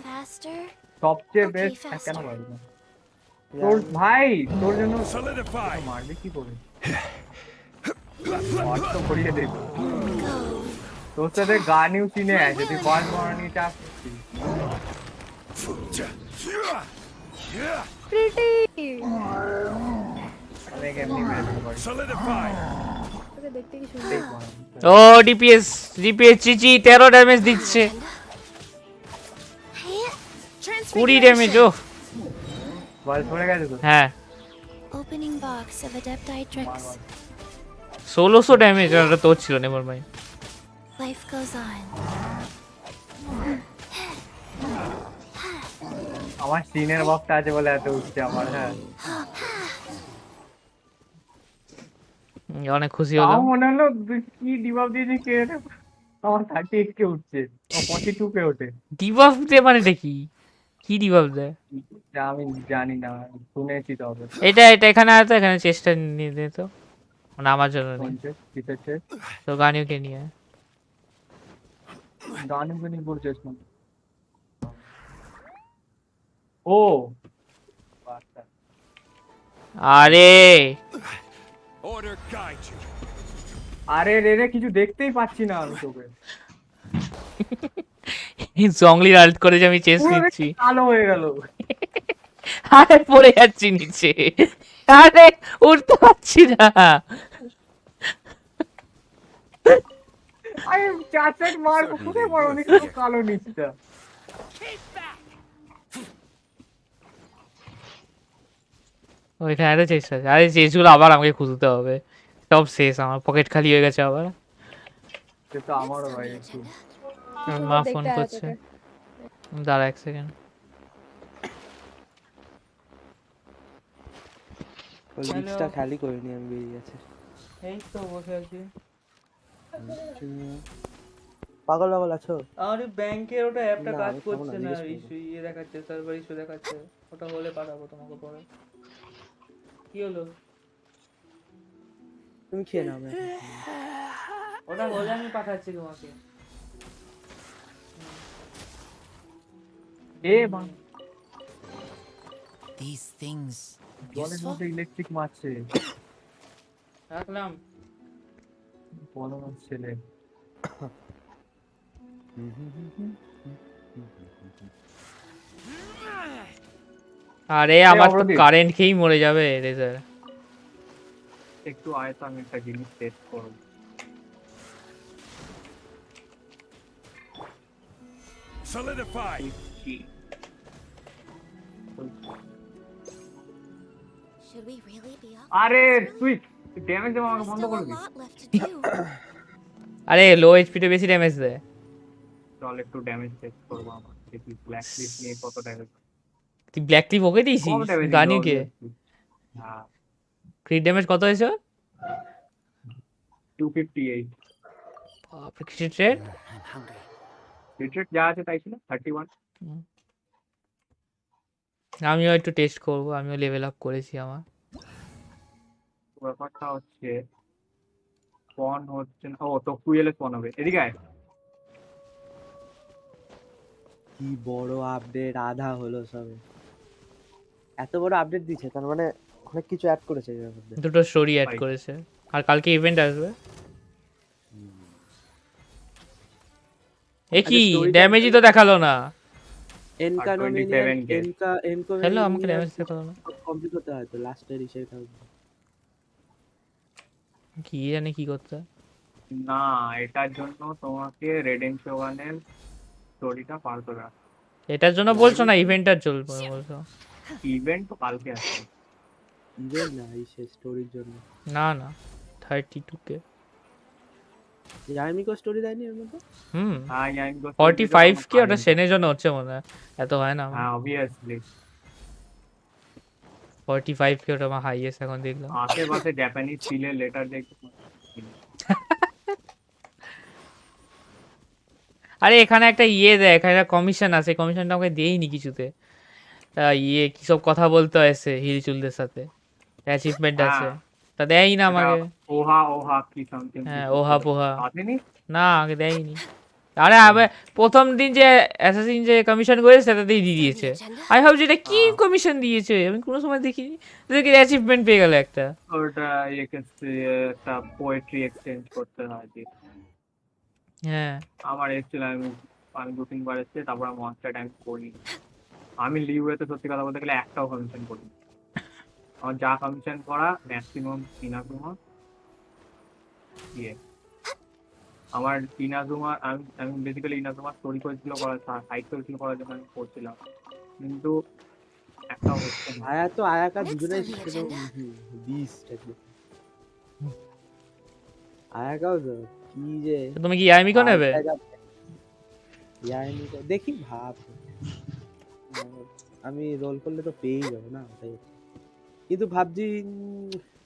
সবচেয়ে বেস্ট কেন মারবো? তোর ভাই তোর জন্য মারবি কি করে? তো করিয়ে দেব। তোর সাথে গানিউ চিনে আছে, তুই বল মরনি চাপ। প্রিটি ও ডিপিএস চিচি 13 ড্যামেজ দিচ্ছে। 20 ড্যামেজ। ও বল পড়ে গেছে তো। হ্যাঁ opening box of adapted tricks 1600 damage. ওটা তো ছিল never mind. Life goes on আমার সিনের বক্সটা আছে বলে এত উঠছে আমার। হ্যাঁ অনেক খুশি তাও হলাম। মনে হলো কি ডিবাব দিয়েছে কে জানে। আমার 38 কে উঠছে, ও 42 কে ওঠে। ডিবাফ দে মানেটা কি? কি ডিবাফ দেয়? আমি জানি না, শুনেছি তবে। এটা এখানে আয় তো, এখানে চেষ্টা নিয়ে দে তো, মানে আমার জন্য নেই তো। গানিওকে নিয়ে গানিওকে নিয়ে করছিস না? ও আরে আরে রে রে, কিছু দেখতেই পাচ্ছি না আমি তোকে। জংলি আল্ট করে যে আমি চেস নিচ্ছি, কালো হয়ে গেল। আরে পড়ে যাচ্ছি নিচে, আরে উঠতে পারছি না। আরে চাচাক মার কোথায় মারো নি, কেন কালো নিচটা? ওইখানে একটা চেষ্টা আছে। আরে চেসগুলো আবার আমাকে খুঁজতে হবে, সব শেষ, আমার পকেট খালি হয়ে গেছে আবার। তো আমারও ভাই একটু। মা ফোন করছে, দাঁড়া 1 সেকেন্ড। লিস্টটা খালি করে নি আমি, বেরিয়ে গেছে। এই তো বসে আছি। পাগল পাগল আছো? আরে ব্যাংকের ওটা অ্যাপটা না, কাজ আমি খাবো না, করছে না, জিজ্ঞেস করবো। ইস্যু ইয়ে দেখাচ্ছে, সার্ভার ইস্যু দেখাচ্ছে। ওটা হলে পাঠাবো তোমাকে পরে। কি হলো? তুমি খেয়ে নাও। ওটা হলে আমি পাঠাচ্ছি তোমাকে। এ মা, These things জলের মধ্যে ইলেকট্রিক মারছে। রাখলাম। বলো না ছেলে। আরে আমার তো কারেন্ট খেয়েই মরে যাবে রেজার। একটু আয় তো, আমি একটা জিনিস টেস্ট করব। Solidify. Should we really be up? আরে সুইচ ড্যামেজ দেওয়া আমাকে বন্ধ করে দিস। আরে লো এইচপি তে বেশি ড্যামেজ দেয়। চল একটু ড্যামেজ টেস্ট করব আমার, দেখি ব্ল্যাক লিস্ট নিয়ে কত ড্যামেজ। তুই ব্ল্যাক টিপ ওকে দিয়েছিস গানিওকে? হ্যাঁ, ক্রিট ড্যামেজ কত হয়েছে? 258। ক্রিট রেট? ক্রিট রেট যা আছে তাই ছিল 31। আমিও একটু টেস্ট করব, আমিও লেভেল আপ করেছি আমার। ব্যাপারটা হচ্ছে স্পন হচ্ছে না। ও তো কুয়েলে স্পন হবে, এদিকে আয়। কি বড় আপডেট, আধা হলো সবে। এত বড় আপডেট দিয়েছে, তার মানে অনেক কিছু অ্যাড করেছে এর মধ্যে। দুটো স্টোরি অ্যাড করেছে, আর কালকে ইভেন্ট আসবে। এ কি ড্যামেজই তো দেখালো না। হ্যালো, আমাকে ড্যামেজ দেখালো না। কমপ্লিট করতে হয় তো লাস্টের ইসেটা। কি জানি কি করতে। না, এটার জন্য তোমাকে রেডেন শোগানের স্টোরিটা পার করে রাখতে। এটার জন্য বলছো না ইভেন্টটার চলবে বলছো? ইভেন্ট তো কালকে আছে। ইভেন্ট না, এই স্টোরির জন্য। না না 32k। ইয়াই মিকো স্টোরি দেয়নি এর মধ্যে? হ্যাঁ, ইয়াই মিকো 45k ওটা সেনের জন্য হচ্ছে মনে হয়, এত হয় না। হ্যাঁ অবভিয়াসলি 45k ওটা আমার হাইয়েস্ট এখন দেখলাম। আশেপাশে জাপানিজ ছিলে লেটার দেখতে। আরে এখানে একটা ইয়ে দেয়, এখানে একটা কমিশন আছে, কমিশনটা আমাকে দেয়নি কিছুতে। ইয়ে কি সব কথা বলতে আসে হিলচুলদের সাথে, অ্যাচিভমেন্ট আছে, তা দেয়ই না আমাকে। ওহা ওহা কি সামথিং। হ্যাঁ ওহা পোহা আসেনি না, আমাকে দেয়নি। আরে আবে প্রথম দিন যে অ্যাসাসিন যে কমিশন করেছে সেটাতেই দিয়ে দিয়েছে। আমি ভাবছি এটা কি কমিশন দিয়েছে, আমি কোনো সময় দেখিনি। দেখি অ্যাচিভমেন্ট পেয়ে গেল একটা। ওটা একটা পোয়েট্রি এক্সচেঞ্জ করতে হয় যে। হ্যাঁ আমার এসেছিল, আমি 2-3 বার এসেছে, তারপর আমি মনস্টার টাইম করি। আমি লিউয়েতে সত্যি কথা বলতে গেলে একটাও কমিশন করি। আমার যা কমিশন করা ম্যাক্সিমাম ইনাজুমা ইয়ে। আমার ইনাজুমা আমি বেসিক্যালি ইনাজুমা স্টোরি করেছিল করার, সাইড করেছিল করার জন্য আমি করছিলাম, কিন্তু একটাও হচ্ছে না। আয়া তো আয়াকা দুজনেই বিস্ট একদম। আয়াকাও তো কি যে। তুমি কি ইয়াই মিকো নেবে? ইয়াই মিকো দেখি ভাব। আমি রোল করলে তো পেয়েই যাবো না ওটাই হচ্ছে। কিন্তু ভাবছি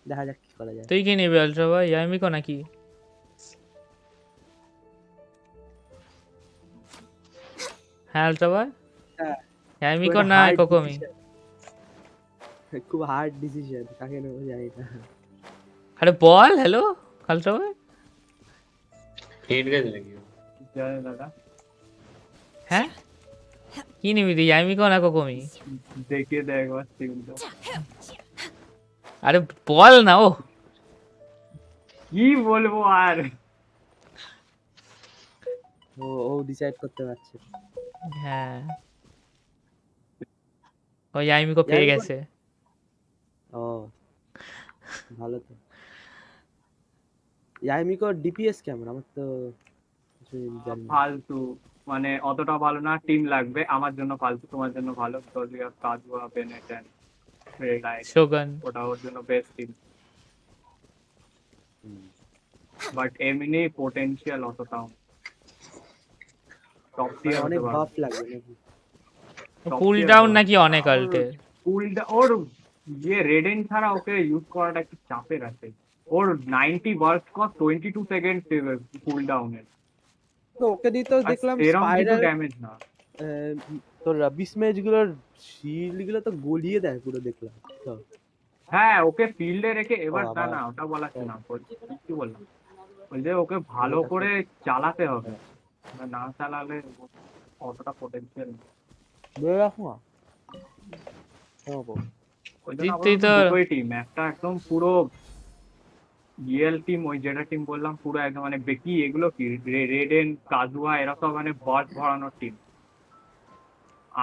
দেখা যাক কি করা যায়। তুই কি নিবি আলট্রা ভাই? ইয়াই মিকো নাকি? হ্যাঁ আলট্রা ভাই, হ্যাঁ, ইয়াই খুব মিকো একটা না hard কোকোমি? decision, খুব হার্ড ডিসিশন, কাকে নেবো জানি না। আরে বল হ্যালো আলট্রা ভাই। হেড গেছে নাকি? জানি দাদা, হ্যাঁ কি নিবি তুই, ইয়াই মিকো না কোকোমি? দেখিয়ে দে একবার স্ক্রিনটা। আরে বল না। ও কি বলবো আর, ও ডিসাইড করতে পারছে। হ্যাঁ ও ইয়াই মিকো পেয়ে গেছে। ও ভালো তো। ইয়াই মিকো ডিপিএস কেমন? আমার তো কিছু জানি না। ফালতু, মানে অতটা ভালো না। টিম লাগবে আমার জন্য ফালতু, তোমার জন্য ভালো। তো কাজুয়া বেনেটেন শোগান, ওটা ওর জন্য বেস্ট টিম। বাট এমনি পোটেনশিয়াল অতটাও টপ টিয়ার অনেক হতে পারে। বাফ লাগবে নাকি? কুল ডাউন নাকি অনেক আল্টে? ওর ইয়ে রেডেন ছাড়া ওকে ইউজ করাটা একটু চাপের আছে। ওর 90 বার্স্ট কস্ট 22 সেকেন্ড কুল ডাউনের। তো ওকে দিয়ে তো দেখলাম এরকম কিছু স্পাইরাল ড্যামেজ না। তোর বিস্মেজ গুলোর শিল্ড গুলো তো গলিয়ে দেয় পুরো দেখলাম তো। হ্যাঁ ওকে ফিল্ডে রেখে এবার ও না আবার না ওটা বলাচ্ছি না, কি বললাম ওই যে ওকে ভালো করে চালাতে হবে, না চালালে অতটা পোটেনশিয়াল নেই। বলে রাখো না। ওই জন্য আমাদের দুটোই টিম, একটা একদম পুরো রিয়েল টিম, ওই যেটা টিম বললাম পুরো একদম মানে বেকি এগুলো কি রেডেন কাজুয়া এরা সব মানে বাস ভরানোর টিম।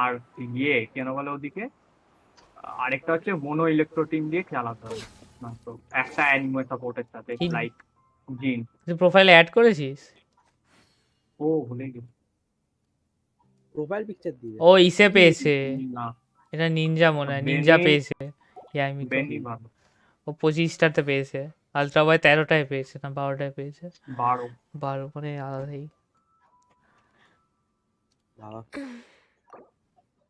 আর ইয়ে কেন বলে ওদিকে আরেকটা হচ্ছে মোনো ইলেকট্রো টিম দিয়ে চালাতে হবে না, তো একটা অ্যানিমে সাপোর্টের সাথে লাইক জিন। তুই প্রোফাইলে অ্যাড করেছিস? ও ভুলে গেছি। প্রোফাইল পিকচার দিয়ে ও ইসে পেয়েছে, না এটা নিনজা মনে হয়, নিনজা পেয়েছে ইয়াই মিকো। বেনি ভালো। ও 25টাতে পেয়েছে, আলট্রা বয় 13টায় পেয়েছে না 12টায় পেয়েছে। 12 মানে আলাদাই।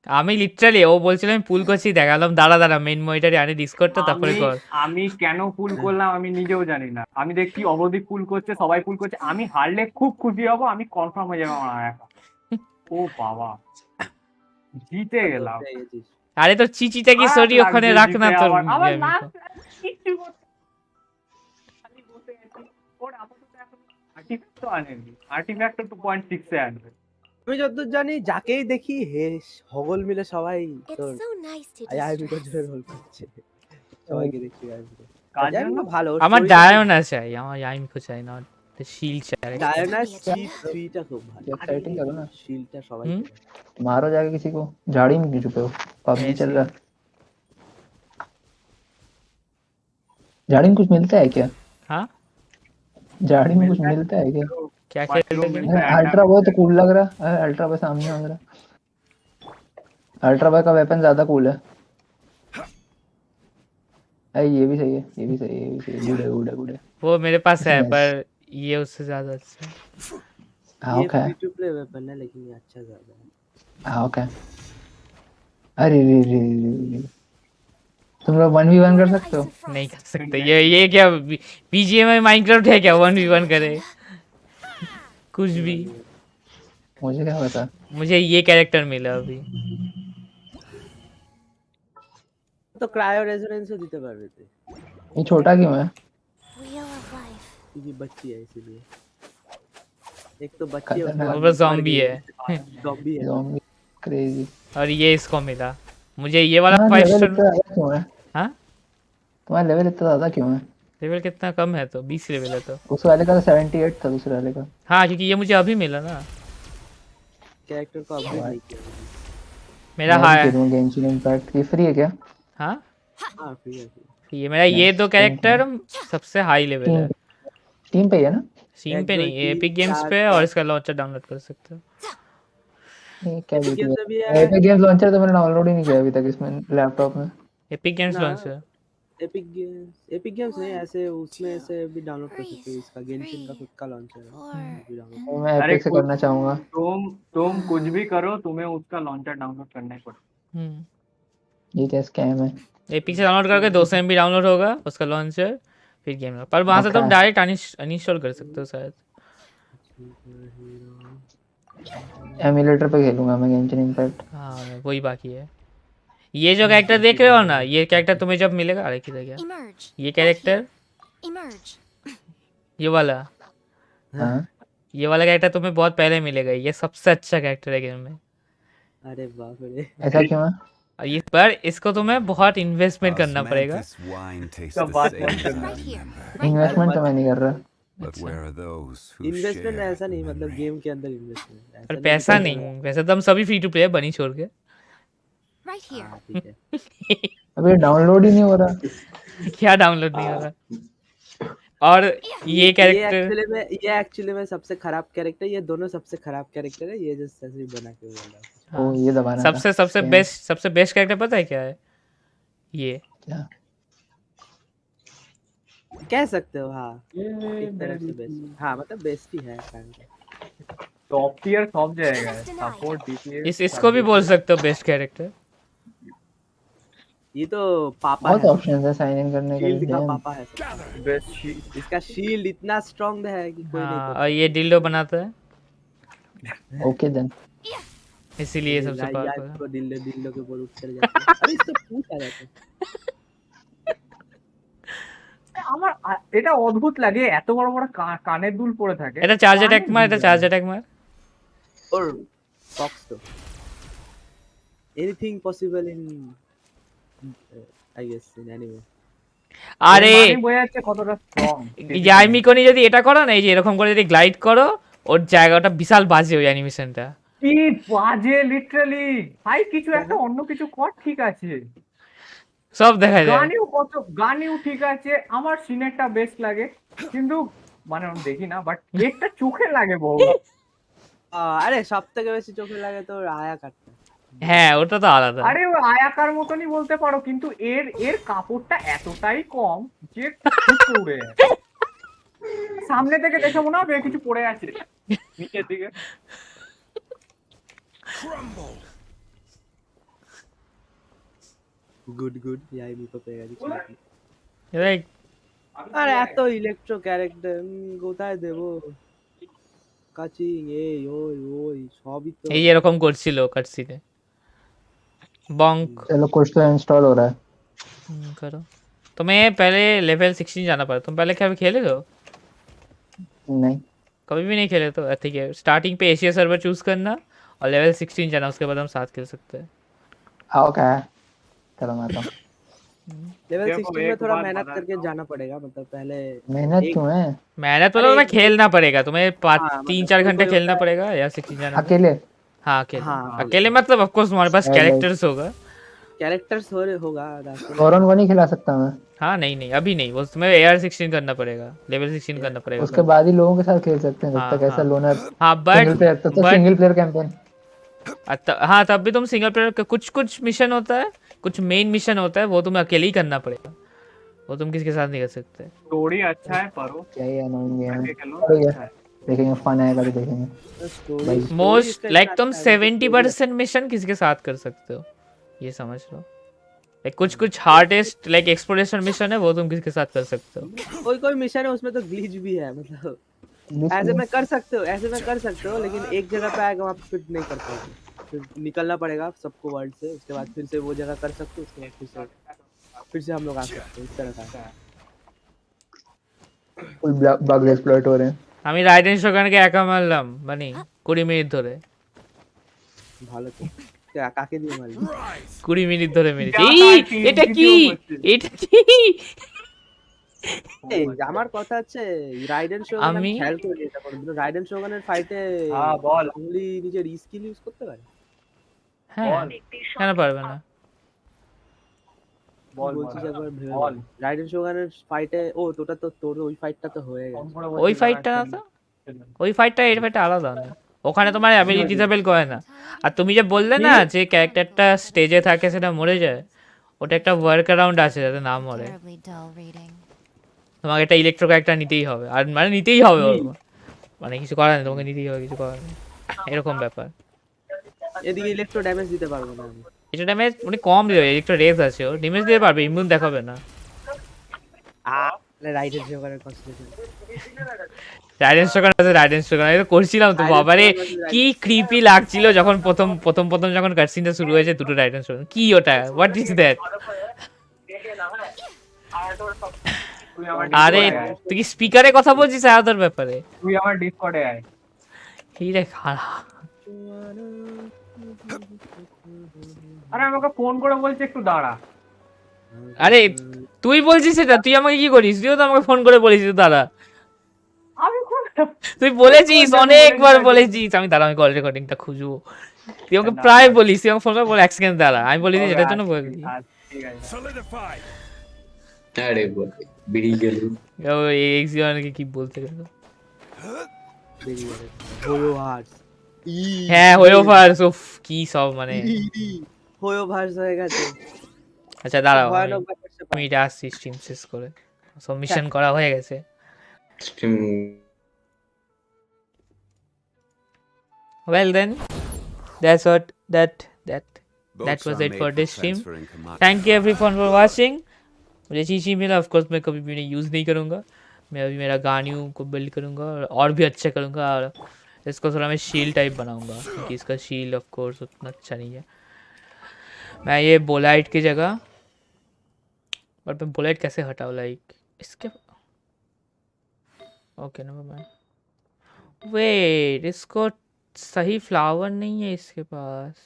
আমি লিটারালি ও বলছিল আমি পুল করছি, দেখালাম দাঁড়া দাঁড়া মেন মনিটরে আনি ডিসকর্ডটা তারপরে কর। আমি কেন পুল করলাম আমি নিজেও জানি না। আমি দেখছি অবধি পুল করছে, সবাই পুল করছে, আমি হারলে খুব খুশি হব, আমি কনফার্ম হয়ে যাবো আমার একা। ও বাবা জিতে গেলাম। আরে তোর চিচিটা কি সরি ওখানে রাখ না তোর। আমার লাস্ট কিচ্ছু করতে খালি বসে আছি। ওর আপাতত এখন আর্টিফ্যাক্ট তো আনেনি, আর্টিফ্যাক্ট 2.6 এ আনবে। আমি যতদূর জানি যাকেই দেখি হেস হগল মিলে সবাই তোর ইয়াই মিকো জোরে রোল করছে। সবাইকে দেখি ইয়াই মিকো। ইয়াই মিকো ভালো। আমার ডায়োনা চাই, আমার ইয়াই মিকো চাই না, शील चाहे डायना सी3 খুব ভালো एक्साइटिंग करो ना, शीलটা সবাই मारो जाके किसी को। झाड़ी में क्यों छुपे हो? पबजी चल रहा है। झाड़ी में कुछ मिलता है क्या? हाँ झाड़ी में कुछ मिलता है क्या? क्या क्या अल्ट्रा बॉय तो कूल लग रहा है। अल्ट्रा बॉय सामने आ रहा है। अल्ट्रा बॉय का वेपन ज्यादा कूल है। ये भी सही है, ये भी सही है, ये भी सही है। गुड है, गुड है, गुड है। वो मेरे पास है पर ये उससे ज्यादा अच्छा है। हाँ okay, free to play weapon है लेकिन ये अच्छा ज्यादा है। हाँ ओके। अरे रे रे रे, तुम लोग 1v1 कर सकते हो? नहीं कर सकते। ये क्या बीजीएमआई माइनक्राफ्ट है क्या 1v1 करे? कुछ भी। मुझे क्या पता, मुझे ये कैरेक्टर मिला अभी। तो क्रायो रेजोनेंस দিতে পারবে তুই। ये छोटा क्यों है? क्योंकि बच्ची है इसीलिए। एक तो बच्ची है वो ज़ॉम्बी है। ज़ॉम्बी है। Zombie crazy. और ये इसको मिला। मुझे ये वाला 5 स्टार क्यों है? हाँ तुम्हारा लेवल इतना ज्यादा क्यों है? लेवल कितना कम है तो 20 लेवल है तो। उस वाले का 78 था, दूसरे वाले का। हाँ क्योंकि ये मुझे अभी मिला ना। कैरेक्टर को अपडेट नहीं किया मेरा हाई गेंशिन इम्पैक्ट ये फ्री है क्या? हाँ हां फ्री है। ये मेरा ये दो कैरेक्टर सबसे हाई लेवल है। स्टीम पे है ना? स्टीम पे नहीं, एपिक गेम्स पे है और इसका लॉन्चर डाउनलोड कर सकते हो। ये क्या है? एपिक गेम्स लॉन्चर तो मैंने डाउनलोड ही नहीं किया अभी तक इसमें लैपटॉप में। Epic games launcher, epic games नहीं, ऐसे उसमें से भी डाउनलोड कर सकते हो। इसका गेंशिन का खुद का लॉन्चर है। मैं एपिक से करना चाहूंगा। तुम कुछ भी करो, तुम्हें उसका लॉन्चर डाउनलोड करना ही पड़ेगा। ये क्या स्कैम है? एपिक से डाउनलोड करके 200 MB डाउनलोड होगा उसका लॉन्चर, फिर गेम पर वहां से तुम डायरेक्ट अनइंस्टॉल कर सकते हो शायद। एमुलेटर पे खेलूंगा मैं गेंशिन इम्पैक्ट। हाँ वही बाकी है। ये जो कैरेक्टर देख रहे हो ना, ये कैरेक्टर तुम्हें जब मिलेगा, अरे किधर गया ये कैरेक्टर, ये वाला, हाँ ये वाला कैरेक्टर तुम्हें बहुत पहले मिलेगा। ये सबसे अच्छा कैरेक्टर है गेम में। अरे बाप रे, ऐसा क्यों है? ये पर इसको तुम्हें बहुत इन्वेस्टमेंट करना पड़ेगा। इन्वेस्टमेंट तो मैं नहीं कर रहा। इन्वेस्टमेंट ऐसा नहीं, मतलब गेम के अंदर इन्वेस्टमेंट। पर पैसा नहीं, वैसे तो हम सभी फ्री टू प्ले बनी छोड़ के। अबे डाउनलोड ही नहीं हो रहा। क्या डाउनलोड नहीं हो रहा? और ये कैरेक्टर ये एक्चुअली में सबसे खराब कैरेक्टर, ये दोनों सबसे खराब कैरेक्टर है। ये जो सही बना के बोल रहा है। ओ ये दबाना सबसे बेस्ट कैरेक्टर पता है क्या है? ये क्या कह सकते हो? हाँ एक तरह से बेस्ट, हाँ मतलब बेस्ट ही है। टॉप टियर सब जाएगा, सपोर्ट डीपीएस इसको भी बोल सकते हो बेस्ट कैरेक्टर। ये तो पापा बहुत है, ऑप्शंस है साइन इन करने के लिए। पापा है बेस्ट शील्ड, इसका शील्ड इतना स्ट्रांग है कि कोई नहीं। और ये डिल्डो बनाता है। ओके देन इसीलिए सबसे पावरफुल है। को डिल्डो के ऊपर उठ कर जाता है। अरे इससे पूछ आ जाता है। আমার এটা অদ্ভুত লাগে, এত বড় বড় কানের দুল পড়ে থাকে। এটা চার্জ অ্যাটাক মার, এটা চার্জ অ্যাটাক মার। और बॉक्स तो anything possible in I guess in anyway. আরে মানে বোঝা যাচ্ছে কতটা স্ট্রং। ইয়াই মিকো নি যদি এটা করো না, এই যে এরকম করে যদি গ্লাইড করো, ওর জায়গাটা বিশাল বাজে ওই অ্যানিমেশনটা। কি বাজে লিটারালি ভাই, কিছু একটা অন্য কিছু কর ঠিক আছে, সব দেখা যায়। গানিও ঠিক আছে, আমার সিনেরটা বেস্ট লাগে, কিন্তু মানে আমি দেখি না, বাট একটা চোখে লাগে বহু। আরে সবথেকে বেশি চোখে লাগে তো আয়া কাটটা। হ্যাঁ ওটা তো আলাদা। আরে ও আয়াকার মতনই বলতে পারো, কিন্তু এর কাপড়টা এতটাই কম যে উড়ে যায়। সামনে থেকে দেখে মনে হবে কিছু পড়ে আছে নিচের দিকে। গুড গুড ইয়াই মিকো পেয়ে গেছি। রাইট। আরে এত ইলেকট্রো ক্যারেক্টার কোথায় দেব? কাচিং এই ওই ওই সবই তো এই এরকম করছিল কাটসিনে। बॉन्क चलो कुछ तो इंस्टॉल हो रहा है। करो। तुम्हें पहले लेवल 16 जाना पड़ा। तुम पहले क्या खेले हो? नहीं कभी भी नहीं खेले तो ठीक है। स्टार्टिंग पे एशिया सर्वर चूज करना और लेवल 16 जाना, उसके बाद हम साथ खेल सकते हैं। ओके चलो मैं आता हूं। लेवल 16 में थोड़ा मेहनत करके जाना पड़ेगा, मतलब पहले मेहनत क्यों है? मेहनत तो तुम्हें खेलना पड़ेगा, तुम्हें 3-4 घंटे खेलना पड़ेगा या 16 जाना अकेले। हाँ अकेले मतलब ऑफ कोर्स तुम्हारे पास कैरेक्टर्स होगा, कैरेक्टर्स होगा। गौरन को नहीं खिला सकता मैं? हाँ नहीं अभी नहीं, वो तुम्हें AR 16 करना पड़ेगा, लेवल 16 करना पड़ेगा। उसके बाद ही लोगों के साथ खेल सकते हैं, जब तक ऐसा लोनर। हाँ बट सिंगल प्लेयर कैंपेन। हाँ तब भी तुम सिंगल प्लेयर, कुछ मिशन होता है, कुछ मेन मिशन होता है, वो तुम्हें अकेले ही करना पड़ेगा, वो तुम किसी के साथ नहीं कर सकते। स्टोरी अच्छा है पर क्या ही अनोइंग है। देखेंगे फन आएगा तो देखेंगे। मोस्ट लाइक तुम 70% मिशन किसी के साथ कर सकते हो, ये समझ लो। लाइक कुछ हार्डेस्ट लाइक एक्सप्लोरेशन मिशन है, वो तुम किसी के साथ कर सकते हो। कोई मिशन है उसमें तो ग्लिच भी है, मतलब ऐसे में कर सकते हो, लेकिन एक जगह पे आएगा वहाँ पे फिट नहीं कर पाओगे, फिर निकलना पड़ेगा सबको वर्ल्ड से, उसके बाद फिर से वो जगह कर सकते हो, उसके बाद फिर से हम लोग आ सकते हैं। इस तरह का फुल बग एक्सप्लॉइट हो रहे हैं। আমি রাইডেন শোগানকে একা মারলাম মানে 20 মিনিট ধরে। ভালো তো কাকে দিয়ে মারলি? 20 মিনিট ধরে মেরেছি। এটা কি এই আমার কথা হচ্ছে রাইডেন শোগান আমি খেয়াল করে এটা কোনদিন রাইডেন শোগানের ফাইটে বল অনলি নিজের স্কিল ইউজ করতে পারে? হ্যাঁ কেন পারবে না? বলছিস একবার ভেবে বল। রাইডেন শোগানের ফাইটে তোর ওই ফাইটটা তো হয়ে গেছে। ওই ফাইটটা না তো, ওই ফাইটটা এর ফাইটটা আলাদা না, ওখানে তোমার অ্যাবিলিটি ডিসেবল করে না। আর তুমি যে বললে না যে ক্যারেক্টারটা স্টেজে থাকে সেটা মরে যায়, ওটা একটা ওয়ার্ক অ্যারাউন্ড আছে যাতে না মরে। তোমাকে একটা ইলেকট্রো ক্যারেক্টার নিতেই হবে, আর মানে নিতেই হবে, মানে কিছু করার নেই, তোমাকে নিতেই হবে, কিছু করার নেই, এরকম ব্যাপার। এদিকে ইলেকট্রো ড্যামেজ দিতে পারবো না আমি। এটা ড্যামেজ উনি কম দেবে, একটু রেজ আছে, ও ড্যামেজ দিতে পারবে, ইমিউন দেখাবে না। রাইডেন শোগানের কনসেন্ট্রেশন, রাইডেন শোগান আছে, রাইডেন শোগান আমি তো করছিলাম তো, বাবারে কি ক্রিপি লাগছিল যখন প্রথম যখন কাটসিনটা শুরু হয়েছে, দুটো রাইডেন শোগান, কি ওটা, হোয়াট ইজ দ্যাট? আরে তুই কি স্পিকারে কথা বলছিস আয়াতের ব্যাপারে? তুই আমার ডিসকর্ডে আয়। এই রে খালা, আরে আমাকে ফোন করে বলছে একটু দাঁড়া। আরে তুই বলছিস সেটা, তুই আমাকে কি করিস? তুইও তো আমাকে ফোন করে বলেছিস দাদা, তুই বলেছিস অনেকবার বলেছিস। আমি দাঁড়া, আমি কল রেকর্ডিংটা খুঁজবো। তুই আমাকে প্রায় বলিস, তুই আমাকে ফোন করে বল এক সেকেন্ড দাঁড়া, আমি বলি এটার জন্য বলি। আরে বেরিয়ে গেল, এই জীবনকে কি বলতে গেল? হ্যাঁ হয়েও ভার্স, উফ কি সব মানে হয়েও ভার্স হয়ে গেছে। আচ্ছা দাঁড়াও, আমি এটা আসছি স্ট্রিম শেষ করে, সাবমিশন করা হয়ে গেছে। Well then, that's what that was it for this stream. Thank you everyone for watching. मुझे चीज़ मिला, ऑफ कोर्स मैं कभी भी नहीं यूज़ नहीं करूँगा, मैं अभी मेरा गान्यू को बिल्ड करूँगा और भी अच्छा करूँगा, और इसको थोड़ा मैं शील्ड टाइप बनाऊँगा, क्योंकि इसका शील्ड ऑफ कोर्स उतना अच्छा नहीं है। मैं ये बोलाइट की जगह, बट मैं बोलाइट कैसे हटाऊँ, लाइक इसके, ओके ना मैं वेट, इसको सही फ्लावर नहीं है इसके पास,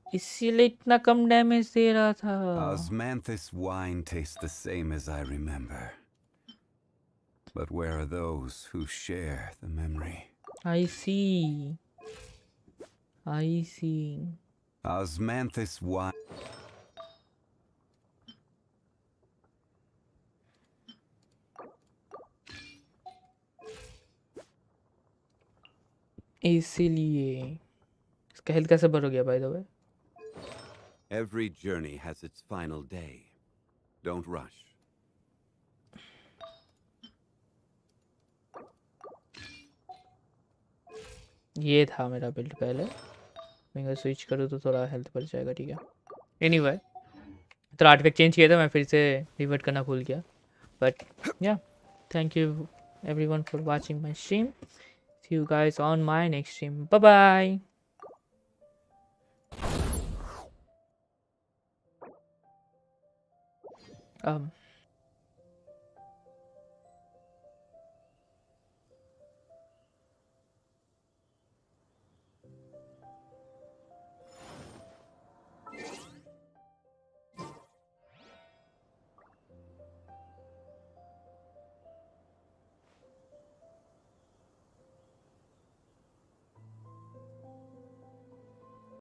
इसीलिए इतना कम डैमेज दे रहा था। Osmanthus wine tastes the same as I remember. But where are those who share the memory? I see. Osmanthus wine. इसीलिए इसका हेल्थ कैसे बढ़ गया, by the way? Every journey has its final day. Don't rush. ये था मेरा build पहले, मैं अगर स्विच करूँ तो थोड़ा हेल्थ बढ़ जाएगा, ठीक है। एनीवे तो आर्टिफैक्ट चेंज किया था, मैं फिर से रिवर्ट करना भूल गया, बट या thank you everyone for watching my stream, see you guys on my next stream, bye bye.